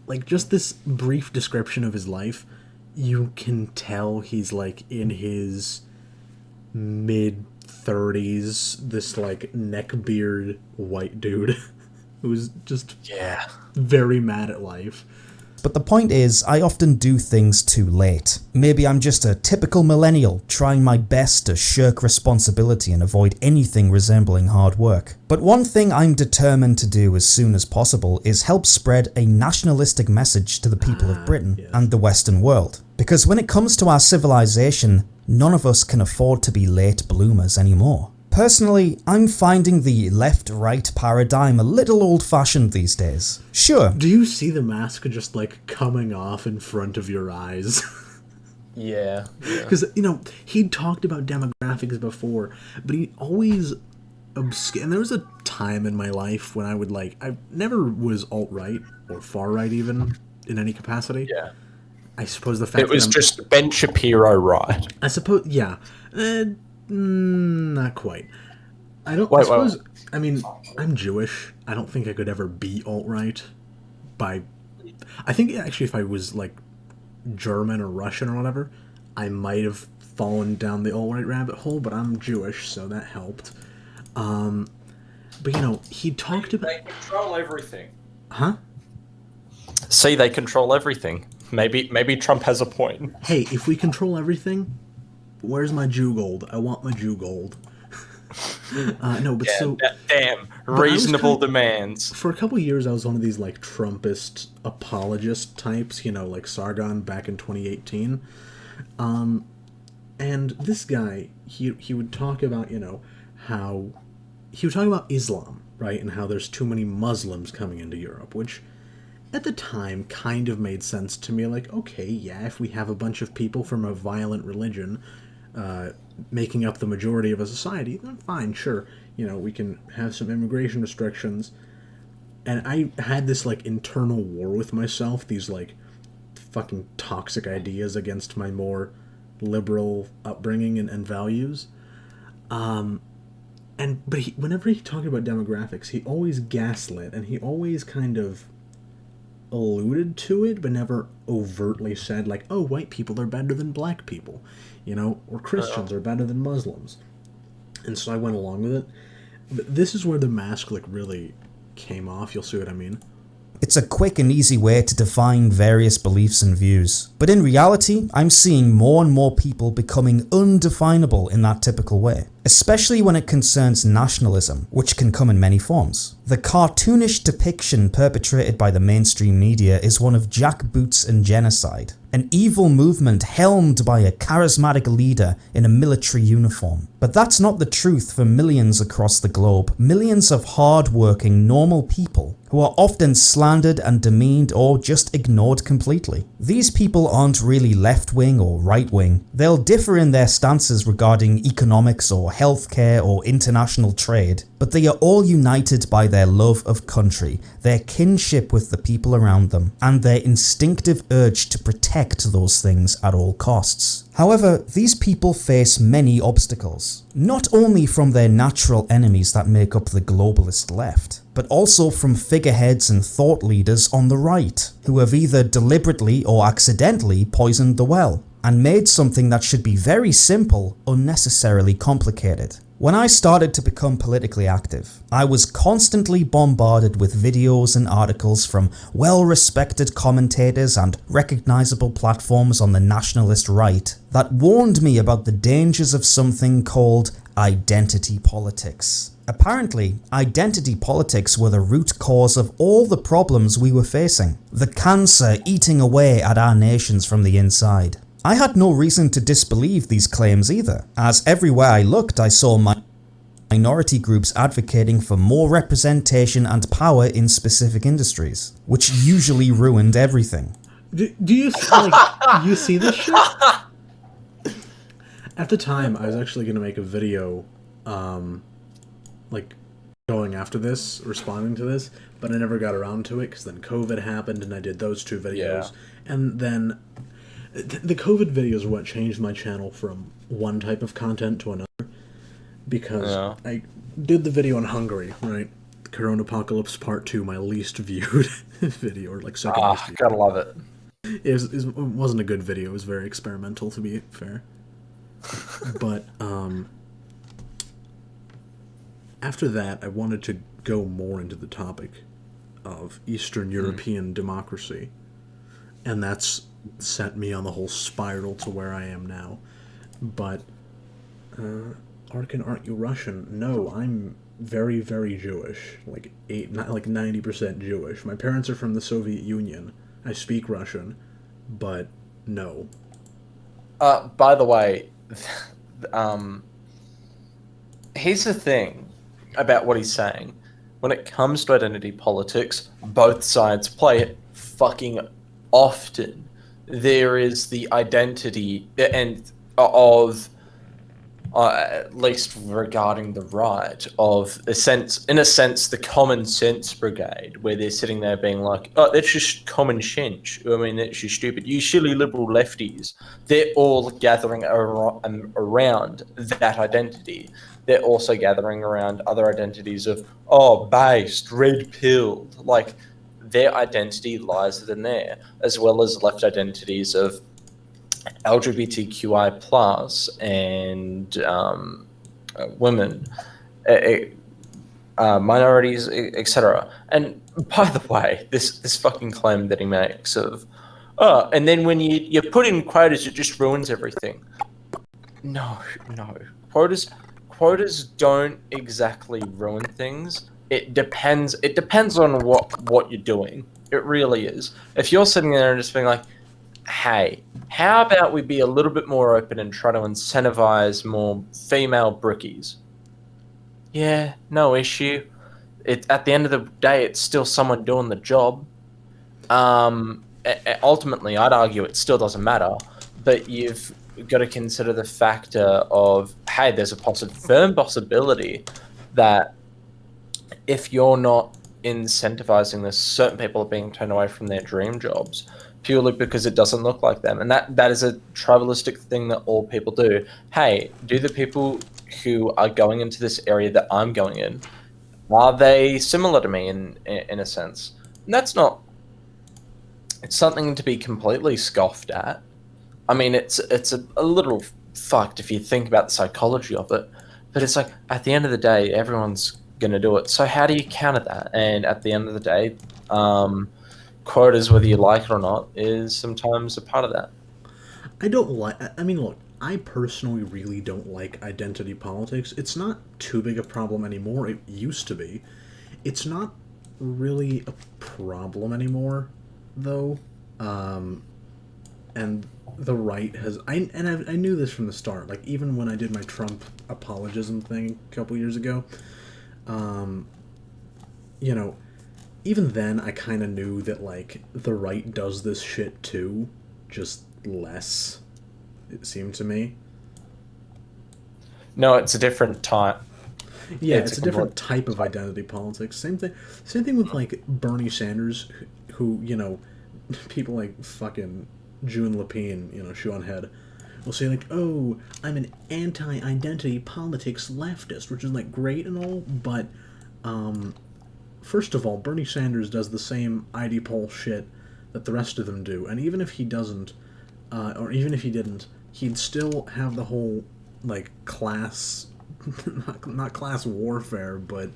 like, just this brief description of his life, you can tell he's like in his mid-30s, this like neckbeard white dude who's just very mad at life. But the point is, I often do things too late. Maybe I'm just a typical millennial, trying my best to shirk responsibility and avoid anything resembling hard work. But one thing I'm determined to do as soon as possible is help spread a nationalistic message to the people of Britain and the Western world. Because when it comes to our civilization, none of us can afford to be late bloomers anymore. Personally, I'm finding the left-right paradigm a little old-fashioned these days. Sure. Do you see the mask just like coming off in front of your eyes? Yeah. Because, you know, he'd talked about demographics before, but he always and there was a time in my life when I would like, I never was alt-right or far-right even in any capacity. Yeah. I suppose the fact it was that just Ben Shapiro right. I suppose, yeah. Not quite. I don't. Wait, I suppose. I mean, I'm Jewish. I don't think I could ever be alt-right. I think actually, if I was like German or Russian or whatever, I might have fallen down the alt-right rabbit hole. But I'm Jewish, so that helped. But you know, he talked about. They control everything. Huh? See, they control everything. Maybe Trump has a point. Hey, if we control everything, where's my Jew gold? I want my Jew gold. No, but damn, reasonable demands. For a couple of years, I was one of these like Trumpist apologist types, you know, like Sargon back in 2018. And this guy, he would talk about, you know, how he would talk about Islam, right, and how there's too many Muslims coming into Europe, which at the time kind of made sense to me. Like, okay, yeah, if we have a bunch of people from a violent religion making up the majority of a society, then fine, sure, you know, we can have some immigration restrictions. And I had this like internal war with myself, these like fucking toxic ideas against my more liberal upbringing and values. But whenever he talked about demographics, he always gaslit, and he always kind of alluded to it, but never overtly said like, oh, white people are better than black people, you know, or Christians are better than Muslims. And so I went along with it. But this is where the mask like really came off. You'll see what I mean. It's a quick and easy way to define various beliefs and views. But in reality, I'm seeing more and more people becoming undefinable in that typical way. Especially when it concerns nationalism, which can come in many forms. The cartoonish depiction perpetrated by the mainstream media is one of jackboots and genocide. An evil movement helmed by a charismatic leader in a military uniform. But that's not the truth for millions across the globe. Millions of hard-working, normal people who are often slandered and demeaned or just ignored completely. These people aren't really left-wing or right-wing. They'll differ in their stances regarding economics or healthcare or international trade, but they are all united by their love of country, their kinship with the people around them, and their instinctive urge to protect those things at all costs. However, these people face many obstacles, not only from their natural enemies that make up the globalist left, but also from figureheads and thought leaders on the right, who have either deliberately or accidentally poisoned the well, and made something that should be very simple unnecessarily complicated. When I started to become politically active, I was constantly bombarded with videos and articles from well-respected commentators and recognizable platforms on the nationalist right that warned me about the dangers of something called identity politics. Apparently, identity politics were the root cause of all the problems we were facing, the cancer eating away at our nations from the inside. I had no reason to disbelieve these claims either, as everywhere I looked I saw minority groups advocating for more representation and power in specific industries, which usually ruined everything. Do you you see this shit? At the time, I was actually going to make a video, like, going after this, responding to this, but I never got around to it, because then COVID happened, and I did those two videos, and then the COVID videos are what changed my channel from one type of content to another, because I did the video on Hungary, right? Corona Apocalypse Part 2, my least viewed video, or like second least viewed. Gotta love it. It wasn't a good video. It was very experimental, to be fair. But after that, I wanted to go more into the topic of Eastern European democracy, and that's sent me on the whole spiral to where I am now. But Arkin, aren't you Russian? No, I'm very, very Jewish. Like 90% Jewish. My parents are from the Soviet Union. I speak Russian, but no. By the way, here's the thing about what he's saying. When it comes to identity politics, both sides play it fucking often. There is the identity of at least regarding the right of in a sense the common sense brigade, where they're sitting there being like, oh, that's just common sense. I mean, that's just stupid. You silly liberal lefties. They're all gathering around that identity. They're also gathering around other identities of, based, red-pilled. Like, their identity lies within there, as well as left identities of LGBTQI plus and women, minorities, etc. And by the way, this fucking claim that he makes of, and then when you put in quotas, it just ruins everything. No. Quotas don't exactly ruin things. It depends on what you're doing. It really is. If you're sitting there and just being like, hey, how about we be a little bit more open and try to incentivize more female brickies? Yeah, no issue. At the end of the day, it's still someone doing the job. Ultimately, I'd argue it still doesn't matter, but you've got to consider the factor of, hey, there's a firm possibility that if you're not incentivizing this, certain people are being turned away from their dream jobs purely because it doesn't look like them. And that is a tribalistic thing that all people do. Hey, do the people who are going into this area that I'm going in, are they similar to me in a sense? And that's not, it's something to be completely scoffed at. I mean, it's a little fucked if you think about the psychology of it, but it's like, at the end of the day, everyone's going to do it. So how do you counter that? And at the end of the day, quotas, whether you like it or not, is sometimes a part of that. Look, I personally really don't like identity politics. It's not too big a problem anymore. It used to be. It's not really a problem anymore, though. And the right has... I knew this from the start. Like, even when I did my Trump apologism thing a couple years ago, even then I kind of knew that, like, the right does this shit too, just less, it seemed to me. No, it's a different type. Yeah, it's a different type of identity politics. Same thing with, like, Bernie Sanders, who, people like fucking June Lapine, shoe on head, will say, like, oh, I'm an anti-identity politics leftist, which is, like, great and all, but, first of all, Bernie Sanders does the same ID poll shit that the rest of them do, and even if he doesn't, or even if he didn't, he'd still have the whole, like, class, not class warfare, but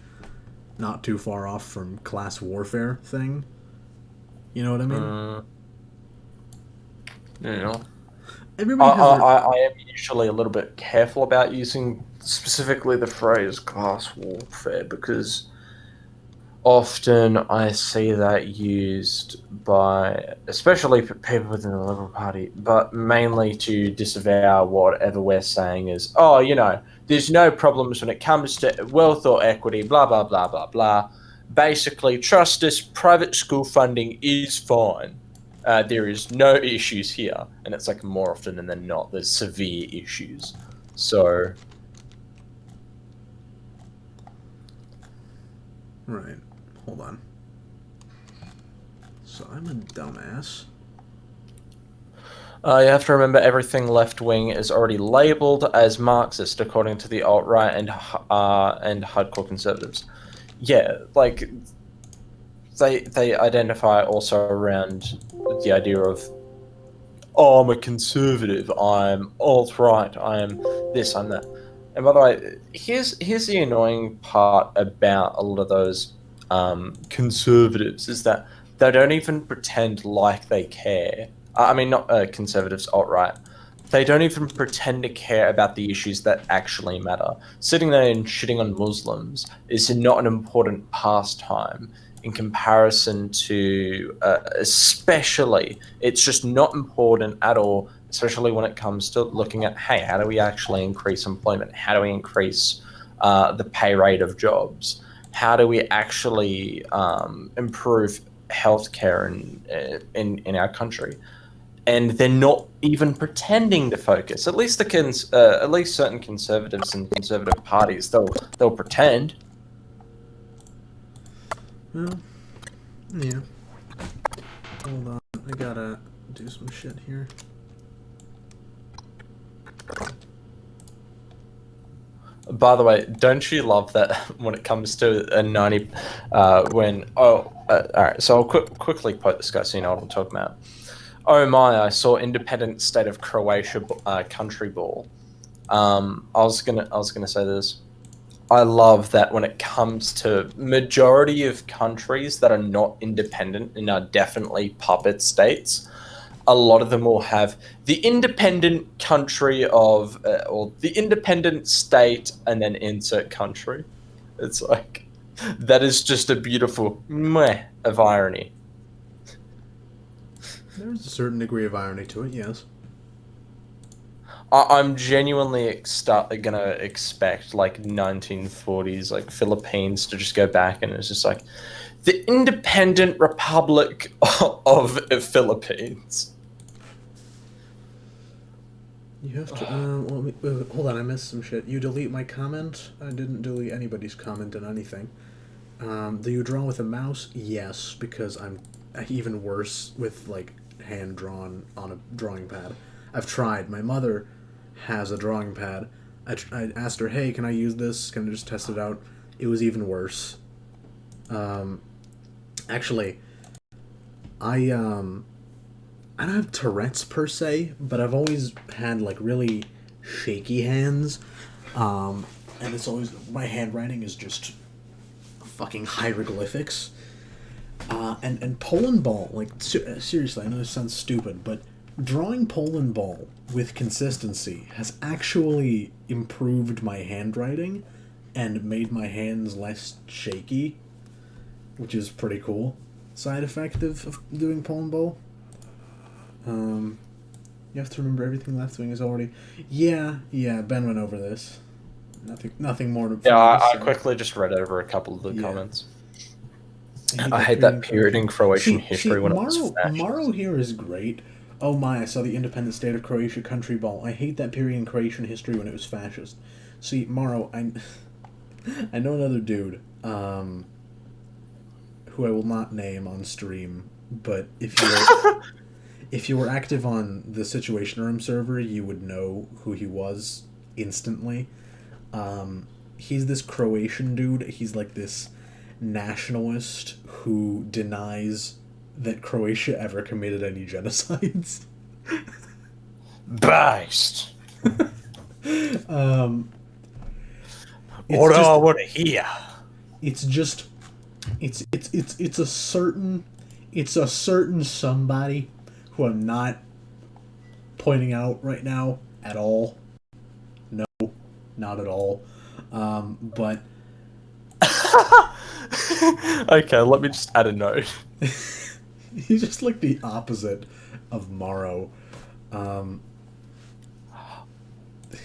not too far off from class warfare thing. You know what I mean? I am usually a little bit careful about using specifically the phrase class warfare, because often I see that used by, especially people within the Liberal Party, but mainly to disavow whatever we're saying is, there's no problems when it comes to wealth or equity, blah, blah, blah, blah, blah. Basically, trust us, private school funding is fine. There is no issues here. And it's like more often than not, there's severe issues. So... Right. Hold on. So I'm a dumbass. You have to remember everything left-wing is already labelled as Marxist according to the alt-right and hardcore conservatives. Yeah, like, they identify also around the idea of oh, I'm a conservative, I'm alt-right, I'm this, I'm that. And by the way, here's the annoying part about a lot of those conservatives is that they don't even pretend like they care. I mean, not conservatives, alt-right. They don't even pretend to care about the issues that actually matter. Sitting there and shitting on Muslims is not an important pastime in comparison to, especially, it's just not important at all, especially when it comes to looking at, hey, how do we actually increase employment? How do we increase the pay rate of jobs? How do we actually improve healthcare in our country? And they're not even pretending to focus. At least at least certain conservatives and conservative parties, they'll pretend. Well, yeah. Hold on, I gotta do some shit here. By the way, don't you love that when it comes to a 90, alright, so I'll quickly quote this guy so you know what I'm talking about. Oh my, I saw independent state of Croatia country ball. I was gonna say this. I love that when it comes to majority of countries that are not independent and are definitely puppet states, a lot of them will have the independent country of, or the independent state and then insert country. It's like, that is just a beautiful meh of irony. There's a certain degree of irony to it, yes. I'm genuinely gonna expect like 1940s like Philippines to just go back and it's just like the independent republic of Philippines. You have to. Hold on, I missed some shit. You delete my comment? I didn't delete anybody's comment on anything. Do you draw with a mouse? Yes, because I'm even worse with like hand drawn on a drawing pad. I've tried. My mother has a drawing pad. I asked her, hey, can I use this? Can I just test it out? It was even worse. Actually, I don't have Tourette's per se, but I've always had like really shaky hands. And it's always, my handwriting is just fucking hieroglyphics. And Poland ball, like, seriously, I know this sounds stupid, but drawing Poland ball with consistency has actually improved my handwriting and made my hands less shaky, which is pretty cool. Side effect of doing Poland ball. You have to remember everything left wing is already... Yeah, Ben went over this. Nothing more to... Yeah, I quickly just read over a couple of the comments. I hate that period in Croatian history when it was fascist. Maro here is great. Oh my, I saw the independent state of Croatia country ball. I hate that period in Croatian history when it was fascist. See, Maro, I know another dude, who I will not name on stream, but if you were active on the Situation Room server, you would know who he was instantly. He's this Croatian dude. He's like this nationalist who denies that Croatia ever committed any genocides. Based. What do I want to hear? It's just, it's a certain somebody who I'm not pointing out right now at all. No, not at all. But okay, let me just add a note. He's just like the opposite of Morrow.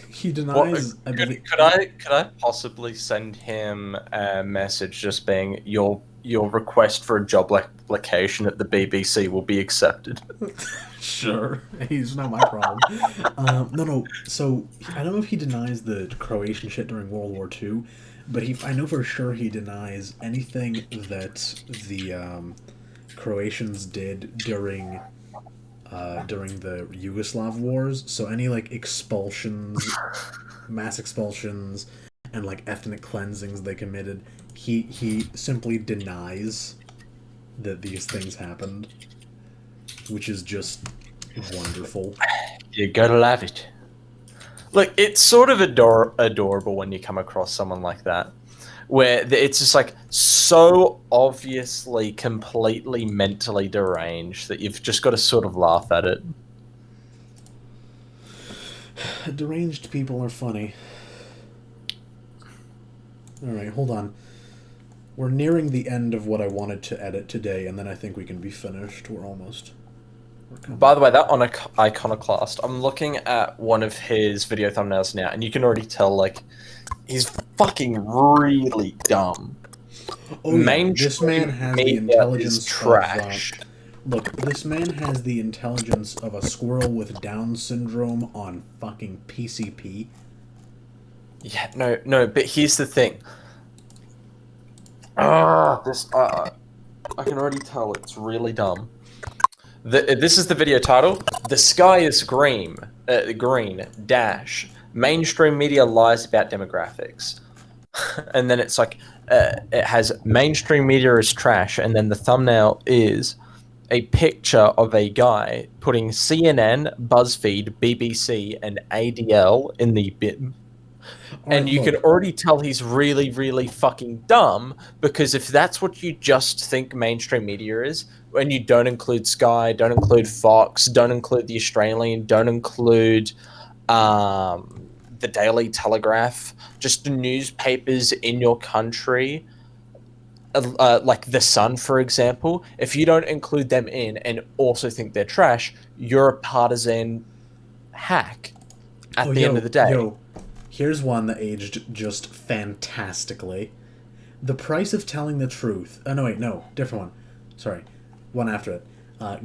He denies. Could I possibly send him a message just being your request for a job application at the BBC will be accepted? Sure, he's not my problem. No. So I don't know if he denies the Croatian shit during World War II, but I know for sure he denies anything that the Croatians did during the Yugoslav wars. So any like expulsions, mass expulsions, and like ethnic cleansings they committed, he simply denies that these things happened, which is just Wonderful. You gotta love it. Look, it's sort of adorable when you come across someone like that, where it's just like so obviously completely mentally deranged that you've just got to sort of laugh at it. Deranged people are funny. Alright, hold on. We're nearing the end of what I wanted to edit today, and then I think we can be finished. We're almost. By the way, that Iconoclast, I'm looking at one of his video thumbnails now, and you can already tell, like, he's fucking really dumb. Oh, yeah. This man has the intelligence trash. Look, this man has the intelligence of a squirrel with Down syndrome on fucking PCP. Yeah, no, but here's the thing. This, I can already tell it's really dumb. This is the video title. The sky is green, dash. Mainstream media lies about demographics. And then it's like, it has mainstream media is trash, and then the thumbnail is a picture of a guy putting CNN, BuzzFeed, BBC, and ADL in the bin. And you can already tell he's really, really fucking dumb, because if that's what you just think mainstream media is, and you don't include Sky, don't include Fox, don't include the Australian, don't include the Daily Telegraph, just the newspapers in your country, like The Sun, for example, if you don't include them in and also think they're trash, you're a partisan hack at the end of the day. Here's one that aged just fantastically. The Price of Telling the Truth. Oh, no, wait, no. Different one. Sorry. One after it.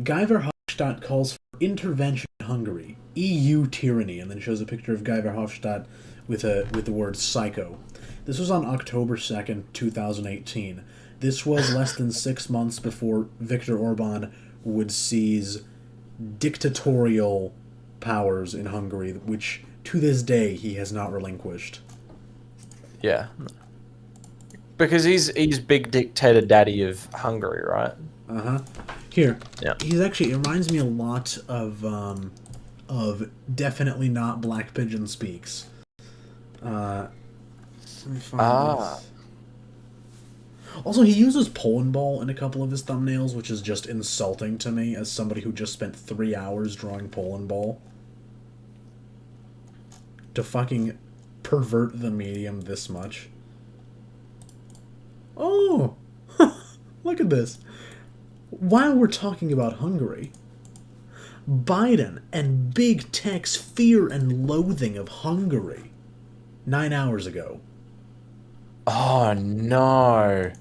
Guy Verhofstadt calls for intervention in Hungary. EU tyranny. And then shows a picture of Guy Verhofstadt with the word psycho. This was on October 2nd, 2018. This was less than 6 months before Viktor Orban would seize dictatorial powers in Hungary, which to this day he has not relinquished. Yeah. Because he's big dictator daddy of Hungary, right? Uh-huh. Here. Yeah. He's actually, it reminds me a lot of Definitely Not Black Pigeon Speaks. Let me find this. Also, he uses Poland Ball in a couple of his thumbnails, which is just insulting to me as somebody who just spent 3 hours drawing Poland Ball. To fucking pervert the medium this much. Oh! Look at this. While we're talking about Hungary, Biden and Big Tech's fear and loathing of Hungary 9 hours ago. Oh no.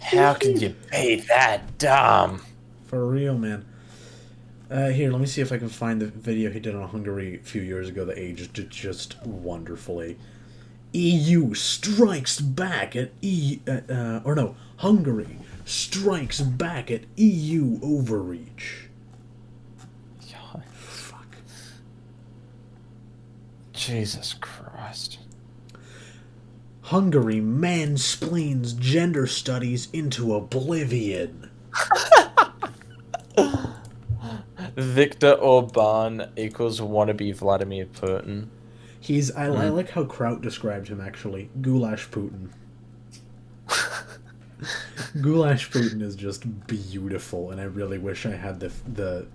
How can you be that dumb? For real, man. Here, let me see if I can find the video he did on Hungary a few years ago that aged just wonderfully. EU strikes back at Hungary strikes back at EU overreach. God. Fuck. Jesus Christ. Hungary mansplains gender studies into oblivion. Viktor Orban equals wannabe Vladimir Putin. I like how Kraut described him, actually. Goulash Putin. Goulash Putin is just beautiful, and I really wish I had the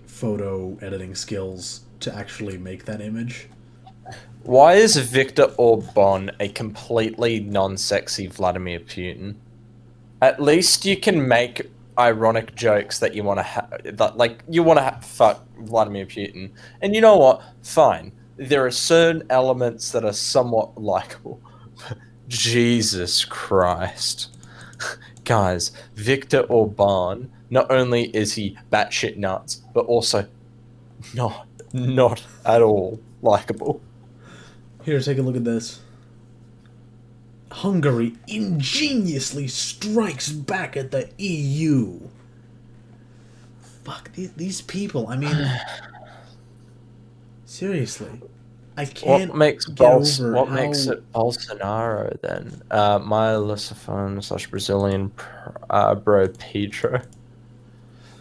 photo editing skills to actually make that image. Why is Viktor Orban a completely non-sexy Vladimir Putin? At least you can make ironic jokes that you want to fuck Vladimir Putin. And you know what? Fine. There are certain elements that are somewhat likable. Jesus Christ. Guys, Viktor Orban, not only is he batshit nuts, but also not at all likable. Here, take a look at this. Hungary ingeniously strikes back at the EU. Fuck, these people, I mean... Seriously. I can't What makes it Bolsonaro, then? My Lusophone / Brazilian bro Pedro.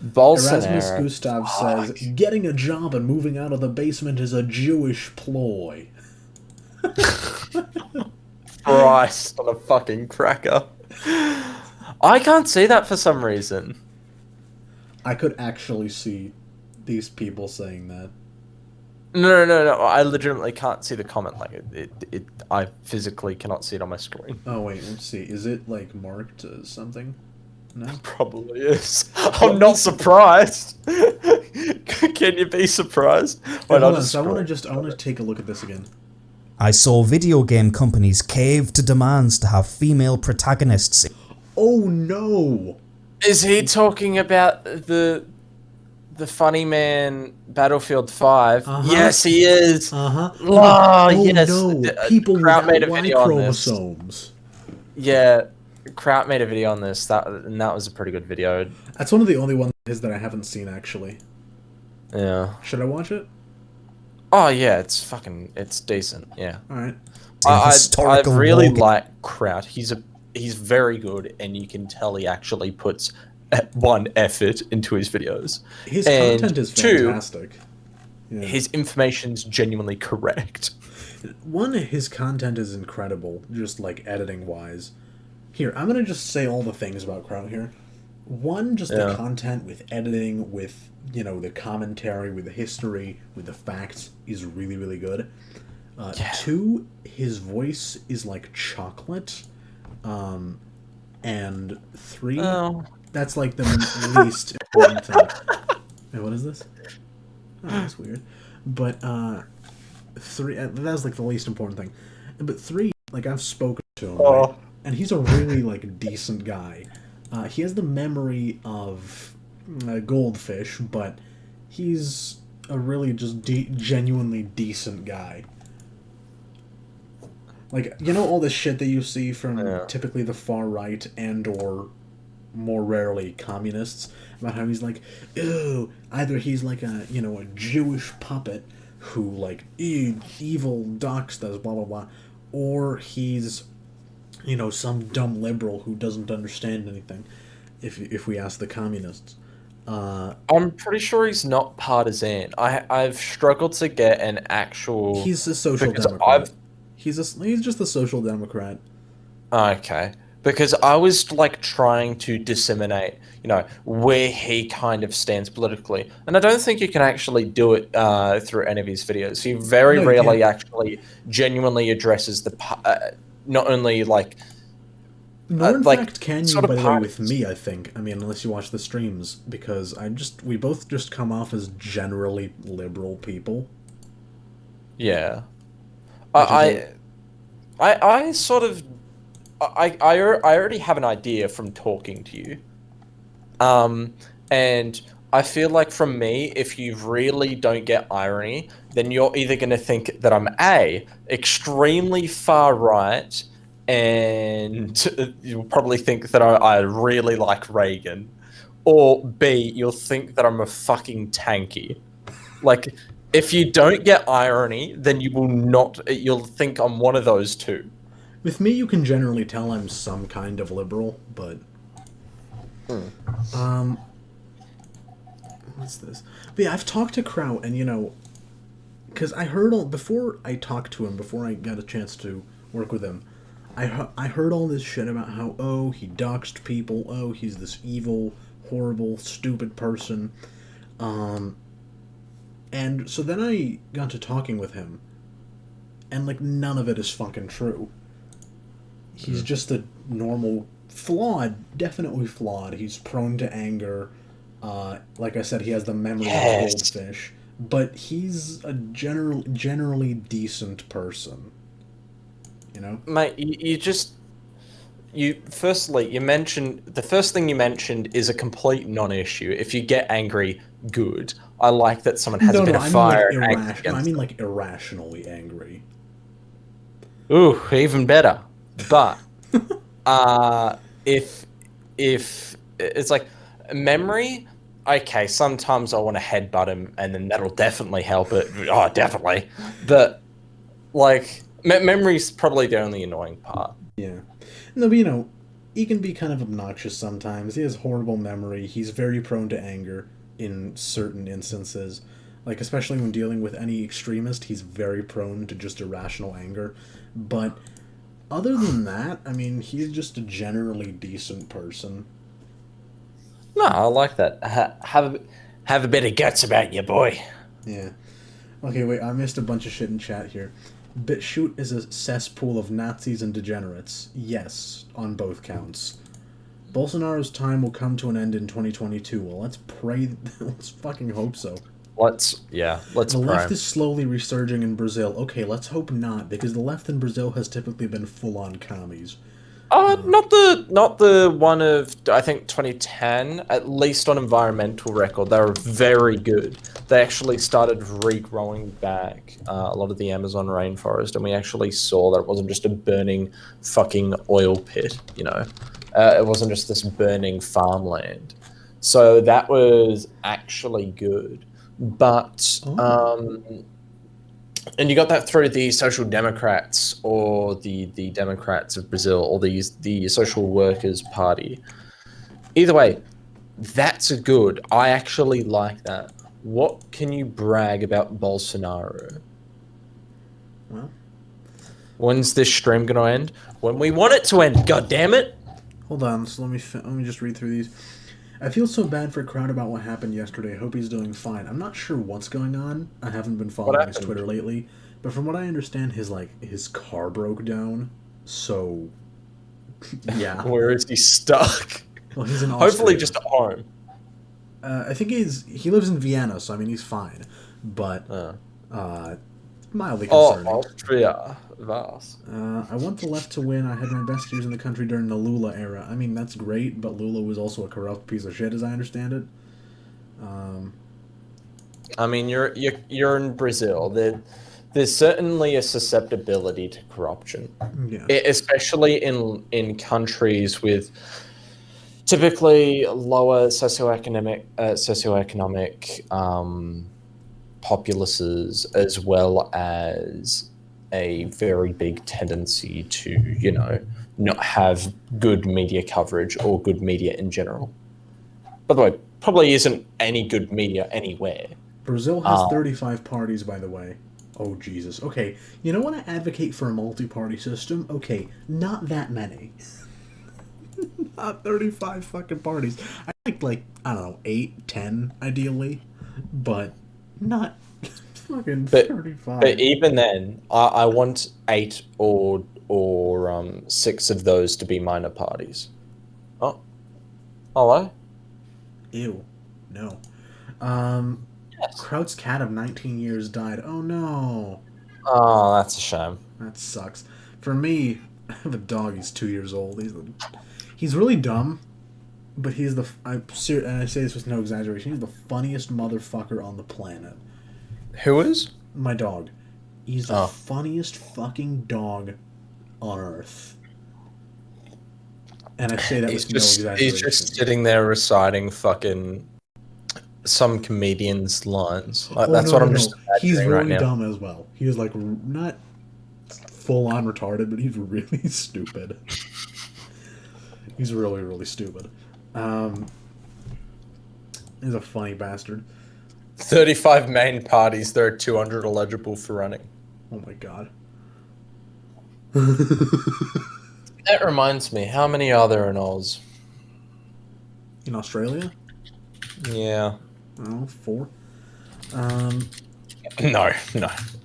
Erasmus Gustav says, getting a job and moving out of the basement is a Jewish ploy. Christ on a fucking cracker. I can't see that for some reason. I could actually see these people saying that. No. I legitimately can't see the comment. Like I physically cannot see it on my screen. Oh wait, let's see. Is it like marked as something? No, probably is. I'm not surprised. Can you be surprised? Wait, hold on. So I want to take a look at this again. I saw video game companies cave to demands to have female protagonists. Oh no! Is he talking about the Funny Man Battlefield 5? Yes, he is. Oh, yes. No. People Kraut made a Y video chromosomes. On this. Yeah, Kraut made a video on this. That was a pretty good video. That's one of the only ones that I haven't seen actually. Yeah. Should I watch it? Oh yeah, it's decent. Yeah. All right. I really like Kraut. He's very good, and you can tell he actually puts one effort into his videos. His content is fantastic. Yeah. His information's genuinely correct. One, his content is incredible, just like editing wise. Here, I'm gonna just say all the things about Kraut here. One, just the content with editing, with the commentary, with the history, with the facts is really, really good. Two, his voice is like chocolate. And three, that's like the least important thing. Wait, what is this? Oh, that's weird. But three, that's like the least important thing. But three, like I've spoken to him, right? And he's a really like decent guy. He has the memory of a goldfish, but he's a really just genuinely decent guy. Like, all the shit that you see from typically the far right and or more rarely communists about how he's like, ew, either he's like a Jewish puppet who like evil docs does blah blah blah, or he's some dumb liberal who doesn't understand anything. If we ask the communists, I'm pretty sure he's not partisan. I've struggled to get an actual. He's a social democrat. He's just a social democrat. Okay, because I was like trying to disseminate, where he kind of stands politically, and I don't think you can actually do it through any of his videos. He very rarely actually genuinely addresses the not only like. Nor in fact can you, by the way, with me, I think. I mean, unless you watch the streams, because we both just come off as generally liberal people. Yeah. I already have an idea from talking to you. And I feel like from me, if you really don't get irony, then you're either going to think that I'm A, extremely far right, and you'll probably think that I really like Reagan, or B, you'll think that I'm a fucking tanky. Like, if you don't get irony, then you'll think I'm one of those two. With me, you can generally tell I'm some kind of liberal, but... What's this? But yeah, I've talked to Kraut, and because I heard before I talked to him, before I got a chance to work with him, I heard all this shit about how, he doxed people, he's this evil, horrible, stupid person, and so then I got to talking with him, and like none of it is fucking true. He's just a normal, definitely flawed. He's prone to anger. Like I said, he has the memory of a goldfish, but he's a generally decent person. Mate, firstly, you mentioned, the first thing you mentioned is a complete non-issue. If you get angry, good. I like that someone has a bit of fire. I mean like irrationally angry. Ooh, even better. But if it's like memory, okay, sometimes I want to headbutt him, and then that'll definitely help it. Oh, definitely. But like memory's probably the only annoying part. Yeah. No, but he can be kind of obnoxious sometimes. He has horrible memory. He's very prone to anger in certain instances. Like, especially when dealing with any extremist, he's very prone to just irrational anger. But other than that, I mean, he's just a generally decent person. No, I like that. Have a bit of guts about you, boy. Yeah. Okay, wait, I missed a bunch of shit in chat here. BitChute is a cesspool of Nazis and degenerates. Yes, on both counts. Bolsonaro's time will come to an end in 2022. Well, let's pray. Let's fucking hope so. Let's The left is slowly resurging in Brazil. Okay, let's hope not, because the left in Brazil has typically been full-on commies. Not the one of, I think, 2010. At least on environmental record, they were very good. They actually started regrowing back a lot of the Amazon rainforest, and we actually saw that it wasn't just a burning fucking oil pit, you know. It wasn't just this burning farmland. So that was actually good. But, and you got that through the Social Democrats or the Democrats of Brazil or the Social Workers Party. Either way, that's good. I actually like that. What can you brag about Bolsonaro? Well, when's this stream gonna end? When we want it to end, god damn it! Hold on, so let me just read through these. I feel so bad for Crowd about what happened yesterday. I hope he's doing fine. I'm not sure what's going on. I haven't been following his Twitter lately, but from what I understand, his car broke down. So, yeah. Where is he stuck? Well, he's in Austria. Hopefully just at home. I think he lives in Vienna, so I mean he's fine, but mildly concerning. Oh, Austria. Vas. I want the left to win. I had my best years in the country during the Lula era. I mean, that's great, but Lula was also a corrupt piece of shit, as I understand it. I mean, you're in Brazil. There's certainly a susceptibility to corruption, especially in countries with typically lower socioeconomic populaces, as well as a very big tendency to, you know, not have good media coverage or good media in general. By the way, probably isn't any good media anywhere. Brazil has 35 parties, by the way. Oh, Jesus. Okay, you know when I advocate for a multi-party system? Okay, not that many. Not 35 fucking parties. I like, I don't know, 8, 10, ideally. But not fucking 35. But even then, I want 8 or 6 of those to be minor parties. Oh. Hello? Ew. No. Kraut's cat of 19 years died. Oh no. Oh, that's a shame. That sucks. For me, I have a dog. He's 2 years old. He's really dumb, but he's and I say this with no exaggeration, he's the funniest motherfucker on the planet. Who is? My dog. He's the funniest fucking dog on earth. And I say that with no exaggeration. He's just sitting there reciting fucking some comedian's lines. That's what I'm just imagining. He's really right now. dumb as well. He was like not full on retarded, but he's really stupid. He's really, really stupid. He's a funny bastard. 35 main parties, there are 200 eligible for running. Oh my god. That reminds me, how many are there in Oz? In Australia? Yeah. Oh, 4. No.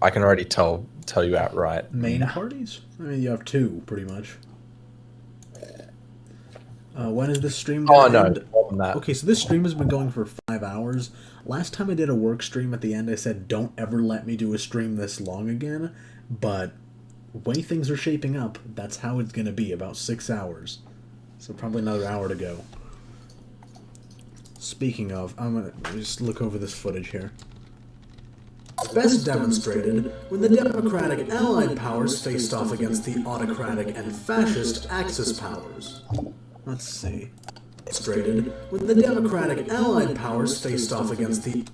I can already tell you outright. Main parties? I mean, you have 2, pretty much. When is this stream going to end? More than that. Okay, so this stream has been going for 5 hours. Last time I did a work stream at the end, I said, don't ever let me do a stream this long again. But the way things are shaping up, that's how it's going to be, about 6 hours. So probably another hour to go. Speaking of, I'm going to just look over this footage here. Best demonstrated when the democratic Allied powers faced off against the autocratic and fascist Axis powers. Let's see. Demonstrated when the democratic Allied powers faced off against the...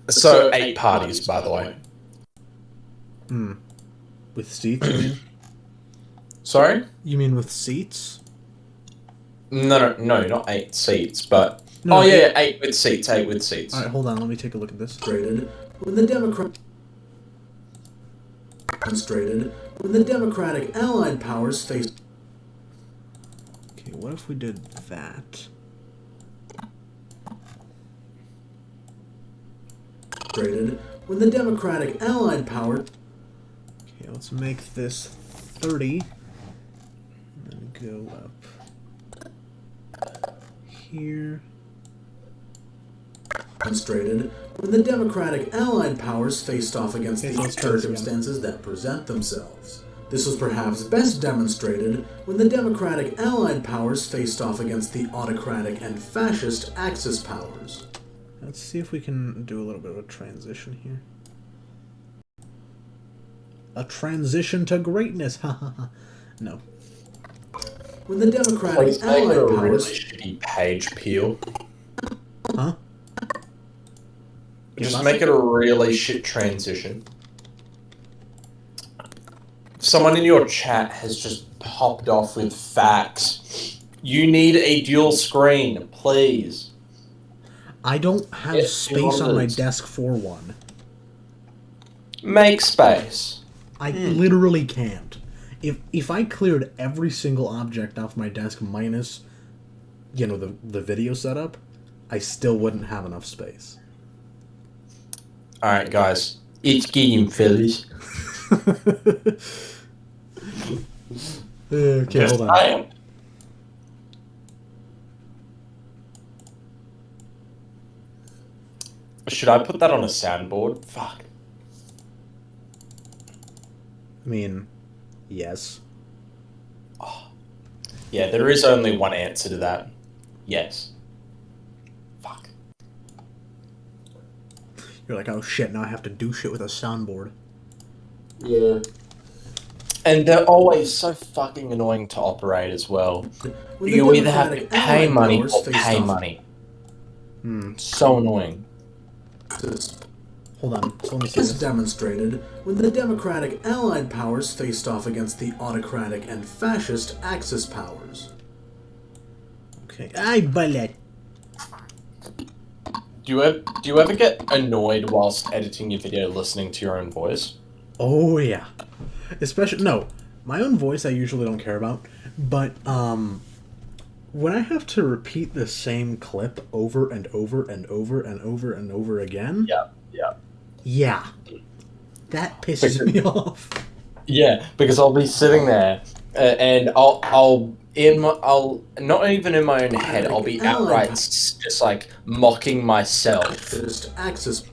So 8 parties, by the way. With seats, you mean? Sorry? You mean with seats? No, not 8 seats, but... No, oh, yeah, 8 with seats, 8 with seats. Alright, hold on, let me take a look at this. When the Democratic Allied powers face... Okay, what if we did that? When the Democratic Allied power... Okay, let's make this 30. And then go up here. Demonstrated when the Democratic Allied powers faced off against the circumstances that present themselves. This was perhaps best demonstrated when the Democratic Allied powers faced off against the autocratic and fascist Axis powers. Let's see if we can do a little bit of a transition here. A transition to greatness, ha ha ha. No. When the Democratic Allied powers... really shitty page peel. Huh? Just make it a really shit transition. Someone in your chat has just popped off with facts. You need a dual screen, please. I don't have space on my desk for one. Make space. I literally can't. If I cleared every single object off my desk minus, you know, the video setup, I still wouldn't have enough space. Alright, guys. It's game, fellas. Okay, hold on. Should I put that on a soundboard? Fuck. I mean, yes. Oh. Yeah, there is only one answer to that. Yes. Fuck. You're like, oh shit, now I have to do shit with a soundboard. Yeah. And they're always so fucking annoying to operate as well. You either have to pay money or pay money. So annoying. Hold on, so let me see this. Demonstrated when the Democratic Allied powers faced off against the autocratic and fascist Axis powers. Okay, ay ballet. Do you ever get annoyed whilst editing your video listening to your own voice? Oh yeah. Especially, no, my own voice I usually don't care about, but when I have to repeat the same clip over and over and over and over and over again, yeah, that pisses me off. Yeah, because I'll be sitting there and I'll not even in my own head, I'll be outright just like mocking myself. Axis.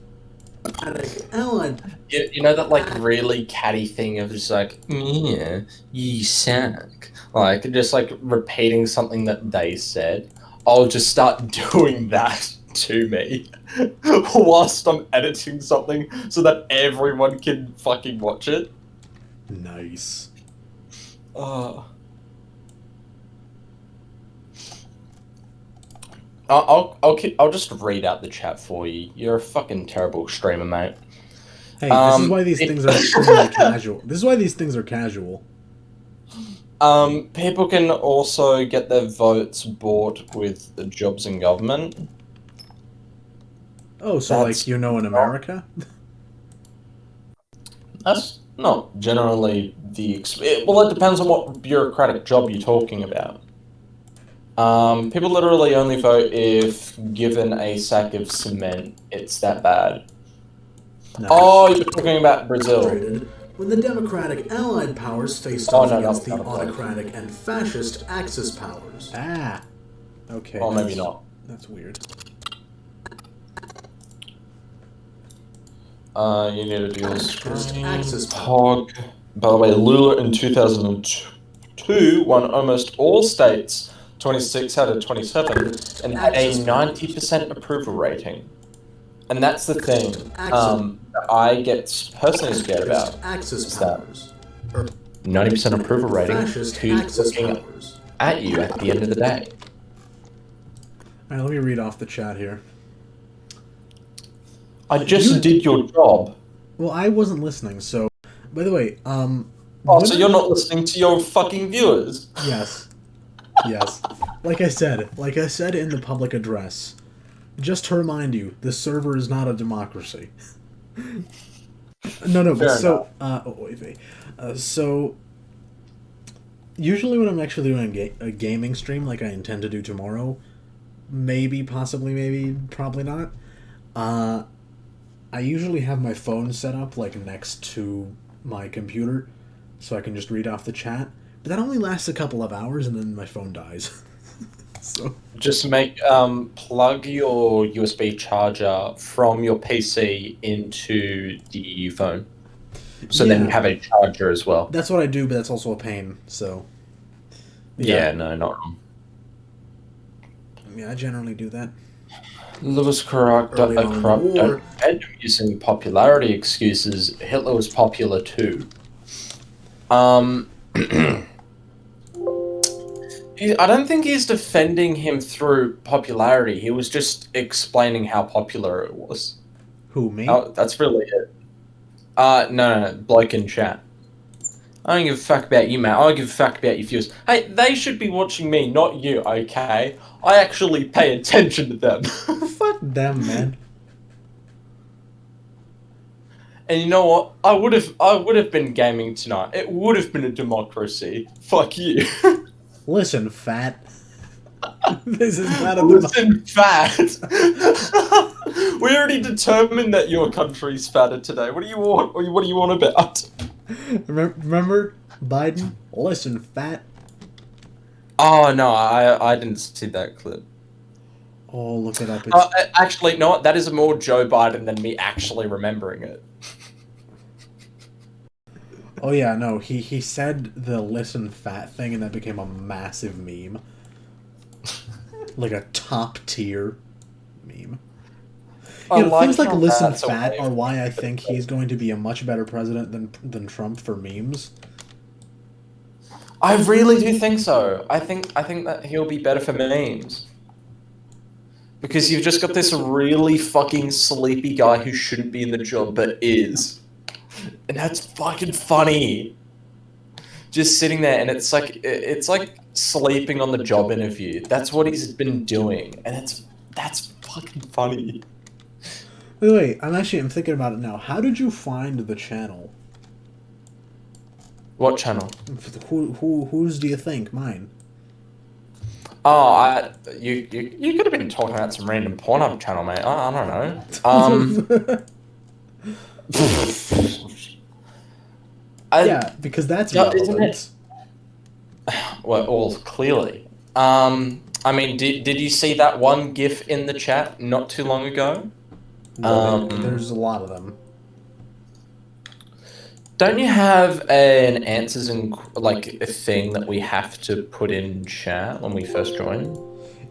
You know that like really catty thing of just like, yeah, you suck. Like just like repeating something that they said. I'll just start doing that to me whilst I'm editing something so that everyone can fucking watch it. Nice. I'll just read out the chat for you. You're a fucking terrible streamer, mate. Hey, this is why these things are extremely casual. This is why these things are casual. People can also get their votes bought with the jobs in government. Oh, so like, you know, in America? That's not generally the... Well, it depends on what bureaucratic job you're talking about. People literally only vote if given a sack of cement. It's that bad. Nice. Oh, you're talking about Brazil. When the Democratic Allied powers faced off against the autocratic and fascist Axis powers. Ah. Okay. Oh, maybe not. That's weird. You need a dual screen. Pog. By the way, Lula in 2002 won almost all states, 26 out of 27, and had a 90% approval rating. And that's the thing I get personally scared about. Is that 90% approval rating, who's looking at you at the end of the day? Alright, let me read off the chat here. I just did your job. Well, I wasn't listening, so... By the way, Oh, so you're not listening to your fucking viewers? Yes. Yes. Like I said in the public address, just to remind you, this server is not a democracy. No, but so, so, usually when I'm actually doing a gaming stream, like I intend to do tomorrow, maybe, possibly, maybe, probably not, I usually have my phone set up, like, next to my computer, so I can just read off the chat. But that only lasts a couple of hours, and then my phone dies. So just plug your USB charger from your PC into the phone. So then you have a charger as well. That's what I do, but that's also a pain, so... Yeah, no, not wrong. Yeah, I generally do that. Lewis corrupt, don't using popularity excuses. Hitler was popular too. I don't think he's defending him through popularity. He was just explaining how popular it was. Who, me? Oh, that's really it. No, bloke in chat. I don't give a fuck about you, man. I don't give a fuck about your viewers. Hey, they should be watching me, not you, okay? I actually pay attention to them. Fuck them, man. And you know what? I would have been gaming tonight. It would have been a democracy. Fuck you. Listen, fat. This is not a Listen, fat. We already determined that your country's fatter today. What do you want? What do you want about? Remember Biden? Listen, fat. Oh no, I didn't see that clip. Oh, look it up. Actually, no, that is more Joe Biden than me actually remembering it. Oh yeah, no, he said the listen fat thing and that became a massive meme. Like a top tier meme. You know, things like listen fat are why I think he's going to be a much better president than Trump for memes. I really do think so. I think that he'll be better for memes. Because you've just got this really fucking sleepy guy who shouldn't be in the job but is. And that's fucking funny. Just sitting there and it's like sleeping on the job interview. That's what he's been doing. And that's fucking funny. By the way, I'm thinking about it now. How did you find the channel? What channel? Whose do you think? Mine. Oh, you could have been talking about some random Pornhub channel, mate. I don't know. Yeah, because that's relevant. Isn't it? Well, clearly. I mean, did you see that one GIF in the chat not too long ago? There's a lot of them. Don't you have an answers and like a thing that we have to put in chat when we first join?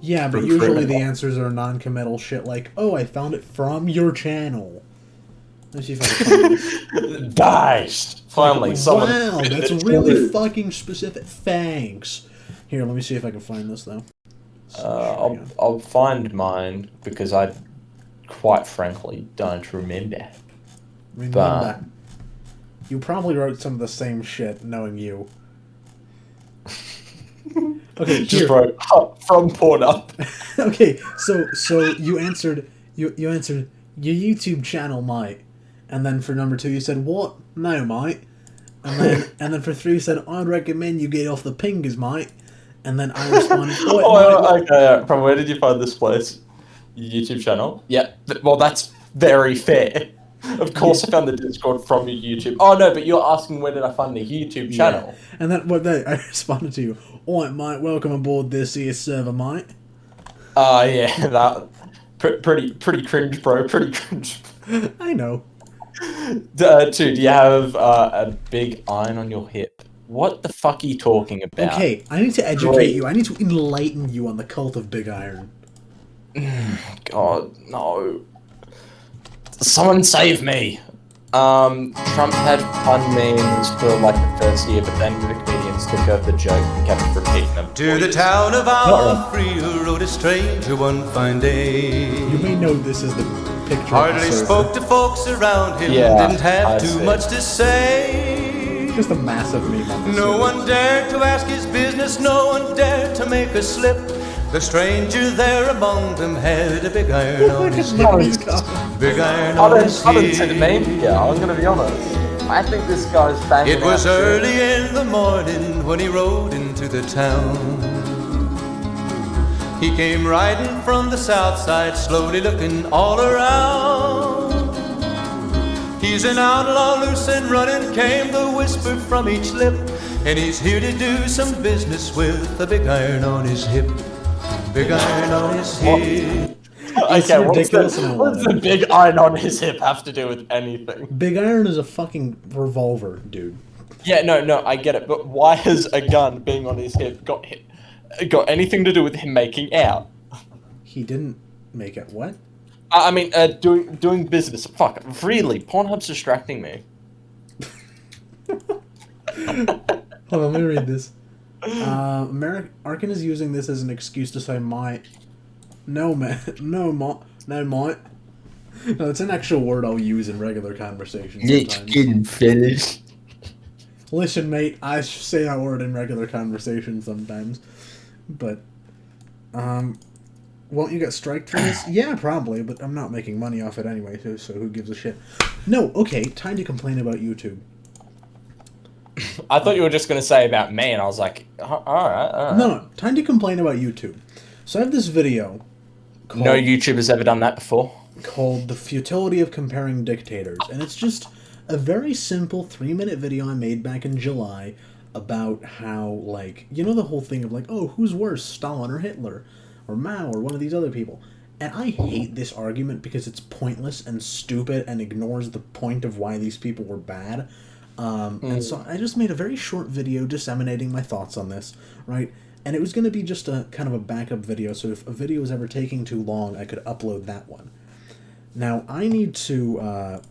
Yeah, but usually the answers are non-committal shit like, "Oh, I found it from your channel." Let's see if I can find it. Nice! Finally, someone. Wow, that's really fucking specific. Thanks. Here, let me see if I can find this though. I'll find mine because I, quite frankly, don't remember. Remember. You probably wrote some of the same shit, knowing you. Okay, just wrote from Pornhub. Okay, so you answered you answered your YouTube channel, mate, and then for number 2 you said what? No, mate, and then for 3 you said I'd recommend you get off the pingers, mate, and then I responded. Okay. From where did you find this place? Your YouTube channel? Yeah. Well, that's very fair. Of course, I found the Discord from your YouTube. Oh no, but you're asking where did I find the YouTube channel? Yeah. And then I responded to you. Alright, mate, welcome aboard this here server, mate. Yeah, that pretty cringe, bro. Pretty cringe. I know. Dude, do you have a big iron on your hip? What the fuck are you talking about? Okay, I need to educate you. I need to enlighten you on the cult of Big Iron. God, no. Someone save me! Trump had fun memes for like the first year, but then the comedians took over the joke and kept repeating them. To the town of Alfreel rode a stranger one fine day. You may know this is the picture. Hardly spoke to folks around him, didn't have too much to say. Just a massive meme on this. No one dared to ask his business, no one dared to make a slip. The stranger there among them had a big iron on his hip. Big iron on his I didn't see the meme. Yeah, I'm gonna be honest. I think this guy's banging. It was out early shit. in the morning when he rode into the town. He came riding from the south side, slowly looking all around. He's an outlaw, loose and running, came the whisper from each lip. And he's here to do some business with a big iron on his hip. Big iron on his hip. Okay, ridiculous. What's the big iron on his hip have to do with anything? Big iron is a fucking revolver, dude. Yeah, no, I get it, but why has a gun being on his hip got anything to do with him making out? He didn't make it. What? I mean, doing business. Fuck, really? Pornhub's distracting me. Hold on, let me read this. Arkin is using this as an excuse to say might. No, man. No, might. No, it's an actual word I'll use in regular conversations sometimes. Finish. Listen, mate, I say that word in regular conversations sometimes. But, won't you get striked for this? Yeah, probably, but I'm not making money off it anyway, so who gives a shit? No, okay, time to complain about YouTube. I thought you were just going to say about me, and I was like, alright. No, time to complain about YouTube. So I have this video called... No YouTuber's ever done that before. Called The Futility of Comparing Dictators, and it's just a very simple 3-minute video I made back in July about how, like, you know the whole thing of, like, oh, who's worse, Stalin or Hitler? Or Mao, or one of these other people. And I hate this argument because it's pointless and stupid and ignores the point of why these people were bad. And so I just made a very short video disseminating my thoughts on this, right? And it was going to be just a kind of a backup video, so if a video was ever taking too long, I could upload that one. Now, I need to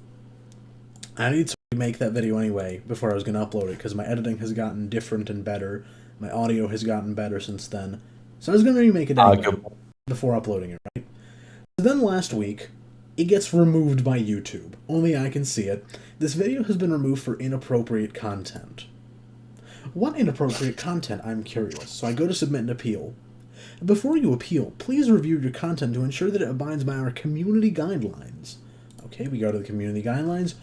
make that video anyway before I was going to upload it, because my editing has gotten different and better. My audio has gotten better since then. So I was going to remake it anyway before uploading it, right? So then last week, it gets removed by YouTube. Only I can see it. This video has been removed for inappropriate content. What inappropriate content? I'm curious. So I go to submit an appeal. Before you appeal, please review your content to ensure that it abides by our community guidelines. Okay, we go to the community guidelines.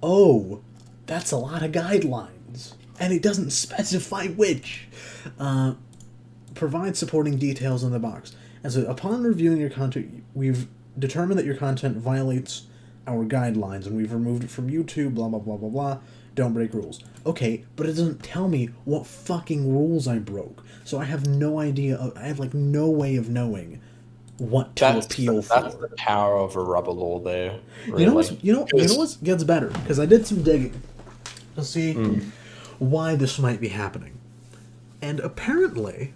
Oh, that's a lot of guidelines. And it doesn't specify which. Provide supporting details in the box. And so upon reviewing your content, we've determined that your content violates our guidelines, and we've removed it from YouTube, blah, blah, blah, blah, blah. Don't break rules. Okay, but it doesn't tell me what fucking rules I broke. So I have no idea, I have, like, no way of knowing what to appeal for. That's the power of a rubber law there. Really. You know what gets better? Because I did some digging to see why this might be happening. And apparently,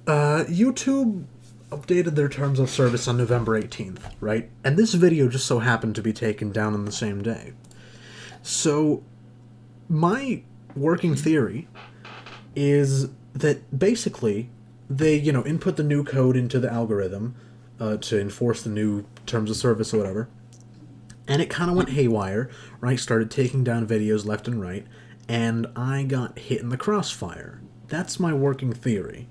YouTube updated their terms of service on November 18th, right? And this video just so happened to be taken down on the same day. So, my working theory is that basically they, input the new code into the algorithm to enforce the new terms of service or whatever, and it kind of went haywire, right? Started taking down videos left and right, and I got hit in the crossfire. That's my working theory.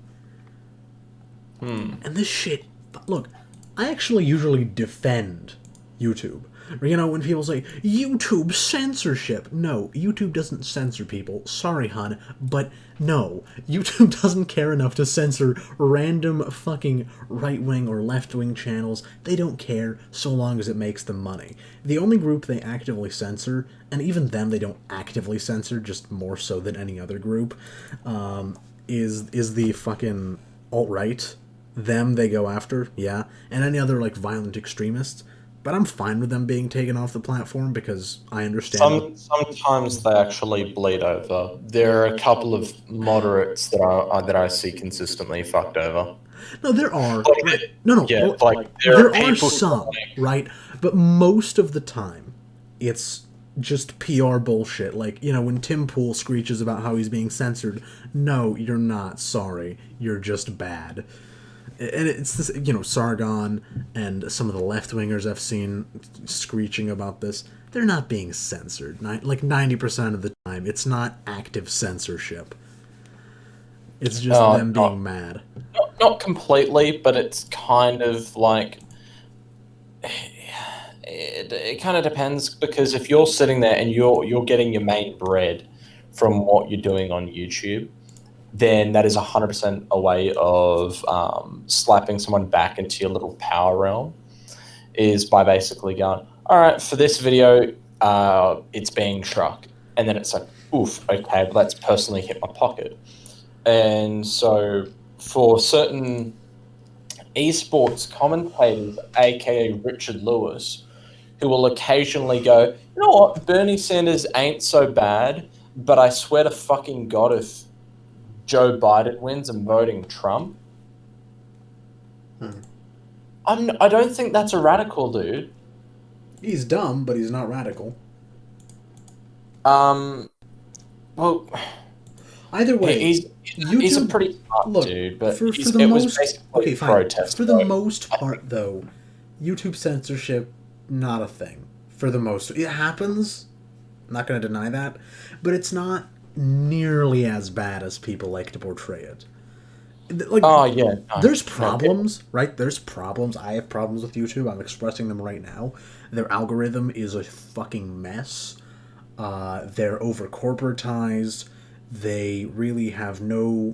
And this shit, look, I actually usually defend YouTube. When people say, YouTube censorship. No, YouTube doesn't censor people. Sorry, hon, but no. YouTube doesn't care enough to censor random fucking right-wing or left-wing channels. They don't care so long as it makes them money. The only group they actively censor, and even them they don't actively censor, just more so than any other group, is the fucking alt-right. Them they go after, yeah, and any other, like, violent extremists. But I'm fine with them being taken off the platform because I understand. Sometimes they actually bleed over. There are a couple of moderates that I see consistently fucked over. No, there are. No. Yeah, there are some, right? But most of the time, it's just PR bullshit. Like, when Tim Pool screeches about how he's being censored, no, you're not. Sorry, you're just bad. And it's this, Sargon and some of the left-wingers I've seen screeching about this. they're not being censored. Like 90% of the time, it's not active censorship. It's just them being mad. Not completely, but it's kind of like it kind of depends, because if you're sitting there and you're getting your main bread from what you're doing on YouTube, then that is 100% a way of slapping someone back into your little power realm, is by basically going, all right, for this video, it's being struck. And then it's like, oof, okay, well, that's personally hit my pocket. And so for certain esports commentators, aka Richard Lewis, who will occasionally go, you know what, Bernie Sanders ain't so bad, but I swear to fucking God, if Joe Biden wins, I'm voting Trump. I don't think that's a radical, dude. He's dumb, but he's not radical. Well, either way, he's a pretty smart dude, but for it the was most, basically okay, a fine. protest. For the most part, though, YouTube censorship, not a thing. For the most, it happens. I'm not going to deny that, but it's not nearly as bad as people like to portray it. Like, there's problems, right? There's problems. I have problems with YouTube. I'm expressing them right now. Their algorithm is a fucking mess. They're over corporatized. They really have no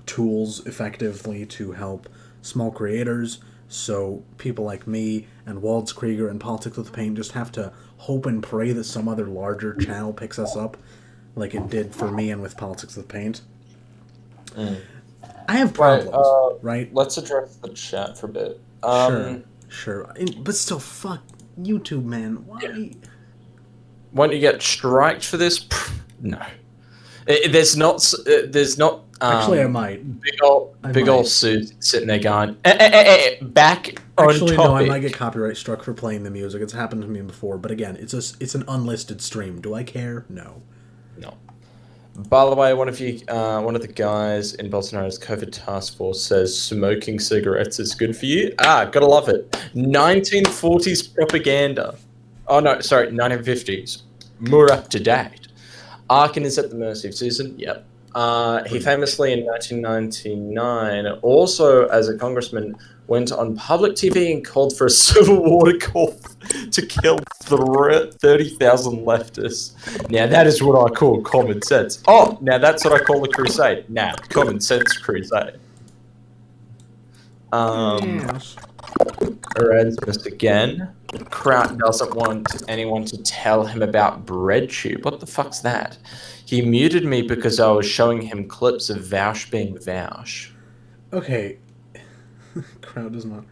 tools effectively to help small creators. So people like me and Walds Krieger and Politics with Pain just have to hope and pray that some other larger channel picks us up, like it did for me and with Politics with Paint. I have problems, right? Let's address the chat for a bit. Sure. But still, fuck YouTube, man. Why? Won't you get striked for this? No. There's not. Actually, I might. Big old suit sitting there going, back on Actually, topic. no, I might get copyright struck for playing the music. It's happened to me before, but again, it's an unlisted stream. Do I care? No. No. By the way, one of the guys in Bolsonaro's COVID task force says smoking cigarettes is good for you. Gotta love it. 1940s propaganda. Oh no, sorry, 1950s. More up to date. Arkin is at the mercy of Susan. Yep. He famously in 1999, also as a congressman, went on public TV and called for a civil war to kill 30,000 leftists. Now that is what I call common sense. Oh, now that's what I call a crusade. Now, common sense crusade. Erasmus again. Kraut doesn't want anyone to tell him about BreadTube. What the fuck's that? He muted me because I was showing him clips of Vaush being Vaush. Okay. Kraut does not.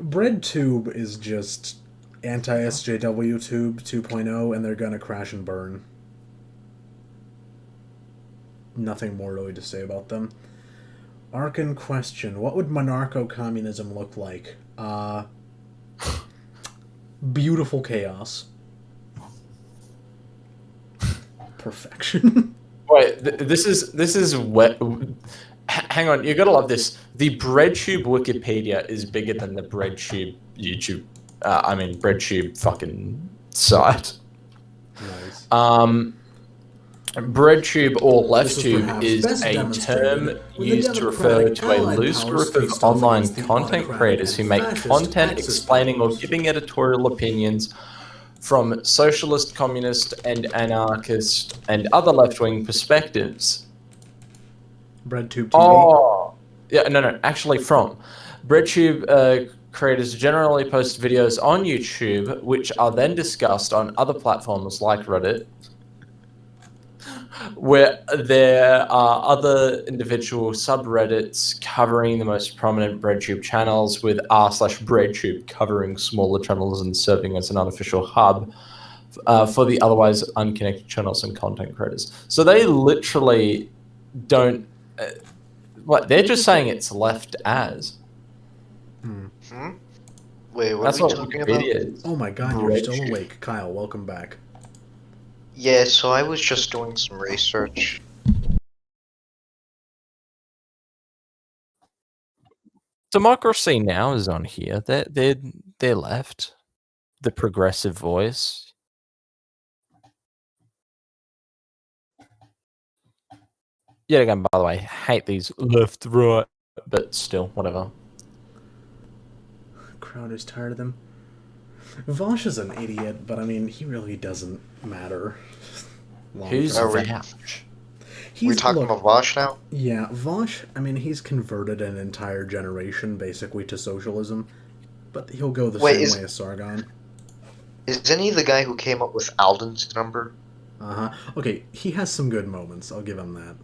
BreadTube is just anti-SJW Tube 2.0, and they're gonna crash and burn. Nothing more really to say about them. Arkin question: what would monarcho-communism look like? Beautiful chaos. Perfection. Wait, this is wet. Hang on, you gotta love this. The BreadTube Wikipedia is bigger than the BreadTube YouTube. BreadTube fucking site. Nice. BreadTube or LeftTube is a term used to refer to a loose group of online content creators who make content explaining or giving editorial opinions from socialist, communist, and anarchist and other left-wing perspectives. BreadTube TV? Oh! Yeah, no, actually from. BreadTube creators generally post videos on YouTube, which are then discussed on other platforms like Reddit, where there are other individual subreddits covering the most prominent BreadTube channels, with r/BreadTube covering smaller channels and serving as an unofficial hub for the otherwise unconnected channels and content creators. So they literally don't... they're just saying it's left as. Wait, what That's are we what talking Wikipedia about? is. Oh my god, you're still awake. Kyle, welcome back. Yeah, so I was just doing some research. Democracy Now! Is on here. They're left. The Progressive Voice. Yet again, by the way, hate these left, right, but still, whatever. Crowd is tired of them. Vosh is an idiot, but I mean, he really doesn't matter. Who's Vosh? We talking about Vosh now? Yeah, Vosh, I mean, he's converted an entire generation, basically, to socialism. But he'll go the same way as Sargon. Isn't he the guy who came up with Alden's number? Uh-huh. Okay, he has some good moments, I'll give him that.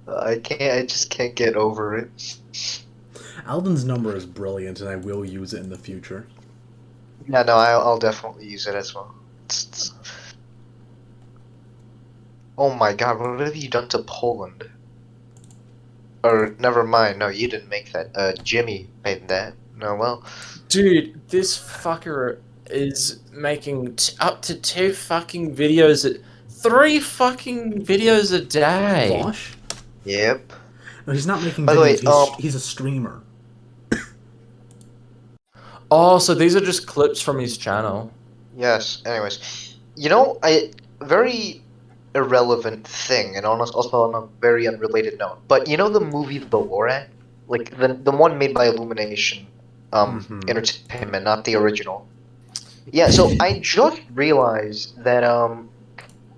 I just can't get over it. Alden's number is brilliant, and I will use it in the future. Yeah, no, I'll definitely use it as well. Oh my god, what have you done to Poland? Or, never mind, no, you didn't make that. Jimmy made that. No, well. Dude, this fucker is making up to 2 fucking videos 3 fucking videos a day. Vosh? Yep. No, he's not making By the way, videos, he's a streamer. Oh, so these are just clips from his channel. Yes, anyways. You know, very irrelevant thing, and also on a very unrelated note, but you know the movie The Lorax? Like, the one made by Illumination Entertainment, not the original. Yeah, so I just realized that,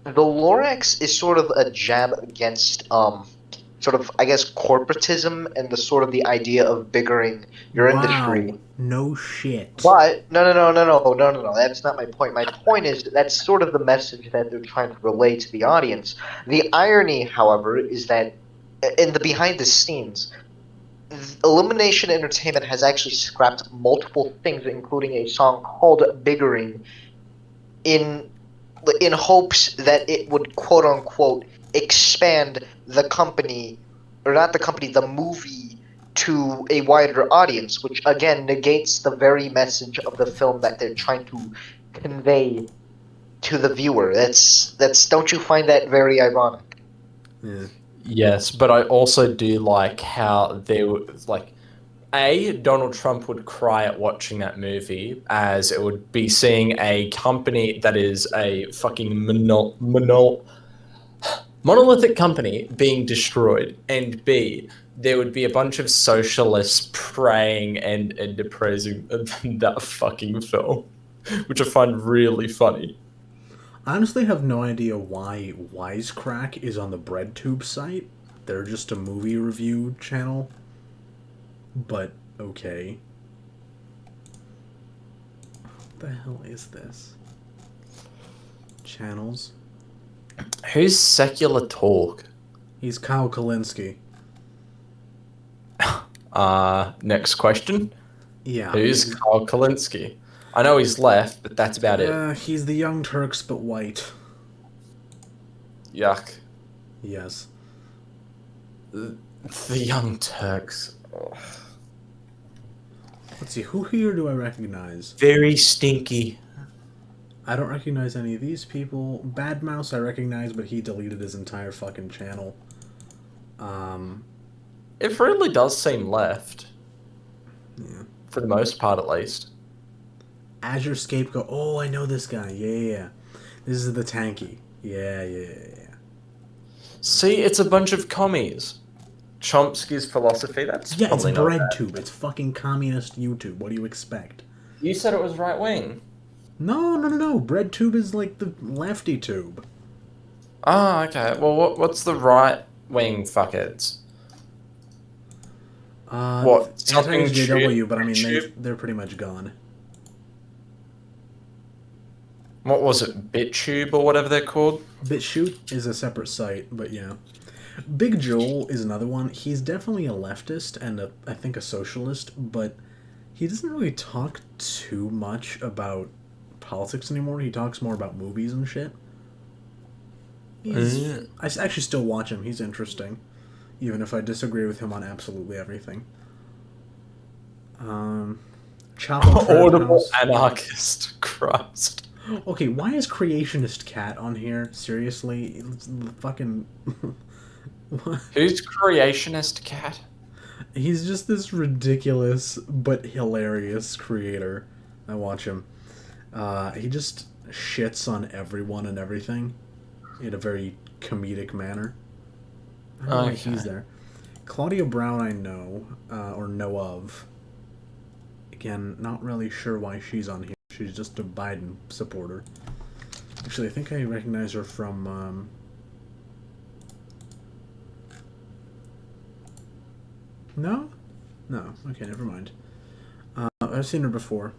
The Lorax is sort of a jab against, sort of, I guess, corporatism and the sort of the idea of biggering your industry. No shit. But no, that's not my point. My point is that's sort of the message that they're trying to relay to the audience. The irony, however, is that in the behind the scenes, Illumination Entertainment has actually scrapped multiple things, including a song called "Biggering," in hopes that it would quote unquote expand the company, or not the company, the movie, to a wider audience, which again negates the very message of the film that they're trying to convey to the viewer. That's don't you find that very ironic? Yeah. Yes, but I also do like how they were like, Donald Trump would cry at watching that movie, as it would be seeing a company that is a fucking monolithic company being destroyed, and B, there would be a bunch of socialists praying and praising that fucking film, which I find really funny. I honestly have no idea why Wisecrack is on the BreadTube site. They're just a movie review channel. But, okay. What the hell is this? Channels? Who's Secular Talk? He's Kyle Kalinske. Next question. Yeah. Who's Kyle Kalinske? I know he's left, but that's about it. He's the Young Turks, but white. Yuck. Yes. The Young Turks. Oh. Let's see, who here do I recognize? Very stinky. I don't recognize any of these people. Bad Mouse I recognize, but he deleted his entire fucking channel. It really does seem left. Yeah. For the most part, at least. Azure Scapegoat. Oh, I know this guy. Yeah. This is the tanky. Yeah. See, it's a bunch of commies. Chomsky's philosophy, that's yeah, it's probably not bad. BreadTube. It's fucking communist YouTube. What do you expect? You said it was right wing. No. BreadTube is like the lefty tube. Ah, okay. Well, what's the right wing fuckheads? What? Something JW, but I mean, they're pretty much gone. What was it? BitTube or whatever they're called? BitChute is a separate site, but yeah. Big Joel is another one. He's definitely a leftist and I think a socialist, but he doesn't really talk too much about politics anymore. He talks more about movies and shit. I actually still watch him. He's interesting, even if I disagree with him on absolutely everything. Chop Audible Anarchist. Christ. Okay, why is Creationist Cat on here? Seriously? It's the fucking... Who's Creationist Cat? He's just this ridiculous but hilarious creator. I watch him. He just shits on everyone and everything. in a very comedic manner. I don't know why he's there. Claudia Brown I know, or know of. Again, not really sure why she's on here. She's just a Biden supporter. Actually, I think I recognize her from... No? No. Okay, never mind. I've seen her before.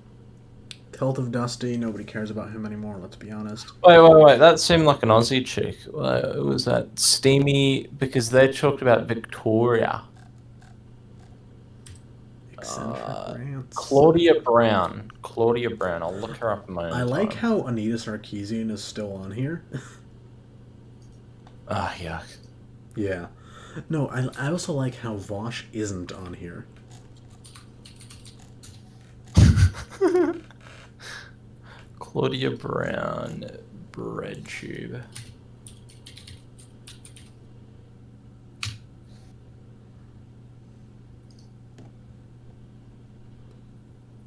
Cult of Dusty, nobody cares about him anymore, let's be honest. Wait. That seemed like an Aussie chick. Was that Steamy? Because they talked about Victoria. Claudia Brown. I'll look her up in my own I like how Anita Sarkeesian is still on here. Yuck. Yeah. No, I also like how Vosh isn't on here. Claudia Brown, BreadTube.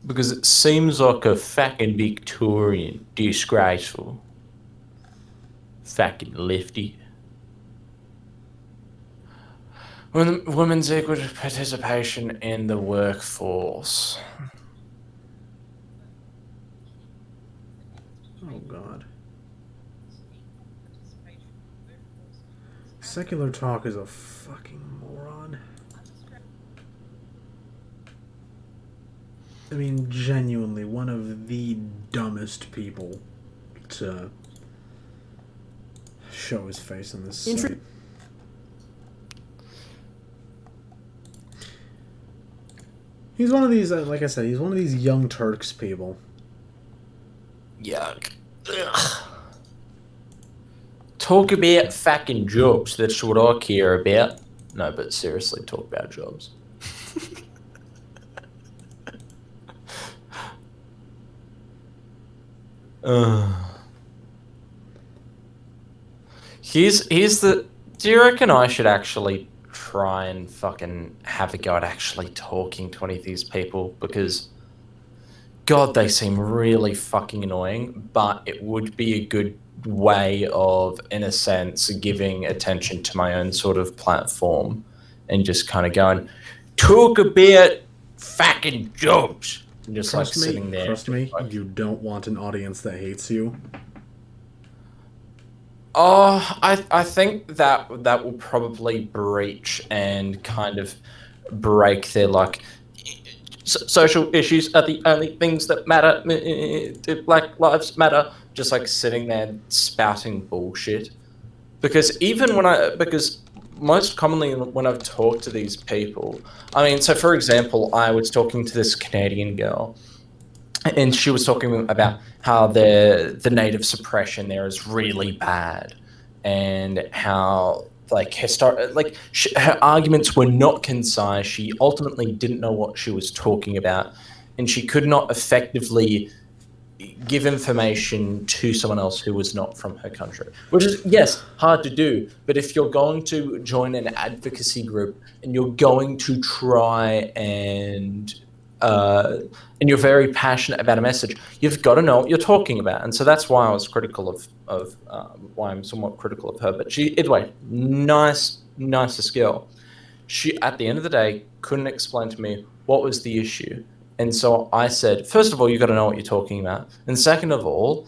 Because it seems like a fucking Victorian. Disgraceful. Fucking lefty. Women's equal participation in the workforce. Oh, God. Secular Talk is a fucking moron. I mean, genuinely, one of the dumbest people to show his face in this site. He's one of these, like I said, he's one of these young Turks people. Yuck. Ugh. Talk about fucking jobs. That's what I care about. No, but seriously, talk about jobs. Here's the... Do you reckon I should actually try and fucking have a go at actually talking to any of these people? Because... God, they seem really fucking annoying, but it would be a good way of, in a sense, giving attention to my own sort of platform and just kind of going, talk about fucking jobs. And just like sitting there. Trust me, you don't want an audience that hates you. Oh, I think that will probably breach and kind of break their, like, social issues are the only things that matter. Black lives matter. Just like sitting there spouting bullshit. Because because most commonly when I've talked to these people, I mean, so for example, I was talking to this Canadian girl, and she was talking about how the native suppression there is really bad, and how her arguments were not concise. She ultimately didn't know what she was talking about, and she could not effectively give information to someone else who was not from her country, which is, yes, hard to do. But if you're going to join an advocacy group and you're going to try and you're very passionate about a message, you've got to know what you're talking about. And so that's why I was critical of why I'm somewhat critical of her. But she, anyway, nice skill. She, at the end of the day, couldn't explain to me what was the issue. And so I said, first of all, you've got to know what you're talking about. And second of all,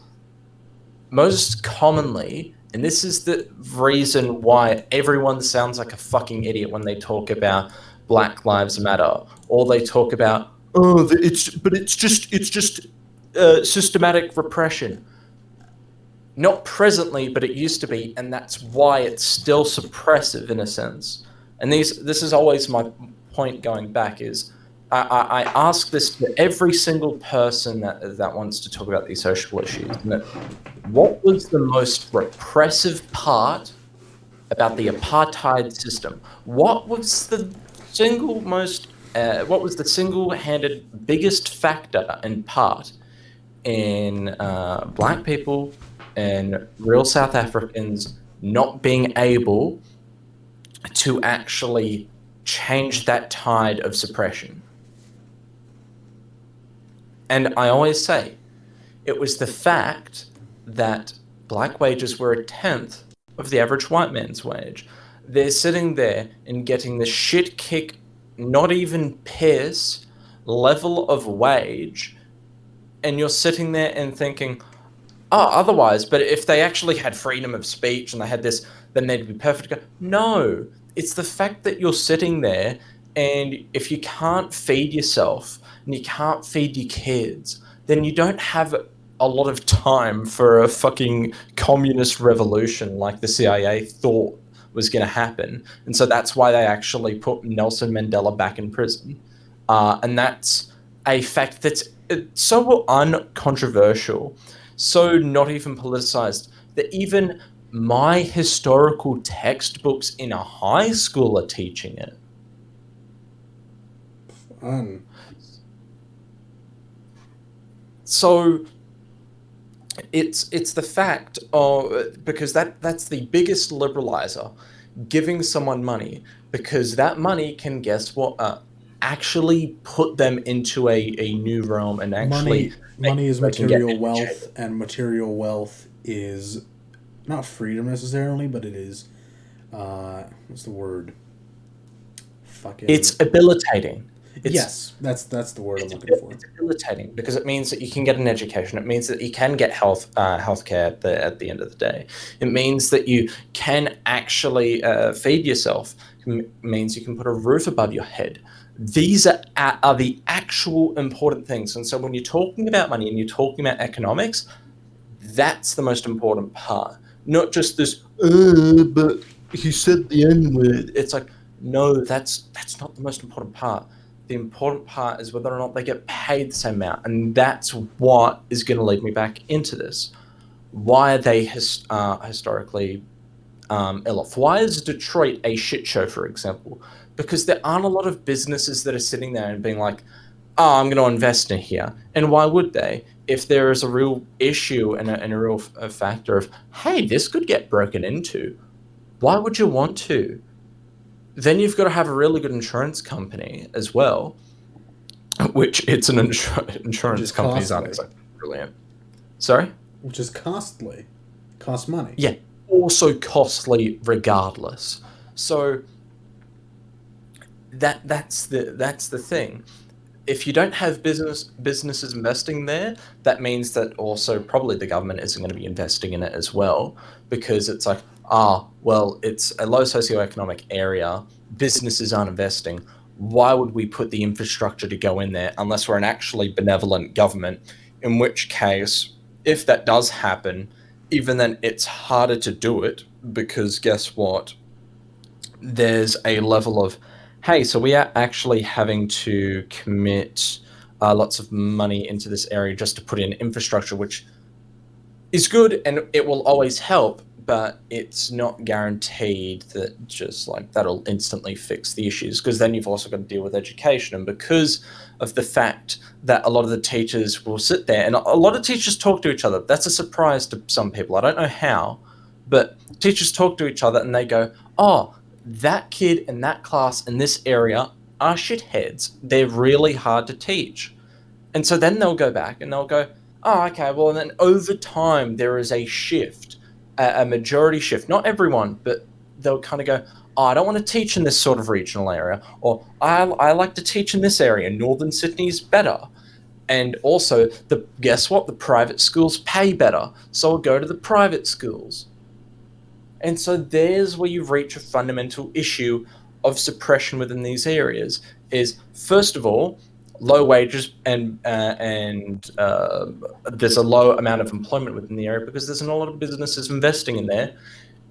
most commonly, and this is the reason why everyone sounds like a fucking idiot when they talk about Black Lives Matter, or they talk about, it's just systematic repression. Not presently, but it used to be, and that's why it's still suppressive in a sense. And this is always my point going back is, I ask this to every single person that wants to talk about these social issues. What was the most repressive part about the apartheid system? What was the single-handed biggest factor and part in black people and real South Africans not being able to actually change that tide of suppression? And I always say, it was the fact that black wages were a tenth of the average white man's wage. They're sitting there and getting the shit kick, not even piss level of wage, and you're sitting there and thinking, oh, otherwise, but if they actually had freedom of speech and they had this, then they'd be perfect. No, it's the fact that you're sitting there, and if you can't feed yourself and you can't feed your kids, then you don't have a lot of time for a fucking communist revolution like the CIA thought was going to happen. And so that's why they actually put Nelson Mandela back in prison. And that's a fact that's so uncontroversial, so not even politicized, that even my historical textbooks in a high school are teaching it. So it's the fact of, because that's the biggest liberalizer, giving someone money, because that money can, guess what, actually put them into a new realm, and actually money is material wealth, and material wealth is not freedom necessarily, but it is what's the word? Fucking. It's habilitating. Yes, that's the word I'm looking for. It's habilitating because it means that you can get an education. It means that you can get healthcare at the end of the day. It means that you can actually feed yourself. It means you can put a roof above your head. These are the actual important things. And so when you're talking about money and you're talking about economics, that's the most important part. Not just this, but he said the N-word. It's like, no, that's not the most important part. The important part is whether or not they get paid the same amount. And that's what is going to lead me back into this. Why are they historically ill off? Why is Detroit a shit show, for example? Because there aren't a lot of businesses that are sitting there and being like, oh, I'm going to invest in here. And why would they? If there is a real issue and a real factor of, hey, this could get broken into, why would you want to? Then you've got to have a really good insurance company as well, which it's an insurance companies aren't exactly brilliant. Sorry? Which is costly. Costs money. Yeah, also costly regardless. So that's the thing. If you don't have businesses investing there, that means that also probably the government isn't going to be investing in it as well, because it's like, well, it's a low socioeconomic area, businesses aren't investing. Why would we put the infrastructure to go in there unless we're an actually benevolent government? In which case, if that does happen, even then it's harder to do it, because guess what? There's a level of, hey, so we are actually having to commit lots of money into this area just to put in infrastructure, which is good and it will always help, but it's not guaranteed that just like that'll instantly fix the issues, because then you've also got to deal with education. And because of the fact that a lot of the teachers will sit there, and a lot of teachers talk to each other. That's a surprise to some people. I don't know how, but teachers talk to each other and they go, oh, that kid in that class in this area are shitheads. They're really hard to teach. And so then they'll go back and they'll go, oh, okay, well, and then over time there is a shift, a majority shift. Not everyone, but they'll kind of go, oh, I don't want to teach in this sort of regional area, or I like to teach in this area. Northern Sydney's better. And also, guess what? The private schools pay better, so I'll go to the private schools. And so there's where you reach a fundamental issue of suppression within these areas. Is, first of all, low wages and there's a low amount of employment within the area because there's not a lot of businesses investing in there.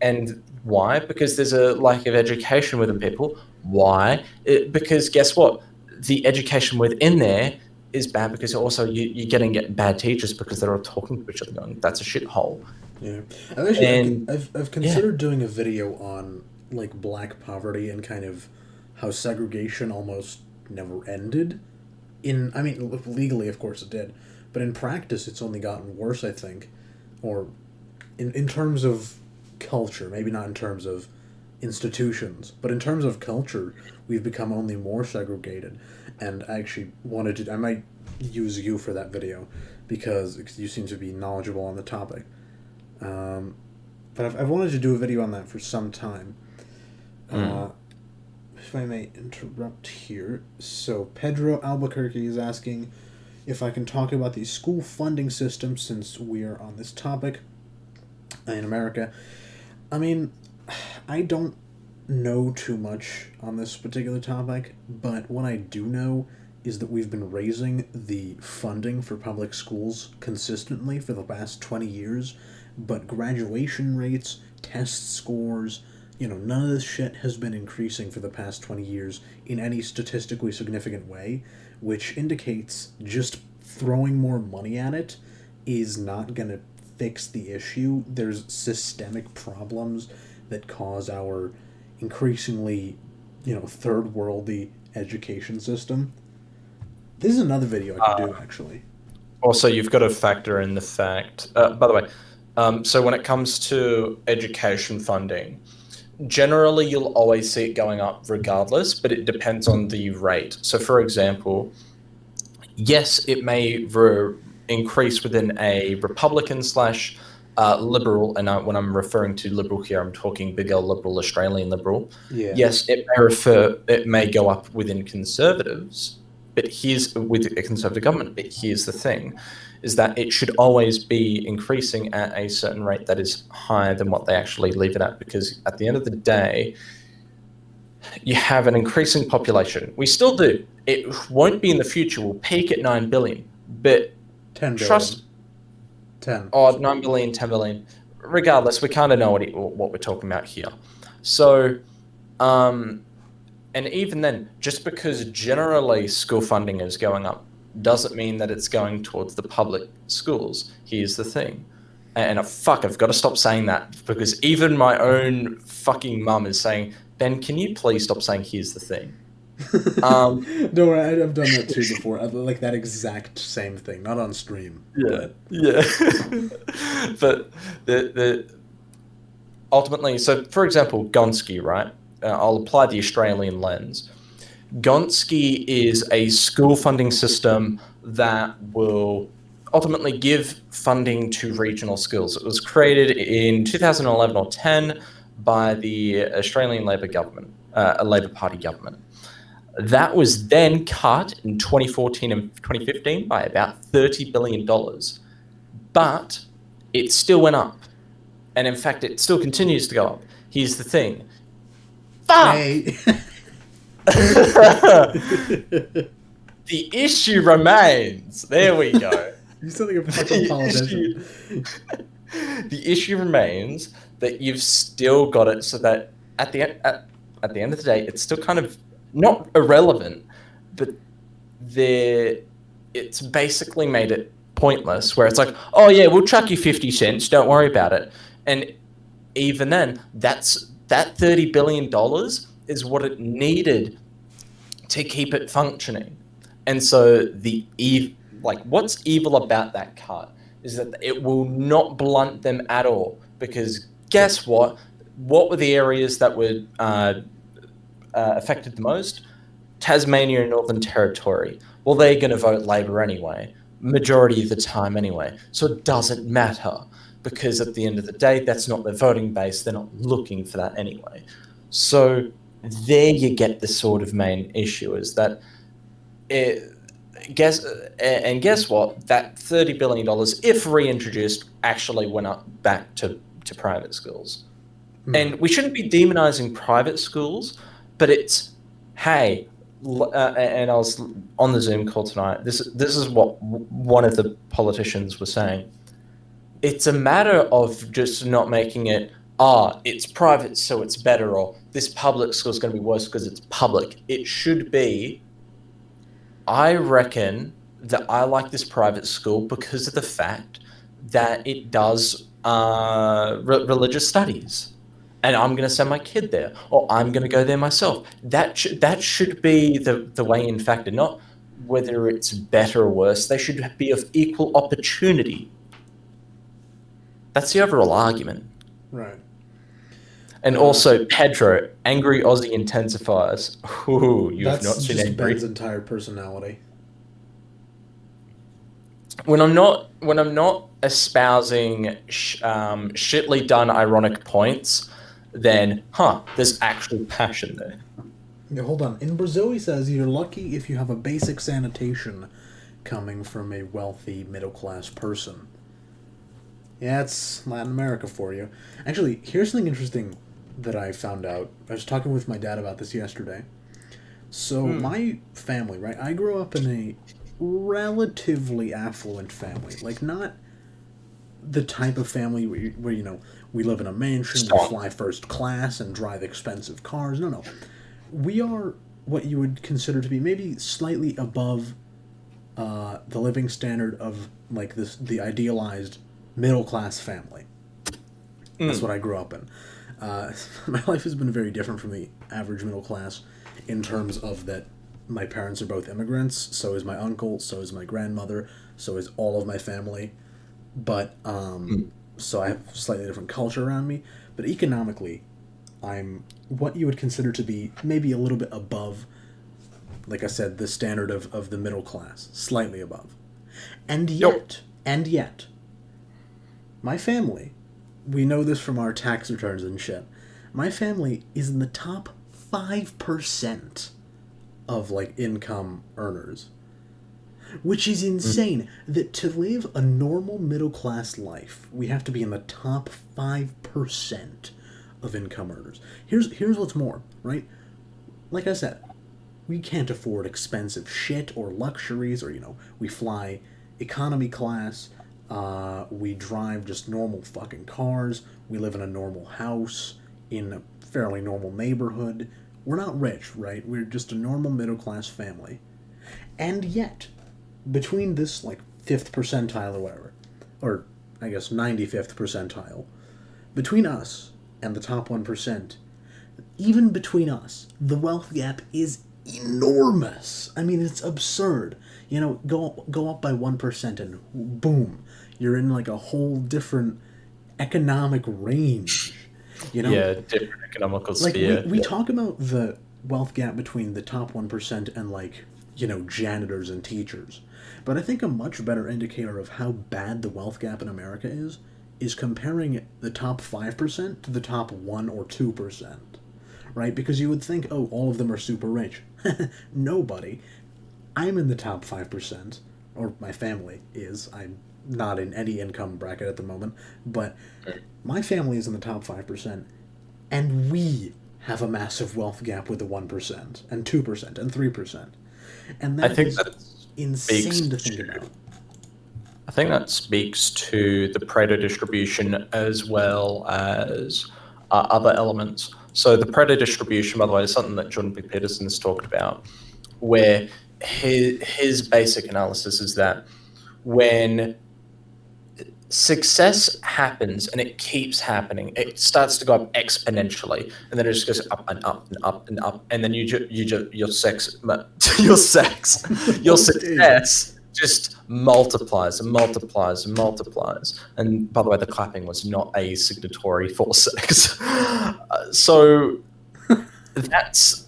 And why? Because there's a lack of education within people. Why? Because guess what? The education within there is bad, because also you're getting bad teachers because they're all talking to each other going, that's a shithole. Yeah. I've considered doing a video on like black poverty and kind of how segregation almost never ended. I mean, legally, of course it did, but in practice, it's only gotten worse, I think. Or in terms of culture, maybe not in terms of institutions, but in terms of culture, we've become only more segregated. And I actually I might use you for that video because you seem to be knowledgeable on the topic. but I've wanted to do a video on that for some time. If I may interrupt here. So Pedro Albuquerque is asking if I can talk about the school funding system since we are on this topic in America. I mean, I don't know too much on this particular topic, but what I do know is that we've been raising the funding for public schools consistently for the past 20 years, but graduation rates, test scores, none of this shit has been increasing for the past 20 years in any statistically significant way, which indicates just throwing more money at it is not going to fix the issue. There's systemic problems that cause our increasingly, third worldy education system. This is another video I could do, actually. Also, you've got to factor in the fact, by the way, so when it comes to education funding, generally you'll always see it going up regardless, but it depends on the rate. So for example, yes, it may increase within a Republican / liberal, and when I'm referring to liberal here, I'm talking big L liberal, Australian liberal. Yeah. Yes, it may go up within conservatives, but with a conservative government. But here's the thing, is that it should always be increasing at a certain rate that is higher than what they actually leave it at, because at the end of the day, you have an increasing population. We still do. It won't be in the future. We'll peak at 9 billion, but 10 billion. Trust 10. 9 billion, 10 billion. Regardless, we kind of know what we're talking about here. So, and even then, just because generally school funding is going up doesn't mean that it's going towards the public schools. Here's the thing. And I've got to stop saying that, because even my own fucking mum is saying, Ben, can you please stop saying here's the thing? Don't worry, I've done that too before. Like that exact same thing, not on stream. Yeah, yeah. But the ultimately, so for example, Gonski, right? I'll apply the Australian lens. Gonski is a school funding system that will ultimately give funding to regional schools. It was created in 2011 or 10 by the Australian Labor government, a Labor Party government. That was then cut in 2014 and 2015 by about $30 billion. But it still went up. And in fact, it still continues to go up. Here's the thing. Fuck! Hey. The issue remains. There we go. You sound like a fucking politician. The issue remains that you've still got it so that at the end of the day, it's still kind of not irrelevant, but it's basically made it pointless, where it's like, oh yeah, we'll chuck you 50 cents, don't worry about it. And even then, that $30 billion is what it needed to keep it functioning. And so what's evil about that cut is that it will not blunt them at all, because guess what? What were the areas that were affected the most? Tasmania and Northern Territory. Well, they're going to vote Labor anyway, majority of the time anyway. So it doesn't matter, because at the end of the day, that's not their voting base. They're not looking for that anyway. So there you get the sort of main issue, is that guess what? That $30 billion, if reintroduced, actually went up back to private schools. And we shouldn't be demonizing private schools, but it's, hey, and I was on the Zoom call tonight. This is what one of the politicians was saying. It's a matter of just not making it, it's private, so it's better, or this public school is going to be worse because it's public. It should be, I reckon that I like this private school because of the fact that it does religious studies. And I'm going to send my kid there, or I'm going to go there myself. That should be the way in factor, not whether it's better or worse. They should be of equal opportunity. That's the overall argument. Right. And also, Pedro, angry Aussie intensifiers. Ooh, you have not seen That's angry. Ben's entire personality. when I'm not espousing shitly done ironic points, then there's actual passion there. Yeah, hold on. In Brazil, he says you're lucky if you have a basic sanitation coming from a wealthy middle-class person. Yeah, it's Latin America for you. Actually, here's something interesting that I found out. I was talking with my dad about this yesterday. So my family, right? I grew up in a relatively affluent family. Like, not the type of family where you know, we live in a mansion, we fly first class, and drive expensive cars. No. We are what you would consider to be maybe slightly above the living standard of, like, the idealized middle-class family. That's what I grew up in. My life has been very different from the average middle class in terms of that my parents are both immigrants, so is my uncle, so is my grandmother, so is all of my family. But, so I have slightly different culture around me. But economically, I'm what you would consider to be maybe a little bit above, like I said, the standard of the middle class. Slightly above. And yet, my family, we know this from our tax returns and shit, my family is in the top 5% of, like, income earners. Which is insane. That to live a normal middle-class life, we have to be in the top 5% of income earners. Here's what's more, right? Like I said, we can't afford expensive shit or luxuries, or, you know, we fly economy class, we drive just normal fucking cars, we live in a normal house, in a fairly normal neighborhood. We're not rich, right? We're just a normal middle-class family. And yet, between this, like, 5th percentile or whatever, or I guess 95th percentile, between us and the top 1%, even between us, the wealth gap is enormous. I mean, it's absurd. You know, go up by 1% and boom, you're in, like, a whole different economic range. You know? Yeah, different economical sphere. Like, we talk about the wealth gap between the top 1% and, like, you know, janitors and teachers. But I think a much better indicator of how bad the wealth gap in America is comparing the top 5% to the top 1 or 2%. Right? Because you would think, oh, all of them are super rich. Nobody. I'm in the top 5%, or my family is. I'm not in any income bracket at the moment, but my family is in the top 5%, and we have a massive wealth gap with the 1%, and 2%, and 3%. And that is insane to think about. I think that speaks to the Pareto distribution as well as other elements. So the Pareto distribution, by the way, is something that Jordan B. Peterson has talked about, where his basic analysis is that when success happens and it keeps happening, it starts to go up exponentially, and then it just goes up and up and up and up, and then your success just multiplies and multiplies and multiplies. And by the way, the clapping was not a signatory for sex. So that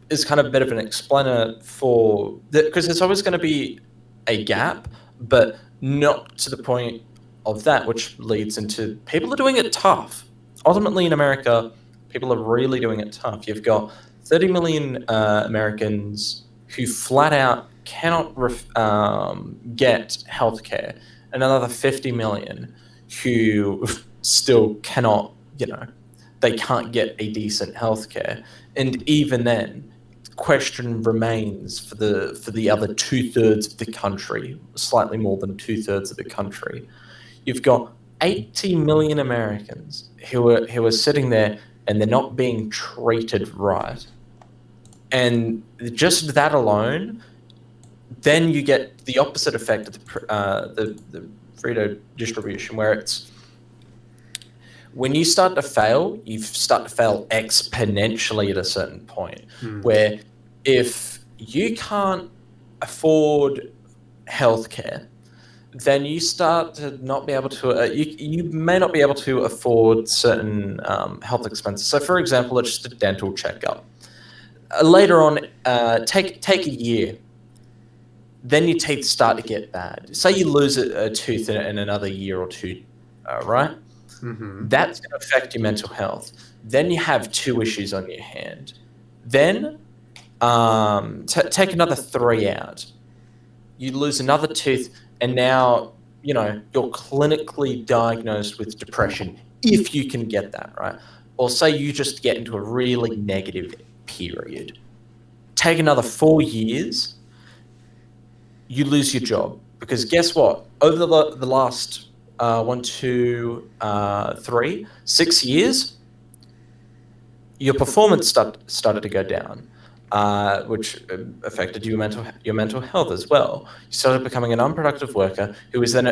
is kind of a bit of an explainer for that, because there's always going to be a gap, but not to the point of that, which leads into people are doing it tough. Ultimately, in America, people are really doing it tough. You've got 30 million Americans who flat out cannot get healthcare, and another 50 million who still cannot, they can't get a decent healthcare. And even then, the question remains for the other 2/3 of the country, slightly more than 2/3 of the country. You've got 80 million Americans who are sitting there and they're not being treated right. And just that alone, then you get the opposite effect of the Pareto distribution, where it's when you start to fail, you start to fail exponentially at a certain point, where if you can't afford healthcare, then you start to not be able to, you may not be able to afford certain health expenses. So for example, it's just a dental checkup. Later on, take a year. then your teeth start to get bad. Say you lose a tooth in another year or two, right? Mm-hmm. That's going to affect your mental health. Then you have 2 issues on your hand. Then take another 3 out. You lose another tooth, and now, you know, you're clinically diagnosed with depression, if you can get that, right? Or say you just get into a really negative period. Take another 4 years, you lose your job. Because guess what? Over the last 1, 2, 3, 6 years, your performance started to go down, which affected your mental health as well. You started becoming an unproductive worker who was then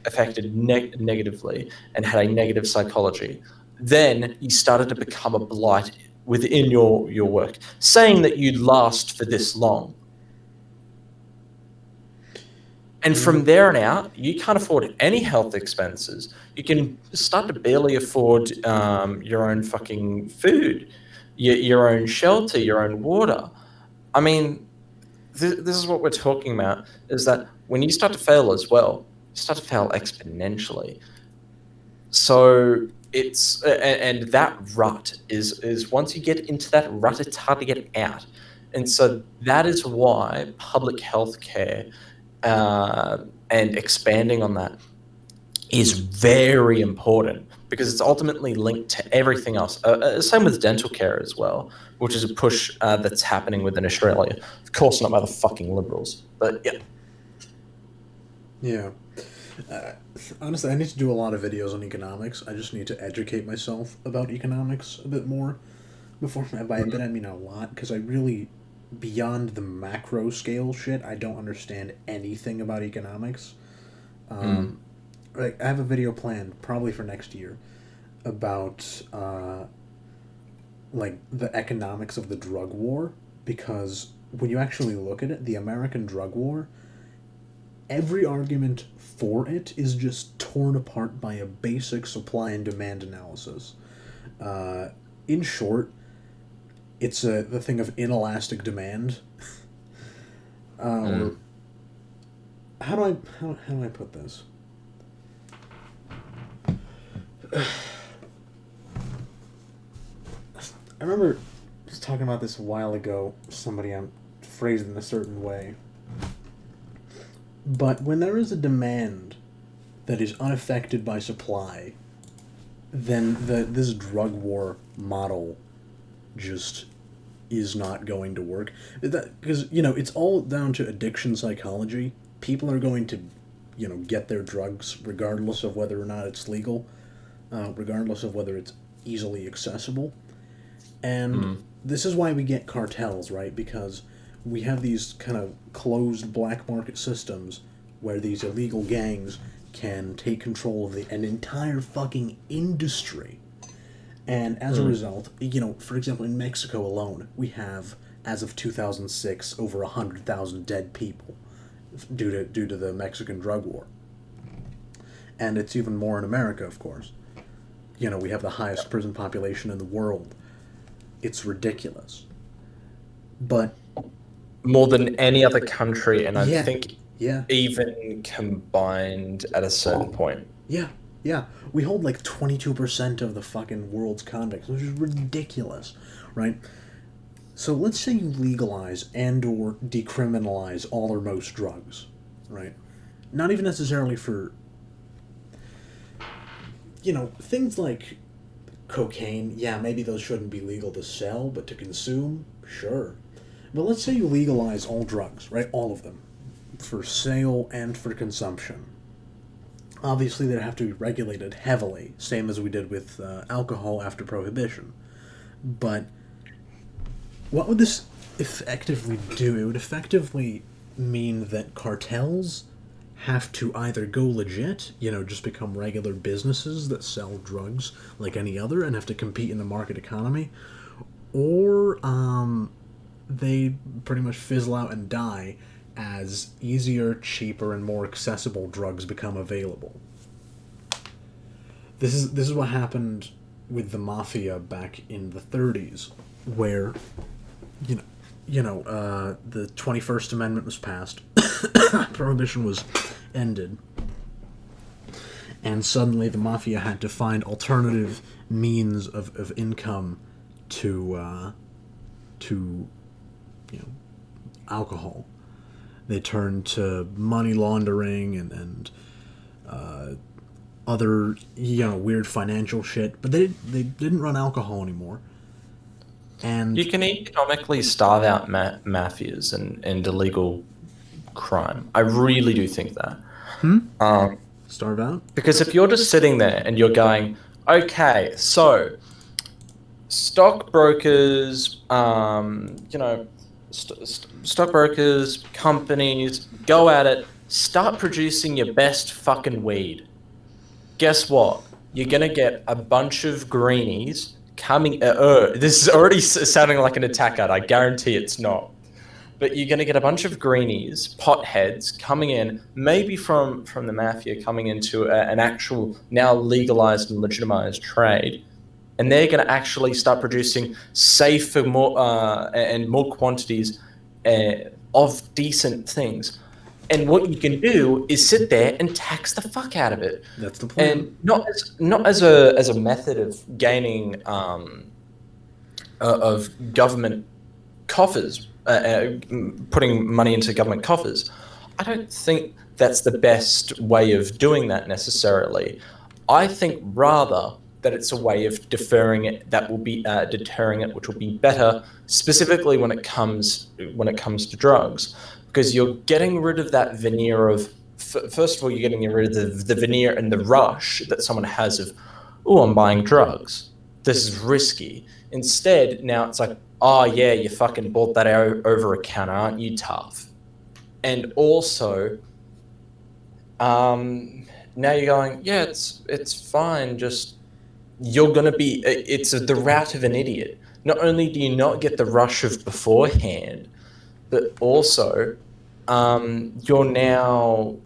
affected negatively and had a negative psychology. Then you started to become a blight within your work, saying that you'd last for this long. And from there on out, you can't afford any health expenses. You can start to barely afford your own fucking food, your own shelter, your own water. I mean, this is what we're talking about, is that when you start to fail as well, you start to fail exponentially. So it's, and that rut is once you get into that rut, it's hard to get out. And so that is why public health care and expanding on that is very important, because it's ultimately linked to everything else. Same with dental care as well, which is a push that's happening within Australia. Of course, not by the fucking Liberals, but yeah. Yeah. Honestly, I need to do a lot of videos on economics. I just need to educate myself about economics a bit more. By a bit, I mean a lot, because I really, beyond the macro scale shit, I don't understand anything about economics. Like, I have a video planned, probably for next year, about like the economics of the drug war, because when you actually look at it, the American drug war, every argument for it is just torn apart by a basic supply and demand analysis. In short, it's the thing of inelastic demand. How do I put this? I remember just talking about this a while ago. Somebody phrased it in a certain way. But when there is a demand that is unaffected by supply, then this drug war model just is not going to work. Because, you know, it's all down to addiction psychology. People are going to, you know, get their drugs regardless of whether or not it's legal, regardless of whether it's easily accessible. And this is why we get cartels, right? Because we have these kind of closed black market systems where these illegal gangs can take control of an entire fucking industry. And as a result, you know, for example, in Mexico alone, we have, as of 2006, over 100,000 dead people due to the Mexican drug war. And it's even more in America, of course. You know, we have the highest prison population in the world. It's ridiculous. But more than any other country, and I think Yeah. even combined at a certain point. Yeah, yeah. We hold like 22% of the fucking world's convicts, which is ridiculous, right? So let's say you legalize and or decriminalize all or most drugs, right? Not even necessarily for, you know, things like cocaine. Yeah, maybe those shouldn't be legal to sell, but to consume, sure. But let's say you legalize all drugs, right? All of them, for sale and for consumption. Obviously, they'd have to be regulated heavily, same as we did with alcohol after Prohibition. But what would this effectively do? It would effectively mean that cartels have to either go legit, you know, just become regular businesses that sell drugs like any other and have to compete in the market economy, or they pretty much fizzle out and die as easier, cheaper, and more accessible drugs become available. This is what happened with the mafia back in the 30s, where, you know, the 21st Amendment was passed, Prohibition was ended, and suddenly the mafia had to find alternative means of income to alcohol. They turned to money laundering and other weird financial shit, but they didn't run alcohol anymore. And you can economically starve out mafias and illegal crime. I really do think that. Starve out? Because if you're just sitting there and you're going, okay, so stockbrokers, stockbrokers, companies, go at it, start producing your best fucking weed. Guess what? You're gonna get a bunch of greenies coming. This is already sounding like an attack ad. I guarantee it's not. But you're gonna get a bunch of greenies, potheads, coming in, maybe from the mafia, coming into an actual now legalized and legitimized trade, and they're gonna actually start producing safer, more and more quantities of decent things. And what you can do is sit there and tax the fuck out of it. That's the plan. And not as a method of gaining of government coffers, putting money into government coffers. I don't think that's the best way of doing that necessarily. I think rather that it's a way of deferring it that will be deterring it, which will be better, specifically when it comes to drugs. Because you're getting rid of that veneer of, first of all, you're getting rid of the veneer and the rush that someone has of, oh, I'm buying drugs. This is risky. Instead, now it's like, oh yeah, you fucking bought that over a counter, aren't you tough? And also, now you're going, yeah, it's fine. Just you're gonna be. It's the route of an idiot. Not only do you not get the rush of beforehand, but also you're now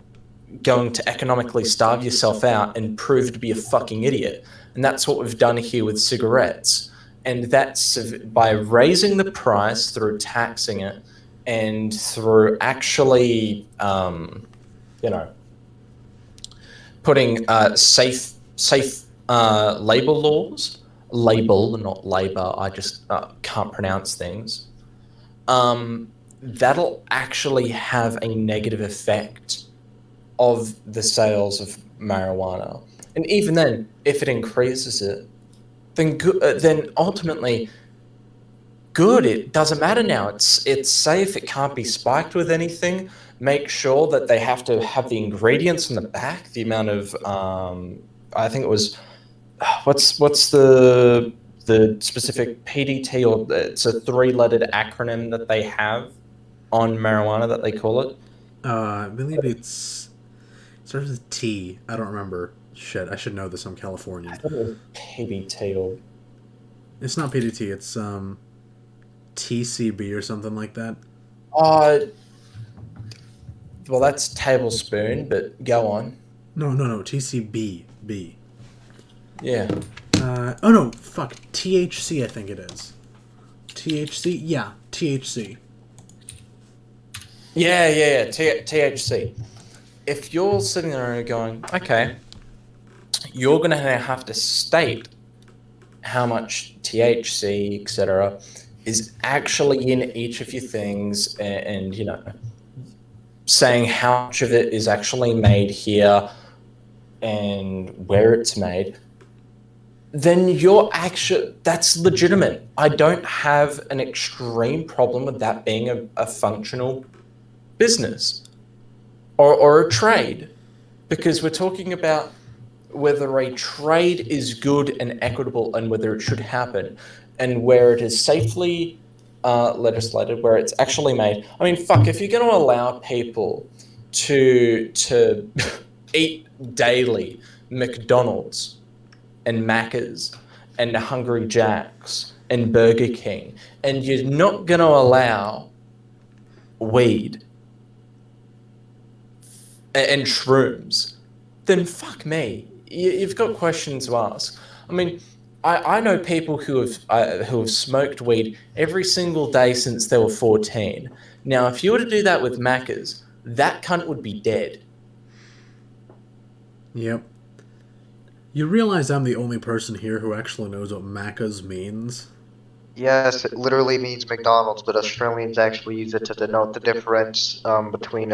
going to economically starve yourself out and prove to be a fucking idiot. And that's what we've done here with cigarettes. And that's by raising the price through taxing it and through actually, putting safe label laws. Label, not labor. I just can't pronounce things. That'll actually have a negative effect of the sales of marijuana. And even then, if it increases it, then ultimately, good. It doesn't matter now. It's safe. It can't be spiked with anything. Make sure that they have to have the ingredients in the back. The amount of, I think it was, what's the specific PDT, or it's a 3-lettered acronym that they have on marijuana that they call it. I believe it starts with T. I don't remember. Shit, I should know this. I'm Californian. I thought it was PDT or... It's not PDT. It's TCB or something like that. Well, that's tablespoon, but go on. No. TCB. B. Yeah. Oh no, fuck. THC, I think it is. THC? Yeah, THC. Yeah. THC. If you're sitting there and going, okay, you're going to have to state how much THC, etc., is actually in each of your things, and saying how much of it is actually made here and where it's made, then that's legitimate. I don't have an extreme problem with that being a functional business or a trade, because we're talking about whether a trade is good and equitable and whether it should happen, and where it is safely legislated, where it's actually made. I mean, fuck, if you're going to allow people to eat daily McDonald's and Macca's and Hungry Jack's and Burger King, and you're not going to allow weed and shrooms, then fuck me. You've got questions to ask. I mean, I know people who have smoked weed every single day since they were 14. Now, if you were to do that with Macca's, that cunt would be dead. Yep. You realize I'm the only person here who actually knows what Macca's means? Yes, it literally means McDonald's, but Australians actually use it to denote the difference between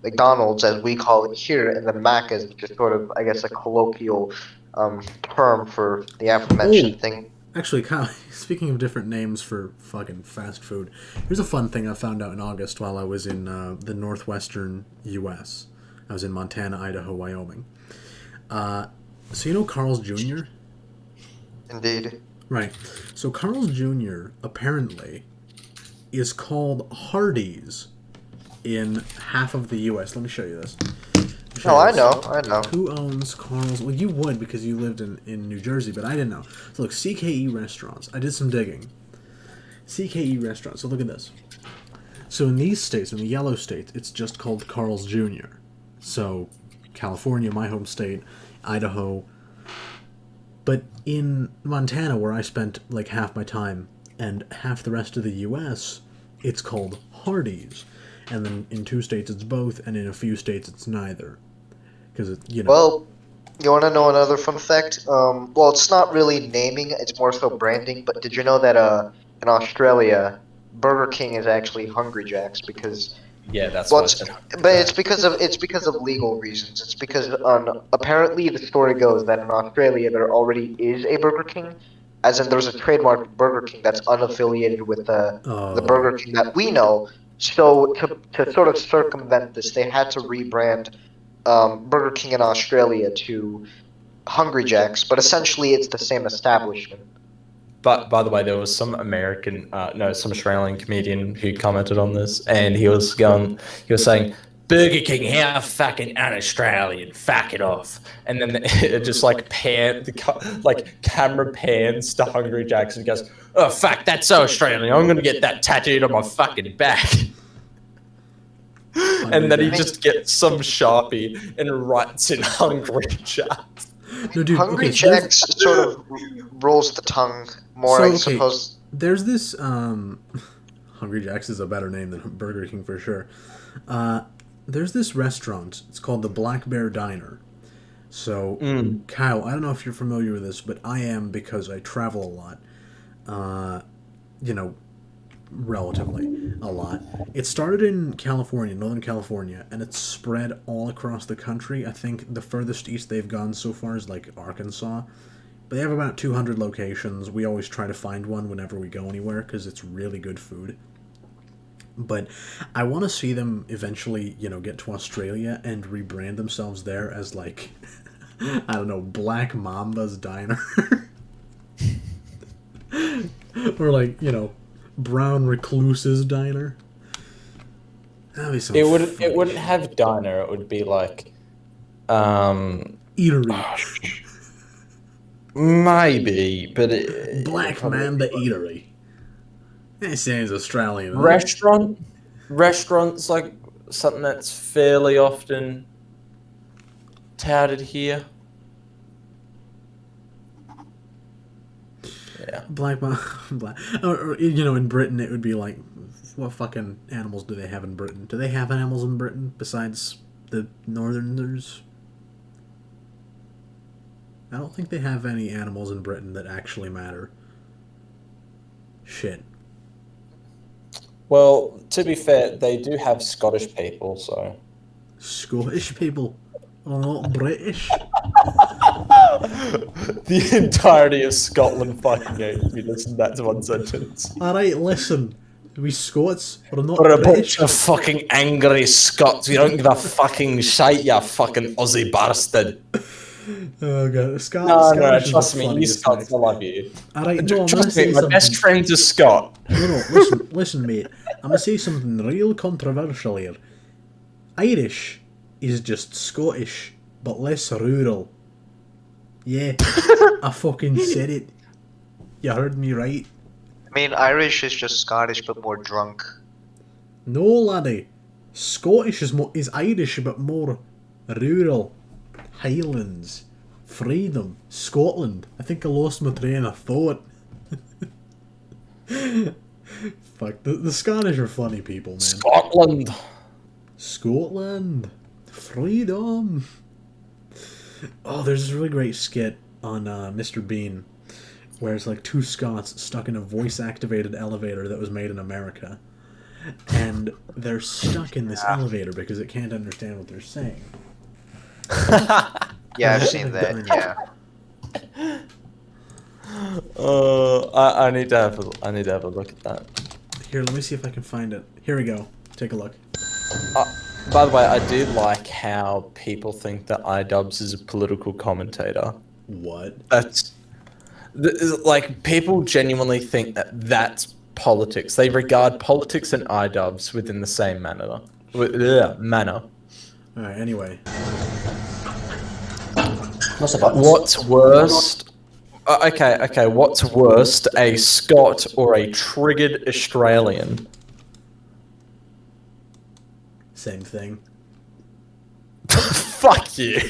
McDonald's, as we call it here, and then Macca's, which is sort of, I guess, a colloquial term for the aforementioned thing. Actually, Kyle, speaking of different names for fucking fast food, here's a fun thing I found out in August while I was in the northwestern U.S. I was in Montana, Idaho, Wyoming. So you know Carl's Jr.? Indeed. Right. So Carl's Jr. apparently is called Hardee's in half of the U.S. Let me show you this. Oh, I know. Who owns Carl's? Well, you would because you lived in New Jersey, but I didn't know. So look, CKE Restaurants. I did some digging. CKE Restaurants. So look at this. So in these states, in the yellow states, it's just called Carl's Jr. So California, my home state, Idaho. But in Montana, where I spent like half my time and half the rest of the U.S., it's called Hardee's. And then in 2 states it's both, and in a few states it's neither. Because, you know... Well, you want to know another fun fact? Well, it's not really naming, it's more so branding, but did you know that in Australia, Burger King is actually Hungry Jack's because... Yeah, that's well, what but it's because of legal reasons. It's because apparently the story goes that in Australia there already is a Burger King, as in there's a trademark Burger King that's unaffiliated with the Burger King that we know. So to sort of circumvent this, they had to rebrand Burger King in Australia to Hungry Jack's, but essentially it's the same establishment. But by the way, there was some some Australian comedian who commented on this, and he was saying, Burger King, how fucking un-Australian, fuck it off. And then it just like camera pans to Hungry Jack's and goes, oh fuck, that's so Australian, I'm gonna get that tattooed on my fucking back. And then he just gets some Sharpie and writes in Hungry Jack's. No, dude, Hungry Jack's sort of rolls the tongue more, I suppose. There's this, Hungry Jack's is a better name than Burger King for sure. There's this restaurant, it's called the Black Bear Diner. So, Kyle, I don't know if you're familiar with this, but I am because I travel a lot. Relatively a lot. It started in California, Northern California, and it's spread all across the country. I think the furthest east they've gone so far is like Arkansas. But they have about 200 locations. We always try to find one whenever we go anywhere because it's really good food. But I want to see them eventually, get to Australia and rebrand themselves there as like, I don't know, Black Mamba's Diner. Or like, Brown Recluse's Diner. That'd be some It wouldn't have diner, it would be like eatery. Maybe, but Black Mamba Eatery. That sounds Australian. Restaurants like something that's fairly often touted here. Yeah. Or, in Britain it would be like, what fucking animals do they have in Britain? Do they have animals in Britain besides the Northerners? I don't think they have any animals in Britain that actually matter. Shit. Well, to be fair, they do have Scottish people, so... Scottish people? Are not British? The entirety of Scotland fucking hates me. Listen, that's one sentence. Alright, listen. We Scots are not We're a British. bunch of fucking angry Scots. We don't give a fucking shite, you fucking Aussie bastard. Oh god, No, trust me, you Scots, I love you. Alright, Trust me, my best friend's a Scot. No, listen, mate. I'm gonna say something real controversial here. Irish is just Scottish, but less rural. Yeah, I fucking said it. You heard me right. I mean, Irish is just Scottish, but more drunk. No, laddie. Scottish is Irish, but more rural. Highlands. Freedom. Scotland. I think I lost my train of thought. Fuck, the Scottish are funny people, man. Scotland. Scotland. Freedom. Oh, there's this really great skit on Mr. Bean where it's like two Scots stuck in a voice-activated elevator that was made in America. And they're stuck in this elevator because it can't understand what they're saying. Yeah, I've seen that, yeah. I need to have a look at that. Here, let me see if I can find it. Here we go. Take a look. By the way, I do like how people think that iDubbbz is a political commentator. What? Like, people genuinely think that that's politics. They regard politics and iDubbbz within the same manner. Alright, anyway. What's worst? Okay, what's worst, a Scot or a triggered Australian? Same thing. Fuck you.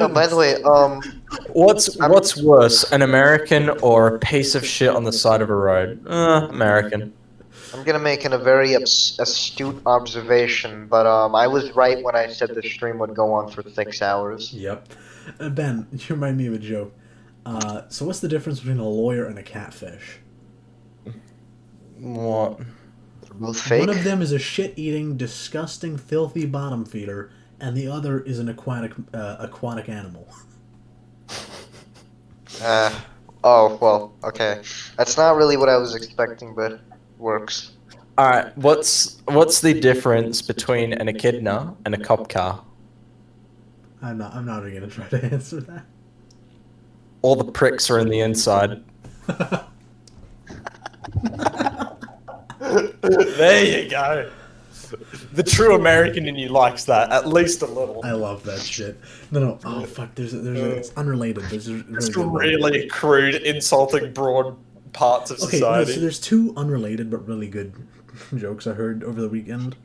Oh, by the way, What's worse, an American or a piece of shit on the side of a road? American. I'm gonna make a very astute observation, but I was right when I said the stream would go on for 6 hours. Yep. Ben, you remind me of a joke. So what's the difference between a lawyer and a catfish? What? Both fake? One of them is a shit-eating, disgusting, filthy bottom feeder, and the other is an aquatic animal. Oh, well, okay. That's not really what I was expecting, but works. Alright, what's the difference between an echidna and a cop car? I'm not even gonna try to answer that. All the pricks are in the inside. There you go. The true American in you likes that, at least a little. I love that shit. No. Oh fuck. It's unrelated. It's really crude, insulting, broad parts of society. So there's two unrelated but really good jokes I heard over the weekend.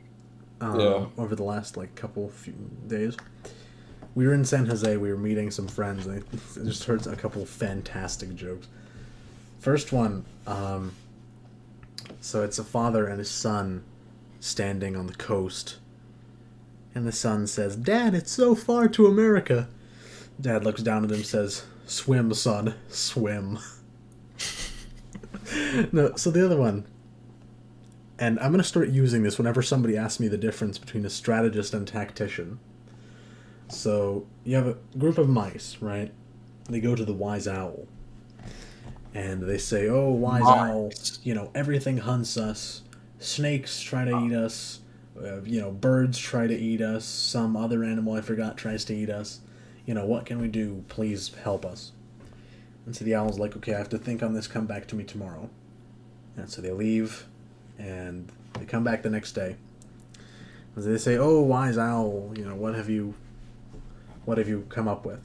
Over the last few days. We were in San Jose. We were meeting some friends. And I just heard a couple fantastic jokes. First one. So it's a father and his son standing on the coast, and the son says, "Dad, it's so far to America." Dad looks down at him and says, "Swim, son, swim." No, so the other one, and I'm going to start using this whenever somebody asks me the difference between a strategist and tactician. So you have a group of mice, right? They go to the wise owl, and they say, "Oh, wise owl, everything hunts us. Snakes try to eat us, birds try to eat us, some other animal I forgot tries to eat us. What can we do? Please help us." And so the owl's like, "Okay, I have to think on this, come back to me tomorrow." And so they leave, and they come back the next day. And they say, "Oh, wise owl, what have you come up with?"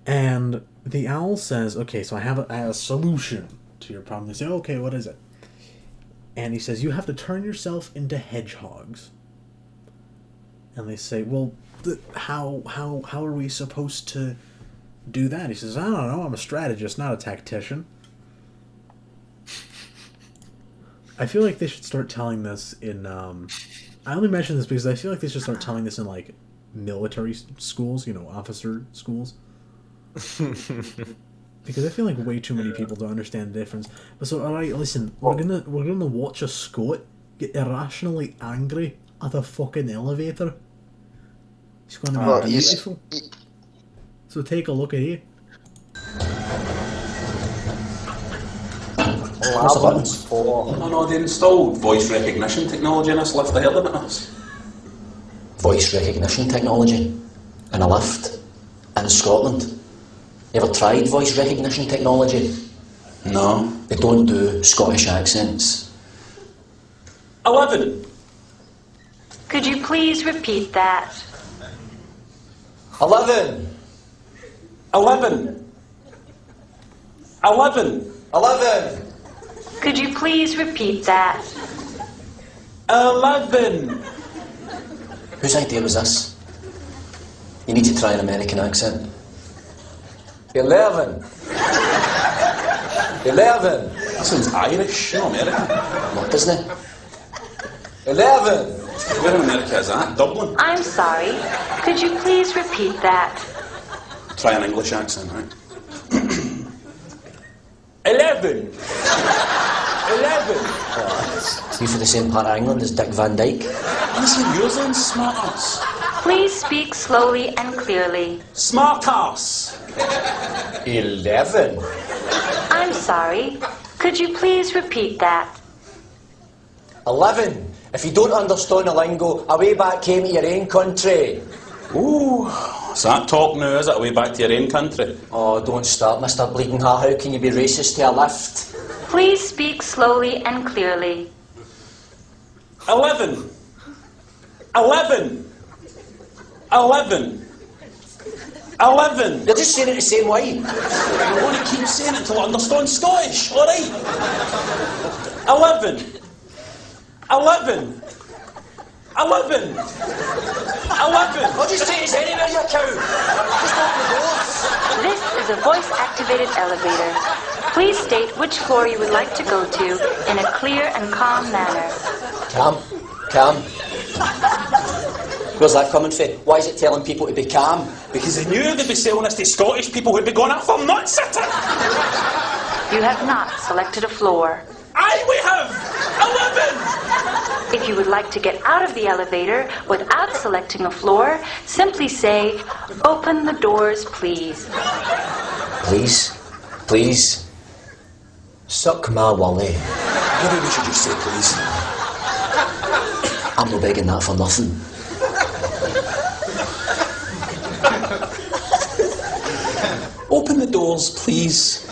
And the owl says, "Okay, so I have a solution to your problem." They say, "Okay, what is it?" And he says, "You have to turn yourself into hedgehogs." And they say, "Well, how are we supposed to do that?" He says, "I don't know. I'm a strategist, not a tactician." I feel like they should start telling this in. I only mention this because I feel like they should start telling this in military schools, officer schools. Because I feel like way too many people don't understand the difference. But so, alright, listen, we're gonna watch a Scot get irrationally angry at a fucking elevator. It's gonna be beautiful. So take a look at it. No, they installed voice recognition technology in this lift. I heard about this. Voice recognition technology in a lift in Scotland. You ever tried voice recognition technology? No. They don't do Scottish accents. 11. Could you please repeat that? 11. 11. 11. 11. Could you please repeat that? 11. Whose idea was this? You need to try an American accent. 11. 11. That sounds Irish, not American. What, doesn't it? 11. Where in America is that? Dublin? I'm sorry. Could you please repeat that? Try an English accent, right? 11. 11. You for the same part of England as Dick Van Dyke? Honestly, yours then, smart ass. Please speak slowly and clearly. Smart ass. 11. I'm sorry. Could you please repeat that? 11. If you don't understand the lingo, away back home to your own country. Ooh, is that talk now, is it? Way back to your own country? Oh, don't start, Mr. Bleeding Heart. How can you be racist to a lift? Please speak slowly and clearly. 11. 11. 11. 11. You're just saying it the same way. I want to keep saying it until I understand Scottish, alright? 11. 11. 11. 11. I'll just take his anywhere, you cow. Just open the doors. This is a voice-activated elevator. Please state which floor you would like to go to in a clear and calm manner. Calm. Calm. Where's that coming from? Why is it telling people to be calm? Because they knew they'd be selling this to Scottish people who'd be going out for nuts at it. You have not selected a floor. Aye, we have! 11! If you would like to get out of the elevator without selecting a floor, simply say, "Open the doors, please." Please? Please? Suck my wally. Maybe we should just say please. I'm not begging that for nothing. Open the doors, please.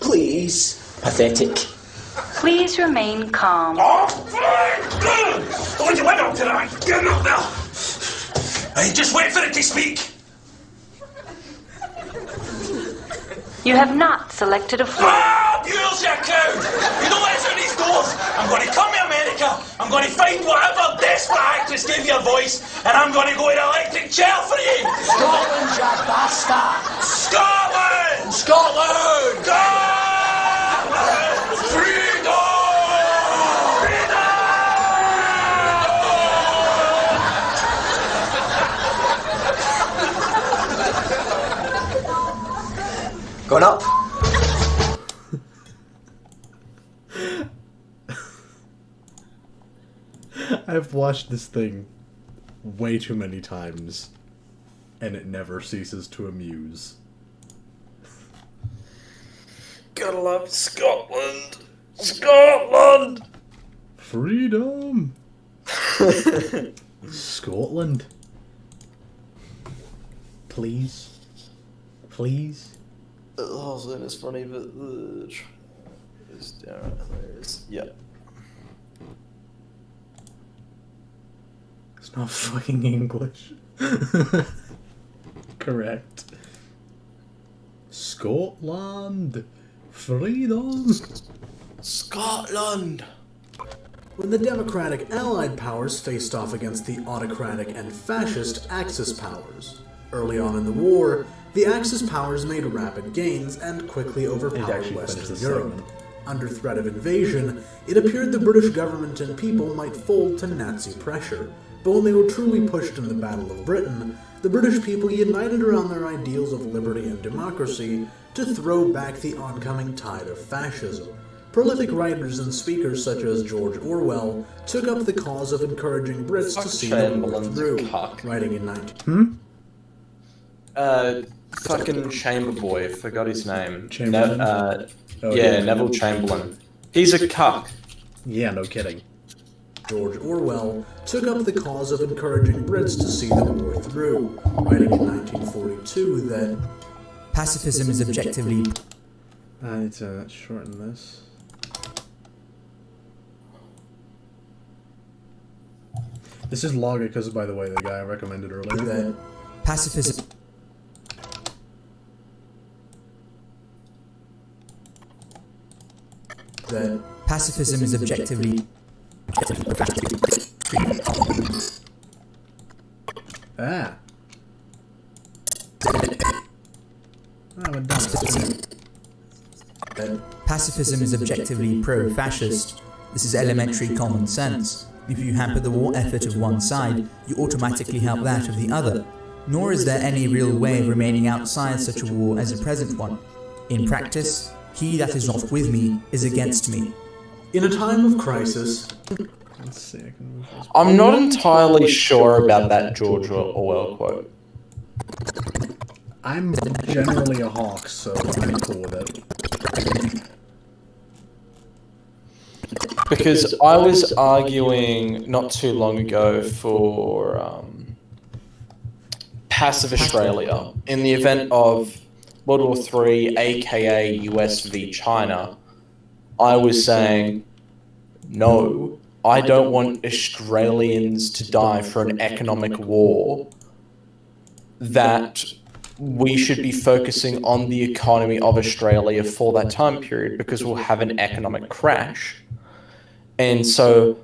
Please. Pathetic. Please remain calm. Don't you wait up tonight. Get up there. Hey, just wait for it to speak. You have not selected a floor. Ah, mules, you cow! You don't let us through these doors. I'm going to come to America. I'm going to find whatever desperate actress gave you a voice, and I'm going to go in an electric chair for you. Scotland, you bastard! Scotland! Scotland! Scotland! Freedom! Going up. I've watched this thing way too many times, and it never ceases to amuse. Gotta love Scotland! Scotland! Freedom! Scotland. Please. Please. The whole thing is funny, but it's down there. Yep. It's not fucking English. Correct. Scotland. Freedom. Scotland. When the democratic Allied powers faced off against the autocratic and fascist Axis powers. Early on in the war, the Axis powers made rapid gains and quickly overpowered Western Europe. Under threat of invasion, it appeared the British government and people might fold to Nazi pressure. But when they were truly pushed in the Battle of Britain, the British people united around their ideals of liberty and democracy to throw back the oncoming tide of fascism. Prolific writers and speakers such as George Orwell took up the cause of encouraging Brits to see the war through, writing in 19... Fucking Chamber Boy, forgot his name. Chamberlain? Neville Chamberlain. He's a cuck. Yeah, no kidding. George Orwell took up the cause of encouraging Brits to see the war through, writing in 1942 that pacifism is objectively... I need to shorten this. This is Logicus, by the way, the guy I recommended earlier. That pacifism... That pacifism is objectively... Ah. Pacifism is objectively pro-fascist. This is elementary common sense. If you hamper the war effort of one side, you automatically help that of the other. Nor is there any real way of remaining outside such a war as a present one. In practice, he that is not with me is against me. In a time of crisis... Let's see, I can move this. I'm not entirely sure about that George Orwell quote. I'm generally a hawk, so I'm cool with it. Because I was arguing not too long ago for passive Australia in the event of World War III, aka US v China. I was saying, no, I don't want Australians to die for an economic war, that we should be focusing on the economy of Australia for that time period because we'll have an economic crash. And so,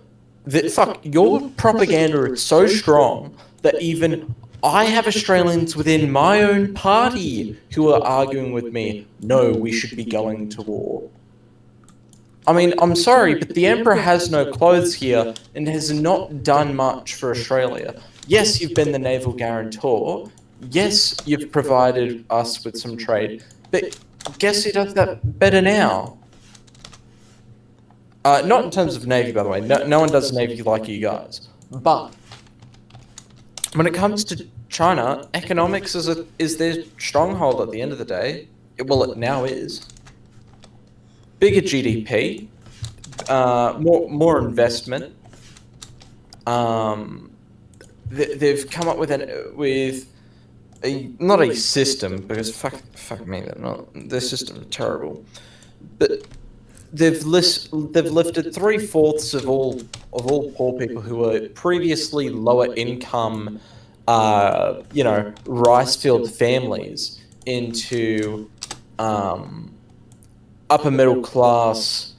fuck, your propaganda is so strong that even I have Australians within my own party who are arguing with me, no, we should be going to war. I mean, I'm sorry, but the Emperor has no clothes here and has not done much for Australia. Yes, you've been the naval guarantor. Yes, you've provided us with some trade. But guess who does that better now? Not in terms of Navy, by the way. No one does Navy like you guys. But when it comes to China, economics is their stronghold at the end of the day. Well, it now is. Bigger GDP, more investment. They've come up with not a system, because fuck me, their system is terrible. But they've lifted 3/4 of all poor people who were previously lower income, rice field families into upper middle class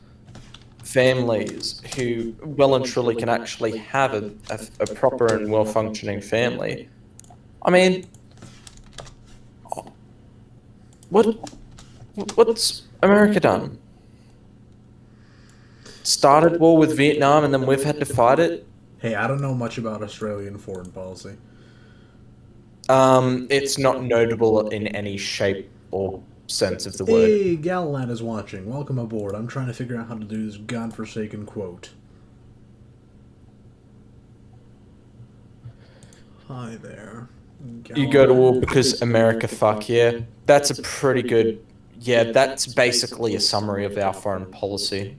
families who well and truly can actually have a proper and well functioning family. I mean, what's America done? Started war with Vietnam and then we've had to fight it? Hey, I don't know much about Australian foreign policy. It's not notable in any shape or sense of the word. Hey, Galaland is watching. Welcome aboard. I'm trying to figure out how to do this godforsaken quote. Hi there. You go to war because America, fuck yeah. That's a pretty good... Yeah, that's basically a summary of our foreign policy.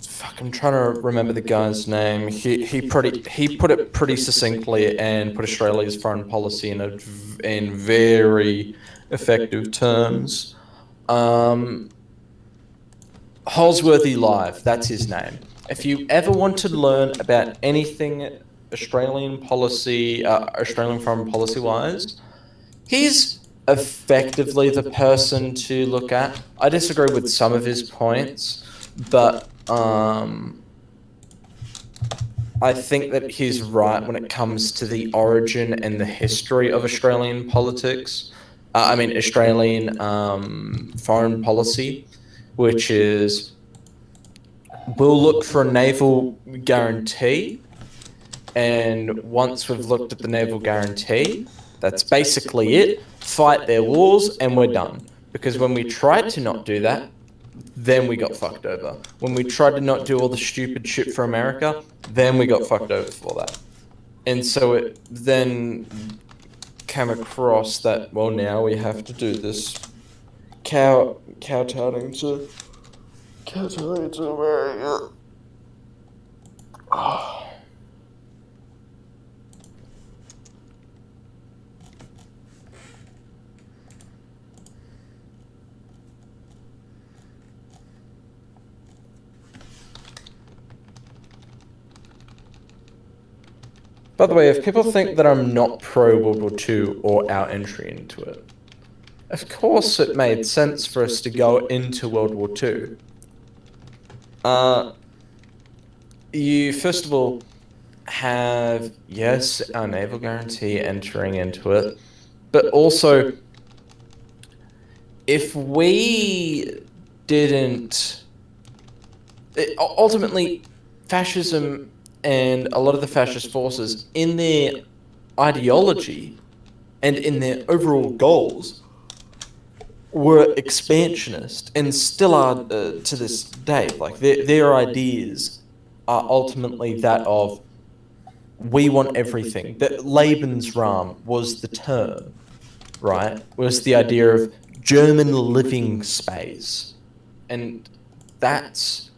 Fuck, I'm trying to remember the guy's name. He put it pretty succinctly and put Australia's foreign policy in very effective terms. Holsworthy Live, that's his name. If you ever want to learn about anything Australian policy, Australian foreign policy wise, he's effectively the person to look at. I disagree with some of his points, but I think that he's right when it comes to the origin and the history of Australian politics. Australian foreign policy, which is we'll look for a naval guarantee, and once we've looked at the naval guarantee, that's basically it. Fight their wars and we're done. Because when we tried to not do that, then we got fucked over. When we tried to not do all the stupid shit for America, then we got fucked over for that. And so it then came across that, well, now we have to do this kowtowing to America. Oh. By the way, if people think that I'm not pro World War II or our entry into it, of course it made sense for us to go into World War II. You, first of all, have, yes, our naval guarantee entering into it, but also, if we didn't... Ultimately, fascism and a lot of the fascist forces, in their ideology and in their overall goals, were expansionist and still are to this day. Like their ideas are ultimately that of we want everything. That Lebensraum was the term, right? Was the idea of German living space, and that's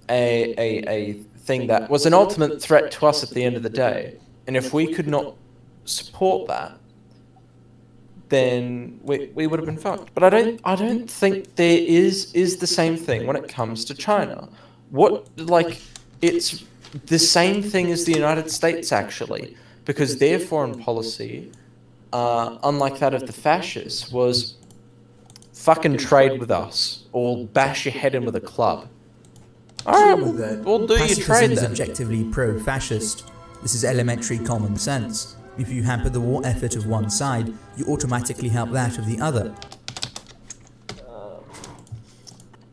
a thing that was an ultimate threat to us at the end of the day. And if we could not support that, then we would have been fucked. But I don't think there is the same thing when it comes to China. It's the same thing as the United States, actually, because their foreign policy, unlike that of the fascists, was fucking trade with us or bash your head in with a club. Alright, we'll do your trade Pacifism is then. objectively pro-fascist. This is elementary common sense. If you hamper the war effort of one side, you automatically help that of the other.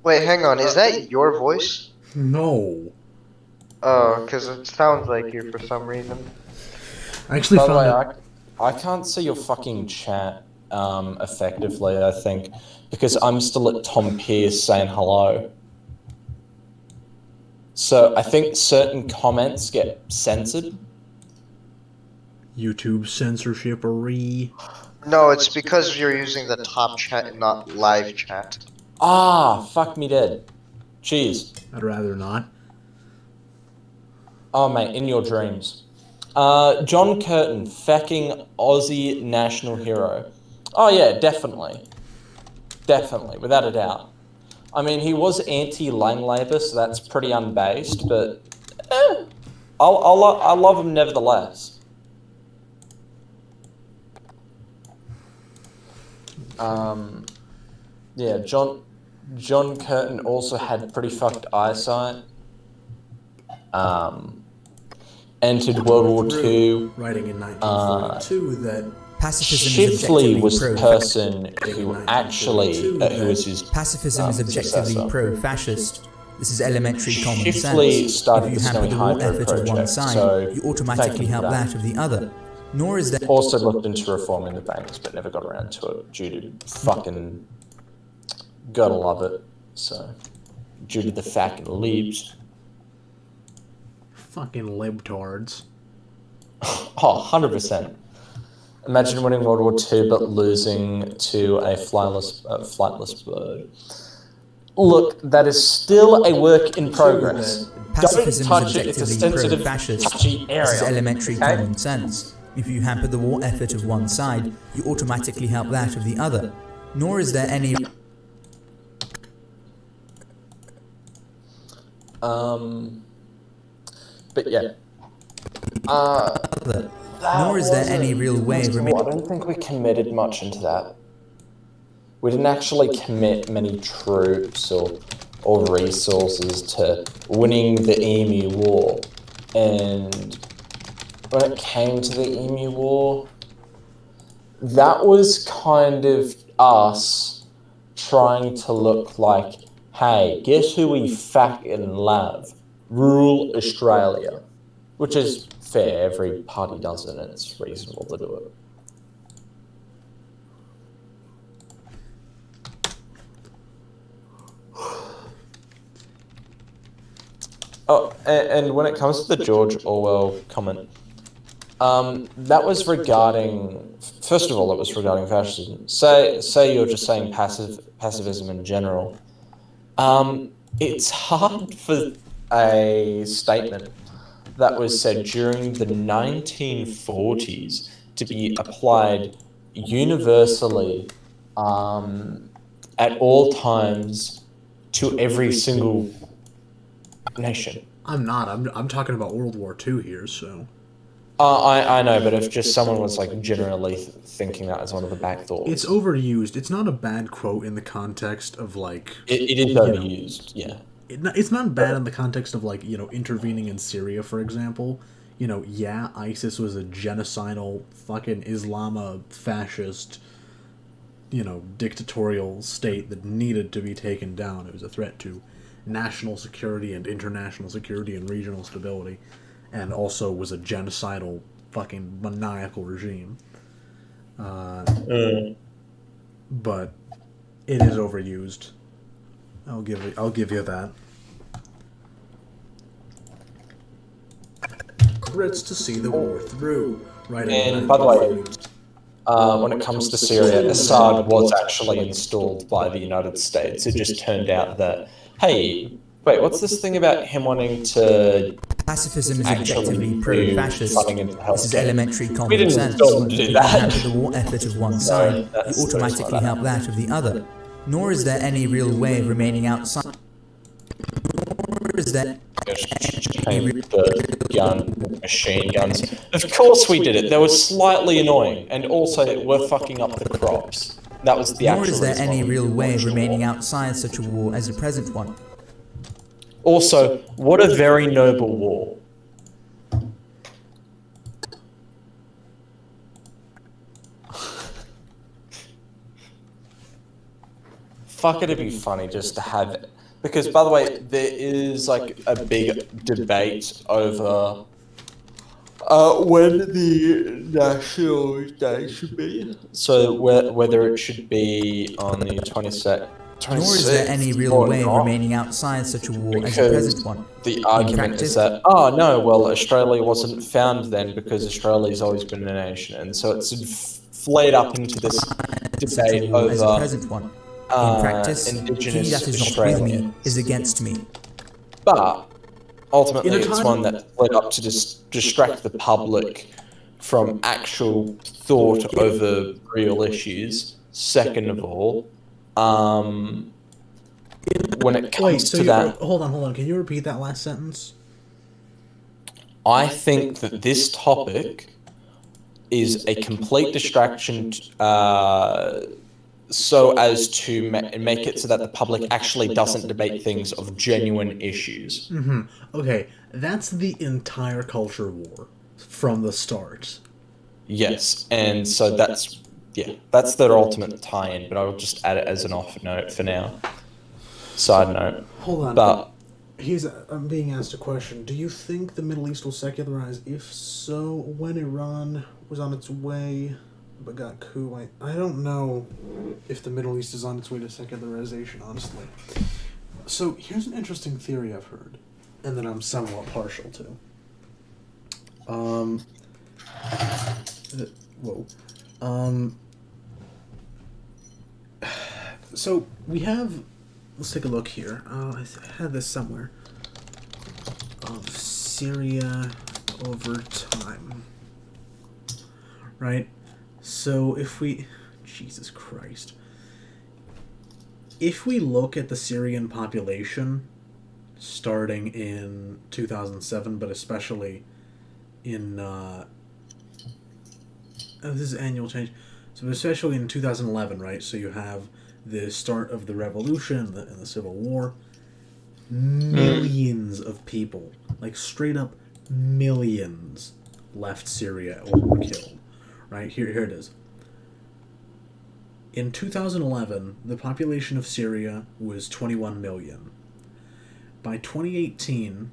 Wait, hang on. Is that your voice? No. Oh, because it sounds like you for some reason. I actually By the found way, I can't see your fucking chat effectively, I think, because I'm still at Tom Pierce saying hello. So I think certain comments get censored. YouTube censorship-ary. No, it's because you're using the top chat and not live chat. Ah, fuck me dead. Cheers. I'd rather not. Oh, mate, in your dreams. John Curtin, fucking Aussie national hero. Oh, yeah, definitely. Definitely, without a doubt. I mean, he was anti-Langlaber, so that's pretty unbased, but I love him nevertheless. Yeah, John Curtin also had pretty fucked eyesight. Entered World War II. Writing in 1942 that Shifley was the person who actually, who was his Pacifism is objectively successor. pro-fascist. This is elementary common Shifley sense. started If you the hamper Snowy the war Hydro effort of one project, side, so you thank automatically you for help that. that of the other. Nor is there Also looked into reforming the banks, but never got around to it due to fucking... Gotta love it. So, due to the fucking libs. fucking libtards. Oh, 100%. Imagine winning World War II but losing to a flightless bird. Look, that is still a work in progress. Pacifism Don't is touch it, it's a objectively sensitive, pro-fascist. touchy area. This is elementary okay? common sense. If you hamper the war effort of one side, you automatically help that of the other. Nor is there any... But yeah. Nor is there any real way of I don't think we committed much into that. We didn't actually commit many troops or resources to winning the Emu War. And when it came to the Emu War, that was kind of us trying to look like, hey, guess who we fucking love? Rule Australia. Which is fair, every party does it and it's reasonable to do it. Oh, and when it comes to the George Orwell comment, that was regarding, first of all, it was regarding fascism. Say you're just saying pacifism in general. It's hard for a statement that was said during the 1940s to be applied universally at all times to every single nation. I'm talking about World War II here, so. I know, but if just someone was like generally thinking that as one of the back thoughts. It's overused. It's not a bad quote in the context of like. It is overused, yeah. It's not bad in the context of like, intervening in Syria, for example. you know, yeah, ISIS was a genocidal fucking Islamofascist, you know, dictatorial state that needed to be taken down. It was a threat to national security and international security and regional stability, and also was a genocidal fucking maniacal regime. But it is overused. I'll give you that. Crits to see the war through. Right. And by the way, when it comes to Syria, Assad was actually installed by the United States. It just turned out that, hey, wait, what's this thing about him wanting to... Pacifism is objectively pro-fascist. This is elementary We common didn't sense. install him to do If you that. hamper the war effort of one side, you automatically help that of the other. Nor is there any real way of remaining outside. Nor is there the gun, machine guns. Of course we did it. They were slightly annoying, and also we're fucking up the crops. That was the Nor actual is there reason any why we real way of launched the remaining war. outside such a war as the present one. Also, what a very noble war. Fuck, it'd be funny just to have... Because, by the way, there is, like, a big debate over when the National Day should be. So, whether it should be on the 26th. Nor is there any real way of remaining outside such a war as the present one. The argument is that, oh no, well, Australia wasn't found then because Australia's always been a nation, and so it's flared up into this debate As the over present one. In practice, he Indigenous that is not Australia. with me is against me. But ultimately, In a it's time- one that led up to distract the public from actual thought over real issues. Second of all, when it comes Wait, so to that, hold on. Can you repeat that last sentence? I think that this topic is a complete distraction, so as to make it so that the public actually doesn't debate things of genuine issues. Mm-hmm. Okay, that's the entire culture war from the start. Yes, and so that's their ultimate tie-in, but I will just add it as an off note for now. Side note. Hold on. But I'm being asked a question. Do you think the Middle East will secularize? If so, when Iran was on its way but got Kuwait? I don't know if the Middle East is on its way to secularization, honestly. So here's an interesting theory I've heard, and that I'm somewhat partial to. So we have, let's take a look here. I had this somewhere. Of Syria over time. Right? So if we, Jesus Christ. If we look at the Syrian population starting in 2007, but especially in, this is annual change. So especially in 2011, right? So you have the start of the revolution and the civil war. Millions of people, like straight up millions, left Syria or were killed. Right? Here it is. In 2011, the population of Syria was 21 million. By 2018,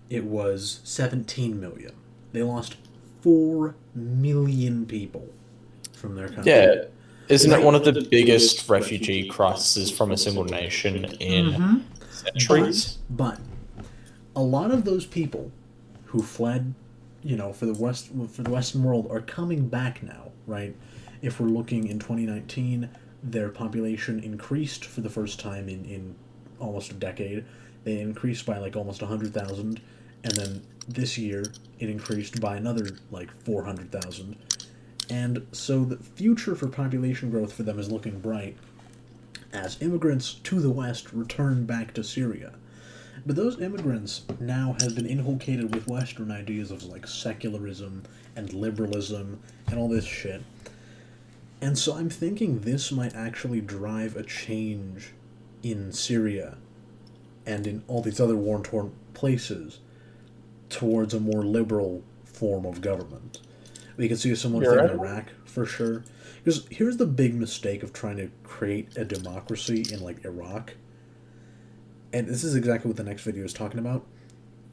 it was 17 million. They lost 4 million people from their country. yeah, isn't it one of the biggest refugee crises from a single nation in centuries? But a lot of those people who fled, for the Western world are coming back now, right? If we're looking in 2019, their population increased for the first time in almost a decade. They increased by like almost 100,000, and then this year it increased by another like 400,000. And so the future for population growth for them is looking bright as immigrants to the West return back to Syria. But those immigrants now have been inculcated with Western ideas of like secularism and liberalism and all this shit. And so I'm thinking this might actually drive a change in Syria and in all these other war-torn places towards a more liberal form of government. We can see a similar You're thing right. in Iraq, for sure. Because here's the big mistake of trying to create a democracy in, like, Iraq. And this is exactly what the next video is talking about.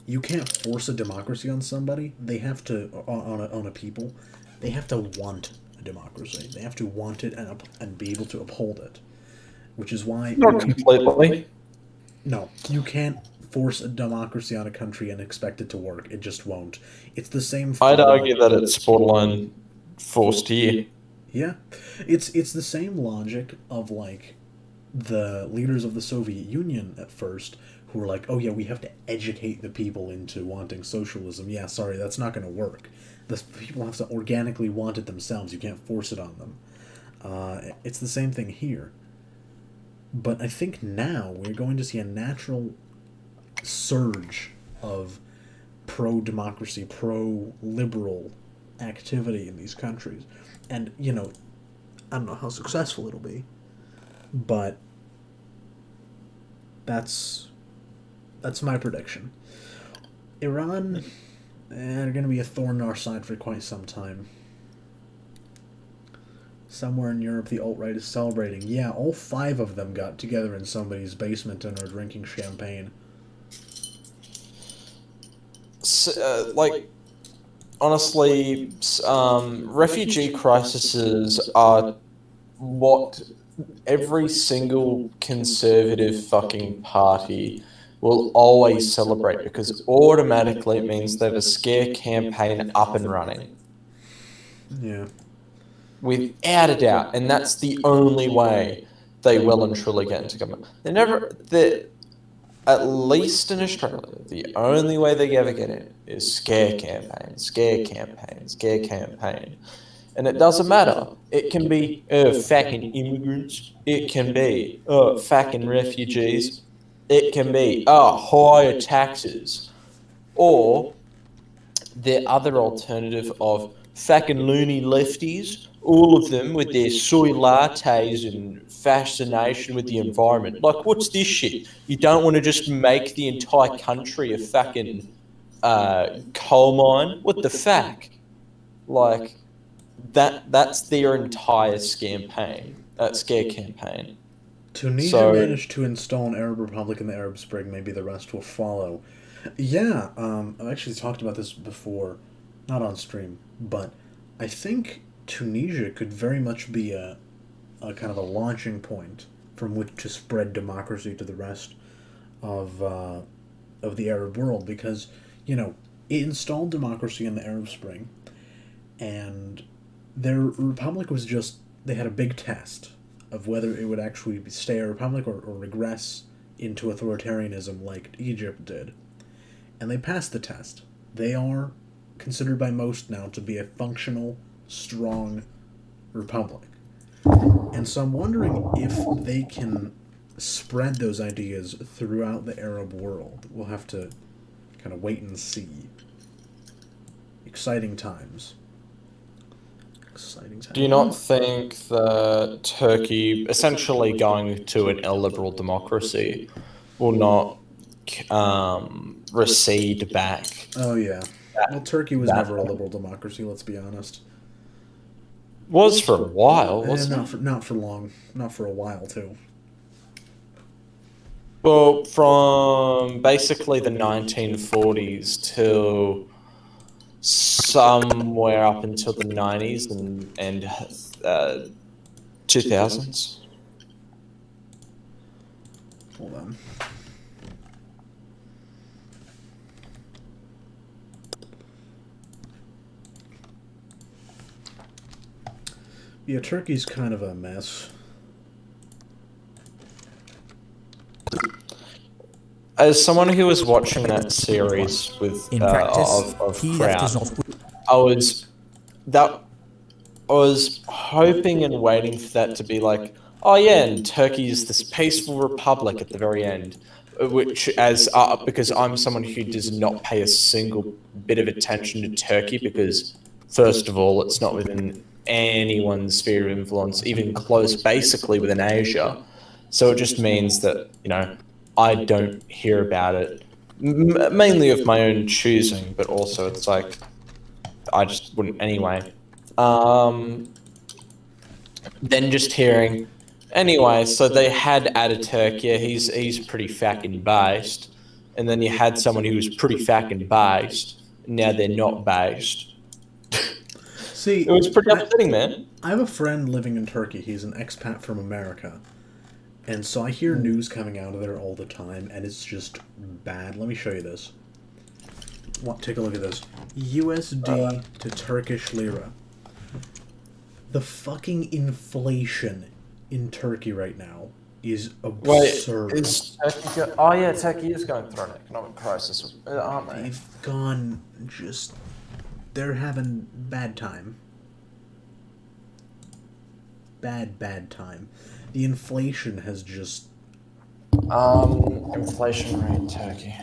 You can't force a democracy on somebody. They have to, on a people, they have to want a democracy. They have to want it and be able to uphold it. Which is why... Not completely. No, you can't force a democracy on a country and expect it to work. It just won't. It's the same... I'd argue that it's borderline forced here. Yeah. It's the same logic of, like, the leaders of the Soviet Union at first, who were like, oh yeah, we have to educate the people into wanting socialism. Yeah, sorry, that's not going to work. The people have to organically want it themselves. You can't force it on them. It's the same thing here. But I think now we're going to see a natural surge of pro-democracy, pro-liberal activity in these countries. And, you know, I don't know how successful it'll be, but that's my prediction. Iran, they're going to be a thorn in our side for quite some time. Somewhere in Europe, the alt-right is celebrating. Yeah, all 5 of them got together in somebody's basement and are drinking champagne. So, like, honestly, refugee crises are what every single conservative fucking party will always celebrate, because automatically it means they have a scare campaign up and running. Yeah. Without a doubt, and that's the only way they well and truly get into government. At least in Australia, the only way they ever get in is scare campaign, scare campaign, scare campaign. And it doesn't matter. It can be fucking immigrants. It can be fucking refugees. It can be higher taxes. Or the other alternative of fucking loony lefties, all of them with their soy lattes and fascination with the environment. Like, what's this shit? You don't want to just make the entire country a fucking coal mine? What the fuck? Like, that's their entire scare campaign. Tunisia managed to install an Arab Republic in the Arab Spring. Maybe the rest will follow. Yeah, I've actually talked about this before. Not on stream, but I think Tunisia could very much be a kind of a launching point from which to spread democracy to the rest of the Arab world, because, you know, it installed democracy in the Arab Spring, and their republic was just, they had a big test of whether it would actually stay a republic or regress into authoritarianism like Egypt did. And they passed the test. They are considered by most now to be a functional, strong republic. And so I'm wondering if they can spread those ideas throughout the Arab world. We'll have to kind of wait and see. Exciting times. Exciting times. Do you not think that Turkey, essentially going to an illiberal democracy, will not recede back? Oh, yeah. Well, Turkey was never a liberal democracy, let's be honest. Was for a while, wasn't it? Not for long. Not for a while, too. Well, from basically the 1940s till somewhere up until the 90s and 2000s. Hold on. Yeah, Turkey's kind of a mess. As someone who was watching that series with In practice, of he Crown, does not. I was hoping and waiting for that to be like, oh yeah, and Turkey is this peaceful republic at the very end, which because I'm someone who does not pay a single bit of attention to Turkey, because first of all, it's not within anyone's sphere of influence, even close, basically within Asia. So it just means that, you know, I don't hear about it mainly of my own choosing, but also it's like I just wouldn't anyway. Then just hearing, anyway, so they had Ataturk, yeah, he's pretty fucking based, and then you had someone who was pretty fucking based, and now they're not based. See, it was pretty upsetting, man. I have a friend living in Turkey. He's an expat from America. And so I hear news coming out of there all the time, and it's just bad. Let me show you this. Take a look at this. USD to Turkish lira. The fucking inflation in Turkey right now is absurd. Wait, is Turkey oh yeah, Turkey is going through an economic crisis, aren't they? They've gone just... They're having bad time. Bad time. The inflation has just... Inflation rate in Turkey.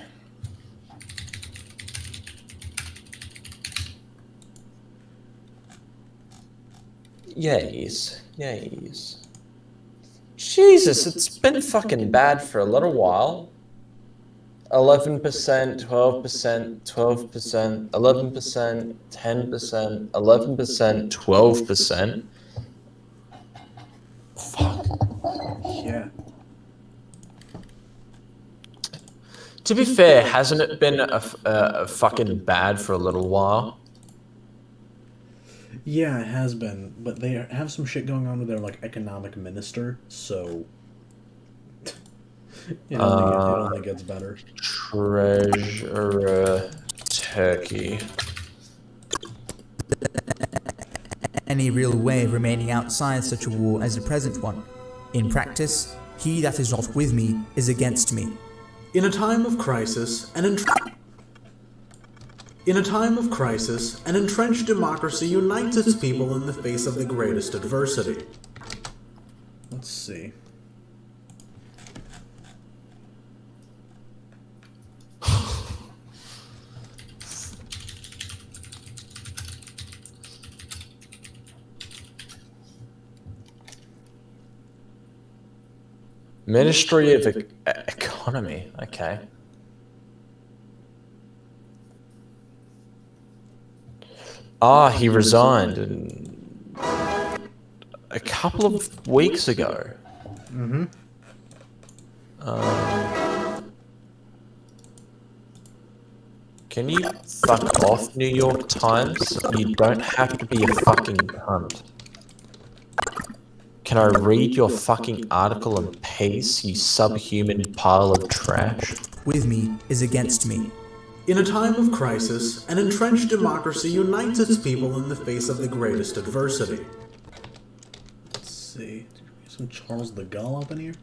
Yes. Jesus, it's been fucking bad for a little while. 11%, 12%, 12%, 11%, 10%, 11%, 12%. Fuck. Yeah. To be fair, hasn't it been a fucking bad for a little while? Yeah, it has been, but they have some shit going on with their like economic minister, so it only gets better. Treasurer Turkey. Any real way of remaining outside such a war as the present one. In practice, he that is not with me is against me. In a time of crisis, an entrenched democracy unites its people in the face of the greatest adversity. Let's see. Ministry of Economy, okay. He resigned a couple of weeks ago. Mm-hmm. Can you fuck off, New York Times? You don't have to be a fucking cunt. Can I read your fucking article in peace, you subhuman pile of trash? With me is against me. In a time of crisis, an entrenched democracy unites its people in the face of the greatest adversity. Let's see. Some Charles de Gaulle up in here?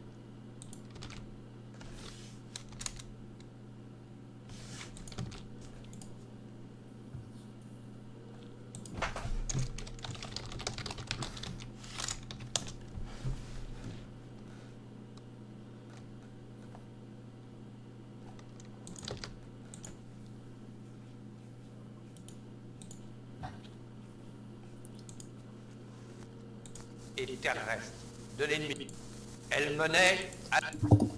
Et terrestre de l'ennemi. Elle menait à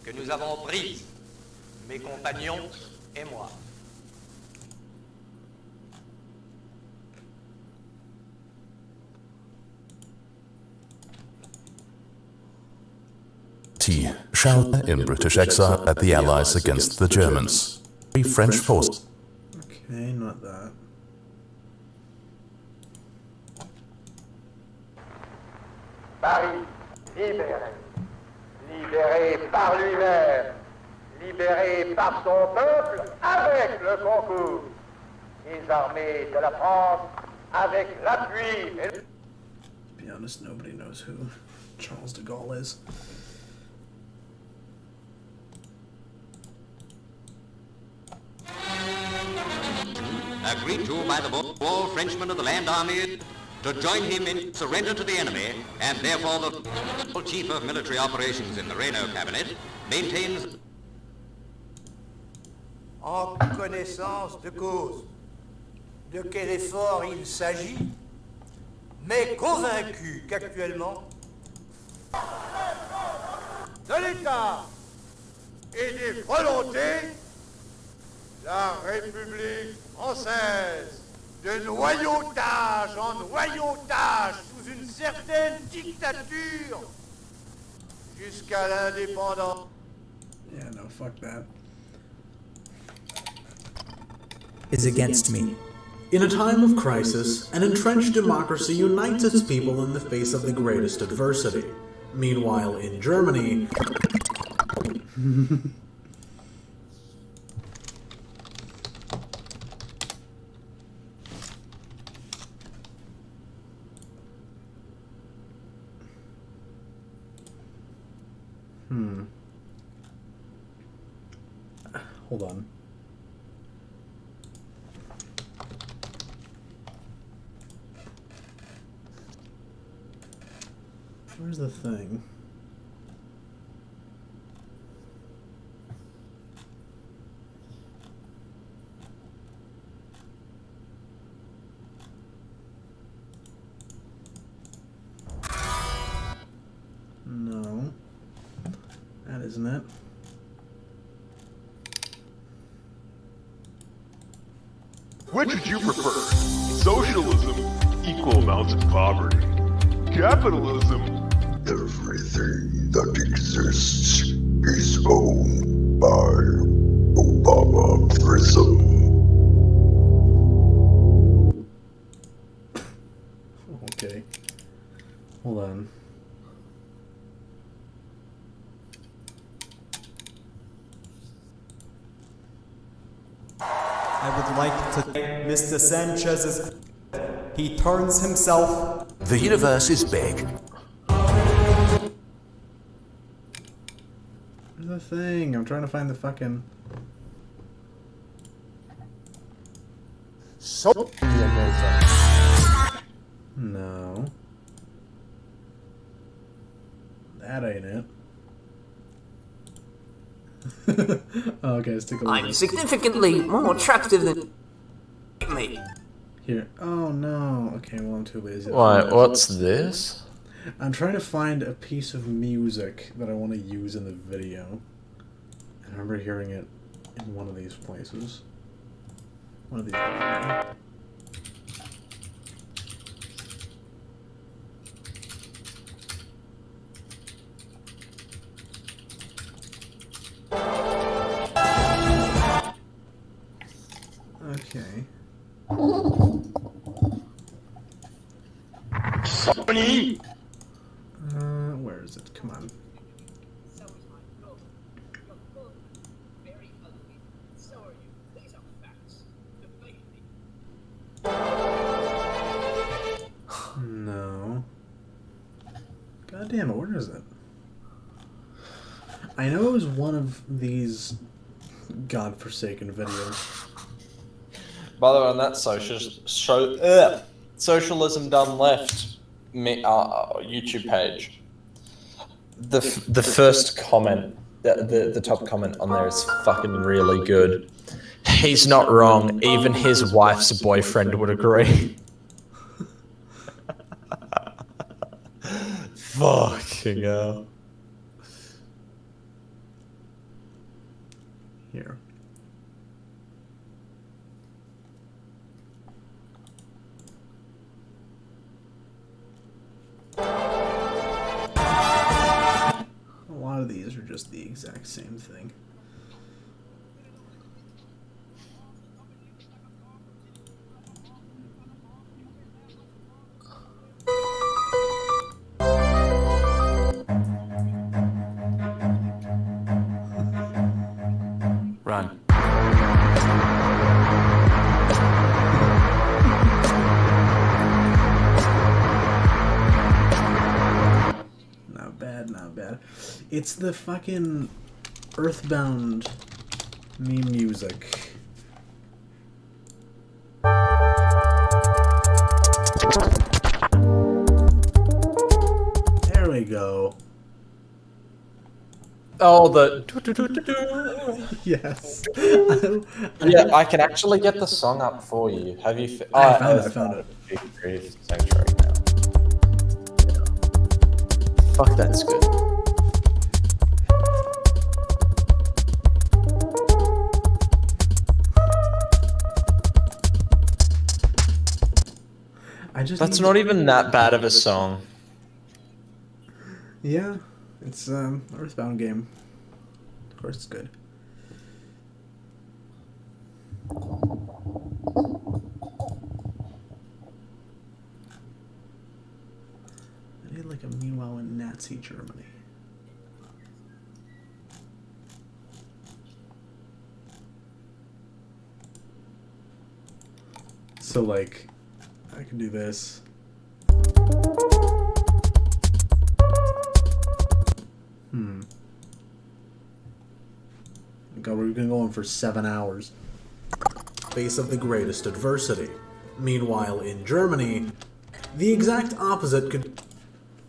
que nous avons prise, mes compagnons et moi. T. Shelter in British exile at the Allies against the Germans. Free French force. Okay, not that. Paris, libéré. Libéré par lui-même. Libéré par son peuple avec le concours. Les armées de la France avec l'appui et To be honest, nobody knows who Charles de Gaulle is. agreed to by the all Frenchmen of the land army to join him in surrender to the enemy, and therefore the chief of military operations in the Reynaud cabinet maintains en connaissance de cause de quel effort il s'agit, mais convaincu qu'actuellement de l'État et des volontés la République française, de noyautage en noyautage sous une certaine dictature, jusqu'à l'indépendance. Yeah, no, fuck that. Is against me. In a time of crisis, an entrenched democracy unites its people in the face of the greatest adversity. Meanwhile, in Germany... Hold on. Where's the thing? No. That isn't it. Which would you prefer? Socialism, equal amounts of poverty. Capitalism. Everything that exists is owned by Obama Prism. Okay. Hold on. I would like to thank Mr. Sanchez's. He turns himself. The universe is big. Where's the thing? I'm trying to find the fucking... No. That ain't it. Okay, let's take a look. I'm significantly more attractive than me. Here. Oh no. Okay, well I'm too lazy. Wait, what's this? I'm trying to find a piece of music that I want to use in the video. I remember hearing it in one of these places. One of these. Okay. Sony! Where is it? Come on. No. God damn it, where is it? I know it was one of these godforsaken videos. By the way, on that Socialism Done Left YouTube page, the first comment, the top comment on there is fucking really good. He's not wrong. Even his wife's boyfriend would agree. Fucking hell. Here. A lot of these are just the exact same thing. Run. Not bad, not bad. It's the fucking Earthbound meme music. There we go. Oh, the... Yes. Yeah, I can actually get the song up for you. Have you... I found it. Sanctuary now. Fuck, that's good. That's not even that bad of a song. Yeah, it's an Earthbound game. Of course, it's good. I need like a meanwhile in Nazi Germany. So like, I can do this. God, we've been going for 7 hours. Face of the greatest adversity. Meanwhile, in Germany, the exact opposite could...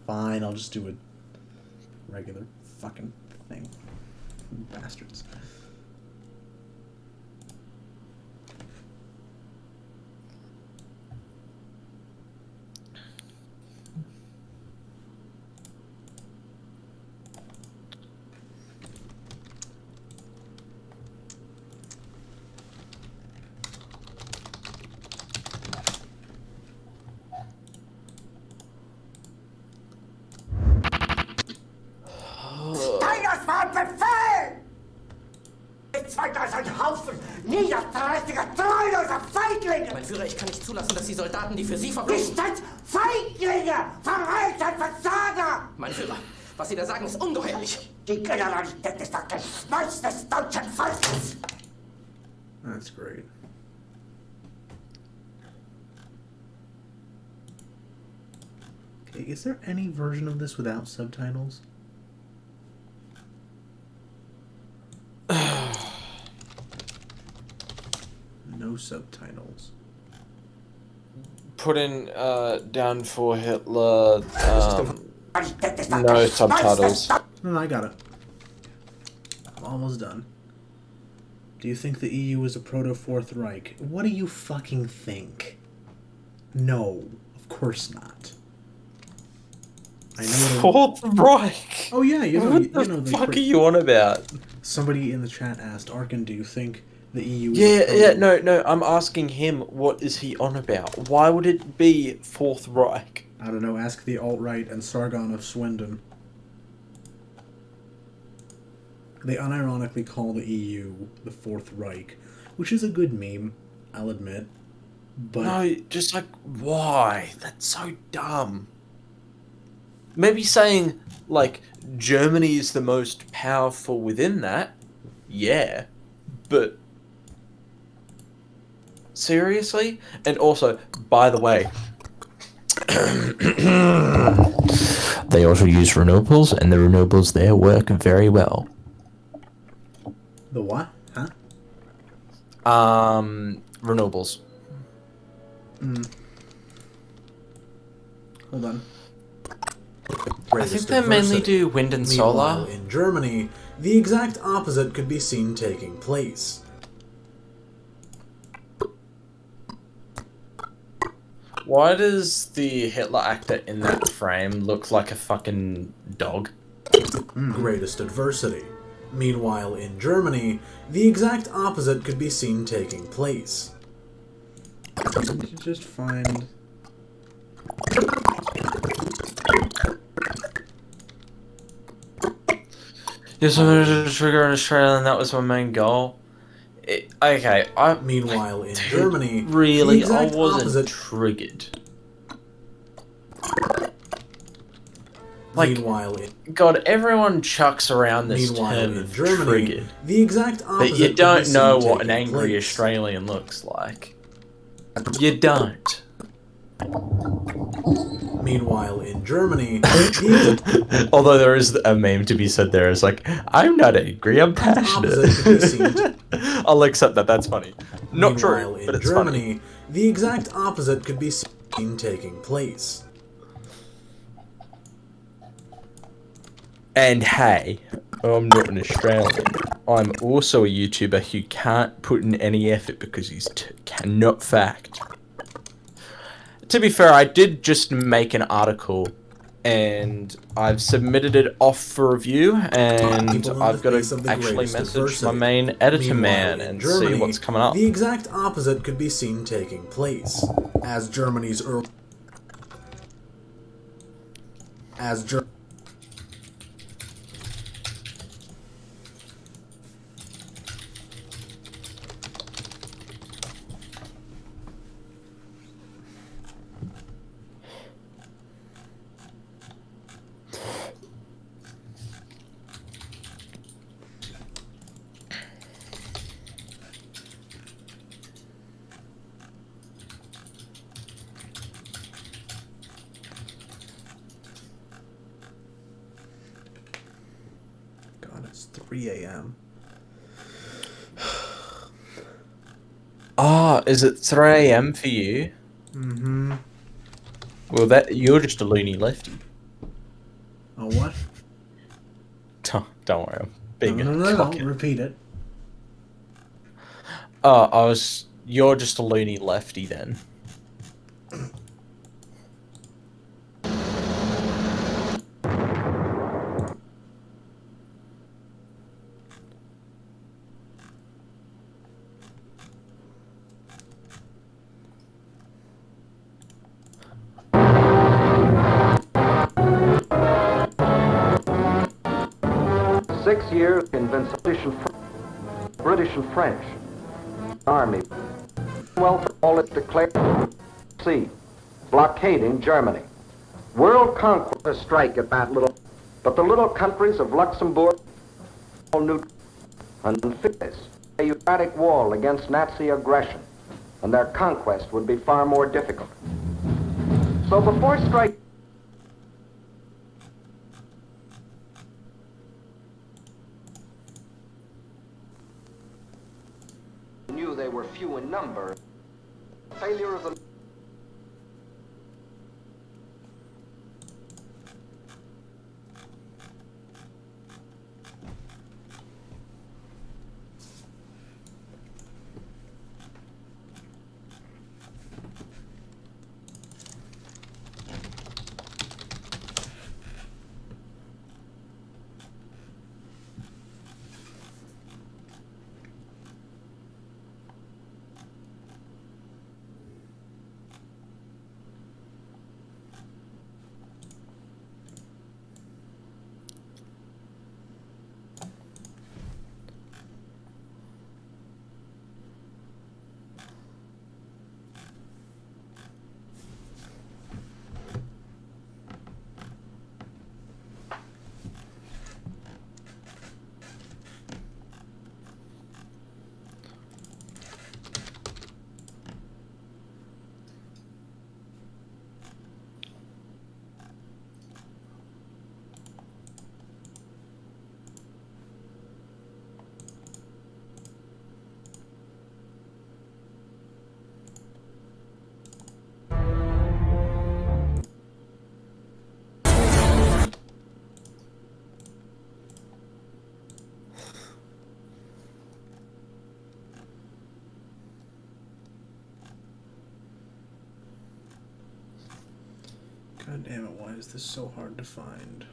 Fine, I'll just do a regular fucking thing. Bastards. Steiners war Befehl! Ihr seid als ein Haufen niederträchtiger, treuloser Feiglinge! Mein Führer, ich kann nicht zulassen, dass die Soldaten, die für Sie verbringen... Ihr seid Feiglinge! Verreiter, Versager! Mein Führer, was Sie da sagen, ist ungeheuerlich. Die Generalität ist das Geschmolz des deutschen Volkes! That's great. Okay, is there any version of this without subtitles? No subtitles. Put in down for Hitler. No subtitles. No, I got it. I'm almost done. Do you think the EU is a proto-Fourth Reich? What do you fucking think? No, of course not. I know Fourth Reich. Oh yeah, you know. What the fuck are you on about? Somebody in the chat asked, Arkin, do you think the EU is No, I'm asking him, what is he on about? Why would it be Fourth Reich? I don't know, ask the alt-right and Sargon of Swindon. They unironically call the EU the Fourth Reich, which is a good meme, I'll admit. But no, just like, why? That's so dumb. Maybe saying, like, Germany is the most powerful within that, yeah, but seriously? And also, by the way, they also use renewables, and the renewables there work very well. The what? Huh? Renewables. Hold on. I think they mainly do wind and solar. Meanwhile, in Germany, the exact opposite could be seen taking place. Why does the Hitler actor in that frame look like a fucking dog? Greatest adversity. Meanwhile, in Germany, the exact opposite could be seen taking place. Just find... Yes, I wanted to trigger in Australia, and that was my main goal. Meanwhile, in Germany, really, the I exact wasn't opposite... triggered. Like, Meanwhile, God, everyone chucks around this term in of Germany, triggered, the exact opposite but you could be don't seen know what an taking angry place. Australian looks like. You don't. Meanwhile, in Germany, Although there is a meme to be said there is like, I'm not angry, I'm passionate. I'll accept that, that's funny. Not true, in but it's Germany, funny. the exact opposite could be seen taking place. And hey, I'm not an Australian. I'm also a YouTuber who can't put in any effort because he's cannot fact. To be fair, I did just make an article and I've submitted it off for review, and I've got to actually message my main editor man and see what's coming up. The exact opposite could be seen taking place. As Germany's early... as German. It's 3 a.m. Ah, is it 3 a.m. for you? Mm-hmm. Well, you're just a loony lefty. Oh, what? Don't worry, I'm being No. Repeat it. You're just a loony lefty then. Years in British and French army, well, for all its declared sea, blockading Germany. World conquest a strike at that little, but the little countries of Luxembourg all knew unfitness, a erratic wall against Nazi aggression, and their conquest would be far more difficult. So before strike. Knew they were few in number. Failure of the God damn it, why is this so hard to find?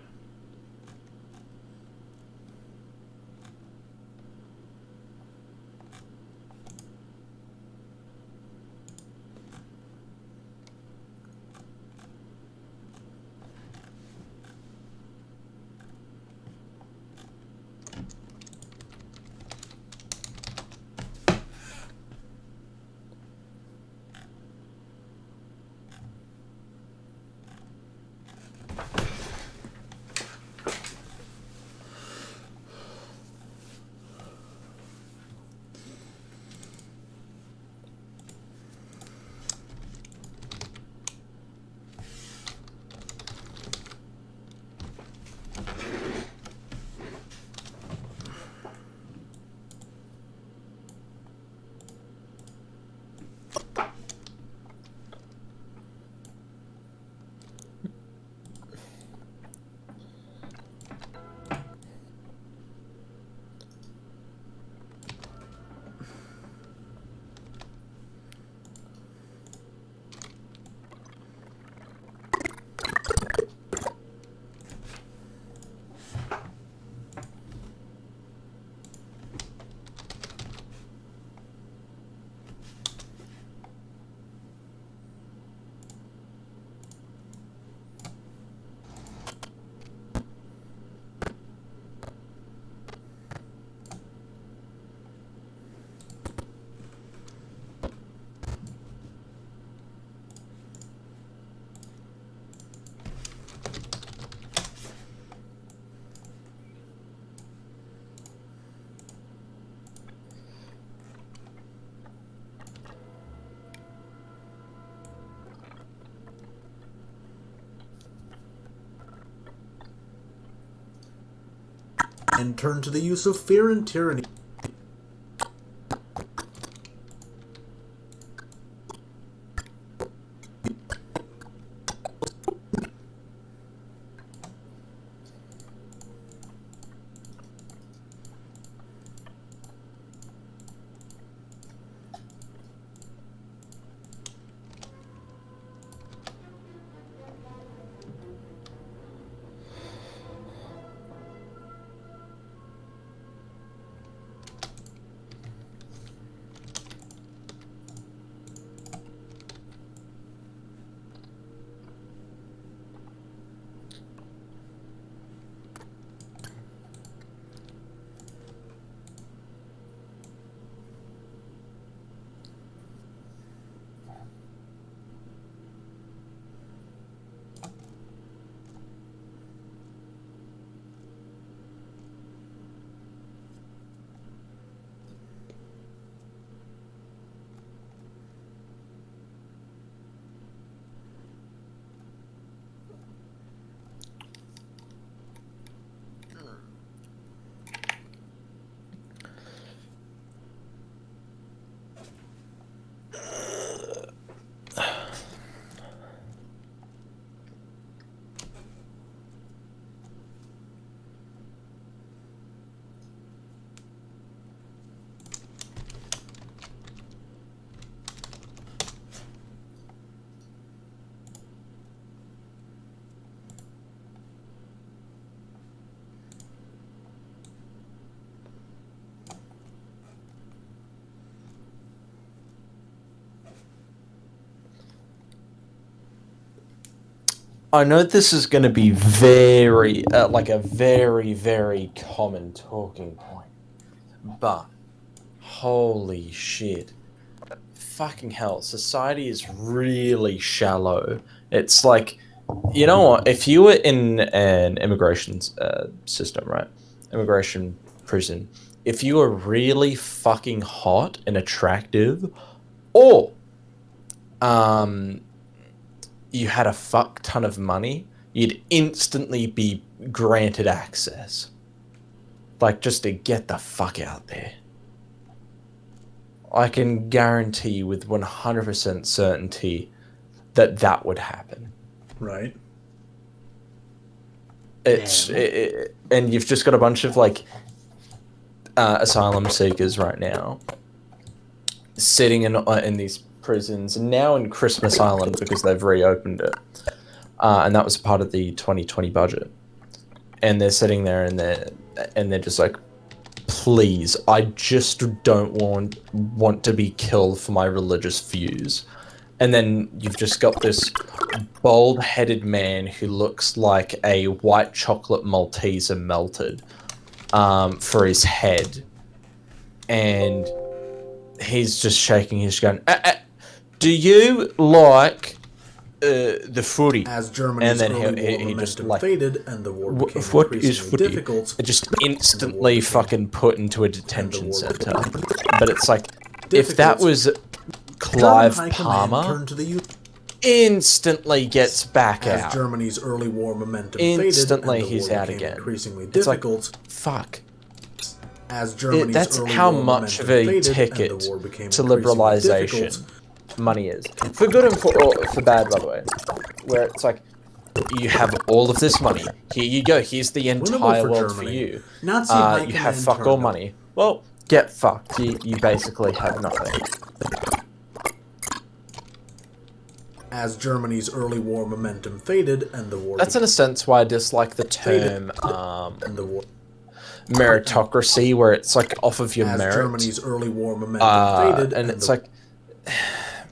and turned to the use of fear and tyranny. I know this is going to be very, like a very, very common talking point, but holy shit. Fucking hell, society is really shallow. It's like, you know what, if you were in an immigration system, right? Immigration prison, if you were really fucking hot and attractive, or you had a fuck ton of money, you'd instantly be granted access. Like, just to get the fuck out there. I can guarantee with 100% certainty that that would happen. Right. And you've just got a bunch of, like, asylum seekers right now sitting in these prisons, and now in Christmas Island because they've reopened it, and that was part of the 2020 budget. And they're sitting there and they're just like, please, I just don't want to be killed for my religious views. And then you've just got this bald-headed man who looks like a white chocolate Malteser melted for his head, and he's just shaking his gun. Do you like the footy? As Germany's and then he just like faded, and the war became what is footy? Difficult. It just instantly fucking put into a detention center. But it's like, if that was Clive Palmer, instantly gets back out. As Germany's early war momentum instantly faded, and the he's war out became again. Increasingly it's difficult. Like, fuck. As Germany's that's early how war much of momentum a faded, ticket and the war became to increasingly liberalization difficult. money is. For good and for bad, by the way. Where it's like, you have all of this money. Here you go. Here's the entire world for you. Nazi you have fuck all money. Well, get fucked. You basically have nothing. As Germany's early war momentum faded, and the war. That's in a sense why I dislike the term and the war. Meritocracy, where it's like off of your As merit. Germany's early war momentum faded, and it's like,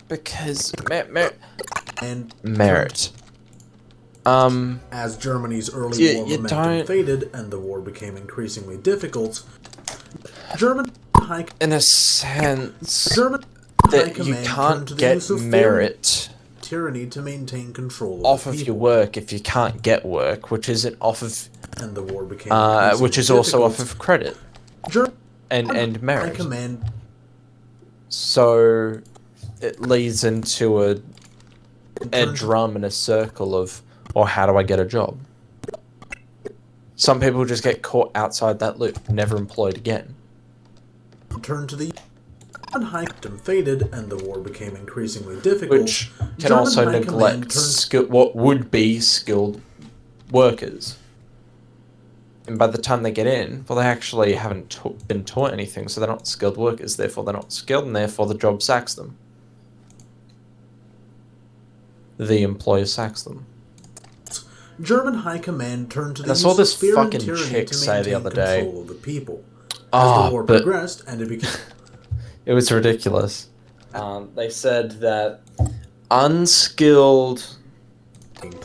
because and merit. As Germany's early war momentum don't... faded and the war became increasingly difficult, in a sense, that you can't get merit tyranny to maintain control off of your work if you can't get work, which isn't off of, and the war became which is also off of credit and merit. Command. So it leads into a drum and a circle of, or how do I get a job? Some people just get caught outside that loop, never employed again. Turned to the High faded, and the war became increasingly difficult. Which can also neglect what would be skilled workers. And by the time they get in, well, they actually haven't been taught anything, so they're not skilled workers. Therefore, they're not skilled, and therefore the job sacks them. The employer sacks them. German High Command turned to the I saw this fucking chick say the other day. Of the people. Oh, the war progressed, and it became... It was ridiculous. They said that unskilled work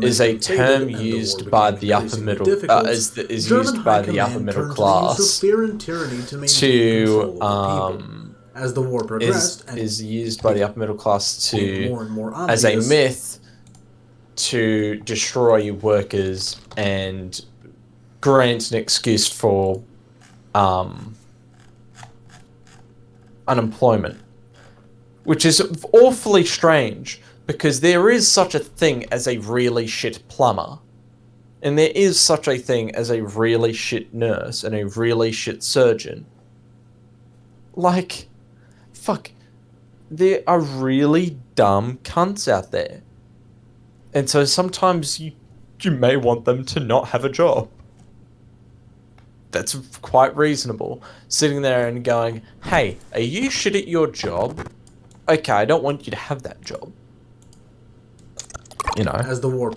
is a term used by the upper middle is used by the upper middle class to as the war progressed is used by the upper middle class to as a myth to destroy workers and grant an excuse for unemployment, which is awfully strange because there is such a thing as a really shit plumber, and there is such a thing as a really shit nurse and a really shit surgeon. Like, fuck, there are really dumb cunts out there, and so sometimes you may want them to not have a job. That's quite reasonable. Sitting there and going, hey, are you shit at your job? Okay, I don't want you to have that job. You know. As the war...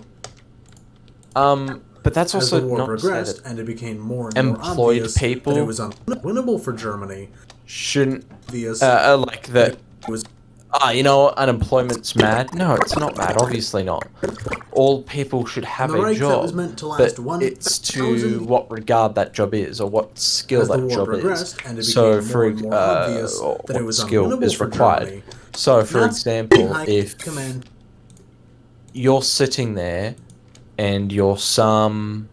but that's also as the war not progressed, and it became more and more employed obvious people that it was unwinnable for Germany. Shouldn't... like that... you know, unemployment's mad. No, it's not mad. Obviously not. All people should have a job, but it's to what regard that job is, or what skill that job is. So, for what skill is required. So, for example, if you're sitting there and you're some,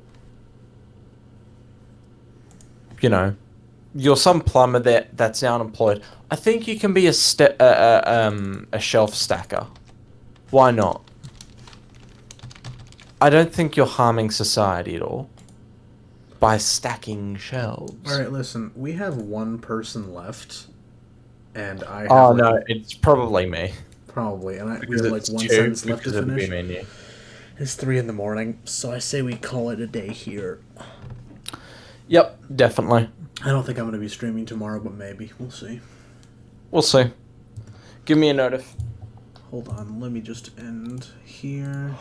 you're some plumber that's now unemployed, I think you can be a shelf stacker. Why not? I don't think you're harming society at all by stacking shelves. Alright, listen, we have one person left, and I have... Oh, no, it's probably me. Probably, and we have like one sentence left to finish. It's 3 in the morning, so I say we call it a day here. Yep, definitely. I don't think I'm going to be streaming tomorrow, but maybe. We'll see. We'll see. Give me a notif. Hold on, let me just end here.